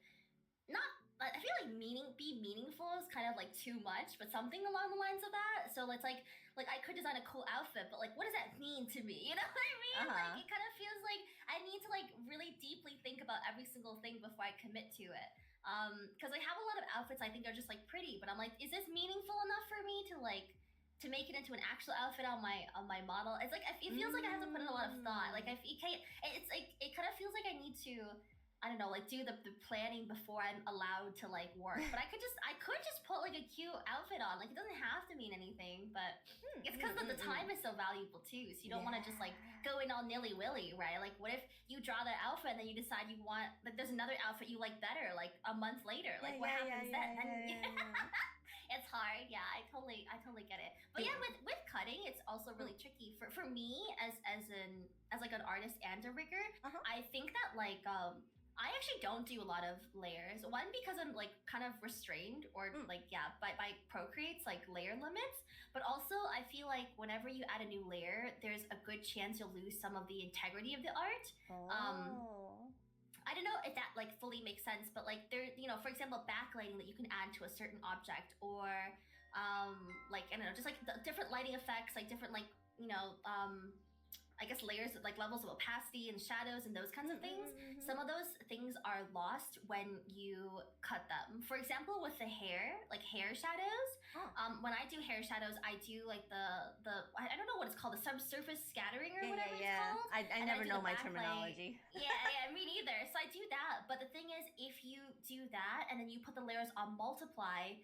not. I feel like be meaningful is kind of like too much, but something along the lines of that. So it's like I could design a cool outfit, but like what does that mean to me? You know what I mean? Like it kind of feels like I need to like really deeply think about every single thing before I commit to it. Because I have a lot of outfits I think are just like pretty, but I'm like, is this meaningful enough for me to like to make it into an actual outfit on my model? It's like it feels like I have to put in a lot of thought. Like it's like it kind of feels like I need to I don't know, like do the planning before I'm allowed to like work. But I could just put like a cute outfit on. Like it doesn't have to mean anything, but it's because the time is so valuable too. So you don't want to just like go in all nilly willy, right? Like what if you draw that outfit and then you decide you want like there's another outfit you like better like a month later. Like what happens then? It's hard. Yeah, I totally get it. But yeah, with cutting, it's also really tricky for me as like an artist and a rigger. I think that like I actually don't do a lot of layers. One, because I'm like kind of restrained or like by Procreate's like layer limits. But also I feel like whenever you add a new layer, there's a good chance you'll lose some of the integrity of the art. I don't know if that like fully makes sense, but like there, for example, backlighting that you can add to a certain object, or like I don't know, just like the different lighting effects, like different like I guess layers like levels of opacity and shadows and those kinds of things. Some of those things are lost when you cut them. For example, with the hair, like hair shadows. When I do hair shadows, I do like the I don't know what it's called, the subsurface scattering or whatever it's called. I never know my terminology. yeah, me neither. So I do that. But the thing is, if you do that and then you put the layers on multiply,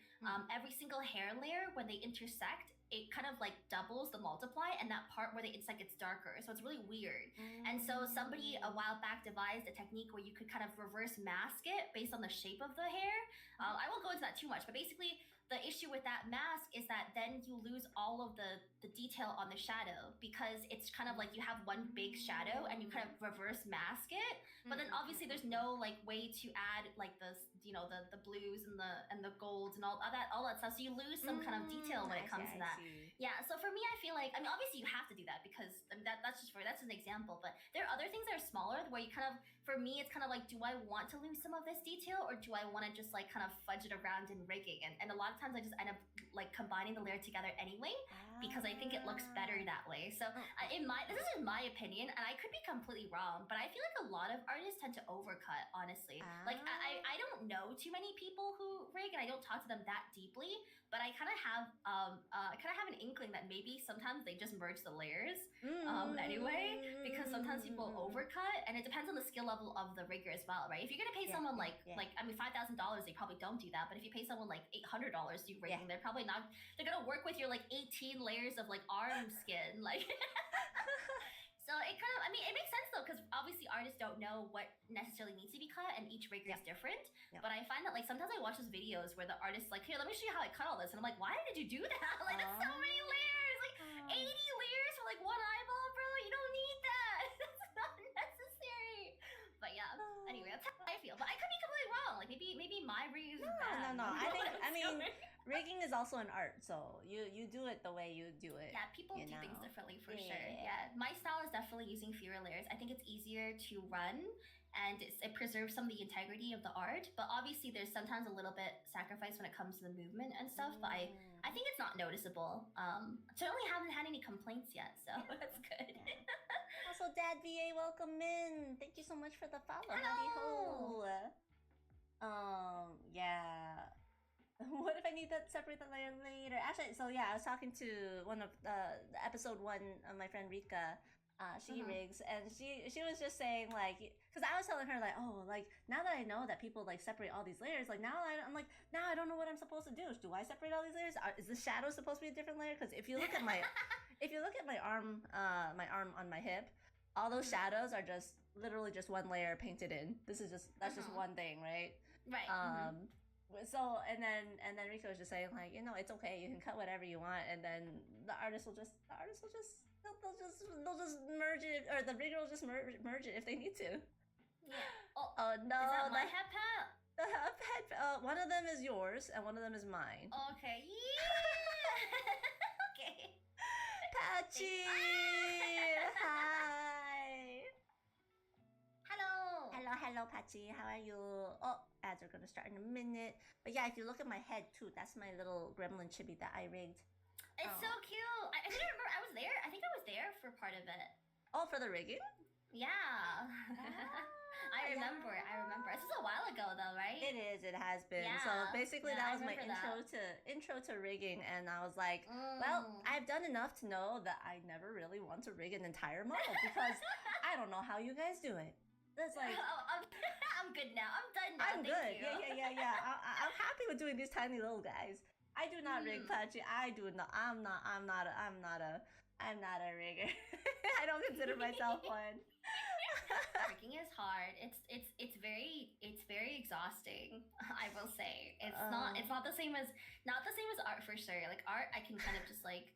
every single hair layer when they intersect, it kind of like doubles the multiply, and that part where they intersect gets darker. So it's really weird. And so somebody a while back devised a technique where you could kind of reverse mask it based on the shape of the hair. I won't go into that too much, but basically the issue with that mask is that then you lose all of the detail on the shadow, because it's kind of like you have one big shadow and you kind of reverse mask it. But then obviously there's no like way to add like the the blues and the golds and all that stuff. So you lose some kind of detail when it comes to that. Yeah. So for me, I feel like, I mean, obviously you have to do that because I mean, that's an example. But there are other things that are smaller where you kind of, for me, it's kind of like, do I want to lose some of this detail, or do I want to just like kind of fudge it around in rigging? And a lot of times I just end up like combining the layer together anyway, because I think it looks better that way. So this is my opinion, and I could be completely wrong, but I feel like a lot of artists tend to overcut, honestly. Like I don't know too many people who rig, and I don't talk to them that deeply, but I kind of have an inkling that maybe sometimes they just merge the layers anyway, because sometimes people overcut, and it depends on the skill level of the rigger as well, right? If you're gonna pay someone like I mean $5,000, they probably don't do that. But if you pay someone like $800 to do rigging, they're probably not. They're gonna work with your like 18 layers of like arm skin, like. So it kind of, I mean, it makes sense though, because obviously artists don't know what necessarily needs to be cut, and each rigger is different. But I find that like sometimes I watch those videos where the artist's like, here, let me show you how I cut all this, and I'm like, why did you do that? Like that's so many layers, like 80 layers for like one eyeball, bro. You don't need that. That's not necessary. But yeah, anyway, that's how I feel. But I could be completely wrong. Like maybe my rigging is bad. No. I mean, rigging is also an art, so you do it the way you do it. Yeah, people do things differently for sure. Yeah, my style is definitely using fewer layers. I think it's easier to run, and it preserves some of the integrity of the art. But obviously, there's sometimes a little bit sacrifice when it comes to the movement and stuff. But I think it's not noticeable. Certainly haven't had any complaints yet, so that's good. Also, Dad VA, welcome in. Thank you so much for the follow. Hello. Yeah. What if I need to separate the layer later? Actually, so yeah, I was talking to one of episode 1 of my friend Rika. She rigs, and she was just saying like, because I was telling her like, oh, like now that I know that people like separate all these layers, like now I'm like, now I don't know what I'm supposed to do. Do I separate all these layers? Is the shadow supposed to be a different layer? Because if you look at my my arm on my hip, all those shadows are just literally just one layer painted in. That's just one thing, right? Right. So and then Rika was just saying like, it's okay, you can cut whatever you want, and then the artist will just they'll just merge it, or the rigger will just merge it if they need to. Yeah. Oh no, is that my head pat? the head, one of them is yours and one of them is mine. Okay, yeah. Okay. Patchy! Hi! Hello. Hello, Patchy. How are you? Oh, ads are gonna start in a minute. But yeah, if you look at my head too, that's my little gremlin chibi that I rigged. It's so cute. I didn't remember. I was there. I think I was there for part of it. Oh, for the rigging? Yeah. I remember. This was a while ago, though, right? It is. It has been. Yeah. So basically, Yeah, that I was my remember intro to rigging, and I was like, well, I've done enough to know that I never really want to rig an entire model because I don't know how you guys do it. That's like I'm good now. I'm done now. I'm good. Thank you. Yeah. I'm happy with doing these tiny little guys. I do not rig Patchy. I do not. I'm not a rigger. I don't consider myself one. Rigging is hard. It's very exhausting. I will say it's not the same as art for sure. Like art, I can kind of just like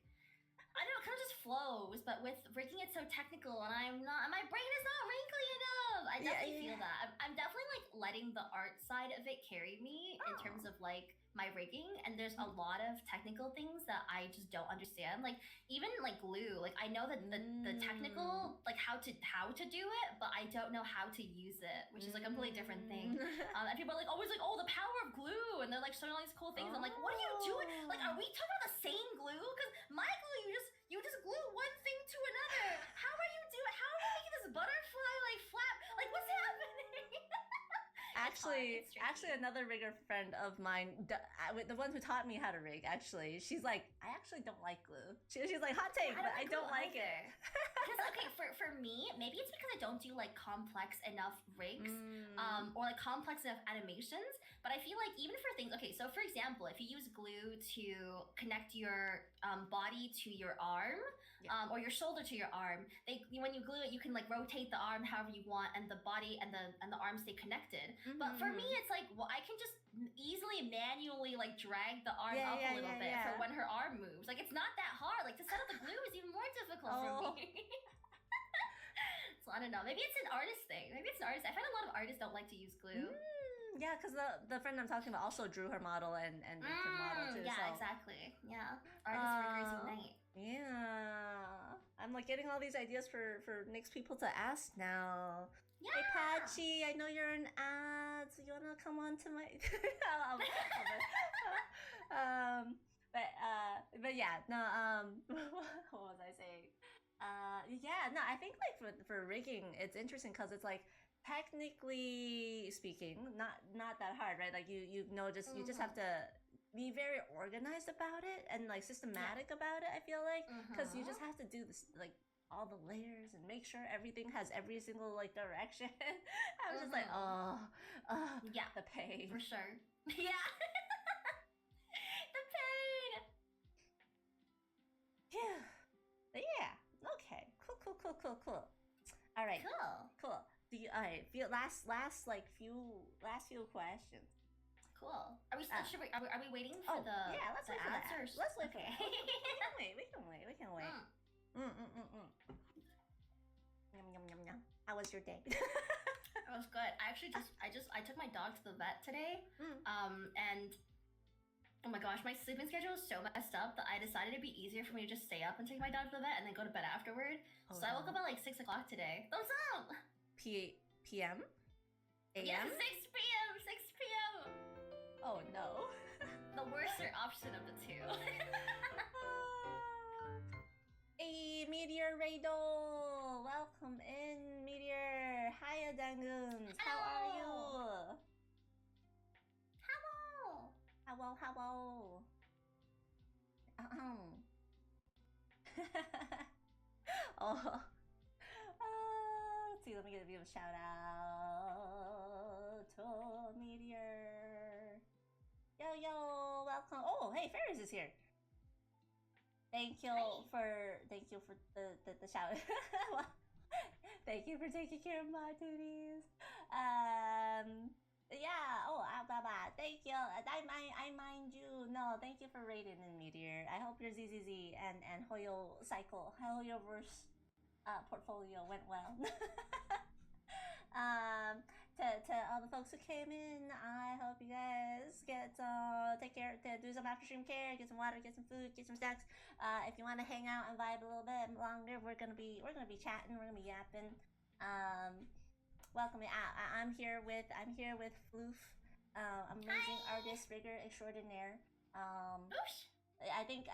I don't know, it kind of just flows. But with rigging, it's so technical, and I'm not. My brain is not wrinkly enough. I definitely feel that. I'm definitely like letting the art side of it carry me in terms of like my rigging, and there's a lot of technical things that I just don't understand. Like even like glue, like I know that the technical like how to do it, but I don't know how to use it, which is like a completely different thing. And people are like always like, oh, the power of glue, and they're like showing all these cool things. I'm like, what are you doing? Like, are we talking about the same glue? Because my glue, you just glue one thing to another. How are you making this butterfly like flap? Like what's happening? Actually, another rigger friend of mine, the one who taught me how to rig, actually, she's like, I actually don't like glue. She's like, hot take, but I don't like it. Because okay, for me, maybe it's because I don't do like complex enough rigs, or like complex enough animations. But I feel like even for things, okay, so for example, if you use glue to connect your body to your arm, or your shoulder to your arm, when you glue it, you can like rotate the arm however you want, and the body and the arm stay connected. But for me, it's like, well, I can just easily manually like drag the arm up a little bit for when her arm moves. Like it's not that hard. Like to set up the glue is even more difficult for me. So I don't know. Maybe it's an artist thing. I find a lot of artists don't like to use glue. Yeah, because the friend I'm talking about also drew her model and rigged her model too. Yeah, so. Exactly. Yeah, artist riggers unite. Yeah, I'm like getting all these ideas for next people to ask now. Yeah. Hey Patchy, I know you're in ads. You wanna come on to my? But yeah, no. What was I saying? Yeah, no. I think like for rigging, it's interesting because it's like technically speaking, not that hard, right? Like you just have to be very organized about it and like systematic about it. I feel like because you just have to do this like all the layers and make sure everything has every single like direction. I was just like, yeah, the pain for sure. Yeah, the pain. Yeah. Okay. Cool. All right. Cool. Do you? All right. Last few questions. Cool. Are we waiting for the? Yeah. Let's wait for the answers. Let's wait for that. We can wait. Yum. How was your day? It was good. I took my dog to the vet today. And oh my gosh, my sleeping schedule is so messed up that I decided it'd be easier for me to just stay up and take my dog to the vet and then go to bed afterward. So I woke up at like 6 o'clock today. Thumbs up! PM? AM? Yeah, 6 p.m. 6 p.m. Oh no. The worser option of the two. Hey, Meteor Radol! Welcome in, Meteor! Hiya, Dangoons! How are you? Hello! Oh. Let's see, let me give a shout out to Meteor. Yo, welcome. Oh, hey, Ferris is here. Thank you for the shout. Well, thank you for taking care of my duties. Yeah. Oh, blah. Thank you. I mind you. No, thank you for raiding in Meteor. I hope your ZZZ and Hoyoverse portfolio went well. to all the folks who came in. I hope you guys get take care, do some after stream care, get some water, get some food, get some snacks. If you want to hang out and vibe a little bit longer, we're gonna be chatting, we're gonna be yapping. Welcome me. I'm here with Floof, amazing Hi. artist, rigger extraordinaire. Oosh. I think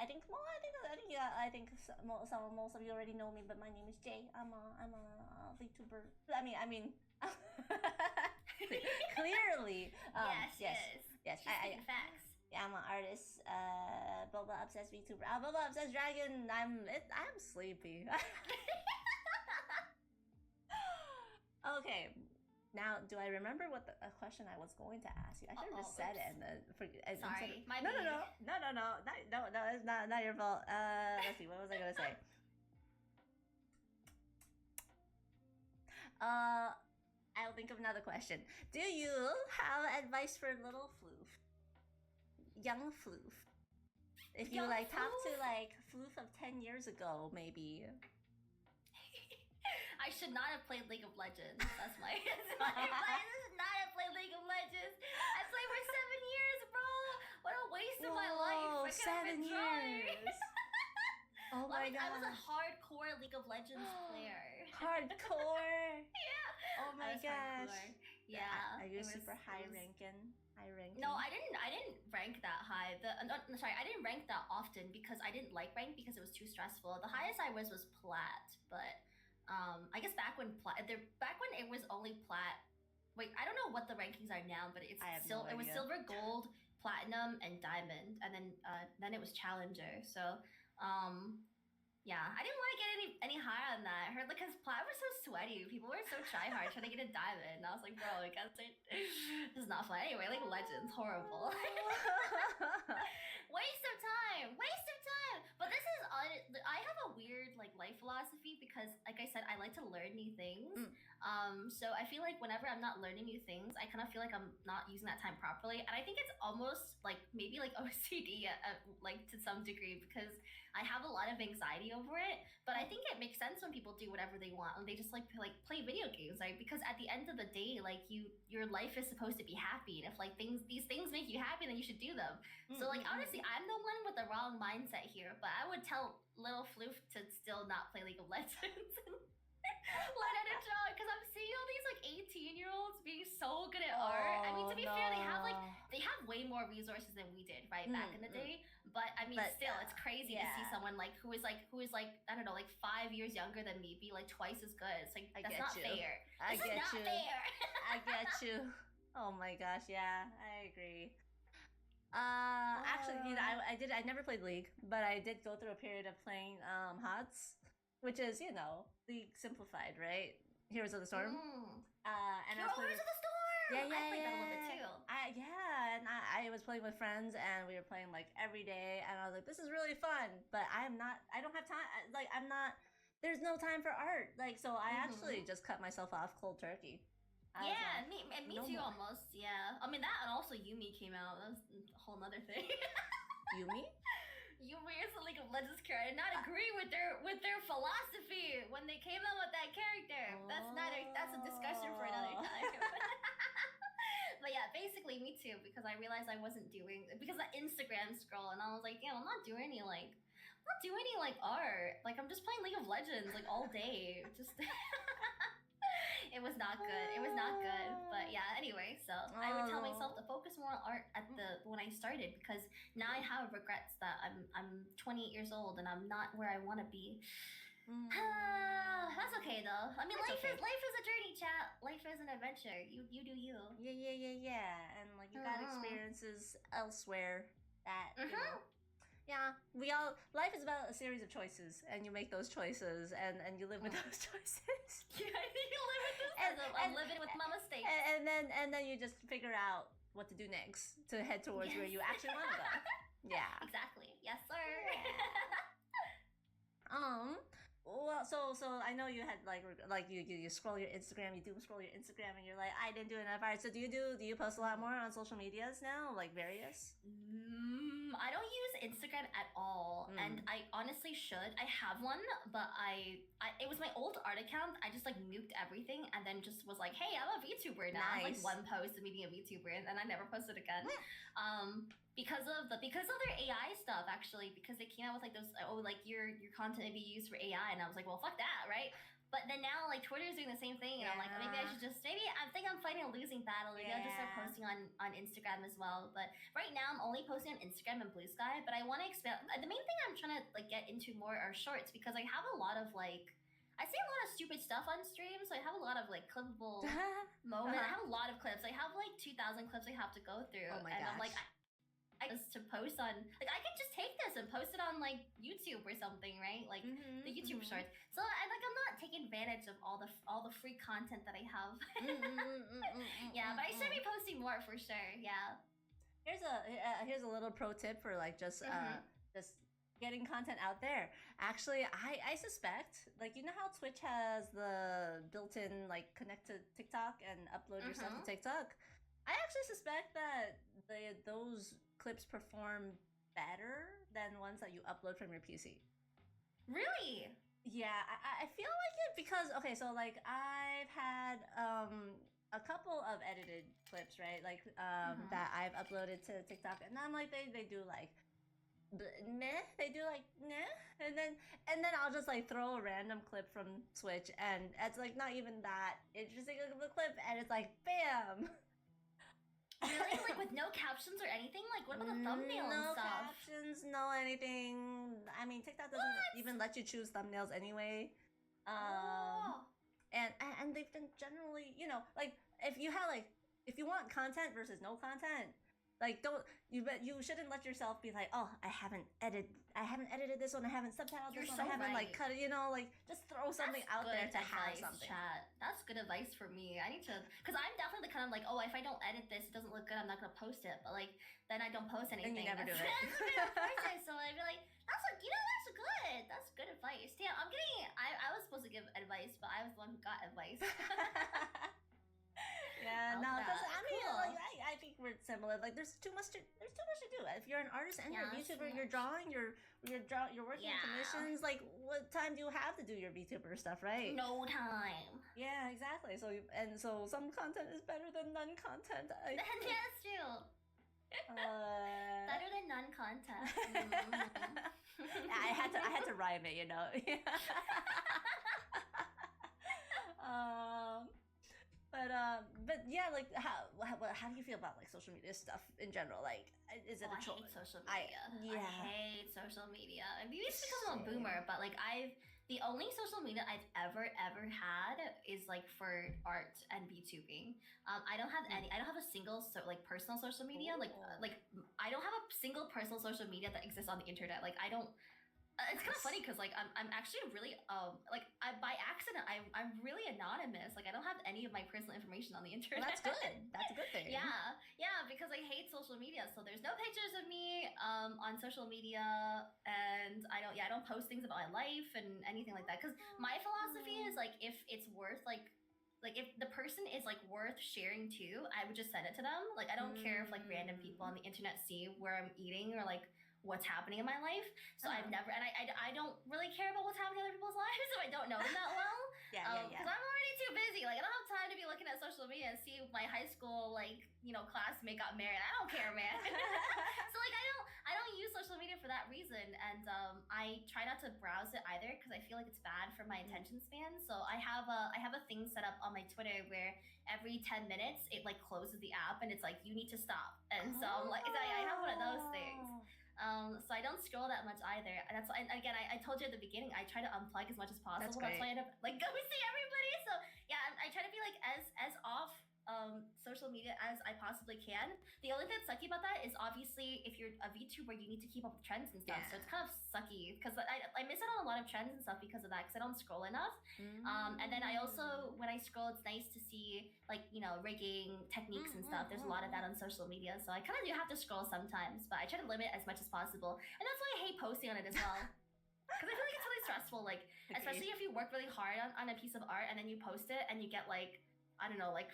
most of you already know me, but my name is Jey. I'm a VTuber. I mean, clearly. Yes. She's speaking facts. Yeah, I'm an artist. Boba obsessed VTuber. Boba obsessed dragon. I'm sleepy. Okay. Now, do I remember what the question I was going to ask you? I should have just said it and then forget. Sorry, No. It's not your fault. Let's see. What was I gonna say? I'll think of another question. Do you have advice for little Floof, young Floof? If you Young talk to Floof? Floof of 10 years ago, maybe. I should not have played League of Legends. That's my advice. I should not have played League of Legends. I played for 7 years, bro. What a waste of my life. I could have been 7 years. Oh my god. I was a hardcore League of Legends player. Hardcore. Yeah. Oh my I was gosh. hardcore. Yeah. Are you it was- super high it was- ranking? No, I didn't rank that high. Sorry, I didn't rank that often because I didn't like rank because it was too stressful. The highest I was plat, but I guess back when it was only plat. Wait, I don't know what the rankings are now, but it's still it was silver, gold, platinum, and diamond, and then it was challenger. So yeah, I didn't want to get any higher on that. I heard because plat was so sweaty. People were so try hard trying to get a diamond. And I was like, bro, I guess this is not fun. Anyway, like Legends, horrible. Waste of time. But this is I have a weird life philosophy because like I said, I like to learn new things. So I feel like whenever I'm not learning new things, I kind of feel like I'm not using that time properly. And I think it's almost maybe OCD to some degree because I have a lot of anxiety over it. But I think it makes sense when people do whatever they want and they just play video games, right? Because at the end of the day, your life is supposed to be happy, and if these things make you happy, then you should do them. So honestly, I'm the one with the wrong mindset here, but I would tell little Floof to still not play League of Legends. Learn how to draw because I'm seeing all these 18-year-olds being so good at art. I mean, to be fair, they have way more resources than we did, right, back in the day. But I mean, still, it's crazy to see someone who is I don't know 5 years younger than me be twice as good. It's that's not fair. I This is not fair. I get you. Oh my gosh, yeah, I agree. Actually, I never played League, but I did go through a period of playing HOTS, which is League simplified, right? Heroes of the Storm. And Heroes of the Storm. Yeah, I played that a little bit too. And I was playing with friends, and we were playing every day, and I was like, this is really fun, but I don't have time. There's no time for art. So I actually just cut myself off cold turkey. Yeah, me too, almost. Yeah, I mean that, and also Yumi came out. That was a whole nother thing. Yumi? Yumi is a League of Legends character. I did not agree with their philosophy when they came out with that character. That's a discussion for another time. But yeah, basically me too, because I realized I wasn't doing because the Instagram scroll, and I was like, yeah, I'm not doing any art. I'm just playing League of Legends all day. Just. It was not good. But yeah, anyway, so I would tell myself to focus more on art when I started, because now I have regrets that I'm 28 years old and I'm not where I want to be. That's okay though. I mean, life is a journey, chat. Life is an adventure. You do you. Yeah. And you got experiences elsewhere that yeah, life is about a series of choices, and you make those choices, and you live with those choices. Yeah, you live with those. I'm living with my mistakes. And then you just figure out what to do next to head towards where you actually want to go. Yeah. Exactly. Yes, sir. Yeah. Well, so I know you had you scroll your Instagram, you doom scroll your Instagram, and you're like, I didn't do enough art. So do you post a lot more on social medias now, various? I don't use Instagram at all, and I honestly should. I have one, but it was my old art account. I just like nuked everything and then just was like, "Hey, I'm a VTuber now." I have, like one post of me being a VTuber, and then I never posted again. Because of their AI stuff, actually, because they came out with like those like your content may be used for AI, and I was like, well, fuck that, right? But then now, like, Twitter's doing the same thing, and I'm like, maybe I should just, I think I'm fighting a losing battle. Maybe I'll just start posting on Instagram as well. But right now, I'm only posting on Instagram and Blue Sky, but I want to expand. The main thing I'm trying to, like, get into more are shorts, because I have a lot of, like, I say a lot of stupid stuff on stream, so I have a lot of, like, clippable moments. I have a lot of clips. I have, like, 2,000 clips I have to go through. Oh my and gosh. I'm like, I just to post on, like, I could just take this and post it on like YouTube or something, right? Like the YouTube shorts. So I'm not taking advantage of all the free content that I have. Yeah, but I should be posting more for sure. Yeah. Here's a little pro tip for like just getting content out there. Actually, I suspect, like, you know how Twitch has the built-in like connect to TikTok and upload your stuff to TikTok? I actually suspect that those clips perform better than ones that you upload from your PC. Really? Yeah, I feel like it because, okay, so like I've had a couple of edited clips, right? Like that I've uploaded to TikTok, and I'm like they do like meh, they do like meh, and then I'll just like throw a random clip from Twitch, and it's like not even that interesting of a clip, and it's like bam. Really? Like with no captions or anything? Like what about the thumbnail and stuff? No captions, no anything. I mean, TikTok doesn't even let you choose thumbnails anyway. And they've been generally, you know, like if you want content versus no content, like you shouldn't let yourself be like, oh, I haven't edited this one, I haven't subtitled this one, I haven't like cut it, you know, like just throw something out there to have something. Chat. That's good advice for me. I need to, because I'm definitely the kind of like, oh, if I don't edit this, it doesn't look good, I'm not gonna post it. But like then I don't post anything. And you never do it. So I'd be like, that's good. That's good advice. Damn, I was supposed to give advice, but I was the one who got advice. Yeah, no, because I mean, cool. Like I think we're similar. Like there's too much to do. If you're an artist and you're a VTuber, you're drawing, you're working commissions. Like, what time do you have to do your VTuber stuff, right? No time. Yeah, exactly. So some content is better than none content. That's true. Better than none content. Yeah, I had to rhyme it, you know. But yeah, like how do you feel about like social media stuff in general? Like, is it a choice? I hate social media. I hate social media. I mean, it's because I'm a boomer, but like the only social media I've ever had is like for art and VTubing. I don't have any. I don't have a single personal social media. Like I don't have a single personal social media that exists on the internet. Like I don't. It's kind of funny because like I'm actually really like by accident I'm really anonymous. Like I don't have any of my personal information on the internet. Well, that's good. That's a good thing. Yeah, because I hate social media. So there's no pictures of me on social media, and I don't post things about my life and anything like that. Because my philosophy is like if it's worth like if the person is like worth sharing to, I would just send it to them. Like I don't care if like random people on the internet see where I'm eating or like what's happening in my life. So I've never, and I don't really care about what's happening in other people's lives if I don't know them that well. Because I'm already too busy. Like I don't have time to be looking at social media and see my high school classmate got married. I don't care, man. So like I don't use social media for that reason, and I try not to browse it either because I feel like it's bad for my attention span. So I have a thing set up on my Twitter where every 10 minutes it like closes the app and it's like you need to stop. And so I'm like I have one of those things. So I don't scroll that much either. And that's and again, I told you at the beginning, I try to unplug as much as possible. That's why I end up like go see everybody. So yeah, I try to be like as off social media as I possibly can. The only thing that's sucky about that is obviously if you're a VTuber, you need to keep up with trends and stuff. Yeah. So it's kind of sucky because I miss out on a lot of trends and stuff because of that because I don't scroll enough. And then I also when I scroll, it's nice to see like rigging techniques and stuff. There's a lot of that on social media, so I kind of do have to scroll sometimes, but I try to limit as much as possible. And that's why I hate posting on it as well. Because I feel like it's really stressful, like especially if you work really hard on a piece of art and then you post it and you get like I don't know, like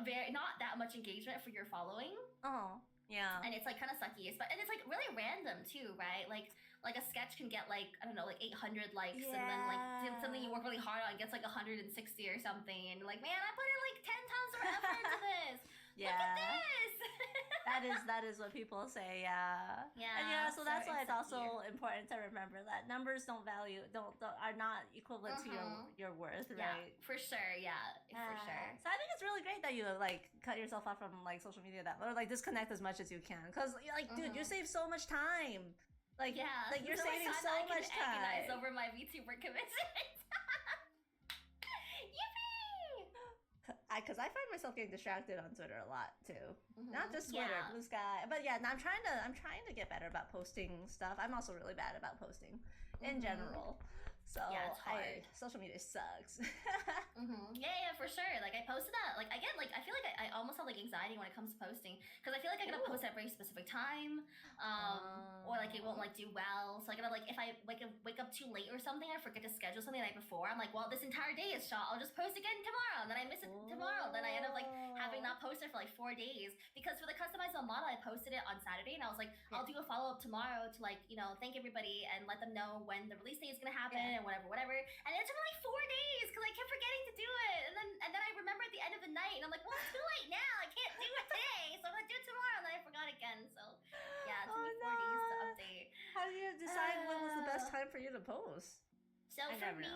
very not that much engagement for your following. Oh. Yeah. And it's like kind of sucky, and it's like really random too, right? Like a sketch can get like, I don't know, like 800 likes, and then like something you work really hard on gets like 160 or something, and like, man, I put in like 10 times more effort into this. Yeah. Look at this. that is what people say, yeah. Yeah. And yeah, so that's why it's sucky. also important to remember that numbers don't are not equivalent to your worth, right? Yeah, for sure. Yeah, for sure. So I think it's really great that you like cut yourself off from like social media or like disconnect as much as you can, because like dude, you save so much time. Like, yeah, like you're saving so much time. I can agonize over my VTuber commitment. Yippee! Because I find myself getting distracted on Twitter a lot too. Not just Twitter, Yeah. Blue Sky, but yeah. I'm trying to get better about posting stuff. I'm also really bad about posting in general. So Yeah, it's hard. social media sucks. Yeah, for sure. Like I posted that. Like I get like, I feel like I almost have like anxiety when it comes to posting, because I feel like I gotta post at a very specific time, or like it won't like do well. So I gotta like, if I wake up too late or something, I forget to schedule something the night before. I'm like, well, this entire day is shot. I'll just post again tomorrow, and then I miss it tomorrow. Then I end up like having not posted for like 4 days, because for the customizable model, I posted it on Saturday, and I was like, I'll do a follow up tomorrow to like, you know, thank everybody and let them know when the release date is gonna happen and whatever. And it took me like 4 days because I kept forgetting to do it, and then I remember at the end of the night, and I'm like, well, it's too late now. I can't do it today, so I'm gonna do it tomorrow. And then I forgot again. So yeah, it took me 4 days to update. How do you decide when was the best time for you to post? So for me,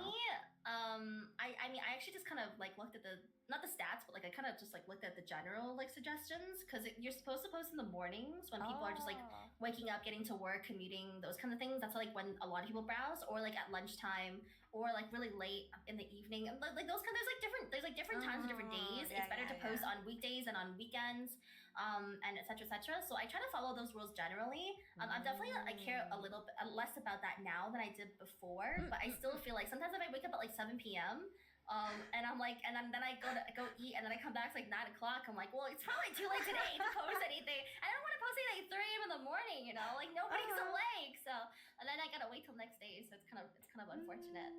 I mean, I actually just kind of like looked at the, not the stats, but like I kind of just like looked at the general like suggestions, because you're supposed to post in the mornings when people are just like waking up, getting to work, commuting, those kind of things. That's like when a lot of people browse, or like at lunchtime, or like really late in the evening. And like those kind of, there's like different times and different days. It's better to post on weekdays and on weekends, and etc. etc. So I try to follow those rules generally. I'm definitely, I care a little bit less about that now than I did before, but I still feel like sometimes if I wake up at like 7 p.m. And I'm like, and then I go eat, and then I come back, it's like 9 o'clock. I'm like, well, it's probably too late today to post anything. I don't want to post anything at 3 a.m. in the morning, you know, like nobody's awake. So, and then I gotta wait till next day. So it's kind of unfortunate.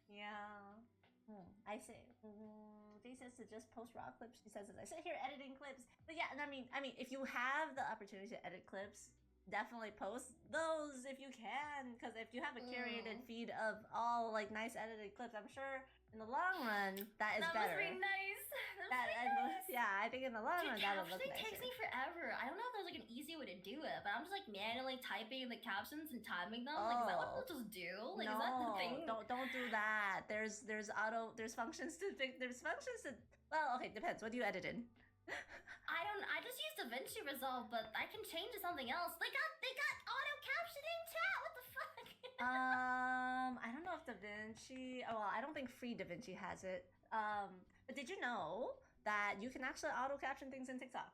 Yeah. I say, Jay says to just post raw clips. She says, as I sit here editing clips. But yeah, and I mean, if you have the opportunity to edit clips, definitely post those if you can. Because if you have a curated feed of all like nice edited clips, I'm sure in the long run that is better. That was really nice. Nice. Yeah, I think in the long run that'll look nicer. Captioning takes me forever. I don't know if there's like an easy way to do it, but I'm just like manually typing the captions and timing them. Like, is that what we'll just do? Like, no, is that the thing? Don't do that. There's functions to well, okay, depends. What do you edit in? I just use DaVinci Resolve, but I can change to something else. They got auto captioning, chat. What the fuck? I don't know if DaVinci. Oh, well, I don't think free DaVinci has it. But did you know that you can actually auto caption things in TikTok?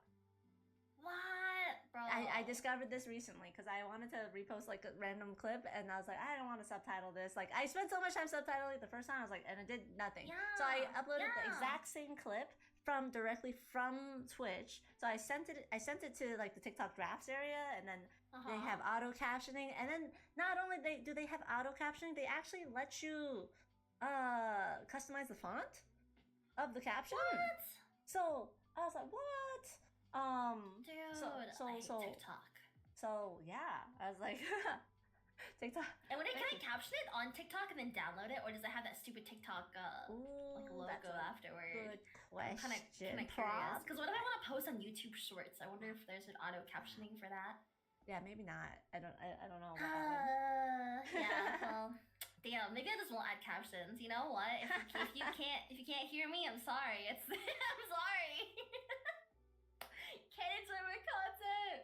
What, bro? I discovered this recently because I wanted to repost like a random clip, and I was like, I don't want to subtitle this. Like, I spent so much time subtitling it the first time. I was like, and it did nothing. Yeah, so I uploaded the exact same clip directly from Twitch. So I sent it to like the TikTok drafts area, and then they have auto captioning. And then not only do they have auto captioning, they actually let you customize the font of the caption. What? So I was like, what? Dude, so I hate TikTok. So yeah, I was like, TikTok. And can I caption it on TikTok and then download it, or does it have that stupid TikTok like logo afterward? Good question. I'm kind of curious. Because what if I want to post on YouTube Shorts? I wonder if there's an auto captioning for that. Yeah, maybe not. I don't know. Yeah. Well, damn. Maybe I just won't add captions. You know what? If you can't hear me, I'm sorry. I'm sorry. Can't enjoy my content.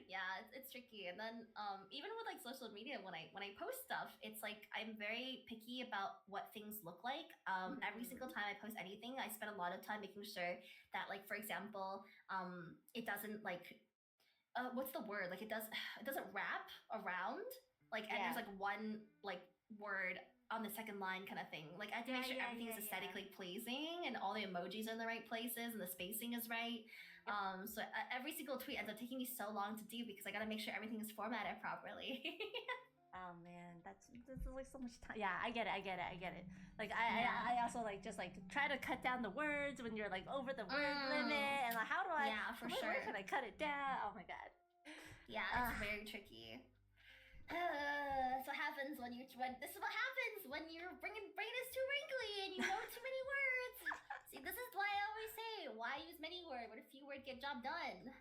Yeah, it's tricky. And then even with like social media, when I post stuff, it's like I'm very picky about what things look like. Every single time I post anything, I spend a lot of time making sure that, like, for example, it doesn't like what's the word? Like it doesn't wrap around. Like, and there's like one like word on the second line kind of thing. Like I have to make sure everything is aesthetically pleasing, and all the emojis are in the right places, and the spacing is right. So every single tweet ends up taking me so long to do because I gotta make sure everything is formatted properly. Oh man, that's like so much time. Yeah, I get it. Like I also like just like try to cut down the words when you're like over the word limit, and like how do I? Yeah, for where sure. can I cut it down? Oh my god. Yeah, it's very tricky. So happens when this is what happens when your brain is too wrinkly and you know too many words. See, this is why I always say, why use many words when a few words get job done.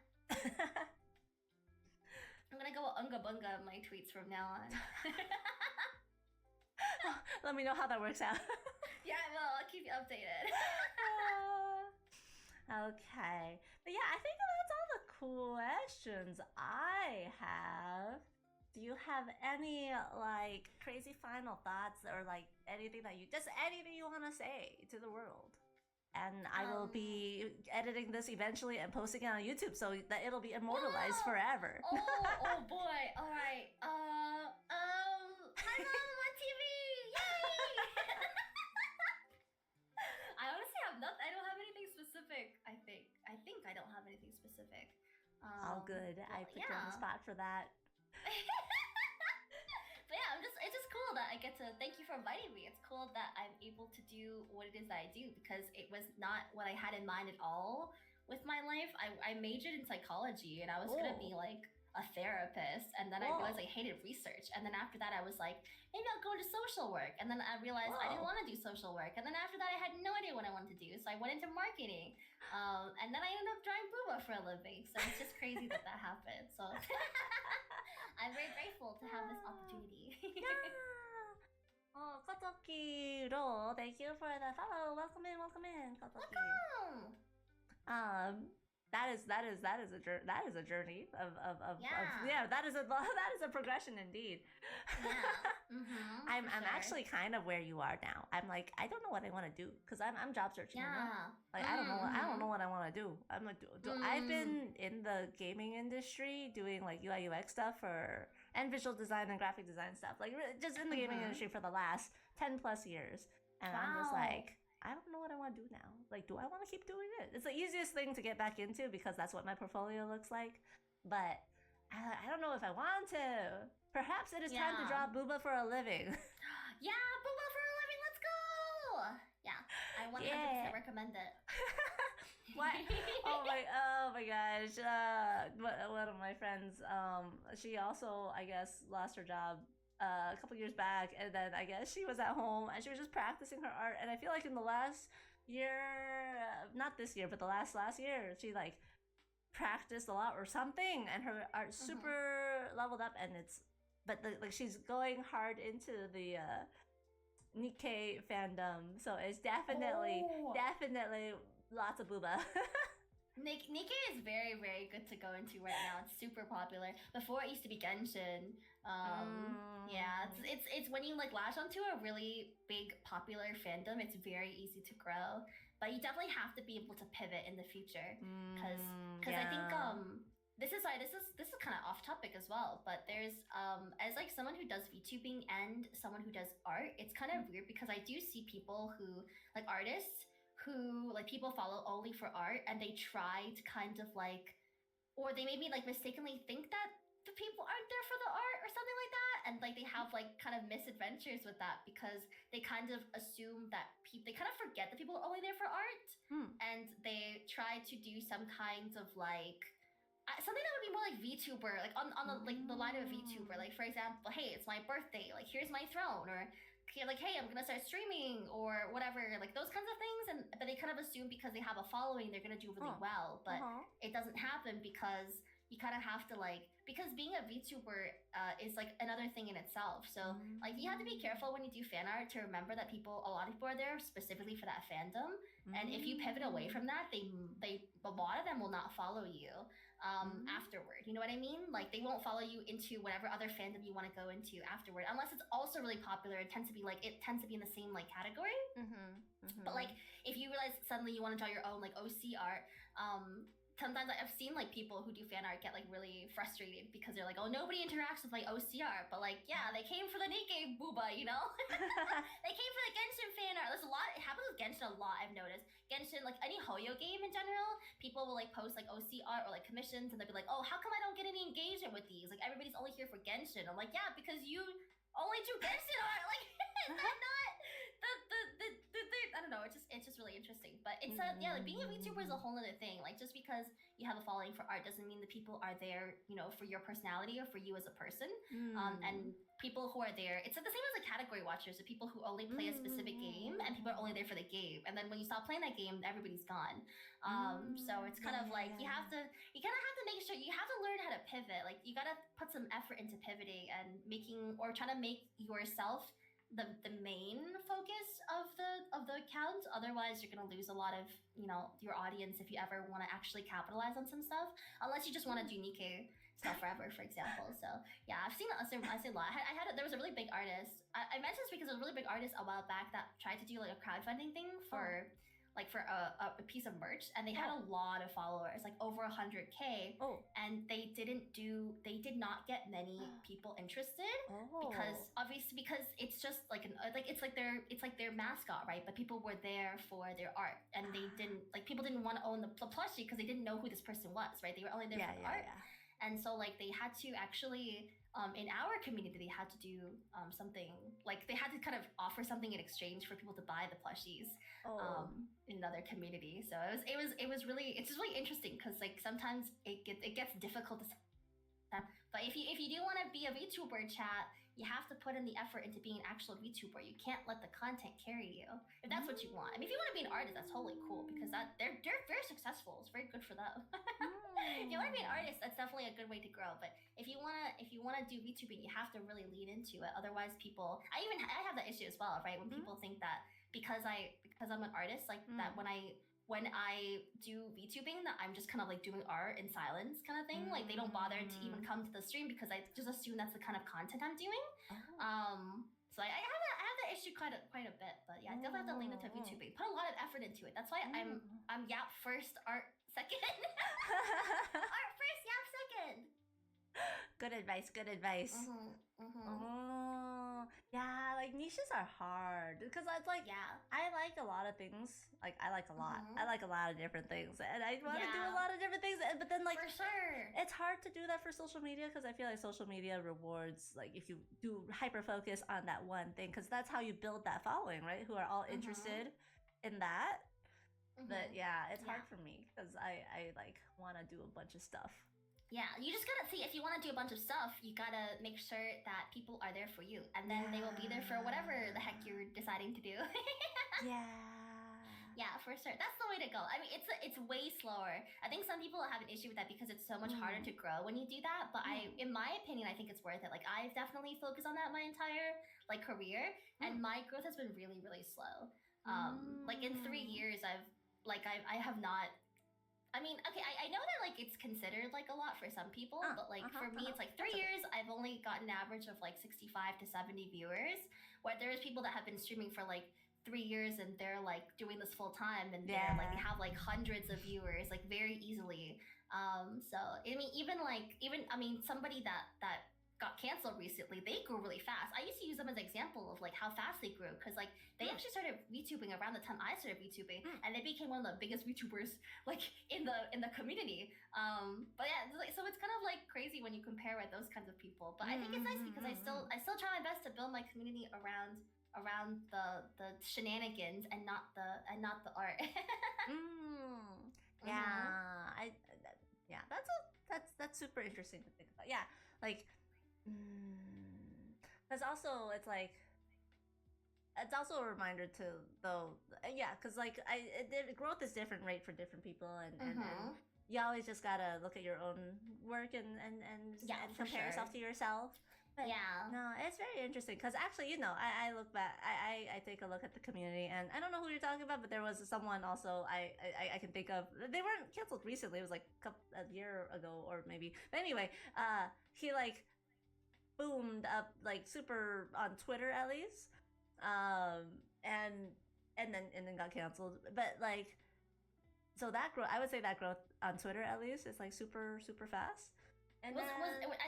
I'm gonna go unga bunga in my tweets from now on. Let me know how that works out. Yeah, I will. I'll keep you updated. Okay. But yeah, I think that's all the questions I have. Do you have any like crazy final thoughts or like anything you want to say to the world? And I will be editing this eventually and posting it on YouTube so that it'll be immortalized forever. Oh boy. All right. Hi Mom on TV. Yay! I honestly have nothing. I don't have anything specific. I think I don't have anything specific. All good. I put you on the spot for that. But yeah, it's just cool that I get to, thank you for inviting me. It's cool that I'm able to do what it is that I do, because it was not what I had in mind at all with my life. I majored in psychology and I was gonna be like a therapist, and then I realized I hated research, and then after that I was like, maybe I'll go into social work, and then I realized I didn't want to do social work, and then after that I had no idea what I wanted to do, so I went into marketing, and then I ended up drawing booba for a living. So it's just crazy that happened. So I'm very grateful to have this opportunity. Oh, Kotoki Ro, thank you for the follow. Welcome in, Kotoki. Welcome. That is a journey of yeah, that is a progression indeed. Yeah. I'm actually kind of where you are now. I'm like, I don't know what I want to do because I'm job searching. Yeah. You know? Like I don't know what I want to do. I'm like, I've been in the gaming industry doing like UI UX stuff and visual design and graphic design stuff. Like just in the gaming industry for the last 10 plus years, and I'm just like, I don't know what I want to do now. Like, do I want to keep doing it? It's the easiest thing to get back into because that's what my portfolio looks like. But I don't know if I want to. Perhaps it is time to draw booba for a living. Yeah, booba for a living. Let's go. Yeah, I 100% recommend it. What? Oh my gosh. One of my friends, she also, I guess, lost her job a couple years back, and then I guess she was at home and she was just practicing her art, and I feel like in the last year, not this year but the last year, she like practiced a lot or something, and her art super leveled up, and like she's going hard into the Nikkei fandom, so it's definitely lots of booba. Nikkei is very, very good to go into right now. It's super popular. Before it used to be Genshin. Yeah, it's when you like latch onto a really big popular fandom, it's very easy to grow. But you definitely have to be able to pivot in the future, because I think this is kind of off topic as well. But there's as like someone who does VTubing and someone who does art, it's kind of weird because I do see people who like artists who like people follow only for art, and they try to kind of like, or they maybe like mistakenly think that the people aren't there for the art or something like that, and like they have like kind of misadventures with that because they kind of assume that they kind of forget that people are only there for art, and they try to do some kinds of like something that would be more like VTuber, like on the like the line of a VTuber, like for example, hey, it's my birthday, like here's my throne, or like, hey, I'm gonna start streaming or whatever, like those kinds of things. But they kind of assume because they have a following, they're gonna do really well. But it doesn't happen because you kind of have to like, because being a VTuber is like another thing in itself. So like you have to be careful when you do fan art to remember that a lot of people are there specifically for that fandom. And if you pivot away from that, a lot of them will not follow you afterward. You know what I mean? Like they won't follow you into whatever other fandom you want to go into afterward, unless it's also really popular. It tends to be in the same like category. But like if you realize suddenly you want to draw your own like OC art, sometimes I've seen like people who do fan art get like really frustrated because they're like, oh, nobody interacts with like OCR, but like, yeah, they came for the Nikkei booba, you know? They came for the Genshin fan art. There's a lot, it happens with Genshin a lot, I've noticed. Genshin, like any Hoyo game in general, people will like post like OC art or like commissions, and they'll be like, oh, how come I don't get any engagement with these? Like everybody's only here for Genshin. I'm like, yeah, because you only do Genshin art. Like, is that not the I don't know. It's just really interesting. But it's yeah, like being a VTuber is a whole other thing. Like just because you have a following for art doesn't mean the people are there, you know, for your personality or for you as a person. And people who are there, it's like the same as like category watchers, the people who only play a specific game and people are only there for the game. And then when you stop playing that game, everybody's gone. So it's kind of like you kind of have to make sure you have to learn how to pivot. Like you gotta put some effort into pivoting and making or trying to make yourself the main focus of the account. Otherwise you're gonna lose a lot of, you know, your audience if you ever want to actually capitalize on some stuff, unless you just want to do Nikkei stuff forever, for example. So yeah, I've seen a lot. There was a really big artist. I mentioned this because there was a really big artist a while back that tried to do like a crowdfunding thing for a piece of merch, and they had a lot of followers, like over 100K. And they did not get many people interested because it's just like it's like their mascot, right? But people were there for their art, and they didn't like people didn't want to own the plushie because they didn't know who this person was, right? They were only there for the art. And so like they had to actually in our community they had to do something, like they had to kind of offer something in exchange for people to buy the plushies in another community. So it was really, it's just really interesting because like sometimes it gets difficult to, but if you do want to be a VTuber, chat, you have to put in the effort into being an actual VTuber. You can't let the content carry you if that's what you want. I mean, if you want to be an artist, that's totally cool because they're very successful. It's very good for them. If you want to be an artist, that's definitely a good way to grow. But if you wanna do VTubing, you have to really lean into it. Otherwise, people, I have that issue as well, right? When people think that because I'm an artist, like that when I do VTubing, that I'm just kind of like doing art in silence kind of thing. Like they don't bother to even come to the stream because I just assume that's the kind of content I'm doing. So I have that issue quite a bit, but yeah, I definitely have to lean into VTubing. Put a lot of effort into it. That's why I'm Yap first, art second. Art first, Yap second. Good advice. Oh, yeah, like niches are hard because it's like I like a lot of things. Like I like a lot. I like a lot of different things, and I want to do a lot of different things. But then like for sure, it's hard to do that for social media because I feel like social media rewards like if you do hyper focus on that one thing, because that's how you build that following, right? Who are all interested in that. But yeah, it's hard for me because I like want to do a bunch of stuff. Yeah, you just gotta see, if you want to do a bunch of stuff, you gotta make sure that people are there for you, and then they will be there for whatever the heck you're deciding to do. Yeah, for sure. That's the way to go. I mean, it's way slower. I think some people have an issue with that because it's so much harder to grow when you do that. But in my opinion, I think it's worth it. Like I've definitely focused on that my entire like career, and my growth has been really, really slow. Like in 3 years, I have not. I mean, okay, I know that like it's considered like a lot for some people, but like for me, it's like 3 years. I've only gotten an average of like 65 to 70 viewers. Where there's people that have been streaming for like 3 years and they're like doing this full time and they have like hundreds of viewers like very easily. So I mean, even somebody that got canceled recently, they grew really fast. I used to use them as an example of like how fast they grew because like they actually started VTubing around the time I started VTubing, and they became one of the biggest VTubers like in the community. But yeah, so it's kind of like crazy when you compare with those kinds of people. But I think it's nice because I still try my best to build my community around the shenanigans and not the art. Yeah, that's super interesting to think about. Yeah, like. Because also it's also a reminder to because like growth is different, right, for different people, and you always just gotta look at your own work and compare yourself to yourself. But no, it's very interesting because actually, you know, I look back, I take a look at the community, and I don't know who you're talking about, but there was someone also I can think of. They weren't canceled recently. It was like a year ago or maybe. But anyway, he like boomed up like super on Twitter at least, and then got canceled. But like, so that growth, I would say that growth on Twitter at least is like super fast. And I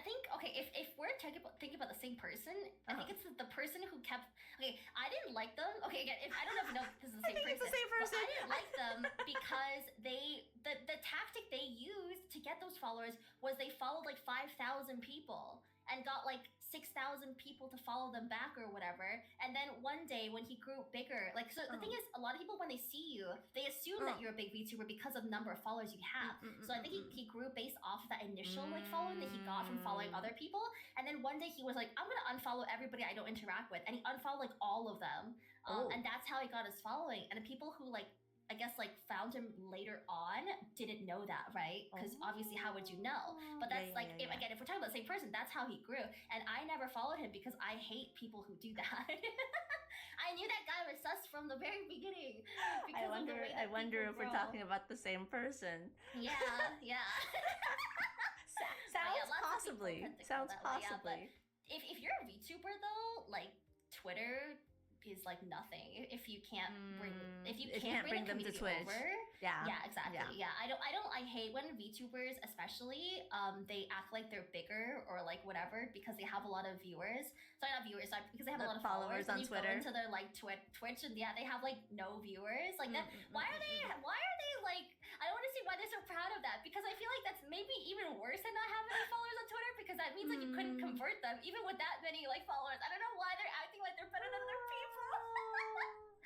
think, okay, if we're thinking about the same person, I think it's the person who kept, Okay, I didn't like them. Okay, again, if I don't know if you know this is the I same think person, it's the same but person. I didn't like them because the tactic they used to get those followers was they followed like 5,000 people and got like 6,000 people to follow them back or whatever. And then one day when he grew bigger, like, so the thing is, a lot of people when they see you, they assume that you're a big VTuber because of the number of followers you have. So I think he grew based off of that initial like following that he got from following other people. And then one day he was like, I'm gonna unfollow everybody I don't interact with, and he unfollowed like all of them. And that's how he got his following. And the people who like, I guess like found him later on didn't know that, right? Because obviously, how would you know? But that's again, if we're talking about the same person, that's how he grew. And I never followed him because I hate people who do that. I knew that guy was sus from the very beginning. Because I wonder if we're talking about the same person. Yeah, yeah. Sounds possibly. Sounds possibly. If you're a VTuber though, like Twitter is like nothing if you can't bring bring them to Twitch over. Yeah, exactly. Yeah. I hate when VTubers especially they act like they're bigger or like whatever because they have a lot of viewers. Sorry, not viewers, sorry, because they have a lot of followers on and you Twitter. go into their like Twitch and yeah, they have like no viewers like that. Why are they like, I don't want to see why they're so proud of that, because I feel like that's maybe even worse than not having any followers on Twitter, because that means like you couldn't convert them even with that many like followers. I don't know why they're acting like they're better than other people.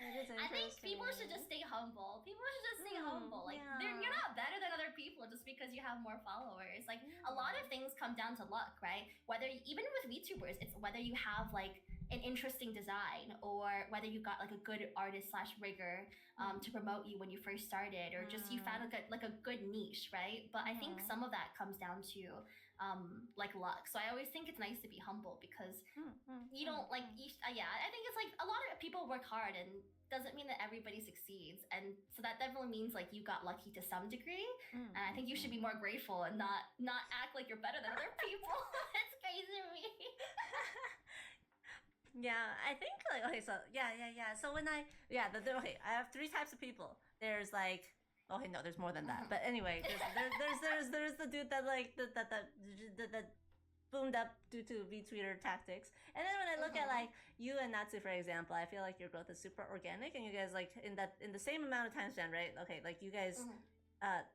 I think people should just stay humble. People should just stay humble. Like you're not better than other people just because you have more followers. Like a lot of things come down to luck, right? Whether even with VTubers, it's whether you have like an interesting design or whether you got like a good artist slash rigger to promote you when you first started, or just you found like a good niche, right? But I think some of that comes down to like luck. So I always think it's nice to be humble because you don't like yeah, I think it's like a lot of people work hard and doesn't mean that everybody succeeds, and so that definitely means like you got lucky to some degree. And I think you should be more grateful and not act like you're better than other people. That's crazy to me. Yeah, I think like okay, so yeah. So when I okay, I have three types of people. There's like okay, no, there's more than that. But anyway, there's the dude that like that boomed up due to VTuber tactics. And then when I look at like you and Natsu, for example, I feel like your growth is super organic, and you guys like in the same amount of time span, right? Okay, like you guys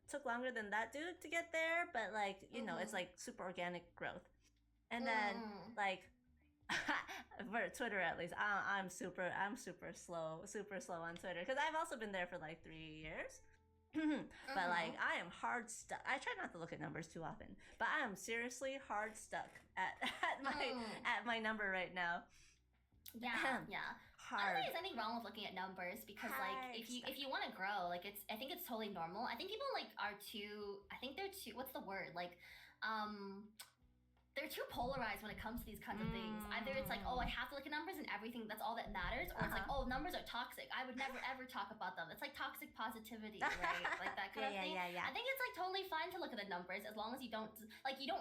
took longer than that dude to get there, but like you know, it's like super organic growth. And then like for Twitter at least, I'm super slow on Twitter because I've also been there for like 3 years. But like I am hard stuck. I try not to look at numbers too often, but I am seriously hard stuck at my number right now. Yeah. I don't think there's anything wrong with looking at numbers because like if you want to grow, like I think it's totally normal. I think people like are too, I think they're too, what's the word, like they're too polarized when it comes to these kinds of things. Either it's like, oh, I have to look at numbers and everything, that's all that matters, or it's like, oh, numbers are toxic, I would never ever talk about them. It's like toxic positivity, right? Like that kind of thing. I think it's like totally fine to look at the numbers as long as you don't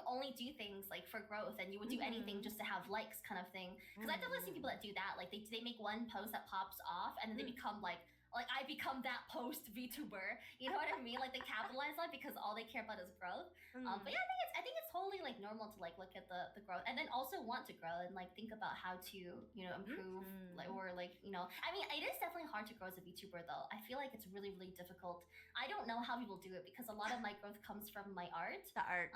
only do things like for growth and you would do anything just to have likes kind of thing. Because I've definitely seen people that do that. Like they make one post that pops off and then they become like I become that post VTuber, you know what I mean? Like they capitalize on it because all they care about is growth. But yeah, I think it's totally like normal to like look at the growth and then also want to grow and like think about how to improve like, or like I mean it is definitely hard to grow as a VTuber though. I feel like it's really difficult. I don't know how people do it because a lot of my growth comes from my art. The art,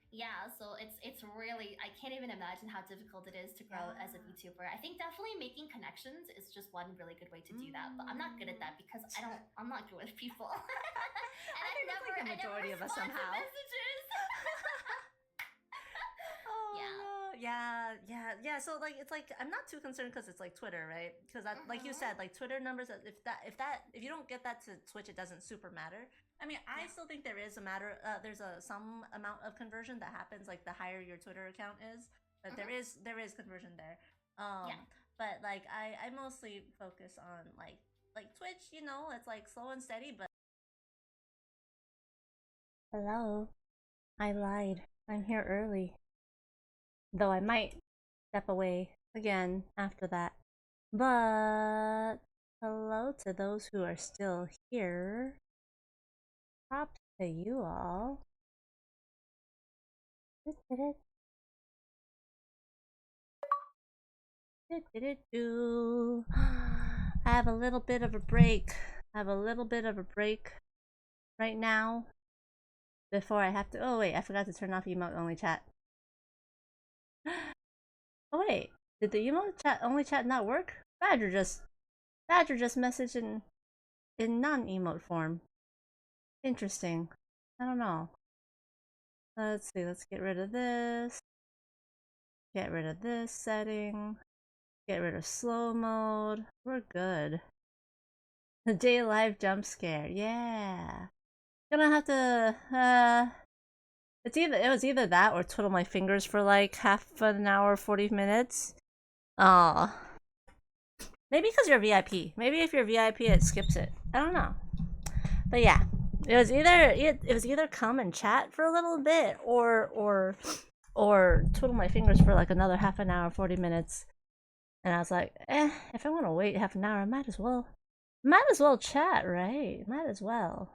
yeah. So it's really, I can't even imagine how difficult it is to grow as a VTuber. I think definitely making connections is just one really good way to do that. But I'm not good at that because I'm not good with people. And I think that's like the majority of us somehow. Yeah. So like it's like I'm not too concerned because it's like Twitter, right? Because like you said, like Twitter numbers, if you don't get that to Twitch, it doesn't super matter. I mean, I still think there is there's some amount of conversion that happens like the higher your Twitter account is, but there is conversion there. But like I mostly focus on like Twitch, it's like slow and steady, but hello, I lied. I'm here early. Though I might step away again after that. But hello to those who are still here. Props to you all. I have a little bit of a break. I have a little bit of a break right now before I have to. Oh wait, I forgot to turn off emote only chat. Oh wait, did the emote chat only chat not work? Badger just messaged in non-emote form. Interesting. I don't know. Let's see. Let's get rid of this. Get rid of this setting. Get rid of slow mode. We're good. The day live jump scare. Yeah. Gonna have to it was either that or twiddle my fingers for like half an hour, 40 minutes. Aw. Maybe because you're VIP. Maybe if you're VIP it skips it. I don't know. But yeah. It was either come and chat for a little bit or twiddle my fingers for like another half an hour, 40 minutes. And I was like, if I want to wait half an hour, I might as well chat, right? Might as well.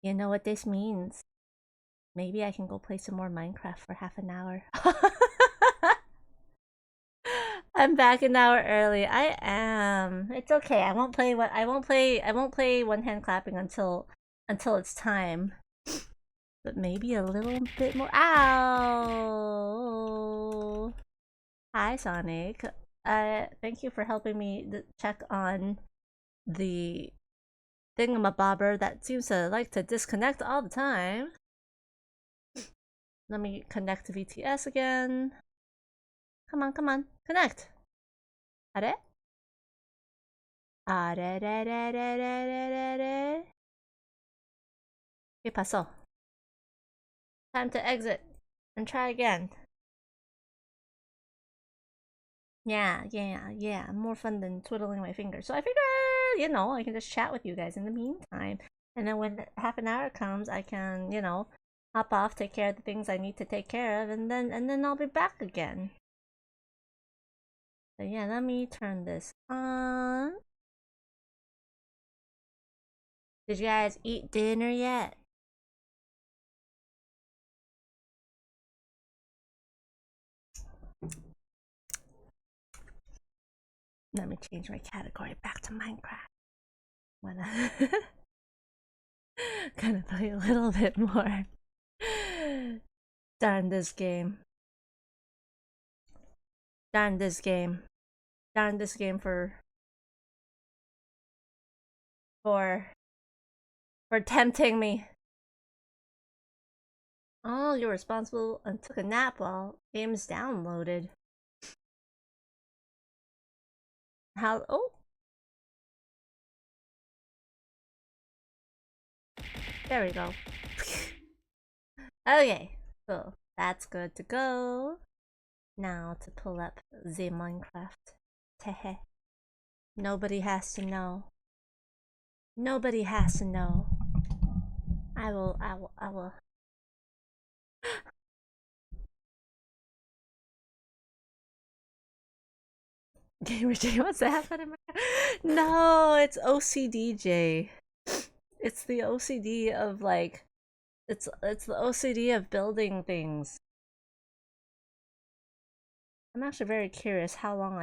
You know what this means? Maybe I can go play some more Minecraft for half an hour. I'm back an hour early. I am. It's okay. I won't play one hand clapping until it's time. But maybe a little bit more. Ow! Hi, Sonic. Thank you for helping me check on the thingamabobber that seems to like to disconnect all the time. Let me connect to VTS again. Come on, connect. Are? ¿Qué pasó? Time to exit and try again. Yeah. More fun than twiddling my fingers. So I figure, I can just chat with you guys in the meantime. And then when half an hour comes, I can, hop off, take care of the things I need to take care of, and then I'll be back again. So yeah, let me turn this on. Did you guys eat dinner yet? Let me change my category back to Minecraft. Gonna play a little bit more. Darn this game. Darn this game. Darn this game for tempting me. Oh, you're responsible and took a nap while game's downloaded. How? Oh, there we go. Okay, so that's good to go. Now to pull up the Minecraft. Tehe. Nobody has to know. Nobody has to know. I will. Gamer J, what's that happening? No, it's OCDJ. It's the OCD of like, it's the OCD of building things. I'm actually very curious how long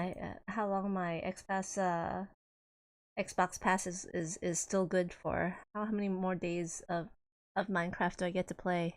my Xbox Pass is still good for. How many more days of Minecraft do I get to play?